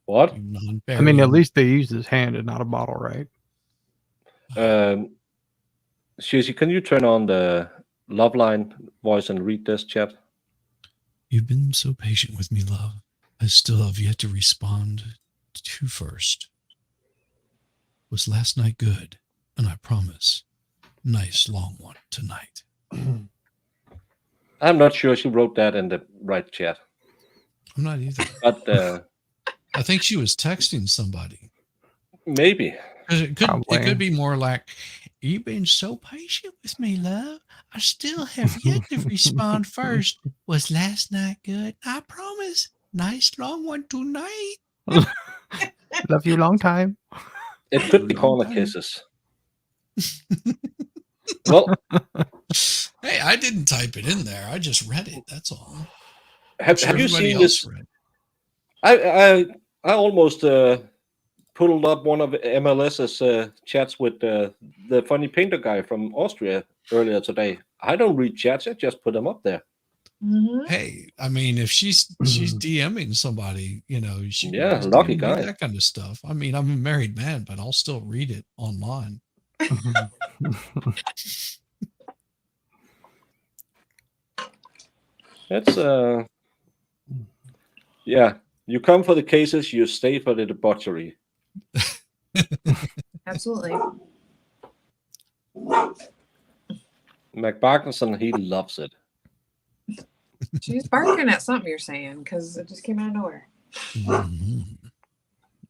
What? I mean, at least they used his hand and not a bottle, right? Shizzy, can you turn on the love line voice and read this chat? You've been so patient with me, love. I still have yet to respond to first. Was last night good? And I promise, nice long one tonight. I'm not sure she wrote that in the right chat. I'm not either. But I think she was texting somebody. Maybe. It could be more like, you've been so patient with me, love. I still have yet to respond first. Was last night good? I promise. Nice long one tonight. Love you long time. It could be corner kisses. Well, hey, I didn't type it in there. I just read it. That's all. Have you seen this? I almost pulled up one of MLS's chats with the funny painter guy from Austria earlier today. I don't read chats; I just put them up there. Hey, I mean, if she's DMing somebody, she lucky guy. that kind of stuff. I mean, I'm a married man, but I'll still read it online. That's yeah. You come for the cases, you stay for the debauchery. Absolutely. McBarkinson, he loves it. She's barking at something you're saying because it just came out of nowhere.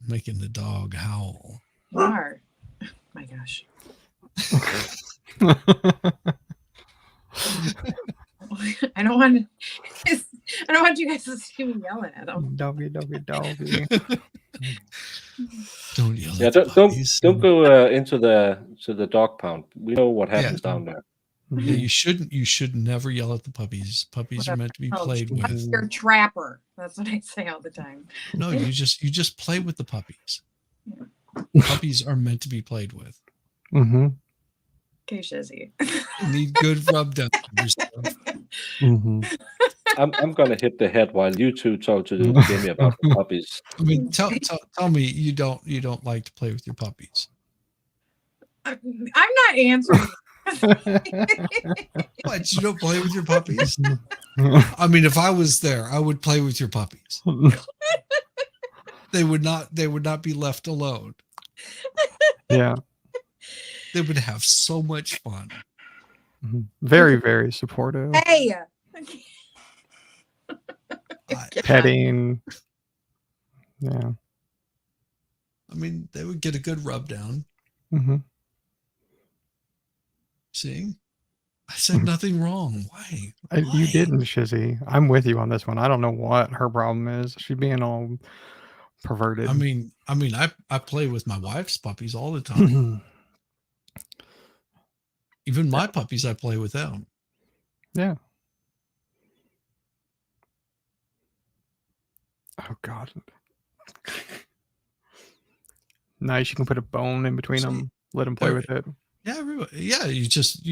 Making the dog howl. You are. My gosh. I don't want you guys to see me yelling at them. Doggy. Don't yell Yeah, at the puppies. don't go into the dog pound. We know what happens down there. Yeah, you should never yell at the puppies. Puppies are meant to be played with. You're a trapper. That's what I say all the time. No, you just play with the puppies. Puppies are meant to be played with. Mm-hmm. Okay, Shizzy. You need good rub down. I'm gonna hit the head while you two talk to Jimmy about the puppies. I mean, tell me you don't like to play with your puppies. I'm not answering. What, you don't play with your puppies? I mean, if I was there, I would play with your puppies. They would not be left alone. Yeah. They would have so much fun. Very, very supportive. Hey. Petting. Yeah. I mean, they would get a good rub down. Mm-hmm. See? I said nothing wrong. Why? You didn't, Shizzy. I'm with you on this one. I don't know what her problem is. She's being all perverted. I mean, I play with my wife's puppies all the time. Even my puppies, I play with them. Yeah. Oh God. Nice. You can put a bone in between them. Let them play with it. Yeah, everybody. Yeah, you just.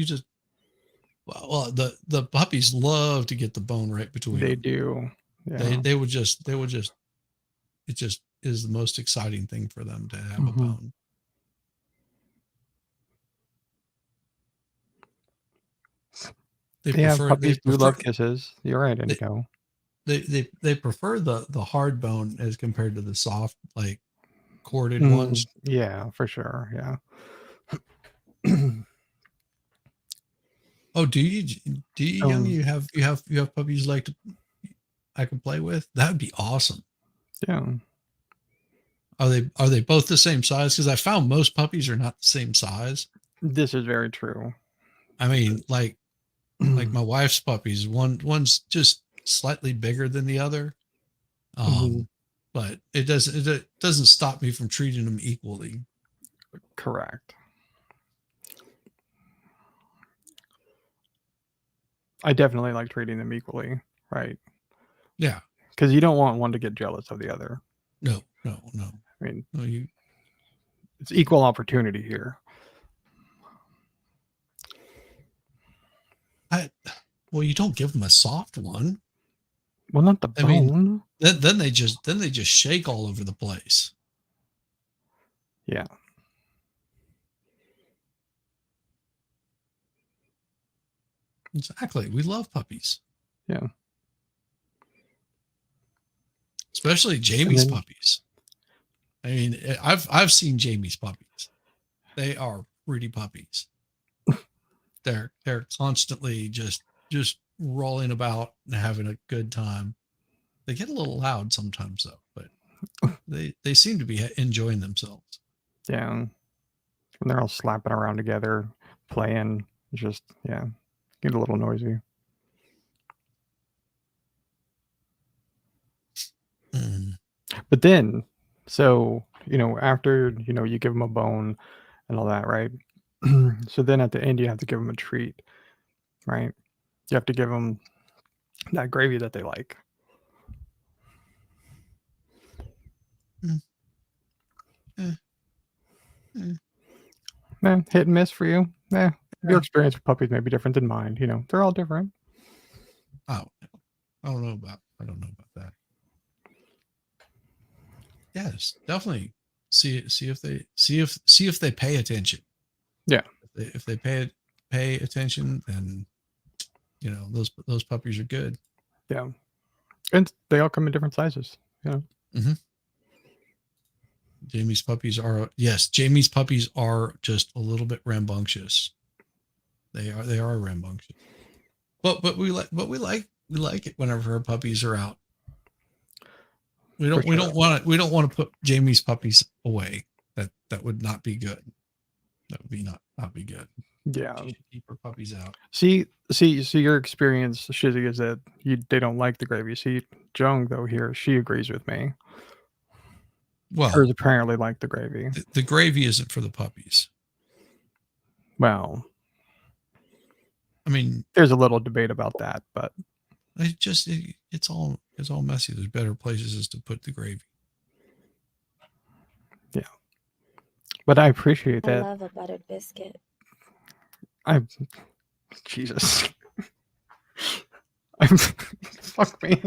Well, the puppies love to get the bone right between. They them. do. Yeah. They would just. It just is the most exciting thing for them to have a bone. Puppies do love kisses. You're right, Indigo. They prefer the hard bone as compared to the soft, like corded ones. Yeah, for sure. Yeah. Oh, do you young? You have puppies like to I could play with, that would be awesome. Yeah. Are they both the same size? Because I found most puppies are not the same size. This is very true. I mean, like my wife's puppies, one's just slightly bigger than the other. But it doesn't stop me from treating them equally. Correct. I definitely like treating them equally, right? Yeah. Because you don't want one to get jealous of the other. No. I mean, no, it's equal opportunity here. Well, you don't give them a soft one. Well, not the bone. I mean, then they just shake all over the place. Yeah. Exactly. We love puppies. Yeah. Especially Jamie's puppies. I mean, I've seen Jamie's puppies. They are pretty puppies. They're constantly just rolling about and having a good time. They get a little loud sometimes though, but they seem to be enjoying themselves. Yeah. And they're all slapping around together, playing. Just, yeah, get a little noisy. But then, so, after, you give them a bone and all that, right? So then at the end, you have to give them a treat, right? You have to give them that gravy that they like. Hit and miss for you. Your experience with puppies may be different than mine. They're all different. Oh, I don't know about that. Yes, definitely. See if they pay attention. Yeah. If they pay attention, then those puppies are good. Yeah. And they all come in different sizes. Jamie's puppies are just a little bit rambunctious. They are rambunctious. But we like it whenever her puppies are out. We don't want to put Jamie's puppies away. That would not be good. That would be not be good. Yeah. She should keep her puppies out. See your experience, Shizzy, is that they don't like the gravy. See, Jung though here, she agrees with me. Well, hers apparently like the gravy. The gravy isn't for the puppies. Well, I mean, there's a little debate about that, but it's all messy. There's better places to put the gravy. Yeah, but I appreciate that. I love a buttered biscuit. Jesus. Fuck me.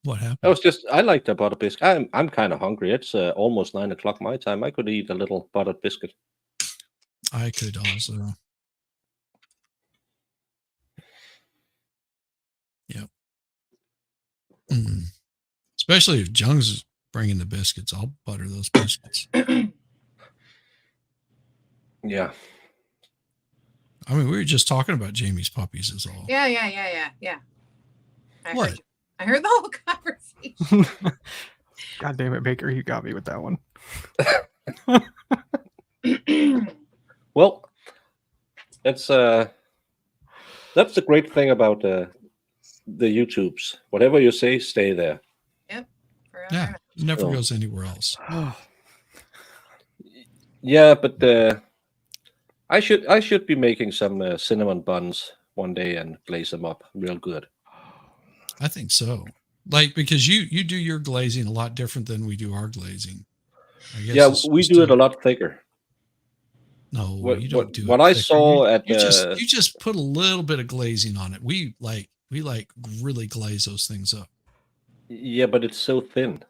What happened? I like the butter biscuit. I'm kind of hungry. It's almost 9 o'clock my time. I could eat a little buttered biscuit. I could also. Yep. Especially if Jung's bringing the biscuits, I'll butter those biscuits. Yeah. I mean, we were just talking about Jamie's puppies is all. Yeah. What? I heard the whole conversation. God damn it, Baker, you got me with that one. Well, that's the great thing about the YouTubes. Whatever you say, stay there. Yep. Yeah, it never goes anywhere else. Yeah, but I should be making some cinnamon buns one day and glaze them up real good. I think so. Like, because you do your glazing a lot different than we do our glazing. I guess Yeah, we do it a lot thicker. No, you don't do it. What I thicker. saw you just put a little bit of glazing on it. We really glaze those things up. Yeah, but it's so thin.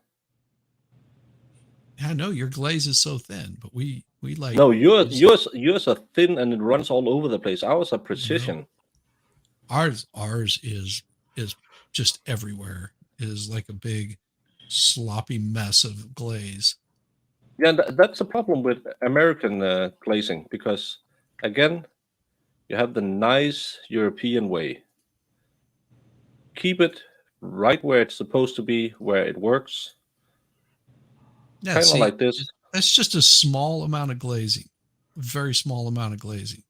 I know your glaze is so thin, but we like. No, yours are thin and it runs all over the place. Ours are precision. No. Ours is just everywhere. It is like a big sloppy mess of glaze. Yeah, that's the problem with American glazing because, again, You have the nice European way. Keep it right where it's supposed to be, where it works. Yeah, Kind of see, like this. that's just a small amount of glazing, very small amount of glazing.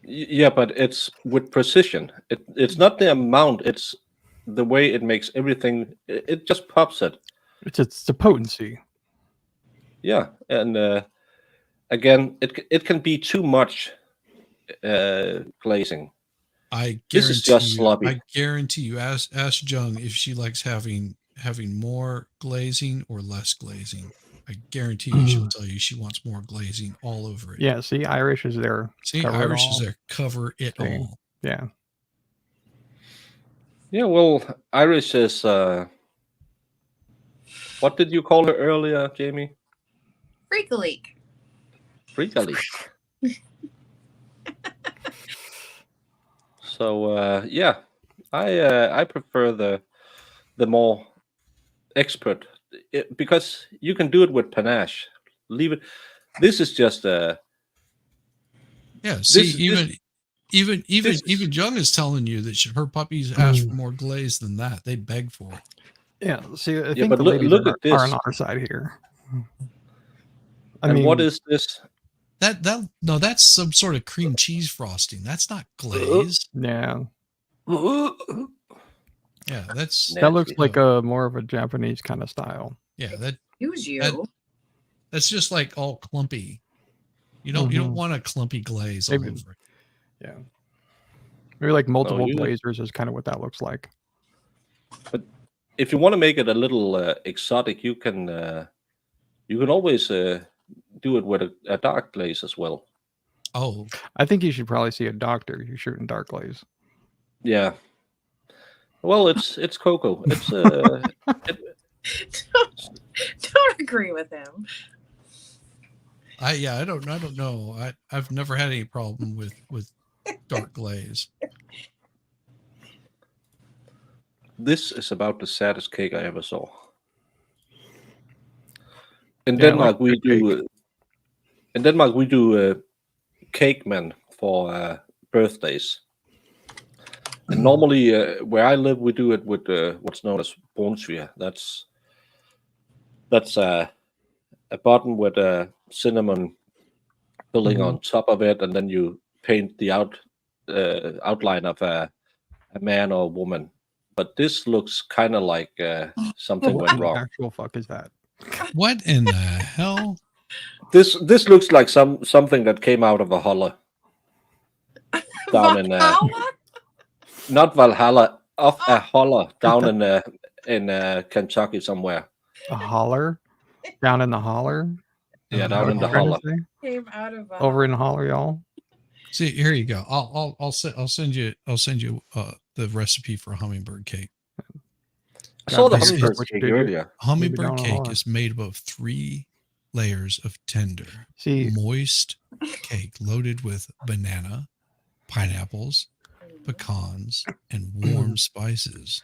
Yeah, but it's with precision. It's not the amount, it's the way it makes everything. It just pops it. It's the potency. Yeah, and again, it can be too much glazing. I This is guarantee just you. sloppy. I guarantee you. Ask Jung if she likes having more glazing or less glazing. I guarantee you she'll tell you she wants more glazing all over it. Yeah, see, Irish is there. See, Cover it Irish is all. there. Cover it See? all. Yeah. Yeah, well, Irish is. What did you call her earlier, Jamie? Freak a leak. Freak a leak. So yeah, I prefer the more expert because you can do it with panache. Leave it. This is just Yeah. See, this- even this is- Jung is telling you that her puppies ask for more glaze than that. They beg for it. Yeah. See, I Yeah, think but the look- ladies look are, at this. are on our side here. I and mean, what is this? No, that's some sort of cream cheese frosting. That's not glaze. yeah, Yeah, that's that looks Nasty. like a more of a Japanese kind of style. yeah, that Use you. that's just like all clumpy. You don't Mhm. want a clumpy glaze all Maybe- over it. Yeah. Multiple like multiple glazers you- glazers is kind of what that looks like. But if you want to make it a little exotic, you can always do it with a dark glaze as well. Oh, I think you should probably see a doctor. You're shooting dark glaze. Yeah. Well, it's cocoa. It's Don't agree with him. I don't know. I've never had any problem with dark glaze. this is about the saddest cake I ever saw. In Yeah, I like Denmark, we good do. In Denmark, we do cake men for birthdays. And normally, where I live, we do it with what's known as brunsviger. That's a button with a cinnamon filling on top of it, and then you paint the outline of a man or a woman. But this looks kind of like something What went the wrong. actual fuck is that? What in the hell? This looks like something that came out of a holler down in not Valhalla, of a holler down in Kentucky somewhere. A holler? Down in the holler? Yeah, Oh, down in the Trying to holler. say? Came out of Over in the holler, y'all. See, here you go. I'll send you the recipe for hummingbird cake. I saw the This is hummingbird what you cake did here. earlier. Hummingbird down a cake holler. is made up of 3 layers of tender, See, moist cake loaded with banana, pineapples, pecans, and warm spices.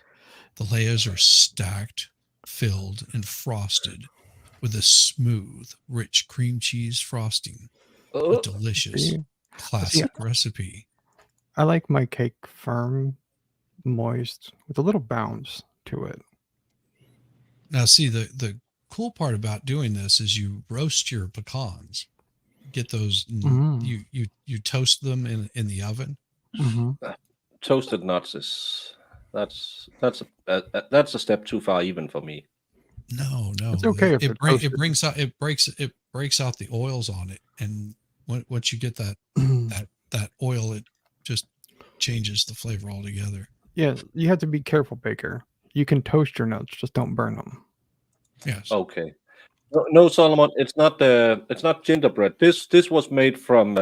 The layers are stacked, filled, and frosted with a smooth, rich cream cheese frosting. A delicious, see, classic recipe. I like my cake firm, moist, with a little bounce to it. Now, see, the cool part about doing this is you roast your pecans. Get those, you toast them in the oven. Toasted nuts is that's a step too far even for me. No, It's okay if it they're breaks out the oils on it, and once you get that oil, it just changes the flavor altogether. Yeah, you have to be careful, Baker. You can toast your nuts, just don't burn them. Yes. Okay. No, Solomon, it's not gingerbread. This was made from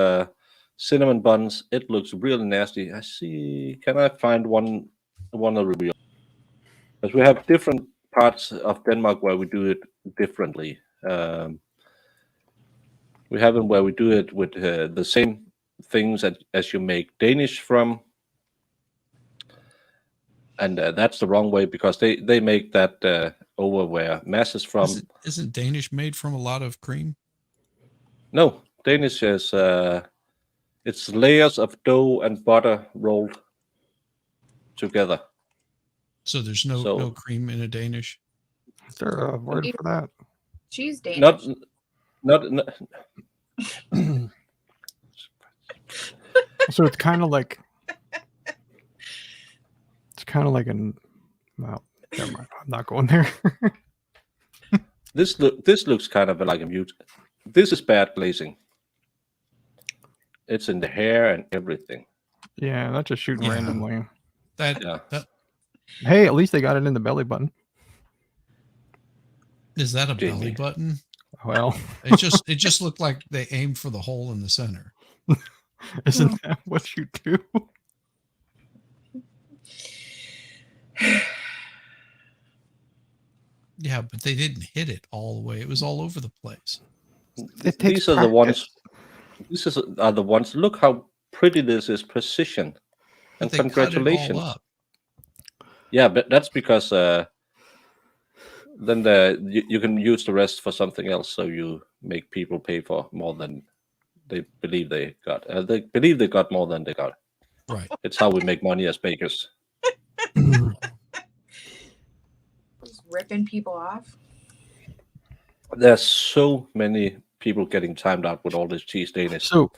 cinnamon buns. It looks really nasty. I see. Can I find one of the real? Because we have different parts of Denmark where we do it differently. We have them where we do it with the same things as you make Danish from. And that's the wrong way because they make that over where Mass is from. Isn't Danish made from a lot of cream? No, Danish is It's layers of dough and butter rolled together. So there's no cream in a Danish. Is there a word for that? She's Danish. Not So it's kind of like an. Well, never mind. I'm not going there. This looks kind of like a mute. This is bad glazing. It's in the hair and everything. Yeah, that's just shooting randomly. That Hey, at least they got it in the belly button. is that a belly button? Well, it just looked like they aimed for the hole in the center. Isn't that what you do? Yeah, but they didn't hit it all the way. It was all over the place. These are the ones. These are the ones. Look how pretty this is. Precision. And congratulations. Cut it all up. Yeah, but that's because then you can use the rest for something else. So you make people pay for more than they believe they got. They believe they got more than they got. Right. It's how we make money as bakers. Just ripping people off. There's so many people getting timed out with all this cheese Danish. So,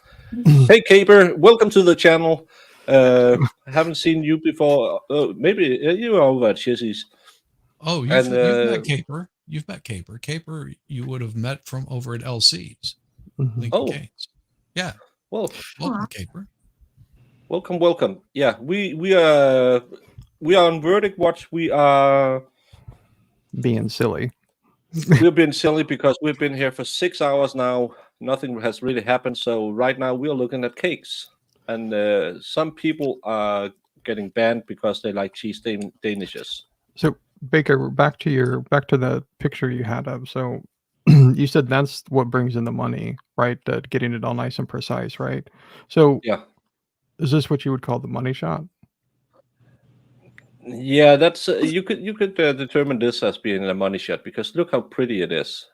hey Caper, welcome to the channel. I haven't seen you before. Maybe you are over at Chizzy's. Oh, you've met Caper. You've met Caper. Caper, you would have met from over at LC's. Lincoln Gaines. Yeah. Well, welcome, Caper. Welcome. Yeah, we are on Verdict Watch. We are being silly. We've been silly because we've been here for 6 hours now. Nothing has really happened. So right now we are looking at cakes, and some people are getting banned because they like cheese danishes. So Baker, back to the picture you had up. So you said that's what brings in the money, right? Getting it all nice and precise, right? So yeah, is this what you would call the money shot? Yeah, that's you could determine this as being a money shot because look how pretty it is.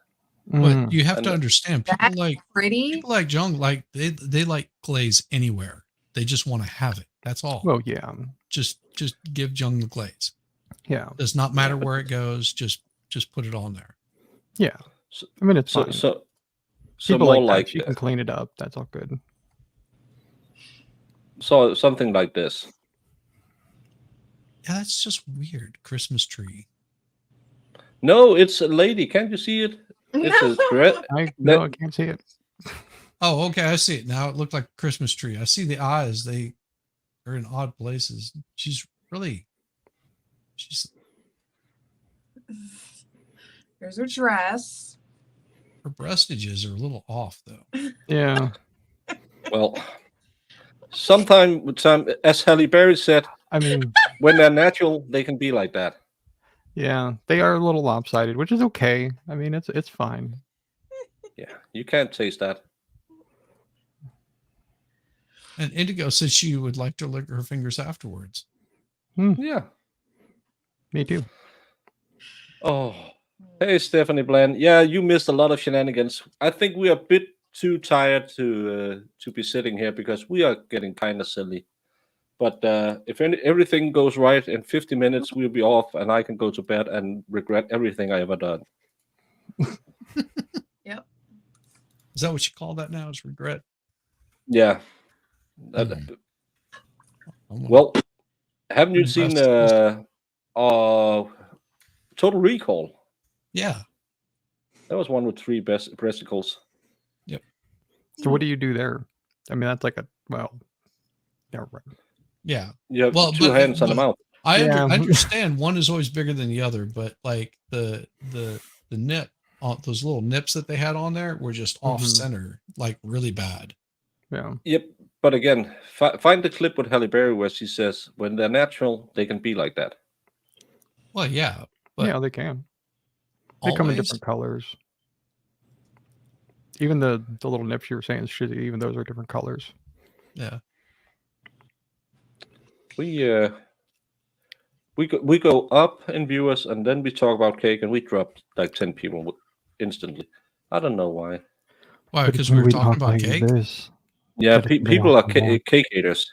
But you have to understand, people like pretty. People like Jung, like they like glaze anywhere. They just want to have it. That's all. Well, yeah. Just give Jung the glaze. Yeah. Does not matter where it goes. Just put it on there. Yeah. I mean, it's fine. So people more like like you can clean it up. That's all good. So something like this. Yeah, that's just weird. Christmas tree. No, it's a lady. Can't you see it? It's a thread. I can't see it. Oh, okay. I see it now. It looked like a Christmas tree. I see the eyes. They are in odd places. She's Here's her dress. Her breastages are a little off, though. Yeah. Well, sometimes, as Halle Berry said, I mean, when they're natural, they can be like that. Yeah, they are a little lopsided, which is okay. I mean, it's fine. Yeah, you can't taste that. And Indigo said she would like to lick her fingers afterwards. Yeah. Me too. Oh, hey, Stephanie Bland. Yeah, you missed a lot of shenanigans. I think we are a bit too tired to be sitting here because we are getting kind of silly. But if everything goes right in 50 minutes, we'll be off and I can go to bed and regret everything I ever done. Yep. Is that what you call that now? Is regret? Yeah. Well, haven't you seen Total Recall? Yeah. That was one with 3 breasticles. Yep. So what do you do there? I mean, that's like yeah, right. Yeah. You have 2 hands on the mouth. I understand one is always bigger than the other, but like the nip, those little nips that they had on there were just off center, like really bad. Yeah. Yep. But again, find the clip with Halle Berry where she says, when they're natural, they can be like that. Well, yeah. But yeah, they can. They come in different colors. Even the little nips you were saying, even those are different colors. Yeah. We go up in viewers and then we talk about cake and we drop like 10 people instantly. I don't know why. Why? Because we were talking about cake. Yeah, That is people are more. cake haters.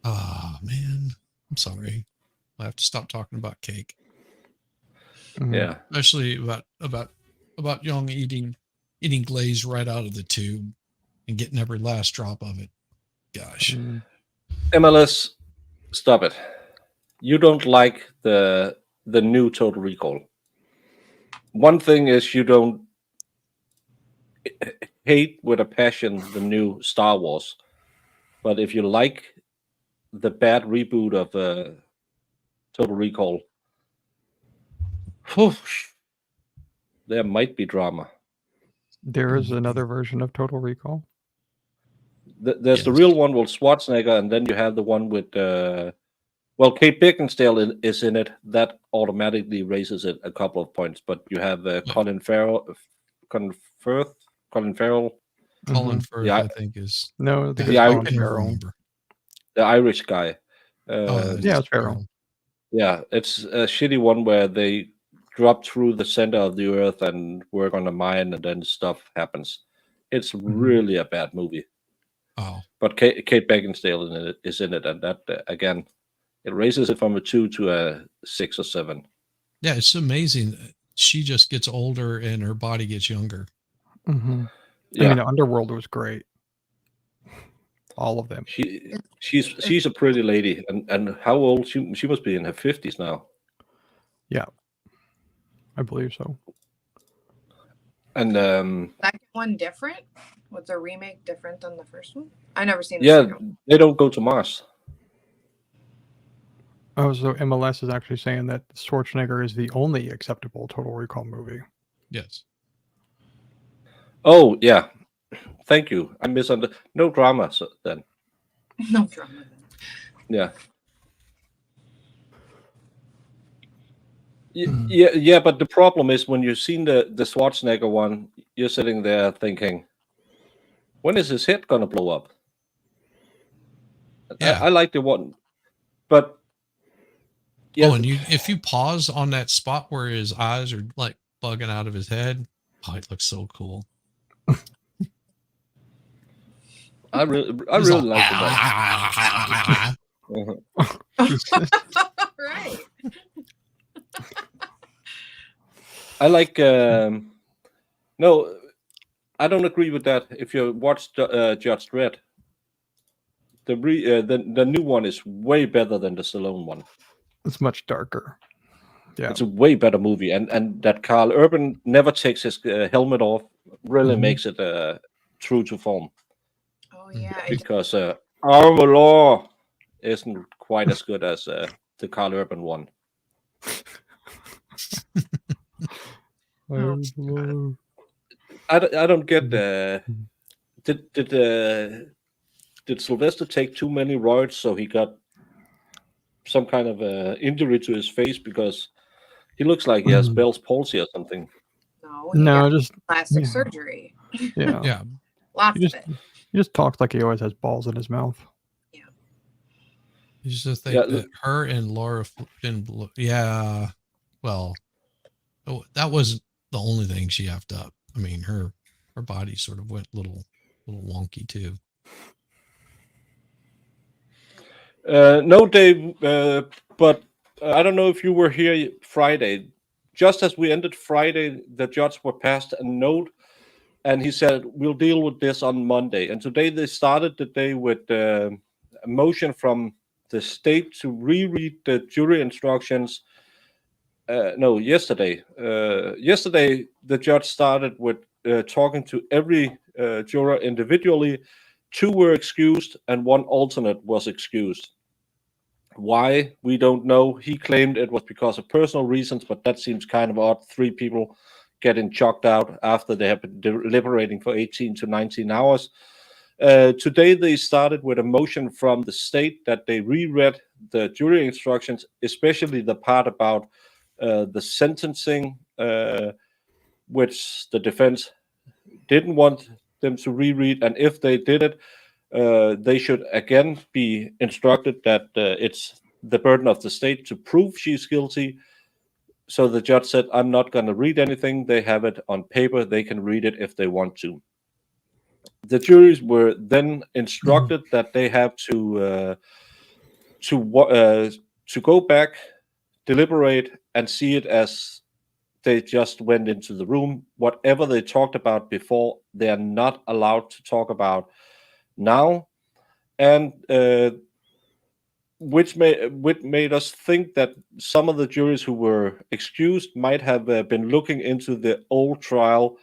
Ah, man. I'm sorry. I have to stop talking about cake. Yeah. Especially about young eating glaze right out of the tube and getting every last drop of it. Gosh. MLS, stop it. You don't like the new Total Recall. One thing is you don't hate with a passion the new Star Wars, but if you like the bad reboot of Total Recall, whew, there might be drama. There is another version of Total Recall. There's the real one with Schwarzenegger, and then you have the one with Kate Beckinsale is in it. That automatically raises it a couple of points. But you have Colin Farrell. Colin Firth, Yeah, I think is No, I think the it's Irish, Colin Farrell. the Irish guy. Yeah, it's Farrell. Yeah, it's a shitty one where they drop through the center of the earth and work on a mine, and then stuff happens. It's really a bad movie. Oh, but Kate Beckinsale is in it, and that again, it raises it from a 2 to a 6 or 7. Yeah, it's amazing. She just gets older and her body gets younger. I Yeah. mean, Underworld was great. All of them. She's a pretty lady, and how old she must be in her 50s now. Yeah, I believe so. And Second one different? Was the remake different than the first one? I never seen the yeah, second one. they don't go to Mars. Oh, so MLS is actually saying that Schwarzenegger is the only acceptable Total Recall movie. Yes. Oh yeah, thank you. I misunderstood. No drama then. No drama then. Yeah. Yeah, but the problem is when you've seen the Schwarzenegger one, you're sitting there thinking, when is his head gonna blow up? Yeah. I like the one, but yeah. Oh, and if you pause on that spot where his eyes are like bugging out of his head, oh, it looks so cool. I really like the one. Right. I like. No, I don't agree with that. If you watch Judge Dredd, the new one is way better than the Stallone one. It's much darker. Yeah, it's a way better movie, and that Carl Urban never takes his helmet off really makes it true to form. Oh yeah, because Armor Law isn't quite as good as the Carl Urban one. I don't get did Sylvester take too many roids so he got some kind of injury to his face, because he looks like he has Bell's palsy or something. No, just plastic surgery. Yeah, yeah, lots of it. He just talks like he always has balls in his mouth. You just think that her and Laura Flynn, well, that wasn't the only thing she effed up. I mean, her body sort of went a little wonky too. No, Dave, but I don't know if you were here Friday. Just as we ended Friday, the judge were passed a note, and he said, we'll deal with this on Monday. And today they started the day with a motion from the state to reread the jury instructions. Yesterday. Yesterday, the judge started with talking to every juror individually. 2 were excused and 1 alternate was excused. Why? We don't know. He claimed it was because of personal reasons, but that seems kind of odd. 3 people getting chucked out after they have been deliberating for 18 to 19 hours. Today, they started with a motion from the state that they reread the jury instructions, especially the part about the sentencing, which the defense didn't want them to reread. And if they did it, they should again be instructed that it's the burden of the state to prove she's guilty. So the judge said, I'm not going to read anything. They have it on paper. They can read it if they want to. the juries were then instructed that they have to go back, deliberate, and see it as they just went into the room. Whatever they talked about before, they are not allowed to talk about now, and which made us think that some of the juries who were excused might have been looking into the old trial,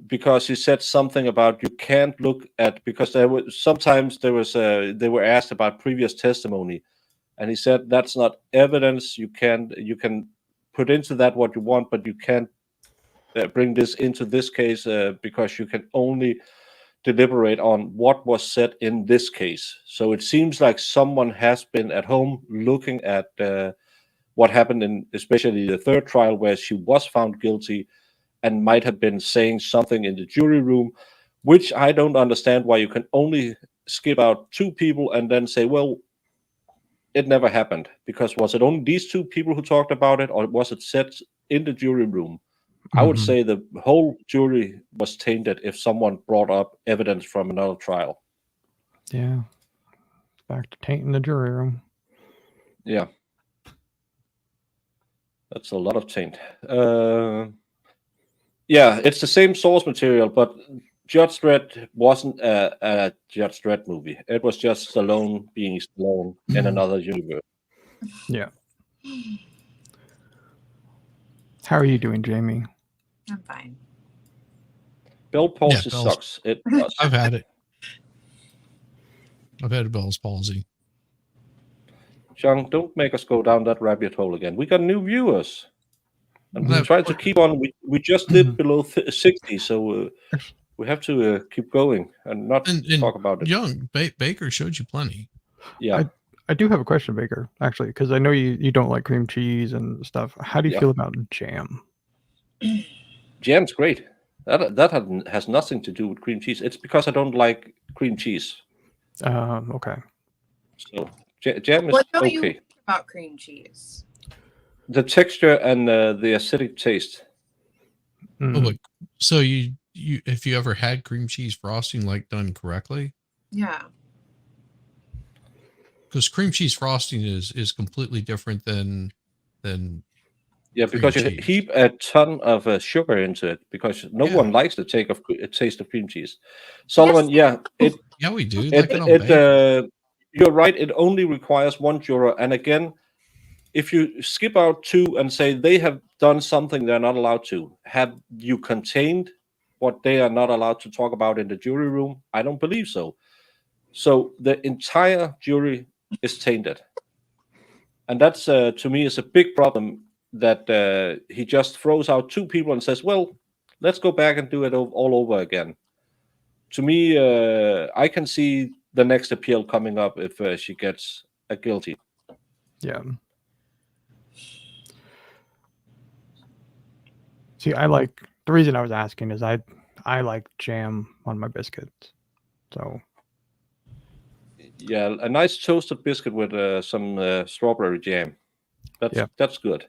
because he said something about you can't look at, because they were asked about previous testimony, and he said that's not evidence. You can put into that what you want, but you can't bring this into this case, because you can only deliberate on what was said in this case. So it seems like someone has been at home looking at what happened in especially the third trial, where she was found guilty, and might have been saying something in the jury room, which I don't understand why you can only skip out 2 people and then say, well, it never happened. Because was it only these 2 people who talked about it, or was it said in the jury room? I would say the whole jury was tainted if someone brought up evidence from another trial. Yeah. Back to tainting the jury room. Yeah. That's a lot of taint. Yeah, it's the same source material, but Judge Dredd wasn't a Judge Dredd movie. It was just Stallone being Stallone in another universe. Yeah. How are you doing, Jamie? I'm fine. Bell palsy Bell's- sucks. It does. I've had it. I've had Bell's palsy. John, don't make us go down that rabbit hole again. We got new viewers, and we try to keep on. We just did below 60, so we have to keep going and not talk about it. Young Baker showed you plenty. Yeah. I do have a question, Baker, actually, because I know you don't like cream cheese and stuff. How do you feel about jam? Jam's great. That has nothing to do with cream cheese. It's because I don't like cream cheese. Okay. So jam is What don't okay. you like about cream cheese? The texture and the acidic taste. Oh, look. So you if you ever had cream cheese frosting like done correctly? Yeah. Because cream cheese frosting is completely different than Yeah, because you heap a ton of sugar into it, because no one likes the taste of cream cheese. Solomon, yeah, we do. Like it on bacon. You're right. It only requires 1 juror, and again, if you skip out 2 and say they have done something they're not allowed to, have you contained what they are not allowed to talk about in the jury room? I don't believe so. So the entire jury is tainted, and that's to me is a big problem. That he just throws out 2 people and says, well, let's go back and do it all over again. To me, I can see the next appeal coming up if she gets a guilty. Yeah. See, the reason I was asking is I like jam on my biscuits. So Yeah, a nice toasted biscuit with some strawberry jam. That's good.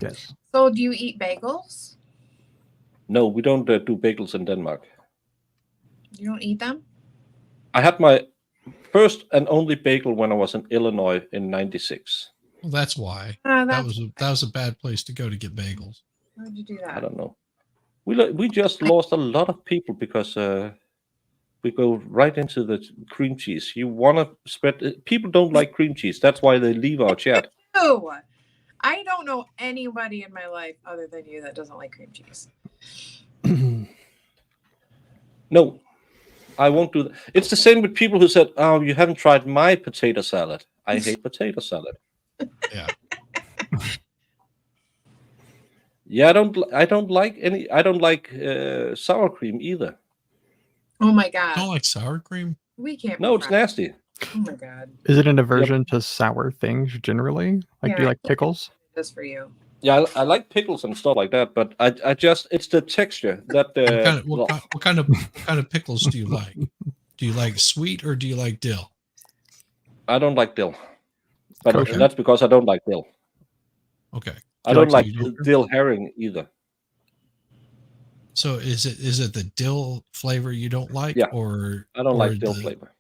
Yes. So do you eat bagels? No, we don't do bagels in Denmark. You don't eat them? I had my first and only bagel when I was in Illinois in '96. Well, that's why. That was a bad place to go to get bagels. How'd you do that? I don't know. We just lost a lot of people because we go right into the cream cheese. You want to spread. People don't like cream cheese. That's why they leave our chat. No, I don't know anybody in my life other than you that doesn't like cream cheese. No, I won't do that. It's the same with people who said, "Oh, you haven't tried my potato salad." I hate potato salad. Yeah. Yeah, I don't like sour cream either. Oh my god. Don't like sour cream? We can't. No, it's nasty. Oh my god. is it an aversion to sour things generally? Like, do you like pickles? Just for you. Yeah, I like pickles and stuff like that, but I just it's the texture that. What kind of pickles do you like? Do you like sweet or do you like dill? I don't like dill, but Kosher? that's because I don't like dill. Okay. I don't like dill herring either. So is it the dill flavor you don't like? Yeah, or I don't or like dill the- flavor.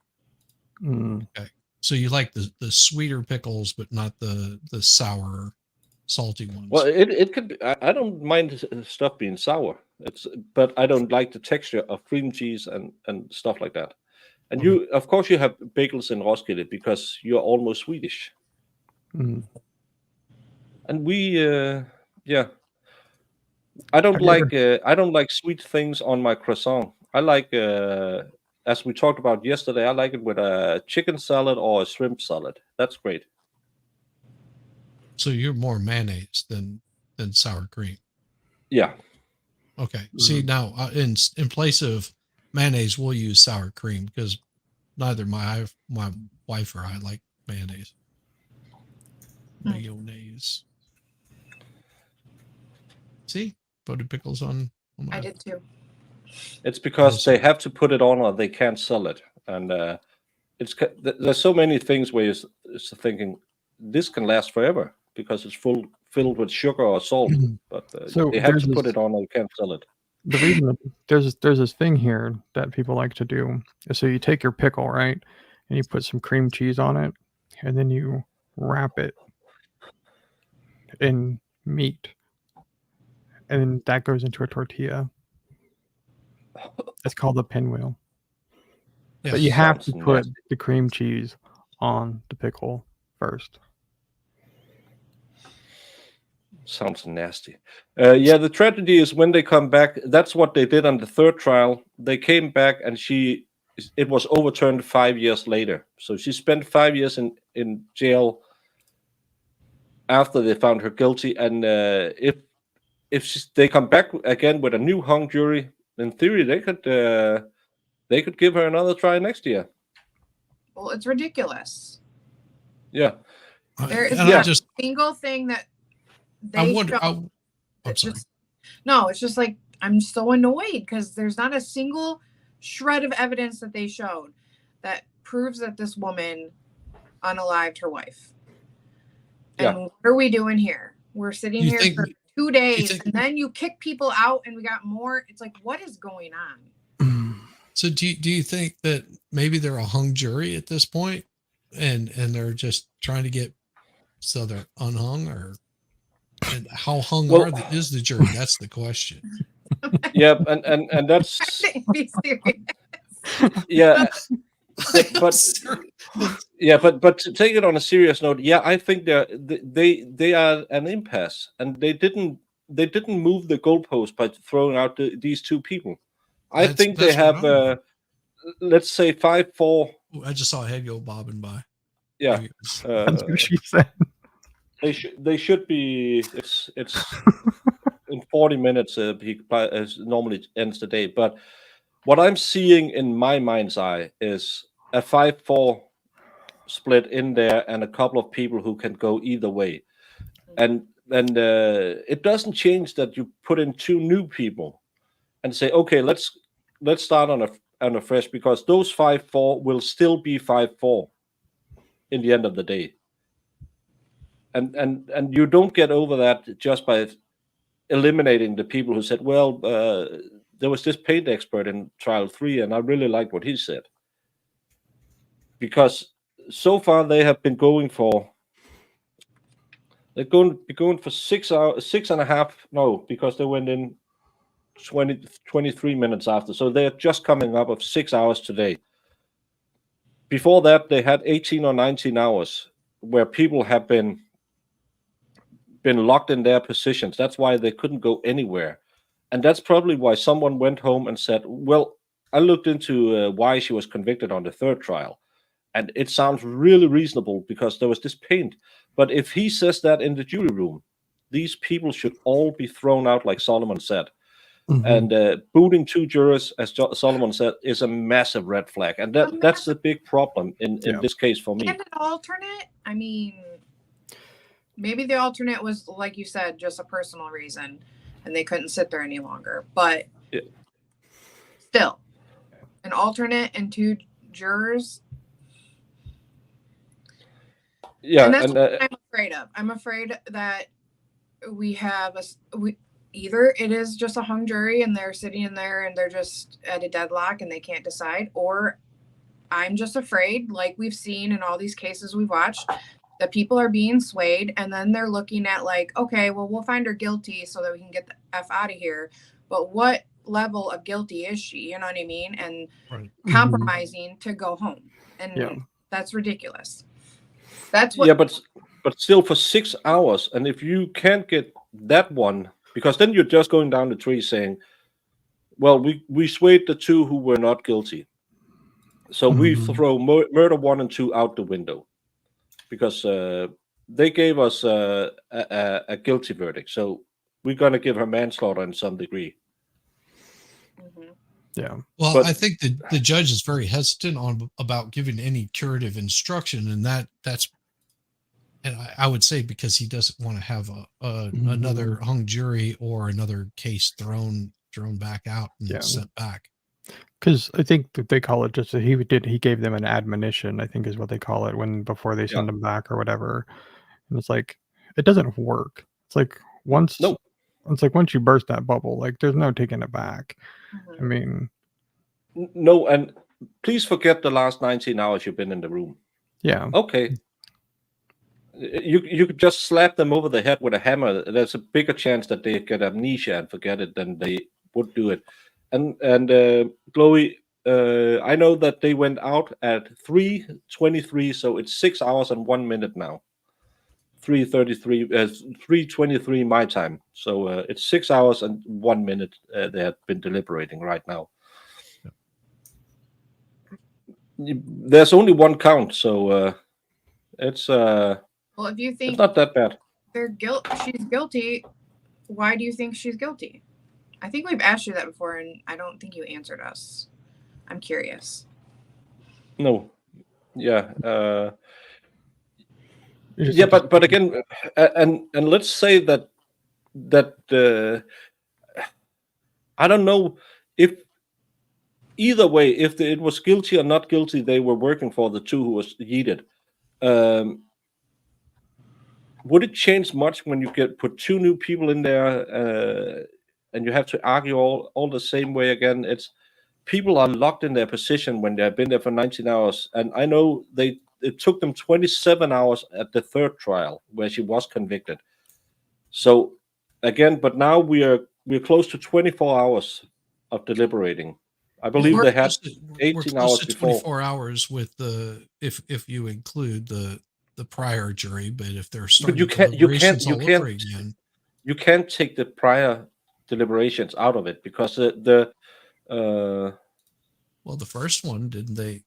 Okay. So you like the sweeter pickles, but not the sour, salty ones. Well, it could be, I don't mind stuff being sour. But I don't like the texture of cream cheese and stuff like that. And Okay. of course, you have bagels in Roskilde because you're almost Swedish. Mm. And we, yeah, I don't Have you ever- I don't like sweet things on my croissant. I like, as we talked about yesterday, I like it with a chicken salad or a shrimp salad. That's great. So you're more mayonnaise than sour cream. Yeah. Okay. See, now in place of mayonnaise, we'll use sour cream because neither my wife or I like mayonnaise. Mayonnaise. See, voted pickles on my. I did too. It's because they have to put it on or they can't sell it. And there's so many things where you're thinking this can last forever because it's filled with sugar or salt. But So they have there's to put this- it on or you can't sell it. The reason that there's this thing here that people like to do is so you take your pickle, right, and you put some cream cheese on it, and then you wrap it in meat, and then that goes into a tortilla. It's called a pinwheel. Yes. But you have to Sounds put nasty. the cream cheese on the pickle first. Sounds nasty. Yeah, the tragedy is when they come back. That's what they did on the third trial. They came back and it was overturned 5 years later. So she spent 5 years in jail after they found her guilty. And if they come back again with a new hung jury, in theory they could give her another try next year. Well, it's ridiculous. Yeah. There is and not I just a single thing that they I wonder. show. I'm sorry. No, it's just like I'm so annoyed because there's not a single shred of evidence that they showed that proves that this woman unalived her wife. And Yeah. what are we doing here? We're sitting You here think- for 2 days and then you kick people out and we got more. It's like, what is going on? So do you think that maybe they're a hung jury at this point, and they're just trying to get so they're unhung, or and how hung Well- is the jury? That's the question. Yeah, and that's Be serious. yeah. But to take it on a serious note, yeah, I think they are an impasse, and they didn't move the goalpost by throwing out these two people. I think they that's what have let's say 5-4. Ooh, I just saw a head go bobbing by. Yeah, Maybe it was- That's what she said. they should be. It's in 40 minutes. He normally ends the day, but what I'm seeing in my mind's eye is a 5-4 split in there and a couple of people who can go either way. And it doesn't change that you put in two new people and say, okay, let's start on a fresh, because those 5-4 will still be 5-4 in the end of the day. And you don't get over that just by eliminating the people who said, well, there was this paint expert in trial 3 and I really liked what he said. Because so far they have been going for, they're going to be going for 6 hours, 6.5, no, because they went in 23 minutes after. So they're just coming up of 6 hours today. Before that, they had 18 or 19 hours where people have been locked in their positions. That's why they couldn't go anywhere. And that's probably why someone went home and said, well, I looked into why she was convicted on the third trial. And it sounds really reasonable because there was this paint. But if he says that in the jury room, these people should all be thrown out, like Solomon said. Mhm. And booting two jurors, as Solomon said, is a massive red flag. And that's the big problem in this case for me. And an alternate? I mean, maybe the alternate was, like you said, just a personal reason and they couldn't sit there any longer. But still, an alternate and two jurors. Yeah, and that's what I'm afraid of. I'm afraid that we have either it is just a hung jury and they're sitting in there and they're just at a deadlock and they can't decide, or I'm just afraid, like we've seen in all these cases we've watched, that people are being swayed and then they're looking at like, okay, well, we'll find her guilty so that we can get the F out of here. But what level of guilty is she? You know what I mean? And compromising to go home. And that's ridiculous. That's what. Yeah, but still for 6 hours. And if you can't get that one, because then you're just going down the tree saying, well, we swayed the two who were not guilty. So we throw murder 1 and 2 out the window because they gave us a guilty verdict. So we're going to give her manslaughter in some degree. Yeah. Well, I think the judge is very hesitant about giving any curative instruction, and that's, and I would say because he doesn't want to have another hung jury or another case thrown back out and sent back. Because I think that they call it just he gave them an admonition, I think is what they call it before they send them back or whatever. And it's like it doesn't work. It's like once you burst that bubble, like there's no taking it back. I mean, no, and please forget the last 19 hours you've been in the room. Yeah. Okay. You could just slap them over the head with a hammer. There's a bigger chance that they get amnesia and forget it than they would do it. And Chloe, I know that they went out at 3:23, so it's 6 hours and 1 minute now. 3:23 my time. So it's 6 hours and 1 minute they have been deliberating right now. There's only one count, so it's well, if you think it's not that bad. She's guilty, why do you think she's guilty? I think we've asked you that before, and I don't think you answered us. I'm curious. No, yeah, yeah, but again, and let's say that I don't know if either way, if it was guilty or not guilty, they were working for the two who was yeeted. Would it change much when you put 2 new people in there and you have to argue all the same way again? It's people are locked in their position when they've been there for 19 hours. And I know it took them 27 hours at the 3rd trial where she was convicted. So again, but now we're close to 24 hours of deliberating. I believe they had 18 hours before. 24 hours with if you include the prior jury, but if they're starting deliberations all over again, you can't take the prior deliberations out of it because well, the first one did they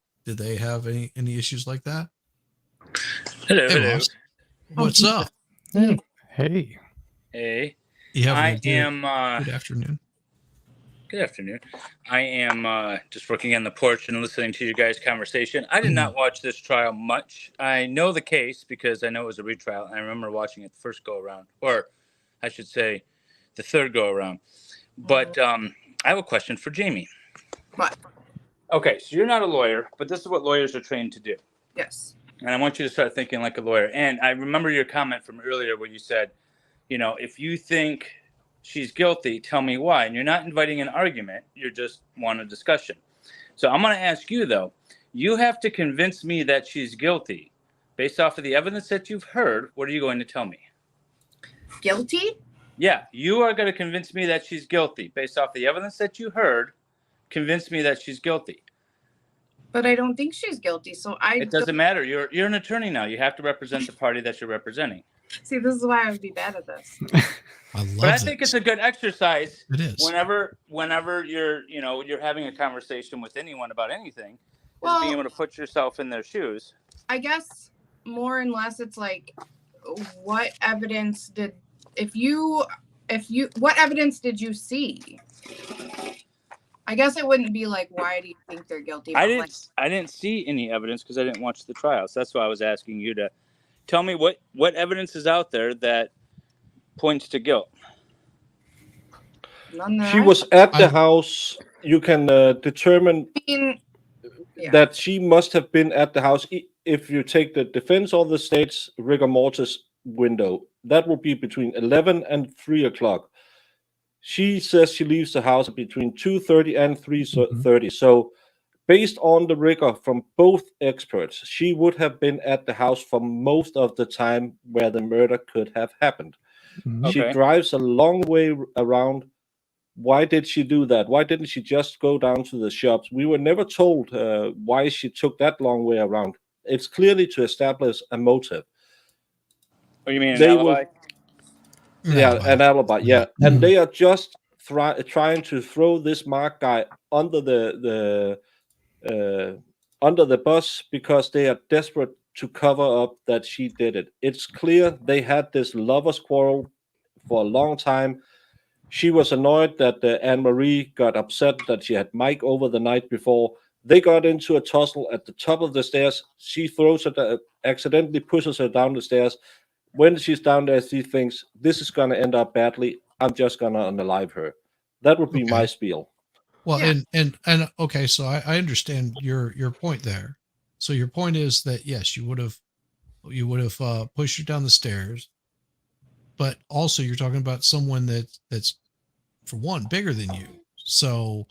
have any issues like that? Hello, hey, hello. Ross. What's up? Hey. Hey. Good Good afternoon. Good afternoon. I am just working on the porch and listening to you guys' conversation. I did not watch this trial much. I know the case because I know it was a retrial, and I remember watching it the first go around, or I should say the third go around. But I have a question for Jamie. What? Okay, so you're not a lawyer, but this is what lawyers are trained to do. Yes. And I want you to start thinking like a lawyer. And I remember your comment from earlier where you said, if you think she's guilty, tell me why. And you're not inviting an argument. You just want a discussion. So I'm going to ask you, though, you have to convince me that she's guilty. Based off of the evidence that you've heard, what are you going to tell me? Guilty? Yeah, you are going to convince me that she's guilty. Based off the evidence that you heard, convince me that she's guilty. But I don't think she's guilty, so It doesn't matter. You're an attorney now. You have to represent the party that you're representing. See, this is why I would be bad at this. But I think it's a good exercise. It is. Whenever you're having a conversation with anyone about anything, is being able to put yourself in their shoes. I guess more and less it's like, what evidence did what evidence did you see? I guess it wouldn't be like, why do you think they're guilty? I didn't see any evidence because I didn't watch the trials. That's why I was asking you to tell me what evidence is out there that points to guilt. She was at the house. You can determine that she must have been at the house. If you take the defense or the state's rigor mortis window, that will be between 11 and 3 o'clock. She says she leaves the house between 2:30 and 3:30. So based on the rigor from both experts, she would have been at the house for most of the time where the murder could have happened. She Okay. drives a long way around. Why did she do that? Why didn't she just go down to the shops? We were never told why she took that long way around. It's clearly to establish a motive. Oh, you mean an They alibi? yeah, an alibi. Yeah, and they are just trying to throw this Mark guy under the bus because they are desperate to cover up that she did it. It's clear they had this lovers quarrel for a long time. She was annoyed that Anne-Marie got upset that she had Mike over the night before. They got into a tussle at the top of the stairs. She throws her, accidentally pushes her down the stairs. When she's down there, she thinks, this is going to end up badly. I'm just going to unalive her. That would be my spiel. Well, and okay, so I understand your point there. So your point is that yes, you would have pushed her down the stairs, but also you're talking about someone that's for one bigger than you. So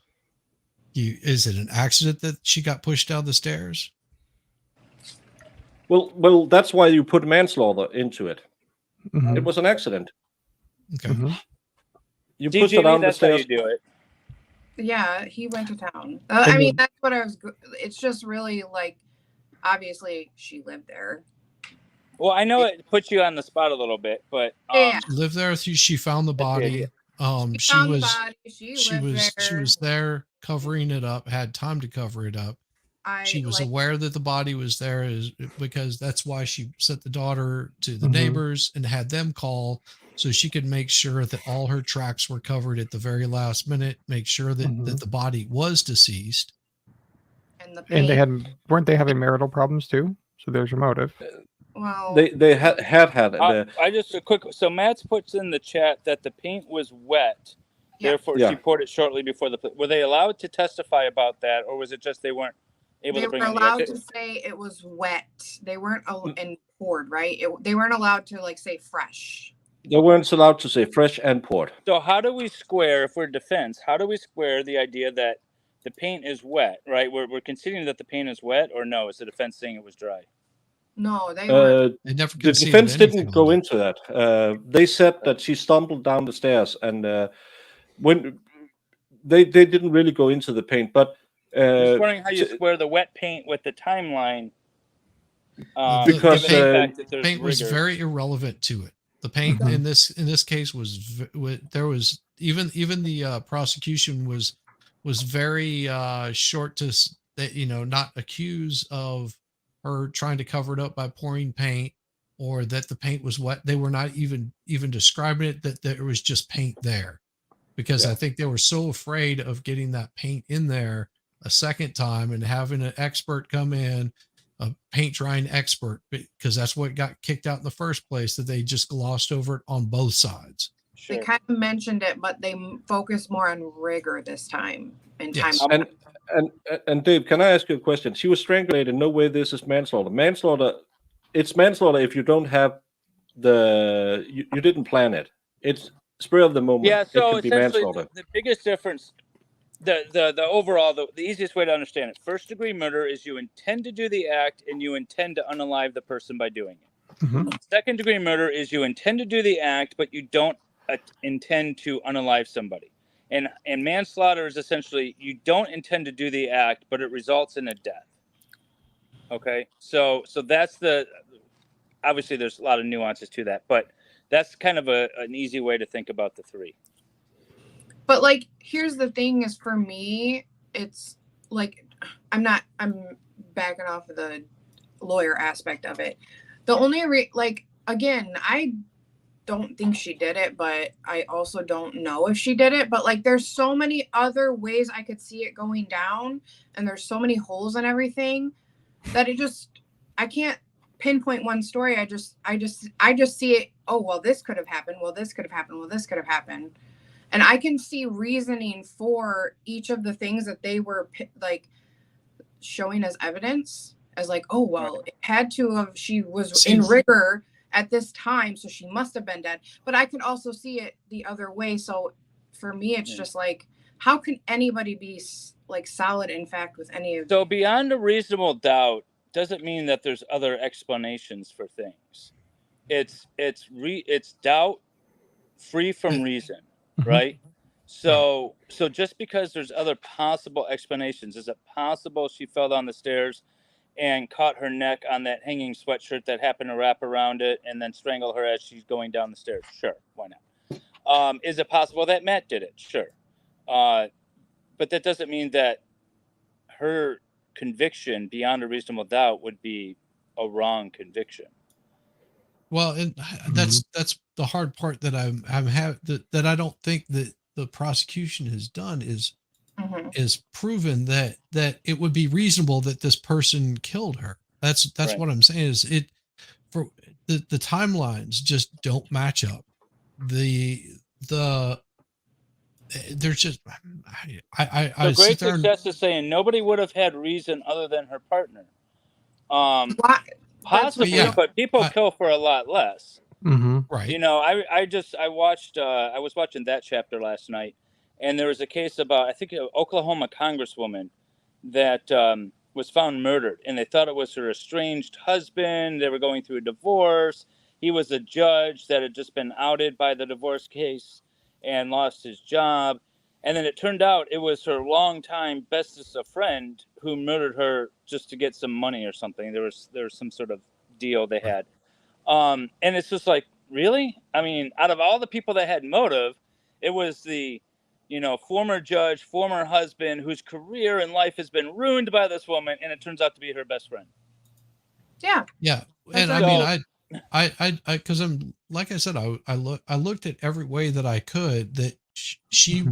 is it an accident that she got pushed down the stairs? Well, that's why you put manslaughter into it. Mhm. It was an accident. Okay. You pushed her DJV, down the that's how stairs. you do it. Yeah, he went to town. I mean, that's what I was. It's just really like, obviously, she lived there. Well, I know it puts you on the spot a little bit, but Yeah. She lived there. She found the body. She found the was body, she lived was there covering it up. Had time to cover it up. She was aware that the body was there because that's why she sent the daughter to the neighbors and had them call so she could make sure that all her tracks were covered at the very last minute, make sure that, that the body was deceased. And weren't they having marital problems too? So there's your motive. Well, they had I just a quick. So Matt's puts in the chat that the paint was wet, therefore Yeah. she poured it shortly before the. Were they allowed to testify about that, or was it just they weren't able They to bring were in the allowed evidence? to say it was wet. They weren't and poured, right? They weren't allowed to like say fresh. They weren't allowed to say fresh and poured. So how do we square, if we're defense, how do we square the idea that the paint is wet, right? We're conceding that the paint is wet, or no? Is the defense saying it was dry? No, they weren't. They never The conceded defense anything didn't on go that. into that. They said that she stumbled down the stairs, and when they didn't really go into the paint. But I'm just wondering how you square the wet paint with the timeline. Because given the fact that there's paint was rigor. very irrelevant to it. The paint in this case was there was even the prosecution was very short to not accuse of her trying to cover it up by pouring paint or that the paint was wet. They were not even describing it that there was just paint there because I think they were so afraid of getting that paint in there a second time and having an expert come in, a paint drying expert, because that's what got kicked out in the first place, that they just glossed over it on both sides. They kind of mentioned it, but they focused more on rigor this time. And Dave, can I ask you a question? She was strangulated. No way this is manslaughter. It's manslaughter if you don't have you didn't plan it. It's spur of the moment. Yeah, so it can be essentially manslaughter. the biggest difference, the overall, the easiest way to understand it, first degree murder is you intend to do the act and you intend to unalive the person by doing it. Second degree murder is you intend to do the act, but you don't intend to unalive somebody. And manslaughter is essentially you don't intend to do the act, but it results in a death. Okay, so that's obviously there's a lot of nuances to that, but that's kind of an easy way to think about the three. But like, here's the thing: is for me, it's like I'm backing off of the lawyer aspect of it. The only again, I don't think she did it, but I also don't know if she did it. But like, there's so many other ways I could see it going down, and there's so many holes and everything that I can't pinpoint one story. I just see it. Oh, well, this could have happened. Well, this could have happened. Well, this could have happened. And I can see reasoning for each of the things that they were like showing as evidence as like, oh, well, it had to have, she was in rigor at this time, so she must have been dead. But I could also see it the other way. So for me, it's just like, how can anybody be like solid in fact with any of So beyond a reasonable doubt doesn't mean that there's other explanations for things. It's doubt free from reason, right? So just because there's other possible explanations, is it possible she fell down the stairs and caught her neck on that hanging sweatshirt that happened to wrap around it and then strangle her as she's going down the stairs? Sure, why not? Is it possible that Matt did it? Sure. But that doesn't mean that her conviction beyond a reasonable doubt would be a wrong conviction. Well, and that's the hard part that that I don't think that the prosecution has done is proven that it would be reasonable that this person killed her. That's Right. what I'm saying is it for the timelines just don't match up. There's just I The great sit there and, success is saying nobody would have had reason other than her partner. Possibly, Yeah. but people kill for a lot less. right. You know, I watched I was watching that chapter last night, and there was a case about, I think, an Oklahoma congresswoman that was found murdered, and they thought it was her estranged husband. They were going through a divorce. He was a judge that had just been outed by the divorce case and lost his job. And then it turned out it was her longtime bestest of friend who murdered her just to get some money or something. There was some sort of deal they had. And it's just like, really? I mean, out of all the people that had motive, it was the, former judge, former husband, whose career and life has been ruined by this woman, and it turns out to be her best friend. Yeah. Yeah. And I mean, I because I'm, like I said, I looked at every way that I could that she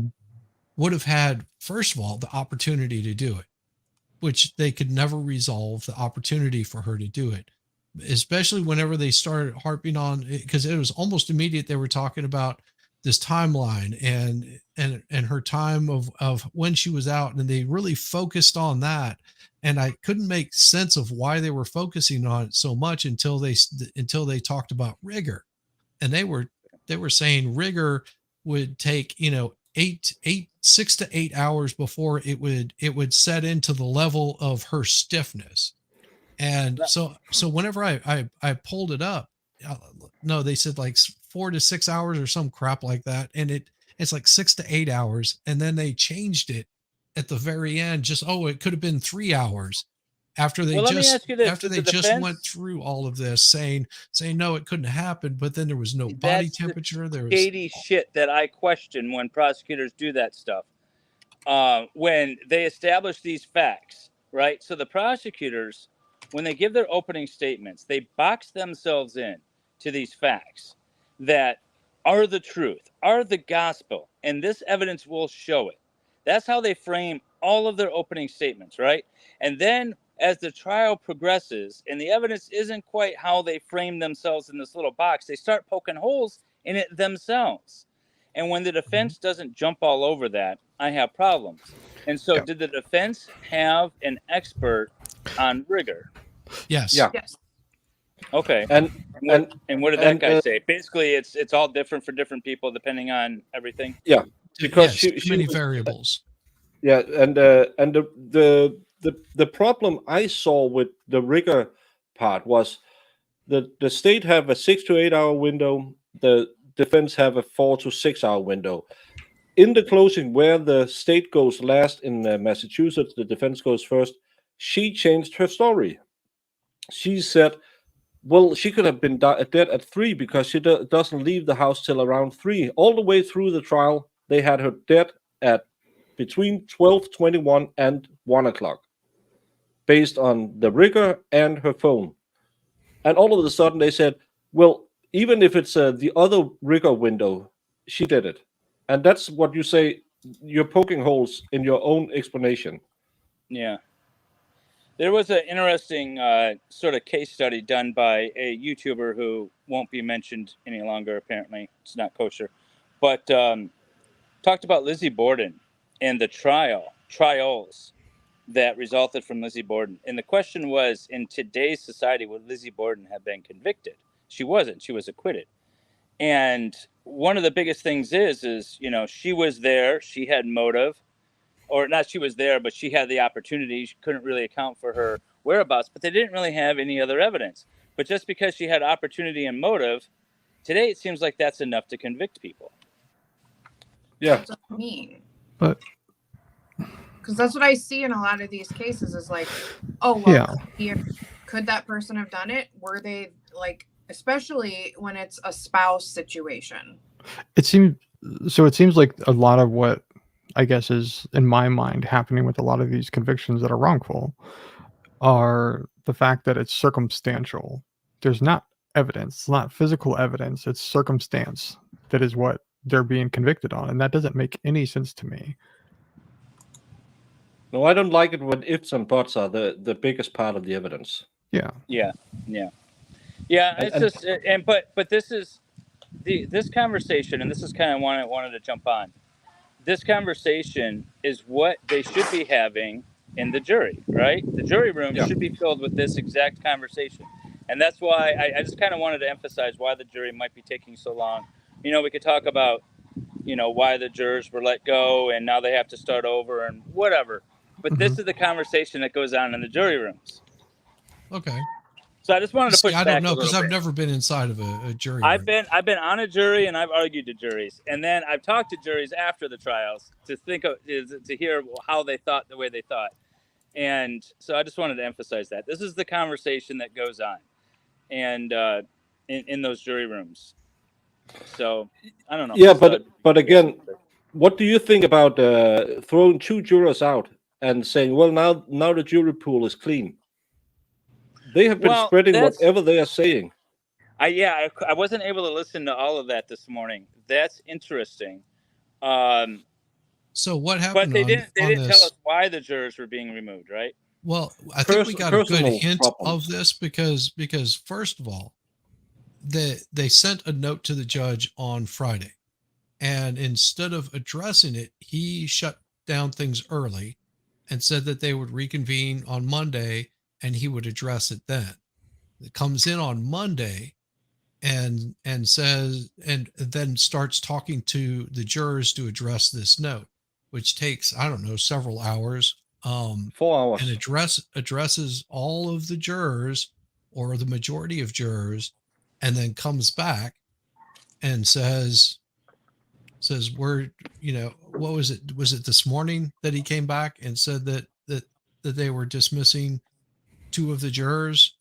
would have had, first of all, the opportunity to do it, which they could never resolve the opportunity for her to do it, especially whenever they started harping on it, because it was almost immediate. They were talking about this timeline and her time of when she was out, and they really focused on that. And I couldn't make sense of why they were focusing on it so much until they talked about rigor, and they were saying rigor would take 6 to 8 hours before it would set into the level of her stiffness. And so whenever I pulled it up, no, they said like 4 to 6 hours or some crap like that, and it's like 6 to 8 hours, and then they changed it at the very end. Just it could have been 3 hours after they Let me ask you this. after Did they the just defense- went through all of this, saying no, it couldn't happen. But then there was no body That's the temperature. There was shady shit that I question when prosecutors do that stuff. When they establish these facts, right? So the prosecutors, when they give their opening statements, they box themselves in to these facts that are the truth, are the gospel, and this evidence will show it. That's how they frame all of their opening statements, right? And then as the trial progresses and the evidence isn't quite how they frame themselves in this little box, they start poking holes in it themselves. And when the defense doesn't jump all over that, I have problems. And so did the defense have an expert on rigor? Yes. Yeah. Yes. Okay. And what did that guy say? Basically, it's all different for different people depending on everything. Yeah, because yes, she many was, variables. Yeah, and the problem I saw with the rigor part was the state have a 6 to 8 hour window. The defense have a 4 to 6 hour window. In the closing, where the state goes last in Massachusetts, the defense goes first. She changed her story. She said, well, she could have been dead at 3 because she doesn't leave the house till around 3. All the way through the trial, they had her dead at between 12:21 and 1 o'clock, based on the rigor and her phone. And all of a sudden, they said, well, even if it's the other rigor window, she did it. And that's what you say. You're poking holes in your own explanation. Yeah. There was an interesting sort of case study done by a YouTuber who won't be mentioned any longer, apparently. It's not kosher. But talked about Lizzie Borden and the trials that resulted from Lizzie Borden. And the question was, in today's society, would Lizzie Borden have been convicted? She wasn't. She was acquitted. And one of the biggest things is, you know, she was there, she had motive, or not she was there, but she had the opportunity. She couldn't really account for her whereabouts, but they didn't really have any other evidence. But just because she had opportunity and motive, today it seems like that's enough to convict people. Yeah. That's what I mean. But because that's what I see in a lot of these cases is like, oh, well, could that person have done it? Were they like, especially when it's a spouse situation? it seems like a lot of what I guess is in my mind happening with a lot of these convictions that are wrongful are the fact that it's circumstantial. There's not evidence, it's not physical evidence, it's circumstance that is what they're being convicted on, and that doesn't make any sense to me. No, I don't like it when ifs and buts are the biggest part of the evidence. Yeah. It's just but this is this conversation, and this is kind of what I wanted to jump on. This conversation is what they should be having in the jury, right? The jury room should be filled with this exact conversation. And that's why I just kind of wanted to emphasize why the jury might be taking so long. You know, we could talk about, you know, why the jurors were let go and now they have to start over and whatever. But this is the conversation that goes on in the jury rooms. Okay. So I just wanted to push back. I don't know, because I've never been inside of a jury room. I've been on a jury and I've argued to juries, and then I've talked to juries after the trials to hear how they thought the way they thought, and so I just wanted to emphasize that this is the conversation that goes on, and in those jury rooms. So I don't know. Yeah, but again, what do you think about throwing 2 jurors out and saying, well, now the jury pool is clean? They have been spreading whatever they are saying. I wasn't able to listen to all of that this morning. That's interesting. So what happened? But they didn't tell us why the jurors were being removed, right? Well, I think we got a good hint of this because first of all, they sent a note to the judge on Friday, and instead of addressing it, he shut down things early and said that they would reconvene on Monday and he would address it then. It comes in on Monday and says, and then starts talking to the jurors to address this note, which takes, I don't know, several hours. 4 hours. And addresses all of the jurors or the majority of jurors, and then comes back and says we're, you know, what was it? Was it this morning that he came back and said that they were dismissing 2 of the jurors?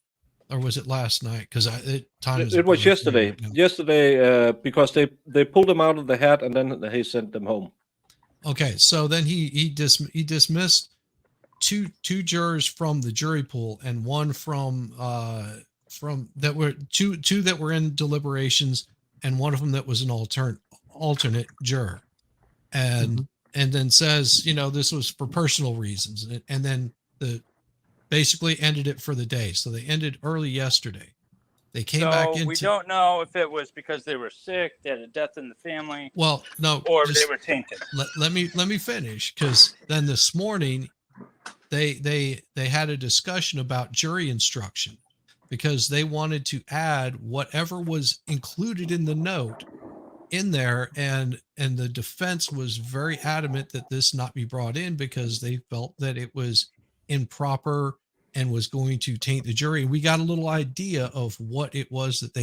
Or was it last night? Because it was yesterday. Yesterday, because they pulled them out of the hat and then he sent them home. Okay, so then he dismissed two jurors from the jury pool and one from that were two that were in deliberations and one of them that was an alternate juror, and then says, you know, this was for personal reasons, and then basically ended it for the day. So they ended early yesterday. They came back into. We don't know if it was because they were sick, they had a death in the family. Well, no, or they were tainted. Let me finish, because then this morning they had a discussion about jury instruction because they wanted to add whatever was included in the note in there, and the defense was very adamant that this not be brought in because they felt that it was improper and was going to taint the jury. We got a little idea of what it was that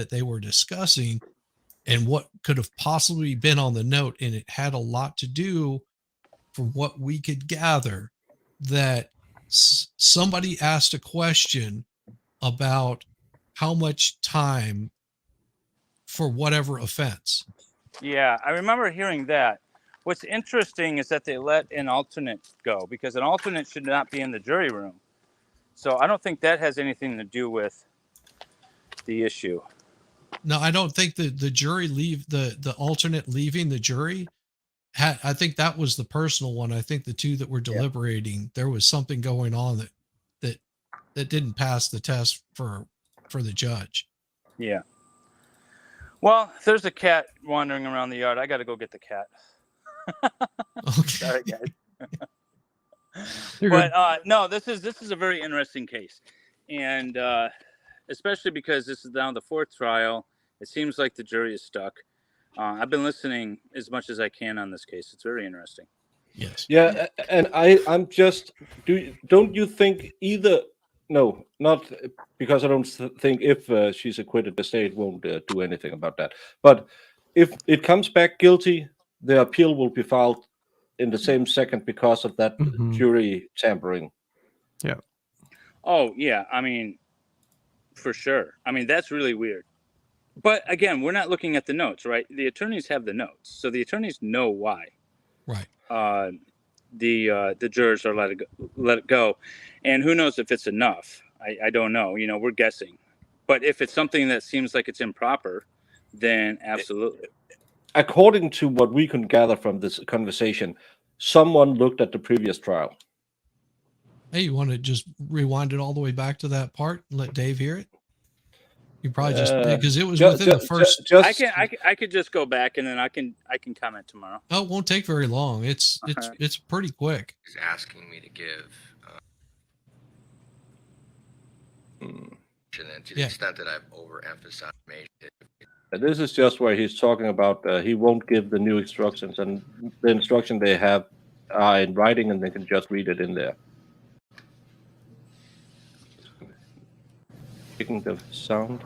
they were discussing and what could have possibly been on the note, and it had a lot to do, from what we could gather, that somebody asked a question about how much time for whatever offense. Yeah, I remember hearing that. What's interesting is that they let an alternate go because an alternate should not be in the jury room. So I don't think that has anything to do with the issue. No, I don't think the jury the alternate leaving the jury. I think that was the personal one. I think the 2 that were deliberating, there was something going on that didn't pass the test for the judge. Yeah. Well, there's a cat wandering around the yard. I got to go get the cat. Okay. Sorry, guys. You're but no, this is a very interesting case, and especially because this is now the 4th trial, It seems like the jury is stuck. I've been listening as much as I can on this case. It's very interesting. Yes. Yeah, and I'm just don't you think either? No, not because I don't think if she's acquitted, the state won't do anything about that. But if it comes back guilty, the appeal will be filed in the same second because of that jury tampering. Yeah. Oh yeah, I mean, for sure. I mean, that's really weird. But again, we're not looking at the notes, right? The attorneys have the notes, so the attorneys know why. Right. The jurors are let it go, and who knows if it's enough? I don't know. You know, we're guessing. But if it's something that seems like it's improper, then absolutely. According to what we can gather from this conversation, someone looked at the previous trial. Hey, you want to just rewind it all the way back to that part and let Dave hear it? You probably just because it was within the first. I could just go back and then I can comment tomorrow. Oh, it won't take very long. It's pretty quick. He's asking me to give. And to the extent that I've overemphasized, This is just where he's talking about he won't give the new instructions, and the instruction they have are in writing, and they can just read it in there. Picking the sound.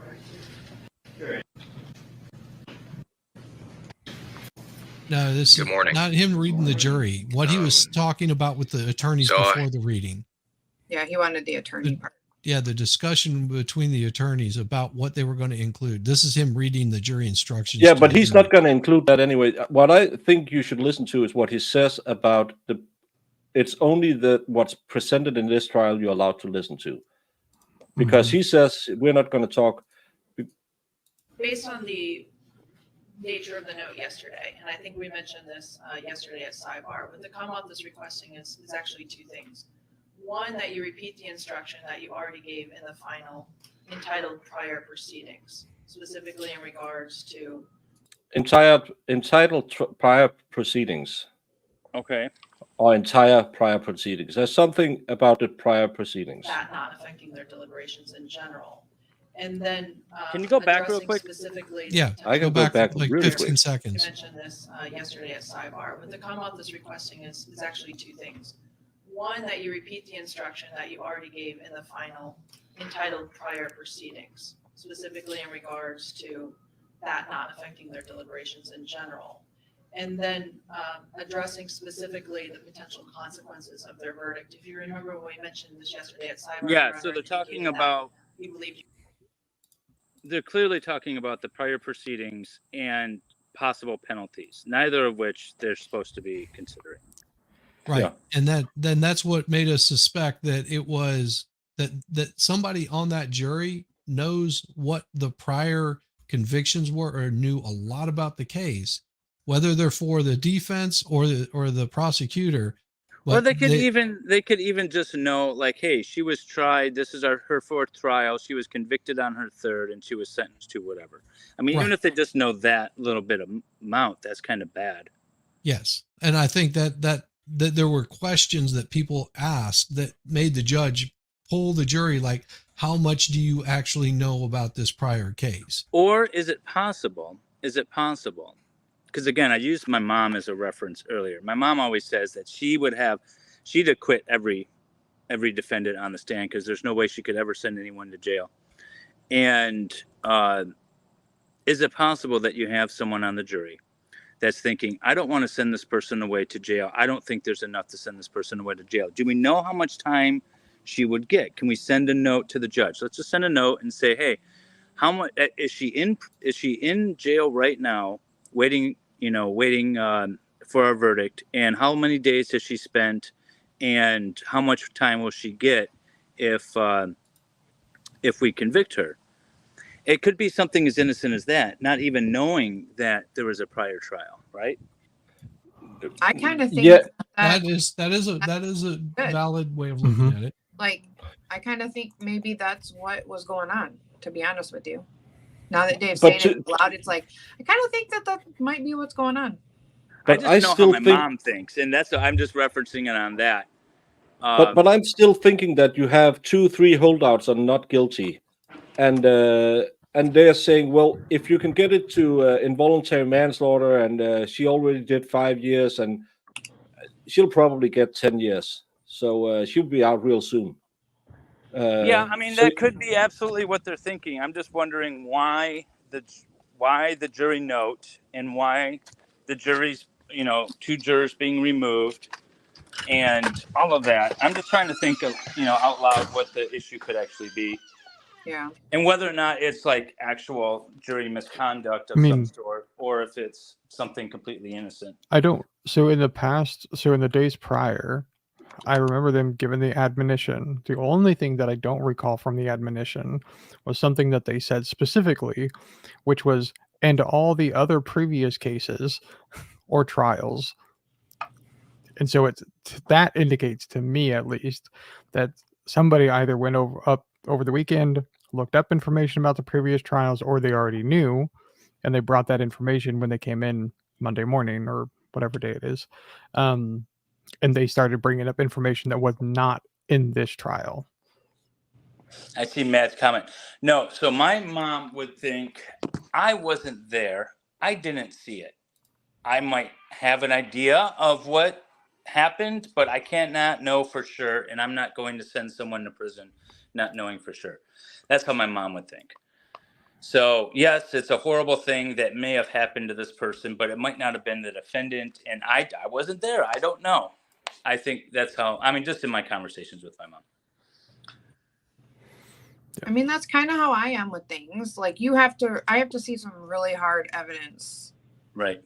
No, this is not him reading the jury. What he was talking about with the attorneys before the reading. Yeah, he wanted the attorney part. Yeah, the discussion between the attorneys about what they were going to include. This is him reading the jury instructions. Yeah, but he's not going to include that anyway. What I think you should listen to is what he says about it's only what's presented in this trial you're allowed to listen to. Because he says we're not going to talk. Based on the nature of the note yesterday, and I think we mentioned this yesterday at sidebar, what the Commonwealth is requesting is actually two things. One, that you repeat the instruction that you already gave in the final entitled prior proceedings, specifically in regards to Entitled prior proceedings. Okay. Or entire prior proceedings. There's something about the prior proceedings. that not affecting their deliberations in general. And then can you go back real addressing quick? Specifically, Yeah, I can go back like really 15 quick. seconds. I mentioned this yesterday at sidebar. What the Commonwealth is requesting is actually two things. One, that you repeat the instruction that you already gave in the final entitled prior proceedings, specifically in regards to that not affecting their deliberations in general. And then addressing specifically the potential consequences of their verdict. If you remember when we mentioned this yesterday at sidebar. Yeah, so they're talking about. We believe. They're clearly talking about the prior proceedings and possible penalties, neither of which they're supposed to be considering. Right. Yeah. And that's what made us suspect that it was that somebody on that jury knows what the prior convictions were or knew a lot about the case, whether they're for the defense or the prosecutor. Well, they could even just know, like, hey, she was tried. This is her fourth trial. She was convicted on her third, and she was sentenced to whatever. I mean, even if they just know that little bit of amount, that's kind of bad. Yes, and I think that there were questions that people asked that made the judge pull the jury, like, how much do you actually know about this prior case? Or is it possible? Because again, I used my mom as a reference earlier. My mom always says that she'd acquit every defendant on the stand because there's no way she could ever send anyone to jail. And is it possible that you have someone on the jury that's thinking, I don't want to send this person away to jail. I don't think there's enough to send this person away to jail. Do we know how much time she would get? Can we send a note to the judge? Let's just send a note and say, hey, how much is she in jail right now, waiting for a verdict, and how many days has she spent, and how much time will she get if we convict her? It could be something as innocent as that, not even knowing that there was a prior trial, right? I kind of think that is a valid way of looking at it. Like, I kind of think maybe that's what was going on, to be honest with you. Now that Dave's saying it loud, it's like, I kind of think that might be what's going on. But I just know how my mom thinks, and I'm just referencing it on that. But I'm still thinking that you have 2-3 holdouts are not guilty, and and they're saying, well, if you can get it to involuntary manslaughter, and she already did 5 years, and she'll probably get 10 years. So she'll be out real soon. Yeah, I mean, that could be absolutely what they're thinking. I'm just wondering why the jury note and why the jury's, 2 jurors being removed and all of that. I'm just trying to think of, out loud what the issue could actually be. Yeah. And whether or not it's like actual jury misconduct of some sort, or if it's something completely innocent. I don't. So in the days prior, I remember them giving the admonition. The only thing that I don't recall from the admonition was something that they said specifically, which was, and all the other previous cases or trials. And so that indicates to me, at least, that somebody either went over the weekend, looked up information about the previous trials, or they already knew, and they brought that information when they came in Monday morning or whatever day it is. And they started bringing up information that was not in this trial. I see Matt's comment. No, so my mom would think I wasn't there. I didn't see it. I might have an idea of what happened, but I cannot know for sure, and I'm not going to send someone to prison not knowing for sure. That's how my mom would think. So, yes, it's a horrible thing that may have happened to this person, but it might not have been the defendant, and I wasn't there. I don't know. I think that's how, just in my conversations with my mom. I mean, that's kind of how I am with things. Like, I have to see some really hard evidence. Right.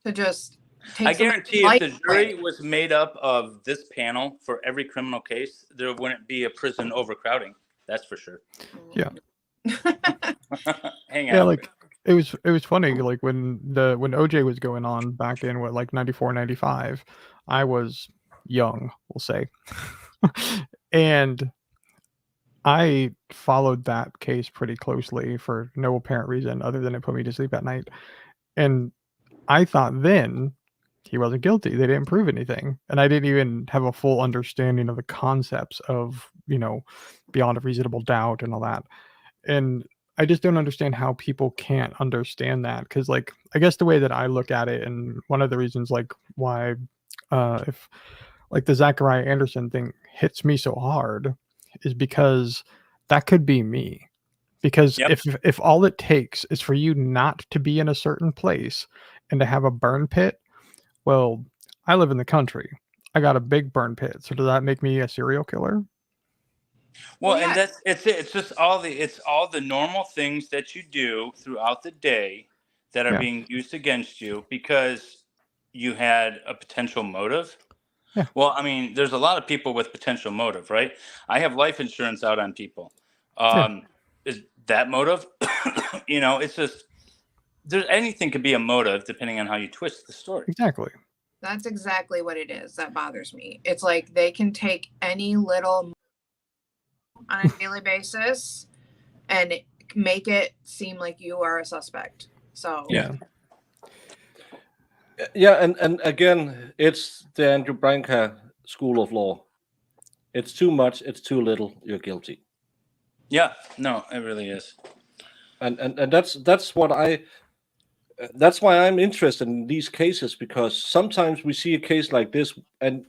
To just take I guarantee if the jury was made up of this panel for every criminal case, there wouldn't be a prison overcrowding. That's for sure. Yeah. Hang yeah, on. like it was funny, like when OJ was going on back in 94, 95, I was young, we'll say. And I followed that case pretty closely for no apparent reason other than it put me to sleep at night. And I thought then he wasn't guilty. They didn't prove anything. And I didn't even have a full understanding of the concepts of, beyond a reasonable doubt and all that. And I just don't understand how people can't understand that. Because, I guess the way that I look at it, and one of the reasons, why if, the Zachariah Anderson thing hits me so hard is because that could be me. Because if all it takes is for you not to be in a certain place and to have a burn pit, well, I live in the country. I got a big burn pit. So does that make me a serial killer? Well, and it's just all the normal things that you do throughout the day that are being used against you because you had a potential motive. Yeah. Well, there's a lot of people with potential motive, right? I have life insurance out on people. Is that motive? It's just anything could be a motive depending on how you twist the story. Exactly. That's exactly what it is that bothers me. It's like they can take any little on a daily basis and make it seem like you are a suspect. So and again, it's the Andrew Branca school of law. It's too much, it's too little, you're guilty. Yeah, no, it really is. And that's why I'm interested in these cases, because sometimes we see a case like this, and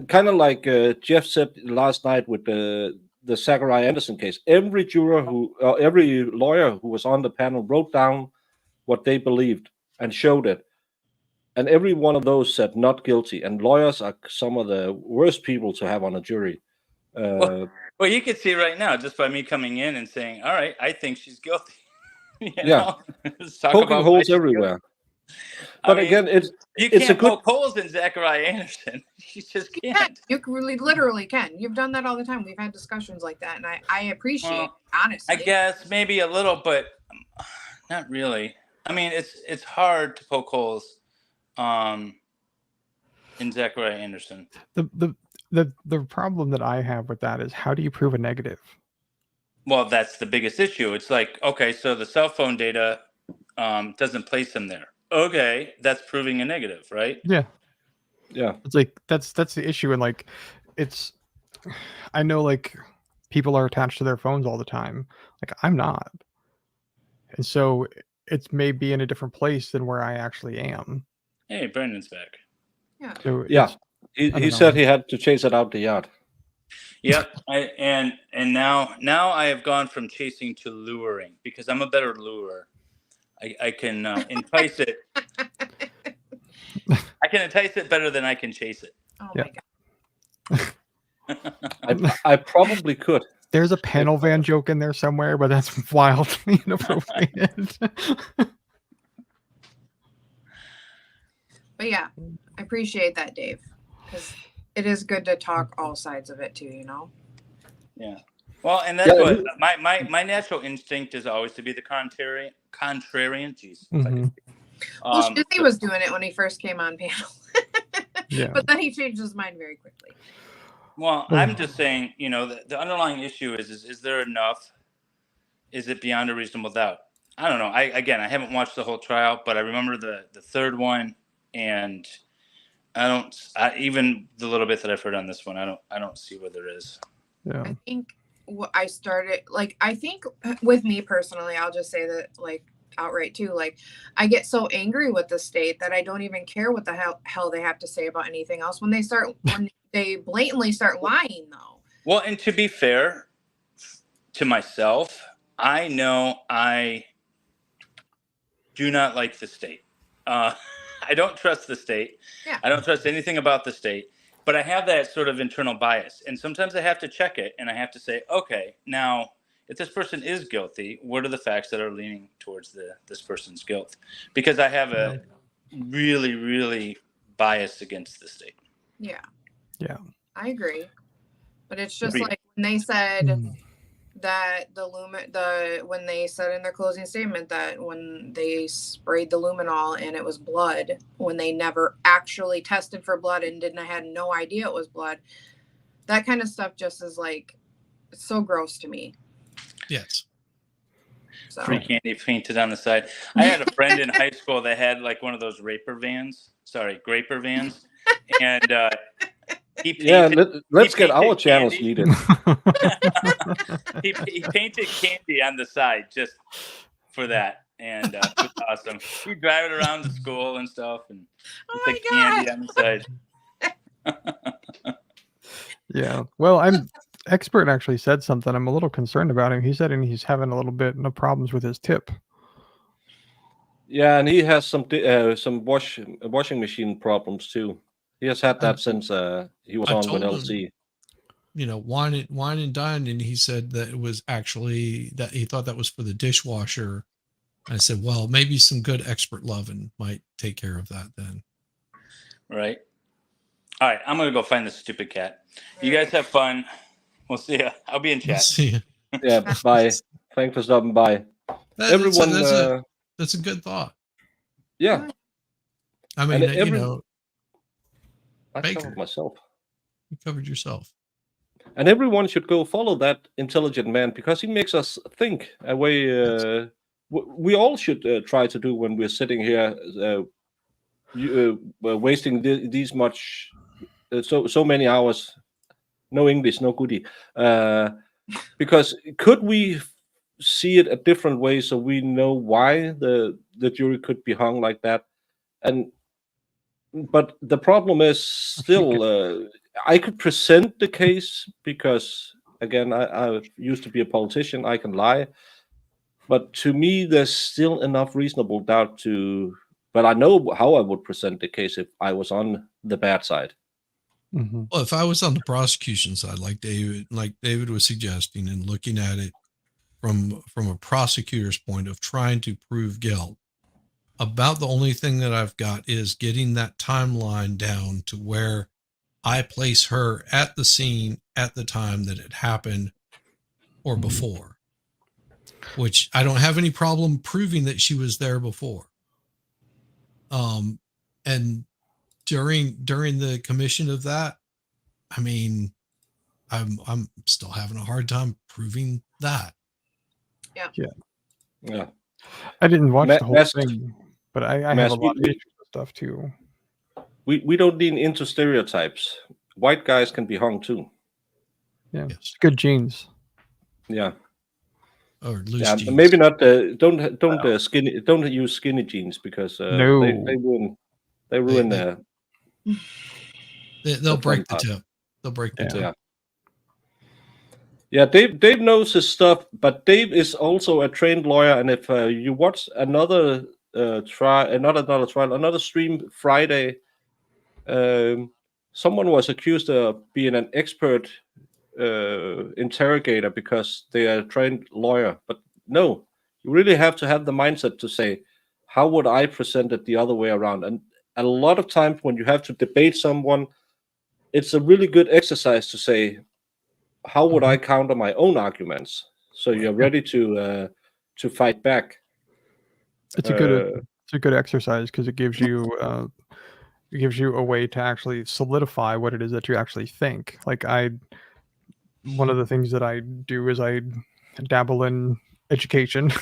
kind of like Jeff said last night with the Zachariah Anderson case, every lawyer who was on the panel wrote down what they believed and showed it. And every one of those said not guilty. And lawyers are some of the worst people to have on a jury. Well, you can see right now just by me coming in and saying, "All right, I think she's guilty." Poking holes everywhere. But again, you can't poke holes in Zachariah Anderson. You just can't. You really, literally can. You've done that all the time. We've had discussions like that, and I appreciate it, honestly. I guess maybe a little, but not really. It's hard to poke holes in Zachariah Anderson. The problem that I have with that is, how do you prove a negative? Well, that's the biggest issue. It's like, okay, so the cell phone data doesn't place him there. Okay, that's proving a negative, right? Yeah. Yeah. It's like that's the issue, and I know people are attached to their phones all the time. I'm not. And so it may be in a different place than where I actually am. Hey, Brendan's back. Yeah. So Yeah, I don't he know. said he had to chase it out the yard. Yep. And now I have gone from chasing to luring because I'm a better lurer. I can entice it. I can entice it better than I can chase it. Oh Yeah. my god. I probably could. There's a panel van joke in there somewhere, but that's wildly inappropriate. But yeah, I appreciate that, Dave, because it is good to talk all sides of it too, you know? Yeah. Well, and that's what my natural instinct is always to be the contrarian. Jeez. Well, Shizzy was doing it when he first came on panel. Yeah. But then he changed his mind very quickly. Well, I'm just saying, you know, the underlying issue is there enough? Is it beyond a reasonable doubt? I don't know. I haven't watched the whole trial, but I remember the third one, and even the little bit that I've heard on this one, I don't see where there is. Yeah. I think I think with me personally, I'll just say that like outright too, like I get so angry with the state that I don't even care what the hell they have to say about anything else when they blatantly start lying though. Well, and to be fair to myself, I know I do not like the state. I don't trust the state. Yeah. I don't trust anything about the state, but I have that sort of internal bias. And sometimes I have to check it and I have to say, okay, now if this person is guilty, what are the facts that are leaning towards this person's guilt? Because I have a really, really bias against the state. Yeah. Yeah. I agree. But it's just like when they said that when they said in their closing statement that when they sprayed the luminol and it was blood, when they never actually tested for blood and had no idea it was blood, that kind of stuff just is like, it's so gross to me. Yes. So. Free candy painted on the side. I had a friend in high school that had like one of those graper vans, and let's get our channels needed. he painted candy on the side just for that, and it was awesome. He'd drive it around to school and stuff, and the candy on the side. Yeah. Well, expert actually said something. I'm a little concerned about him. He said he's having a little bit of problems with his tip. Yeah, and he has some washing machine problems too. He has had that since he was on with LC. You know, wine and dine, and he said that it was actually that he thought that was for the dishwasher. I said, well, maybe some good expert loving might take care of that then. Right. All right, I'm gonna go find this stupid cat. You guys have fun. We'll see ya. I'll be in chat. See ya. Yeah, bye. Thanks for stopping by. Everyone, that's a good thought. Yeah. I mean, you know, I covered myself. You covered yourself. And everyone should go follow that intelligent man because he makes us think a way we all should try to do when we're sitting here wasting these much so many hours. No English, no goodie. Because could we see it a different way so we know why the jury could be hung like that? But the problem is still I could present the case because again I used to be a politician. I can lie, but to me there's still enough reasonable doubt to. But I know how I would present the case if I was on the bad side. Mm-hmm. Well, if I was on the prosecution side, like David was suggesting, and looking at it from a prosecutor's point of trying to prove guilt, about the only thing that I've got is getting that timeline down to where I place her at the scene at the time that it happened or before, which I don't have any problem proving that she was there before. And during the commission of that, I mean, I'm still having a hard time proving that. Yeah. I didn't watch the whole thing, but I have a lot of issues with stuff too. We don't lean into stereotypes. White guys can be hung too. Yeah, yes. Good genes. Yeah. or loose Yeah, jeans. maybe not. Don't use skinny jeans because No. they ruin they'll break the part. tip. They'll break the tip. Yeah. Yeah, Dave knows his stuff, but Dave is also a trained lawyer. And if you watch another stream Friday, someone was accused of being an expert interrogator because they are a trained lawyer. But no, you really have to have the mindset to say, how would I present it the other way around? And a lot of times when you have to debate someone, it's a really good exercise to say, how would I counter my own arguments? So you're ready to fight back. It's a good exercise because it gives you a way to actually solidify what it is that you actually think. Like one of the things that I do is I dabble in education,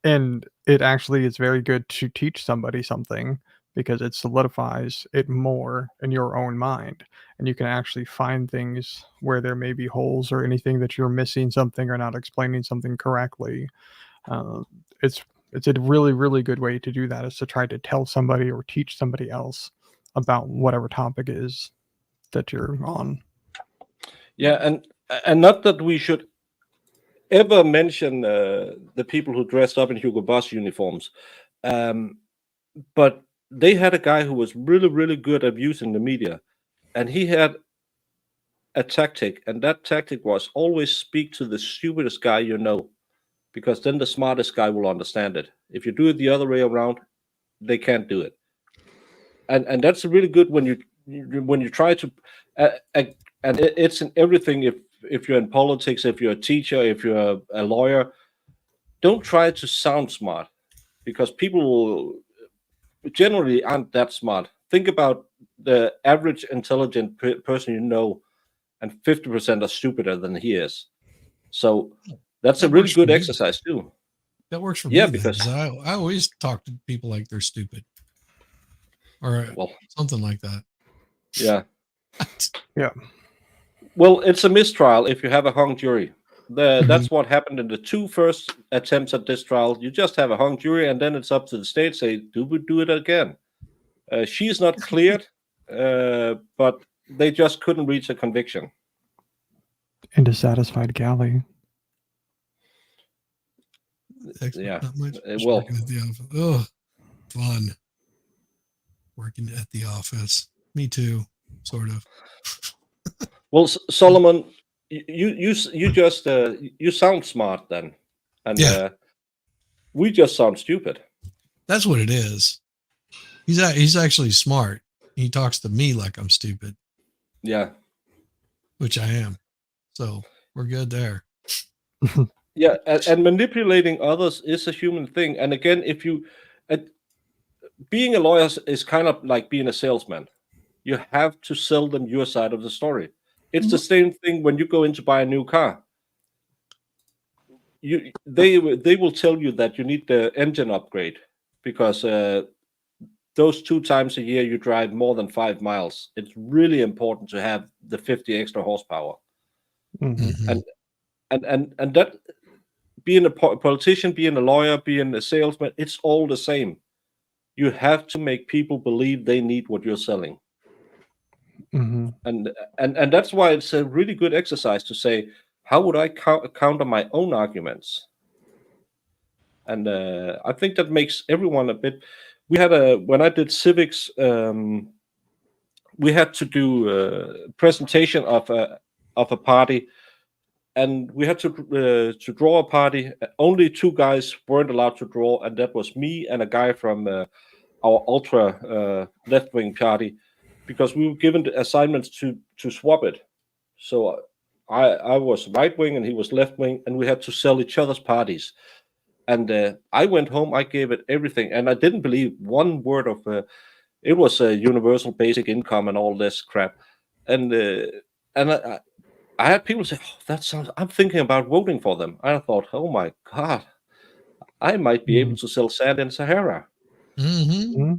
and it actually is very good to teach somebody something because it solidifies it more in your own mind, and you can actually find things where there may be holes or anything that you're missing something or not explaining something correctly. It's a really, really good way to do that, is to try to tell somebody or teach somebody else about whatever topic it is that you're on. Yeah, and not that we should ever mention the people who dressed up in Hugo Boss uniforms, but they had a guy who was really, really good at using the media, and he had a tactic, and that tactic was always speak to the stupidest guy you know, because then the smartest guy will understand it. If you do it the other way around, they can't do it. And that's really good when you try to, and it's in everything. If you're in politics, if you're a teacher, if you're a lawyer, don't try to sound smart, because people generally aren't that smart. Think about the average intelligent person you know, and 50% are stupider than he is. So that's a really good exercise too. That works for Yeah, me because I always talk to people like they're stupid, or something like that. Yeah. Yeah. Well, it's a mistrial if you have a hung jury. That's what happened in the two first attempts at this trial. You just have a hung jury, and then it's up to the state. Say, do we do it again? She's not cleared, but they just couldn't reach a conviction. And a satisfied galley. Yeah. Well, working at the office. Oh, fun. Working at the office. Me too, sort of. Well, Solomon, you just you sound smart then, and we just sound stupid. That's what it is. He's actually smart. He talks to me like I'm stupid. Yeah, which I am. So we're good there. Yeah, and manipulating others is a human thing. And again, if you being a lawyer is kind of like being a salesman. You have to sell them your side of the story. It's the same thing when you go in to buy a new car. They will tell you that you need the engine upgrade because those 2 times a year you drive more than 5 miles. It's really important to have the 50 extra horsepower. Mm-hmm. And that, being a politician, being a lawyer, being a salesman, it's all the same. You have to make people believe they need what you're selling. Mm-hmm. And that's why it's a really good exercise to say, how would I counter my own arguments? And I think that makes everyone a bit. We had when I did civics, we had to do a presentation of a party, and we had to draw a party. Only 2 guys weren't allowed to draw, and that was me and a guy from our ultra left-wing party, because we were given the assignments to swap it. So I was right-wing and he was left-wing, and we had to sell each other's parties. And I went home, I gave it everything, and I didn't believe one word of it was a universal basic income and all this crap. And I had people say, oh, that sounds, I'm thinking about voting for them. And I thought, oh my God, I might be able to sell sand in Sahara. Mm-hmm.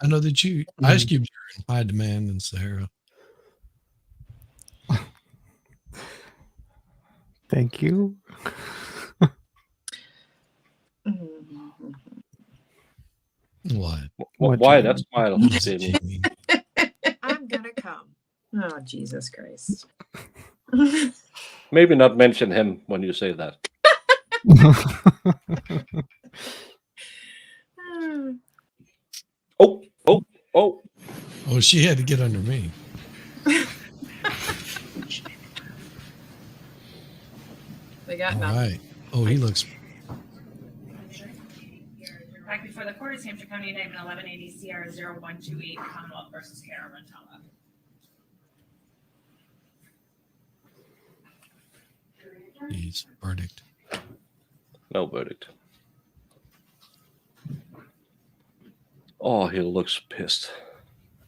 I know that you ice cubes are in high demand in Sahara. Thank you. What? Why that smile, Jamie? I'm gonna come. Oh, Jesus Christ. Maybe not mention him when you say that. Oh. Oh, she had to get under me. They got All nothing. right. Oh, he looks. Back before the court is Hampshire County Indictment 1180 CR 0128 Commonwealth versus Cara Rintala. He's verdict. No verdict. Oh, he looks pissed.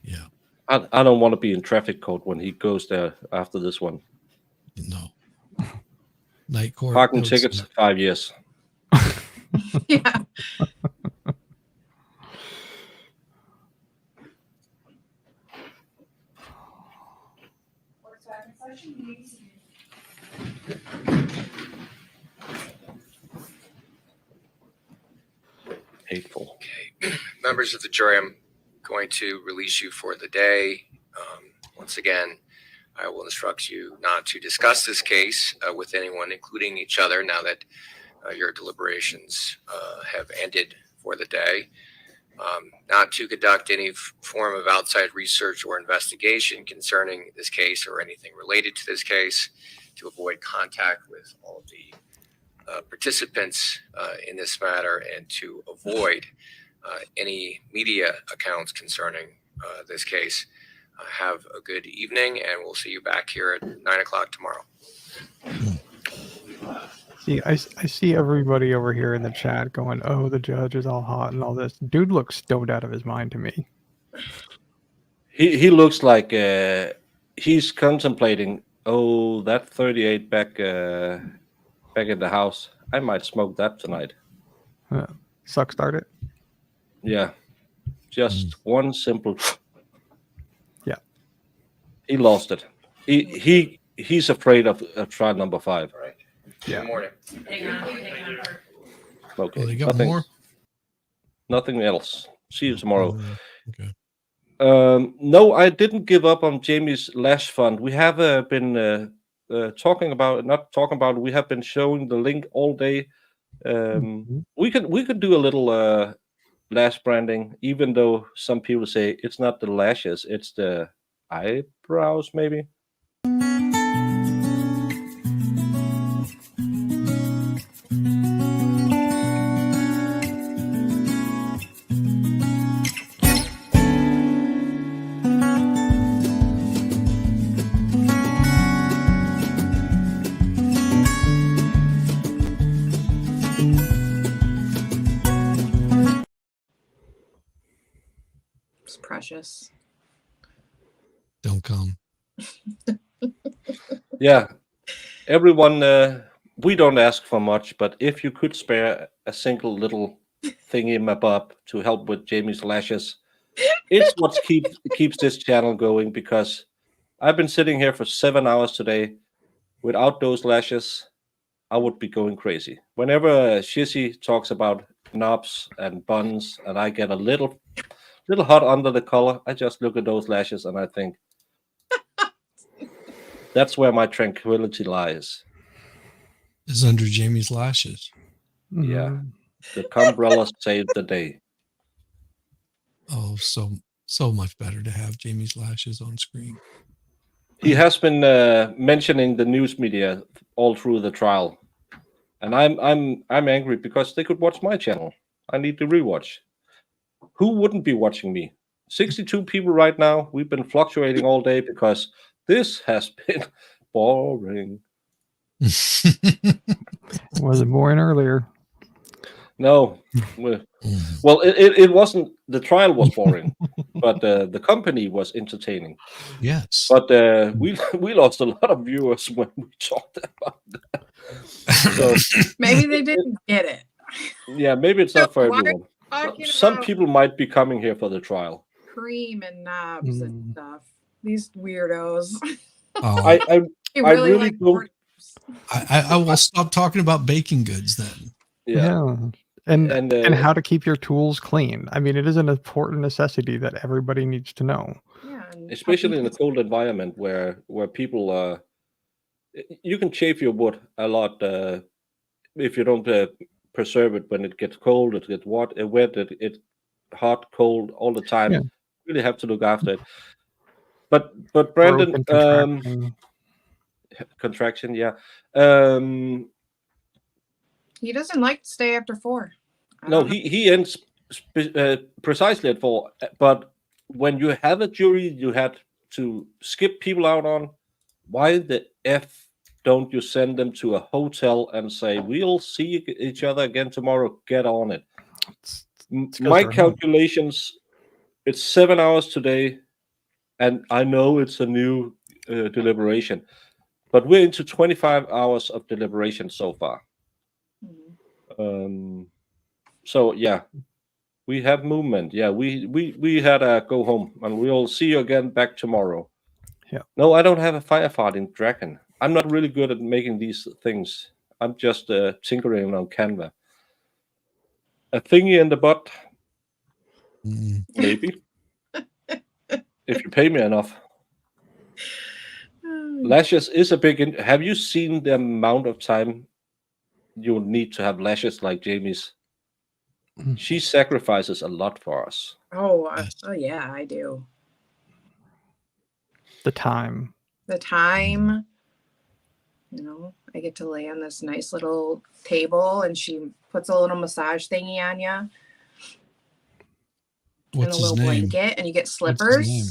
Yeah. I don't want to be in traffic court when he goes there after this one. No. Night court. Parking goes- tickets, 5 years. Yeah. Hateful. Okay. Members of the jury, I'm going to release you for the day. Once again, I will instruct you not to discuss this case with anyone, including each other, now that your deliberations have ended for the day. Not to conduct any form of outside research or investigation concerning this case or anything related to this case, to avoid contact with all of the participants in this matter, and to avoid any media accounts concerning this case. Have a good evening, and we'll see you back here at 9 o'clock tomorrow. See, I see everybody over here in the chat going, "Oh, the judge is all hot and all this." Dude looks stoned out of his mind to me. He looks like he's contemplating. Oh, that 38 back in the house. I might smoke that tonight. Suck start it. Yeah, just one simple. Yeah, he lost it. He's afraid of trial number 5. All right. Yeah. Good morning. Okay. Oh, they got more? Nothing else. See you tomorrow. Okay. No, I didn't give up on Jamie's lash fund. We have been talking about, not talking about. We have been showing the link all day. We could do a little lash branding, even though some people say it's not the lashes, it's the eyebrows, maybe. It's precious. Don't come. Yeah, everyone, we don't ask for much, but if you could spare a single little thingy map to help with Jamie's lashes, it's what keeps this channel going, because I've been sitting here for 7 hours today. Without those lashes, I would be going crazy. Whenever Shizzy talks about knobs and buns and I get a little hot under the collar, I just look at those lashes and I think, that's where my tranquility lies. Is under Jamie's lashes. Yeah. The umbrella saved the day. Oh, so much better to have Jamie's lashes on screen. He has been mentioning the news media all through the trial. And I'm angry because they could watch my channel. I need to rewatch. Who wouldn't be watching me? 62 people right now. We've been fluctuating all day because this has been boring. Wasn't boring earlier. No. Well, it wasn't. The trial was boring, but the company was entertaining. Yes. But we lost a lot of viewers when we talked about that. So Maybe they didn't get it. yeah, maybe it's not for Why are you everyone. talking Some about people might be coming here for the trial. cream and knobs and stuff? These weirdos. Oh. I They really really like don't. chips. I will stop talking about baking goods then. Yeah. And And how to keep your tools clean. I mean, it is an important necessity that everybody needs to know. Yeah, and especially in a cold environment where people are, you can chafe your wood a lot if you don't preserve it when it gets cold, it gets wet, it hot, cold all the time. Yeah. Really have to look after it. But Growth Brandon, and contraction. contraction, yeah. he doesn't like to stay after 4. I No, don't know. he ends precisely at 4. But when you have a jury, you had to skip people out on. Why the F don't you send them to a hotel and say, we'll see each other again tomorrow, get on it? My calculations, it's 7 hours today, and I know it's a new deliberation, but we're into 25 hours of deliberation so far. So yeah, we have movement. Yeah, we had a go home, and we'll see you again back tomorrow. Yeah. No, I don't have a firefighting dragon. I'm not really good at making these things. I'm just tinkering on Canva. A thingy in the butt, maybe, if you pay me enough. Lashes is a big. Have you seen the amount of time you need to have lashes like Jamie's? She sacrifices a lot for us. Oh, oh yeah, I do. The time. The time. I get to lay on this nice little table, and she puts a little massage thingy on you. What's and a little his name? blanket, and you get What's his slippers. name?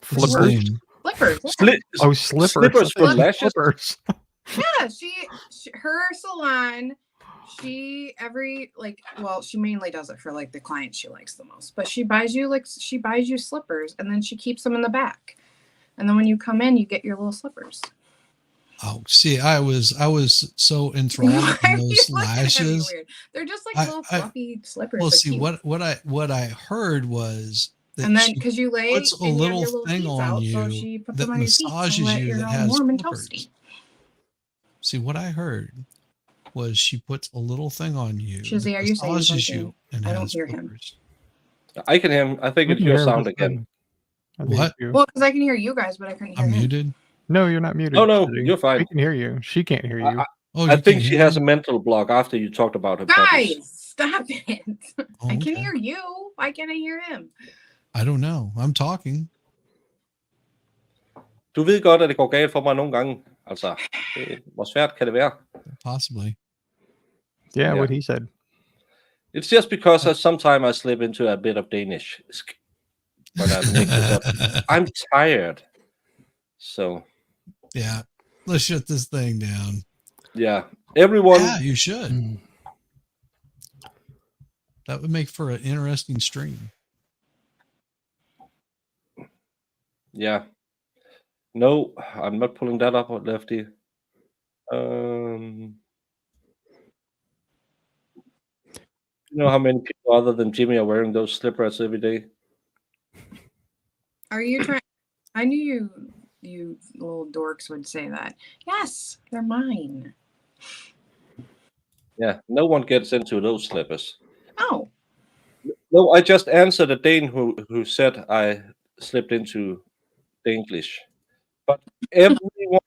Flippers? Slippers. Yeah. Oh, slippers. Slippers for lashes? Slippers. Yeah, she her salon, she mainly does it for like the clients she likes the most, but she buys you slippers, and then she keeps them in the back, and then when you come in, you get your little slippers. Oh, see, I was so enthralled in those lashes. Weird. They're just like little fluffy slippers. Well, They're see, cute. what I heard was that And then she because you lay puts a and you have little your little thing feet on out, so you she puts that them on your feet so massages that you you're that all has warm and slippers. toasty. See, what I heard was she puts a little thing on you Shizzy, that are you saying massages something? you and I don't has hear him. slippers. I can hear him. I think We it's can your hear him sound just again. fine. I think What? it's you. Well, because I can hear you guys, but I couldn't hear I'm him. muted. No, you're not muted. Oh no, Shizzy. you're fine. We can hear you. She can't hear you. Oh, I you think can't she hear has me? a mental block after you talked about her puppies. Guys, stop it. Oh, I can okay. hear you. Why can't I hear him? I don't know. I'm talking. Du ved godt, at det går galt for mig nogle gange. Altså, hvor svært kan det være? Possibly. Yeah, Yeah. what he said. It's just because sometimes I slip into a bit of Danish when I'm naked, but I'm tired. So Yeah. Let's shut this thing down. yeah, everyone. Yeah, you should. That would make for an interesting stream. Yeah. No, I'm not pulling that up, Lefty. You know how many people other than Jimmy are wearing those slippers every day? Are you trying? I knew you little dorks would say that. Yes, they're mine. Yeah, no one gets into those slippers. Oh. No, I just answered a Dane who said I slipped into English. But everyone,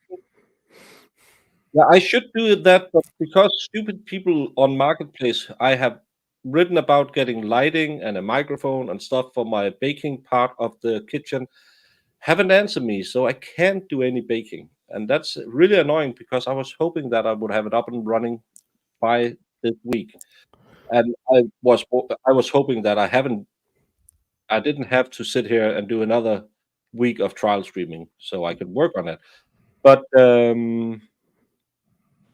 yeah, I should do that, but because stupid people on Marketplace, I have written about getting lighting and a microphone and stuff for my baking part of the kitchen, haven't answered me, so I can't do any baking. And that's really annoying because I was hoping that I would have it up and running by this week. And I was hoping that I didn't have to sit here and do another week of trial streaming, so I could work on it. But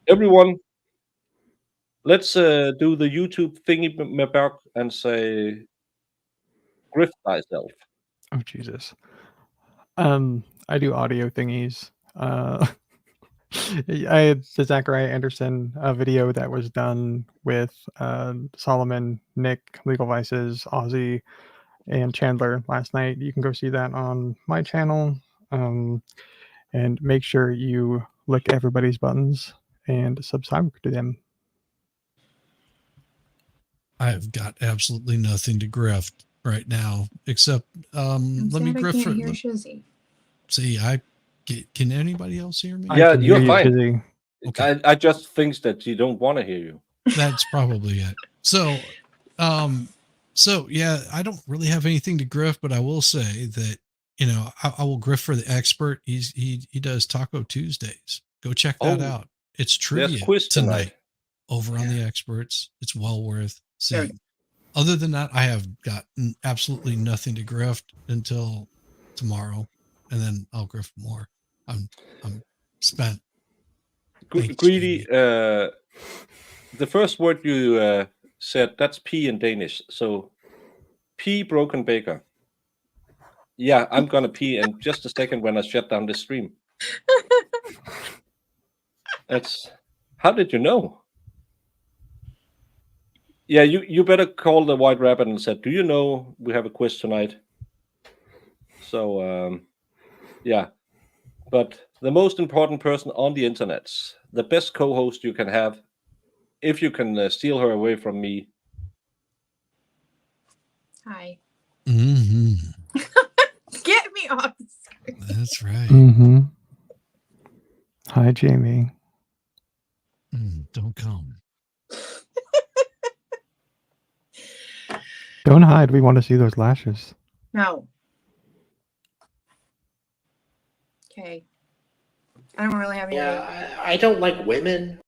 everyone, let's do the YouTube thingy back and say, grift thyself. Oh Jesus. I do audio thingies. I had the Zachariah Anderson video that was done with Solomon, Nick, Legal Vices, Ozzy, and Chandler last night. You can go see that on my channel. And make sure you lick everybody's buttons and subscribe to them. I've got absolutely nothing to grift right now, except I'm let me sad I grift can't for. hear Shizzy. See, can anybody else hear me? Yeah, can hear you're you, fine. Shizzy. Okay. I just think that you don't want to hear you. That's probably it. So yeah, I don't really have anything to grift, but I will say that, you know, I will grift for the expert. He does Taco Tuesdays. Go check that out. It's there's trivia quiz tonight tonight. over on the experts. It's well worth There. seeing. Other than that, I have got absolutely nothing to grift until tomorrow, and then I'll grift more. I'm spent. Thanks, Greedy, the first word you said, that's pee in Danish. So, pee broken baker. Yeah, I'm gonna pee in just a second when I shut down the stream. That's. How did you know? Yeah, you better call the White Rabbit and said, do you know we have a quiz tonight? So, yeah. But the most important person on the internet, the best co-host you can have, if you can steal her away from me. Hi. Mm-hmm. Get me off the screen. That's right. Mm-hmm. Hi, Jamie. Don't come. Don't hide. We want to see those lashes. No. Okay. I don't really have any. Yeah, I don't like women.